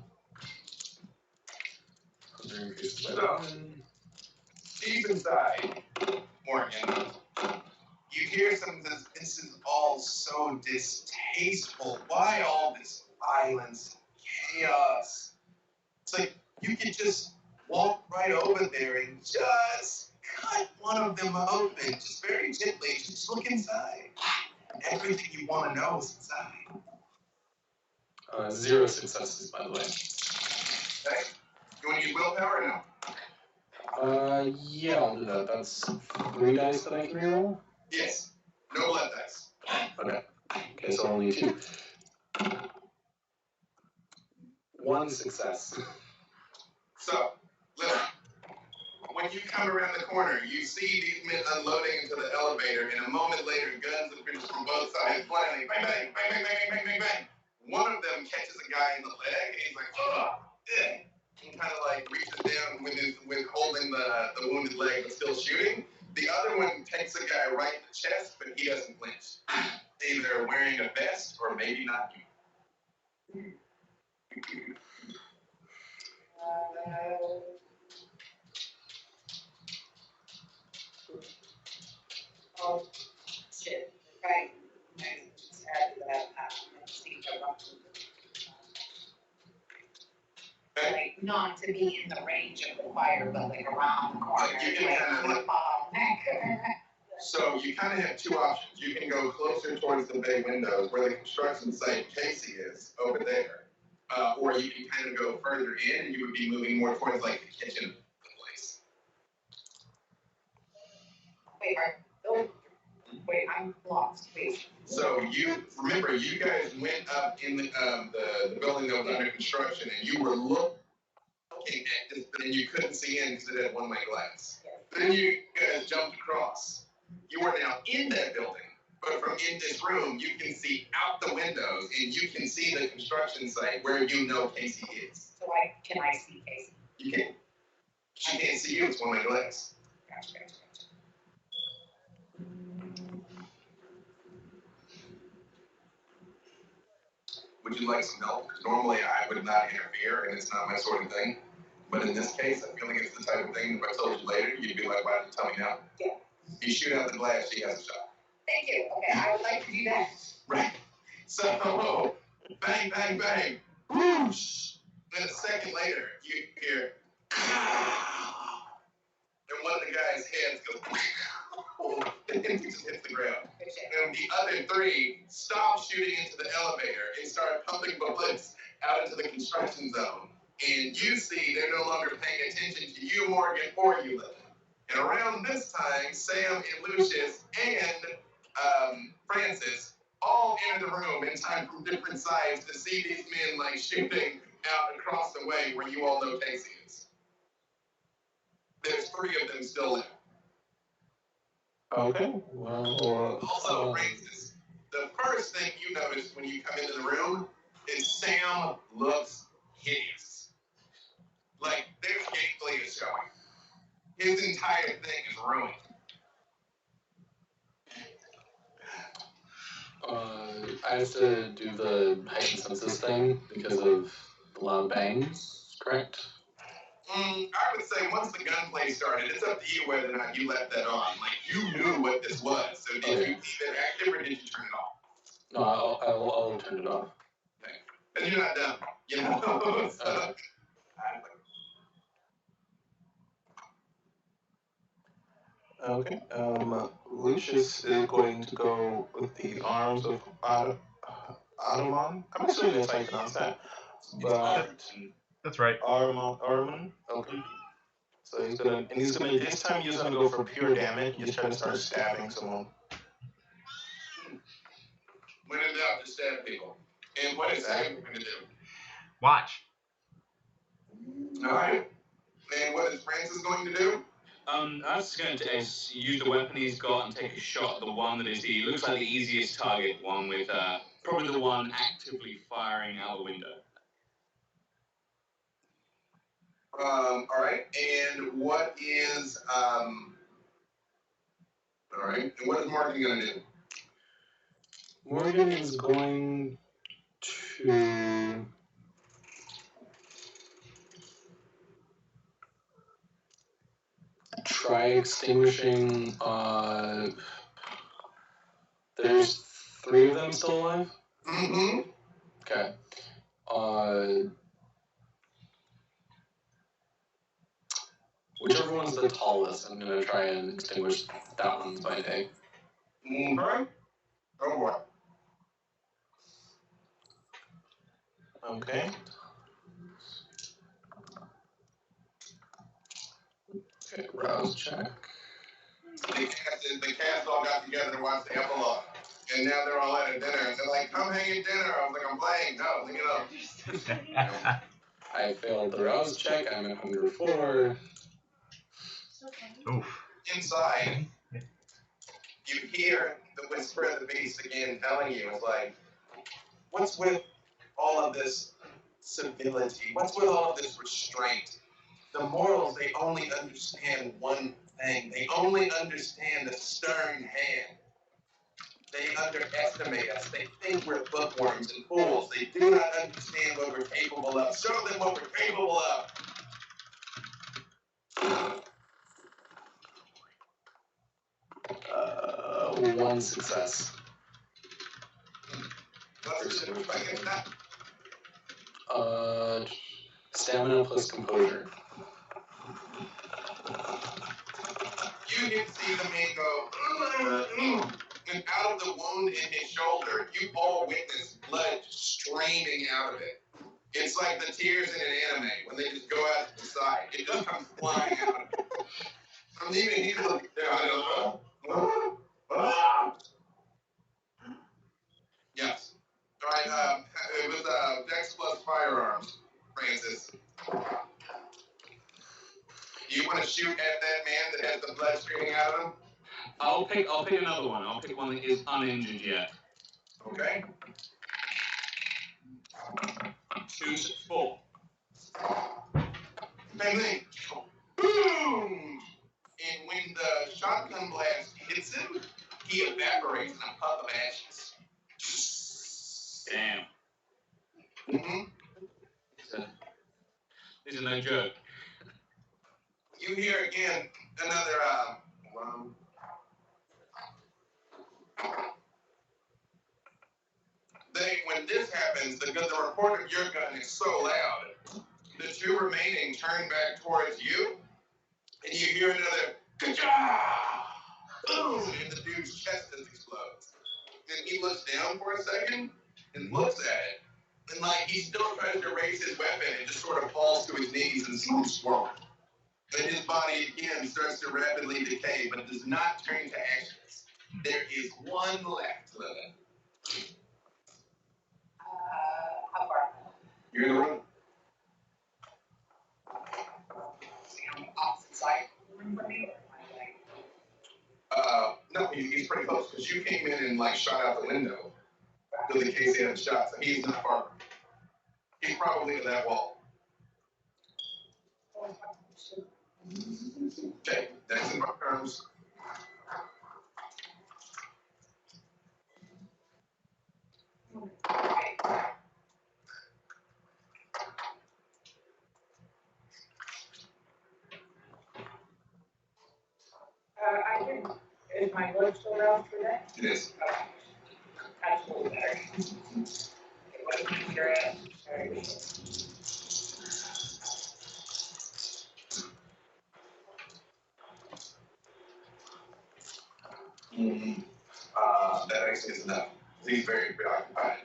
Deep inside, Morgan, you hear some of this. This is all so distasteful. Why all this violence, chaos? It's like you could just walk right over there and just cut one of them open, just very gently. Just look inside. Everything you want to know is inside. 0 successes, by the way. Okay? You want to use willpower or no? Yeah, I'll do that. That's 3 dice that I can reroll? Yes. No blood dice. Okay, so only 2. 1 success. So, listen. When you come around the corner, you see these men unloading into the elevator, and a moment later, guns have been from both sides flying. Bang, bang, bang, bang, bang, bang, bang, bang. One of them catches a guy in the leg, and he's like, oh, eh. And kind of like reaches down with holding the wounded leg, but still shooting. The other one takes the guy right in the chest, but he doesn't flinch. Either wearing a vest or maybe not. Oh, shit. Right. I just added that. See if I want to. Like, not to be in the range of the fire, but like around the corner. You can kind of like, bottleneck. so you kind of have 2 options. You can go closer towards the bay windows where the construction site Casey is over there. Or you can kind of go further in and you would be moving more towards like the kitchen of the place. Wait, I'm lost. Wait. So you remember, you guys went up in the building that was under construction, and you were looking at this, and you couldn't see in because it had one-way glass. Then you guys jumped across. You are now in that building, but from in this room, you can see out the windows, and you can see the construction site where you know Casey is. So can I see Casey? You can. She can't see you. It's one-way glass. Gotcha. Would you like some help? Because normally I would not interfere, and it's not my sort of thing. But in this case, I feel like it's the type of thing that if I told you later, you'd be like, why didn't you tell me now? Yeah. If you shoot out the glass, she has a shot. Thank you. Okay, I would like to do that. Right. So, bang, bang, bang, whoosh. Then a second later, you hear, and one of the guy's heads goes, and and he just hits the ground. And the other 3 stop shooting into the elevator and start pumping bullets out into the construction zone. And you see they're no longer paying attention to you, Morgan, or you, Lily. And around this time, Sam and Lucius and Francis all enter the room in time from different sides to see these men like shooting out across the way where you all know Casey is. There's 3 of them still there. Okay, well... Also, Francis, the first thing you notice when you come into the room is Sam looks hideous. Like, there's gate bleeders showing. His entire thing is ruined. I have to do the heightened senses thing because of the loud bangs, correct? I would say once the gunplay started, it's up to you whether or not you left that on. Like, you knew what this was, so did you leave it active or did you turn it off? No, I'll turn it off. Okay. And you're not done, you know? So, Okay. Lucius is going to go with the arms of Ottoman. I'm assuming that's how you pronounce that. But That's right. Arman. Okay. So he's gonna this time he's gonna go for pure damage. He's trying to start stabbing someone. when in doubt, just stab people. And what is Sam going to do? Watch. Alright. And what is Francis going to do? I was going to use the weapon he's got and take a shot at the one that is looks like the easiest target, one with probably the one actively firing out the window. Alright. And what is alright. And what is Morgan going to do? Morgan is going to... try extinguishing, there's 3 of them still alive? Mm-hmm. Okay. Whichever one's the tallest, I'm gonna try and extinguish that one by day. Alright. Go for it. Okay. Okay, rouse check. The cast all got together to watch the epilogue. And now they're all at a dinner. And they're like, come hang at dinner. I was like, I'm playing. No, leave it up. I failed the rouse check. I'm at hunger 4. Oof. Inside, you hear the whisper of the beast again telling you, it's like, what's with all of this civility? What's with all of this restraint? The mortals, they only understand one thing. They only understand the stern hand. They underestimate us. They think we're bookworms and fools. They do not understand what we're capable of. Show them what we're capable of. 1 success. Let's do it against that. Stamina plus composure. You can see the man go, and out of the wound in his shoulder, you all witness blood streaming out of it. It's like the tears in an anime when they just go out to the side. It just comes flying out of it. And even he's like, yes. All right, it was Dex plus firearms, Francis. Do you want to shoot at that man that has the blood streaming out of him? I'll pick another one. I'll pick one that is uninjured yet. Okay. 2, 4. Same thing. Boom! And when the shotgun blast hits him, he evaporates in a puff of ashes. Damn. Mm-hmm. These are no joke. You hear again another when this happens, the report of your gun is so loud, the 2 remaining turn back towards you, and you hear another ka-cha! Boom! And the dude he looks down for a second and looks at it. And like he still tries to raise his weapon and just sort of falls to his knees and starts swirling. Then his body again starts to rapidly decay, but does not turn to ashes. There is one left, Lilith. How far? You're in the room. Is he on the opposite side of the room from me? No, he's pretty close because you came in and like shot out the window because in case he had a shot, so he's not far. He's probably to that wall. Okay, that's in my terms. I can, is my glove still around for that? It is. Okay. That's a little better. Okay, what is your, sorry. That actually is enough. He's very preoccupied.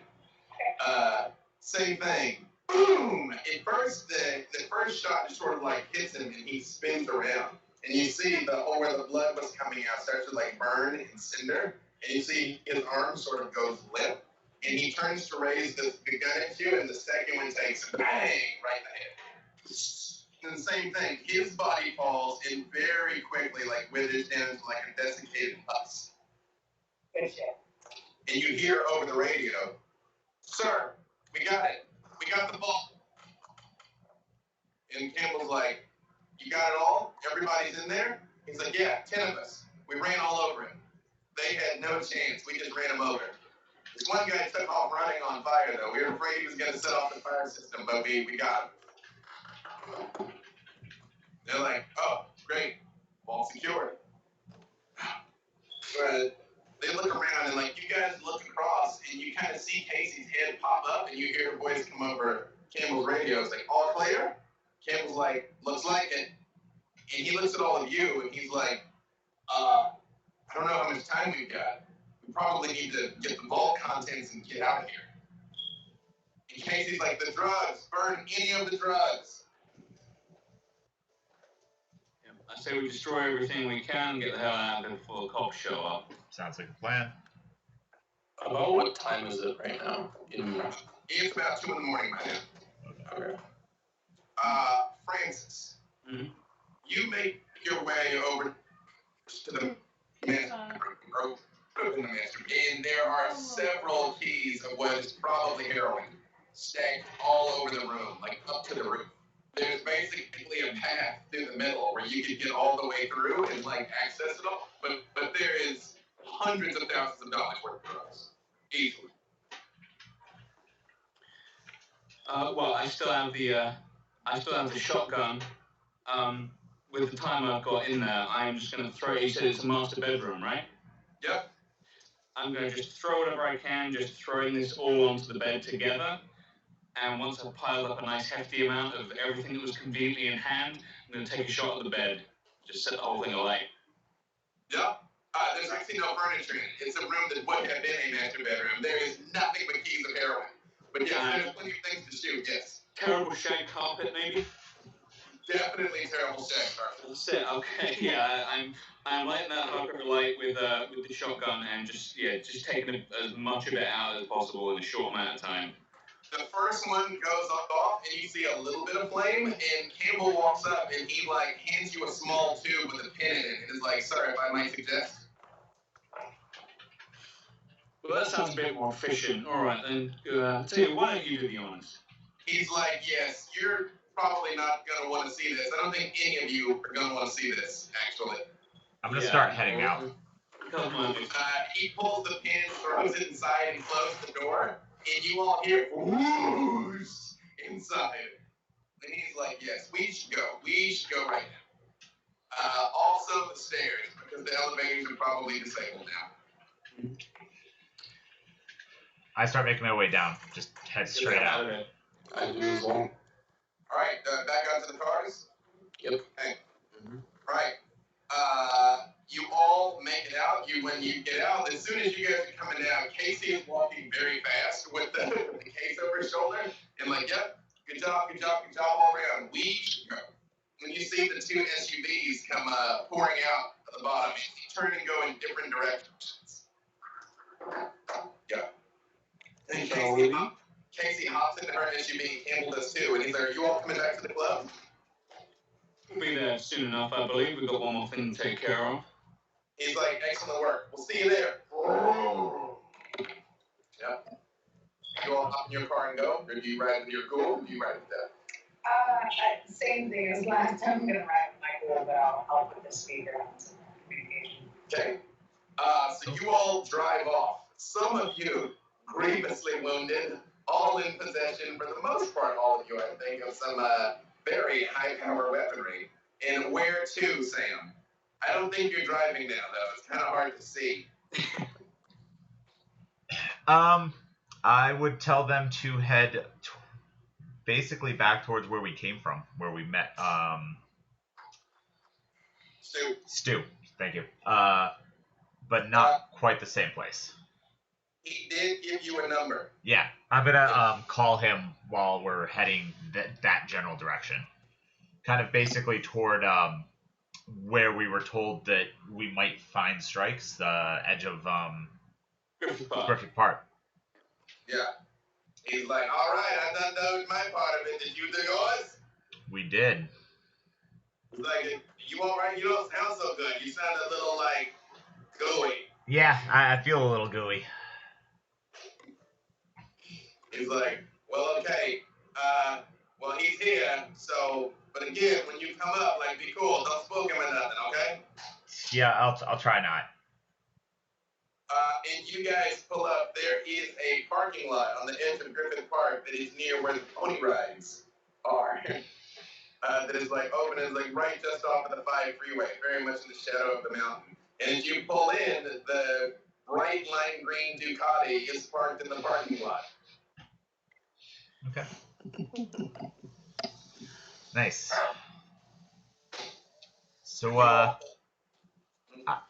Same thing. Boom! At first, the first shot just sort of like hits him and he spins around. And you see the hole where the blood was coming out starts to like burn and cinder. And you see his arm sort of goes limp. And he turns to raise the gun at you, and the second one takes bang right in the head. And the same thing, his body falls and very quickly like withers down to like a desiccated husk. Good shit. And you hear over the radio, "Sir, we got it. We got the ball." And Campbell's like, "You got it all? Everybody's in there?" He's like, "Yeah, 10 of us. We ran all over him. They had no chance. We just ran him over." This one guy took off running on fire, though. We were afraid he was going to set off the fire system, but we got him. They're like, "Oh, great. Vault secured." But they look around and like you guys look across and you kind of see Casey's head pop up and you hear a voice come over Campbell's radio. It's like, "All clear?" Campbell's like, "Looks like it." And he looks at all of you and he's like, I don't know how much time we've got. We probably need to get the vault contents and get out of here. And Casey's like, "The drugs, burn any of the drugs." I say we destroy everything we can, get the hell out of there before the cops show up. Sounds like a plan. About what time is it right now? It's about 2 in the morning by now. Okay. Francis, Mhm. you make your way over to the master and there are several keys of what is probably heroin stacked all over the room, like up to the roof. There's basically a path through the middle where you could get all the way through and like access it all, but there is hundreds of thousands of dollars worth of drugs, easily. Well, I still have the shotgun. With the time I've got in there, I'm just going to throw it. You said it's a master bedroom, right? Yep. I'm going to just throw whatever I can, just throwing this all onto the bed together. And once I've piled up a nice hefty amount of everything that was conveniently in hand, I'm going to take a shot at the bed. Just set the whole thing alight. Yep. There's actually no furniture in it. It's a room that would have been a master bedroom. There is nothing but keys of heroin. But yes, there's plenty of things to shoot, yes. Terrible shag carpet, maybe? Definitely terrible shag carpet. That's it, okay. Yeah, I'm lighting that hooker light with the shotgun and just taking as much of it out as possible in a short amount of time. The first one goes off, and you see a little bit of flame, and Campbell walks up, and he, like, hands you a small tube with a pin in it, and is like, "Sir, if I might suggest." Well, that sounds a bit more efficient. All right, then, tell you, why don't you do the honors? He's like, "Yes, you're probably not going to want to see this. I don't think any of you are going to want to see this, actually." I'm gonna start heading out. Come on, He pulls the pin, throws it inside, and closes the door. And you all hear whoosh inside. And he's like, "Yes, we should go. We should go right now." Also the stairs, because the elevators are probably disabled now. I start making my way down. Just head straight out. I do as well. Alright, back onto the cars? Yep. Okay. Right. You all make it out. when you get out, as soon as you guys are coming down, Casey is walking very fast with the case over his shoulder, and like, yep, good job all around. When you see the two SUVs come pouring out at the bottom, you turn and go in different directions. Yeah. And Casey hops into her SUV, Campbell does too, and he's like, are you all coming back to the club? We'll be there soon enough, I believe. We've got one more thing to take care of. He's like, excellent work. We'll see you there. Yep. You all hop in your car and go? Or do you ride with your ghoul? Or do you ride with that? Same thing as last time. I'm gonna ride with my ghoul, but I'll put the speaker on some communication. Okay. So you all drive off. Some of you grievously wounded, all in possession, for the most part, all of you, I think, of some very high-power weaponry. And where to, Sam? I don't think you're driving now, though. It's kind of hard to see. I would tell them to head basically back towards where we came from, where we met. Stu. Thank you. But not quite the same place. He did give you a number. Yeah, I'm gonna call him while we're heading that general direction. Kind of basically toward where we were told that we might find strikes, the edge of Griffith Park. Yeah. He's like, all right, I done done my part of it. Did you do yours? We did. He's like, you all right? You don't sound so good. You sound a little, like, gooey. Yeah, I feel a little gooey. He's like, well, okay. Well, he's here, so, but again, when you come up, like, be cool. Don't spook him or nothing, okay? Yeah, I'll try not. And you guys pull up. There is a parking lot on the edge of Griffith Park that is near where the pony rides are. That is like open, is like right just off of the 5 freeway, very much in the shadow of the mountain. And as you pull in, the bright lime green Ducati is parked in the parking lot. Okay. Nice. So,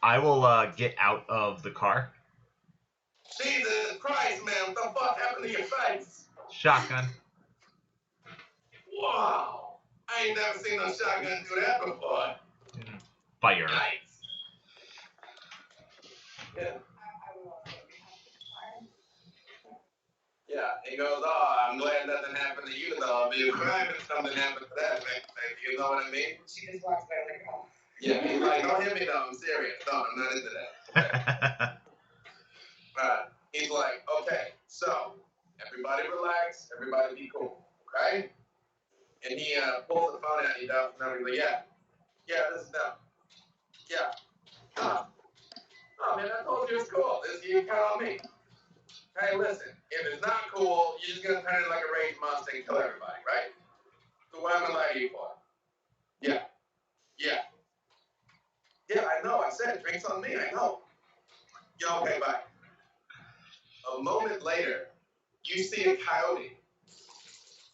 I will get out of the car. Jesus Christ, man, what the fuck happened to your face? Shotgun. Wow. I ain't never seen no shotgun do that before. Fire. Nice. Yeah. Yeah, he goes, oh, I'm glad nothing happened to you, though. It'd be a crime if something happened to that thing. You know what I mean? She just walks by like, oh. Yeah, he's like, don't hit me, though. I'm serious. No, I'm not into that. He's like, okay, so everybody relax, everybody be cool, okay? And he pulls the phone out, he dials the number, he's like, yeah, this is them. Yeah. Oh, man, I told you it's cool. You count on me. Hey, listen, if it's not cool, you're just gonna turn it like a rage monster and kill everybody, right? So what am I gonna lie to you for? Yeah. Yeah, I know, I said drinks on me, I know. Yeah, okay, bye. A moment later, you see a coyote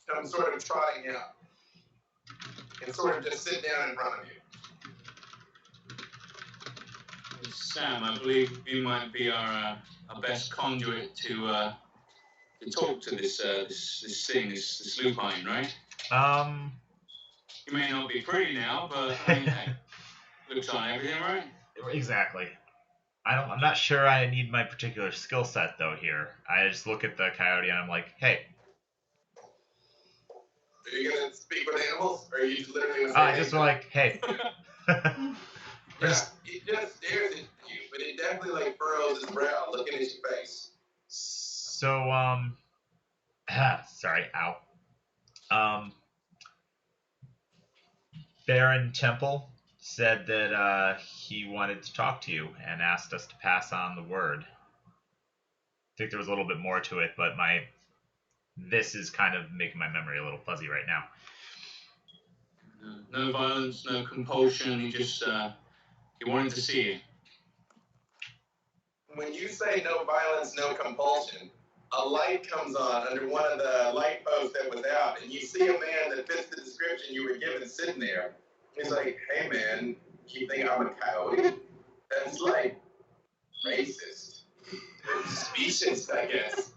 come sort of trotting out and sort of just sit down in front of you. Sam, I believe you might be our best conduit to talk to this thing, this lupine, right? You may not be pretty now, but I mean, hey, looks on everything, right? Exactly. I'm not sure I need my particular skill set though here. I just look at the coyote and I'm like, hey. Are you gonna speak with animals, or are you just literally gonna say? I just like, hey. Yeah, it just stares at you, but it definitely like furrows his brow, looking at your face. So sorry, ow. Baron Temple said that he wanted to talk to you and asked us to pass on the word. I think there was a little bit more to it, but this is kind of making my memory a little fuzzy right now. No violence, no compulsion. He just he wanted to see you. When you say no violence, no compulsion, a light comes on under one of the light posts that was out, and you see a man that fits the description you were given sitting there. He's like, hey man, you think I'm a coyote? That's like, racist. Specious, I guess.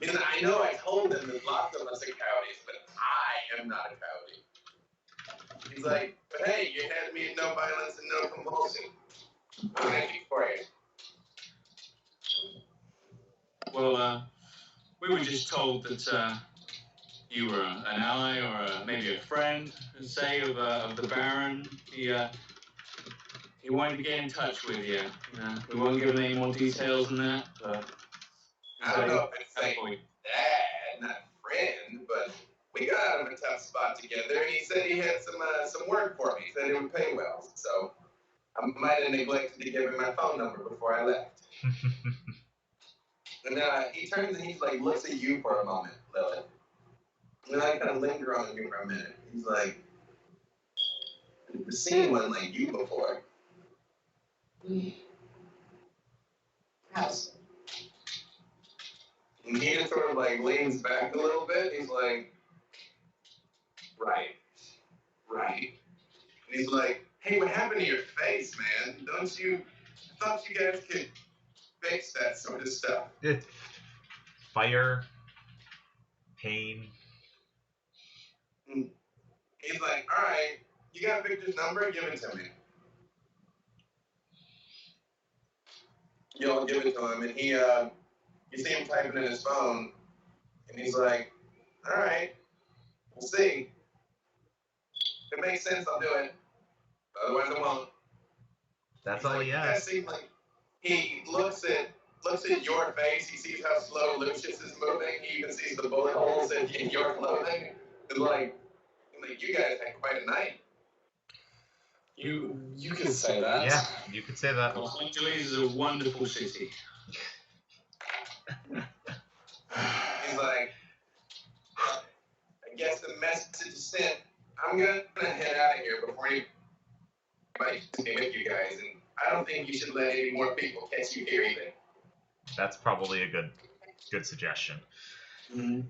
Because I know I told him there's lots of us are coyotes, but I am not a coyote. He's like, but hey, you had me in no violence and no compulsion. What can I do for you? Well, we were just told that you were an ally or maybe a friend, say, of the Baron. He wanted to get in touch with you. We won't give any more details than that. I don't know if it's like dad, not friend, but we got out of a tough spot together, and he said he had some work for me. He said it would pay well, so I might have neglected to give him my phone number before I left. And he turns and he like looks at you for a moment, Lilith. And then I kind of linger on you for a minute. He's like, I've never seen one like you before. House. And he just sort of like leans back a little bit. He's like, right. And he's like, hey, what happened to your face, man? I thought you guys could fix that sort of stuff. Fire, pain. He's like, all right, you got Victor's number? Give it to me. Y'all give it to him, and you see him typing in his phone, and he's like, all right, we'll see. If it makes sense, I'll do it. Otherwise, I won't. That's He's all like, he you guys has. seem like he looks at your face. He sees how slow Lucius is moving. He even sees the bullet holes in your clothing. It's like you guys had quite a night. You could say that. Yeah, you could say that. Los Angeles is a wonderful city. He's like, I guess the message is sent. I'm gonna head out of here before anybody can with you guys, and I don't think you should let any more people catch you here either. That's probably a good suggestion. Mm-hmm.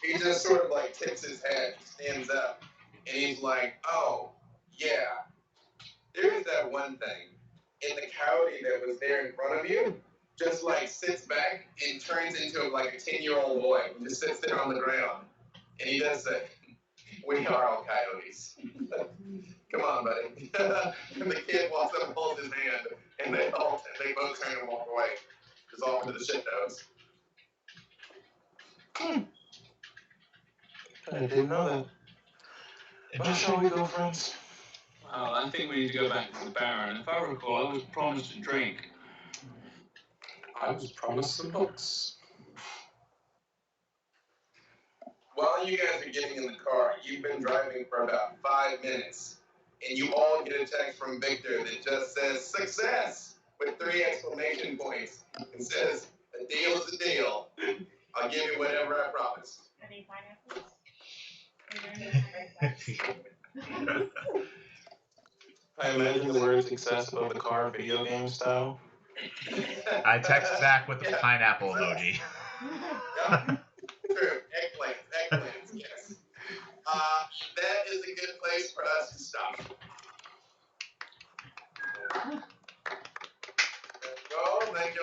He just sort of like tips his head, stands up, and he's like, oh, yeah, there is that one thing. And the coyote that was there in front of you just like sits back and turns into like a 10-year-old boy, just sits there on the ground. And he does say, we are all coyotes. Come on, buddy. And the kid walks up and holds his hand, and they both turn and walk away. Just off into the shit nose. I didn't know that. Where shall we go, friends? Well, I think we need to go back to the Baron. If I recall, I was promised a drink. I was promised some books. While you guys are getting in the car, you've been driving for about 5 minutes, and you all get a text from Victor that just says, success, with 3 exclamation points. It says, a deal is a deal. I'll give you whatever I promised. Any pineapples? Is there any pineapples? I imagine the word success above the car, video game style. I text back with the pineapple emoji. Yep. True. Eggplants, yes. That is a good place for us to stop. Thank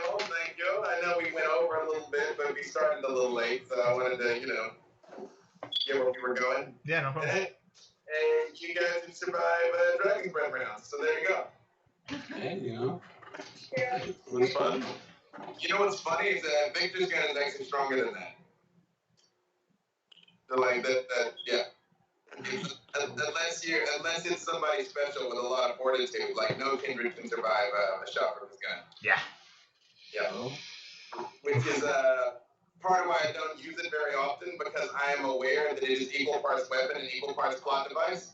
you. I know we went over a little bit, but we started a little late, so I wanted to, get where we were going. Yeah, no problem. And you guys have survived Dragon's Breath rounds, so there you go. Hey, It was fun. You know what's funny is that Victor's gun is actually stronger than that. So like yeah. Unless it's somebody special with a lot of fortitude, like no kindred can survive a shot from his gun. Yeah. Yeah. Which is part of why I don't use it very often, because I am aware that it is equal parts weapon and equal parts plot device.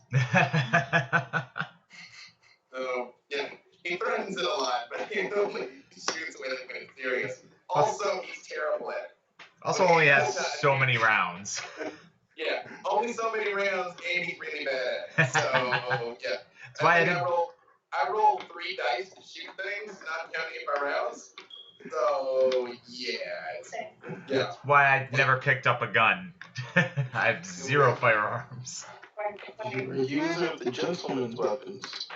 So yeah, he threatens it a lot, but he only shoots with it when it's serious. Also, he's terrible at it. Also, only has so many rounds. Yeah, only so many rounds, and he's really bad at it. So yeah. That's why I rolled 3 dice to shoot things, not counting my rounds. So yeah. That's why I never picked up a gun. I have 0 firearms. You were a user of the gentleman's weapons.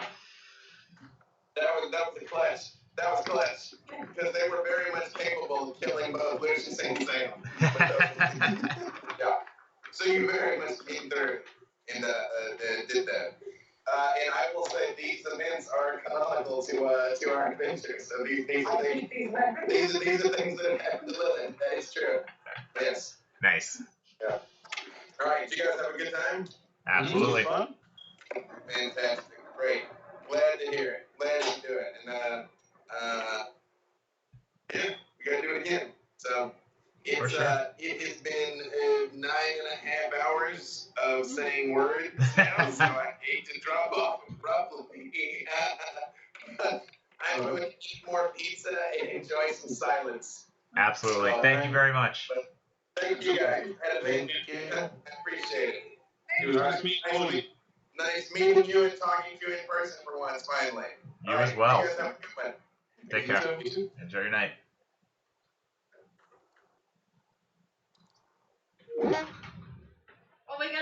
That was a clutch. That was clutch. Because they were very much capable of killing both Lucius and Sam. Yeah. So you very much came through and did that. And I will say these events are canonical to our adventures. So these are things that happen to Lilith. That is true. Yes. Nice. Yeah. All right. Did you guys have a good time? Absolutely. Fantastic. Great. Glad to hear it. Glad to do it. And yeah, we gotta do it again. So For it's sure. it has been 9.5 hours of saying words now, so I hate to drop off abruptly. I'm going to eat more pizza and enjoy some silence. Absolutely. Thank you very much. Thank you guys. I appreciate it. It was nice meeting you. Nice meeting you and talking to you in person for once, finally. You All as right, well. You guys have a good one. Take care. Enjoy your night.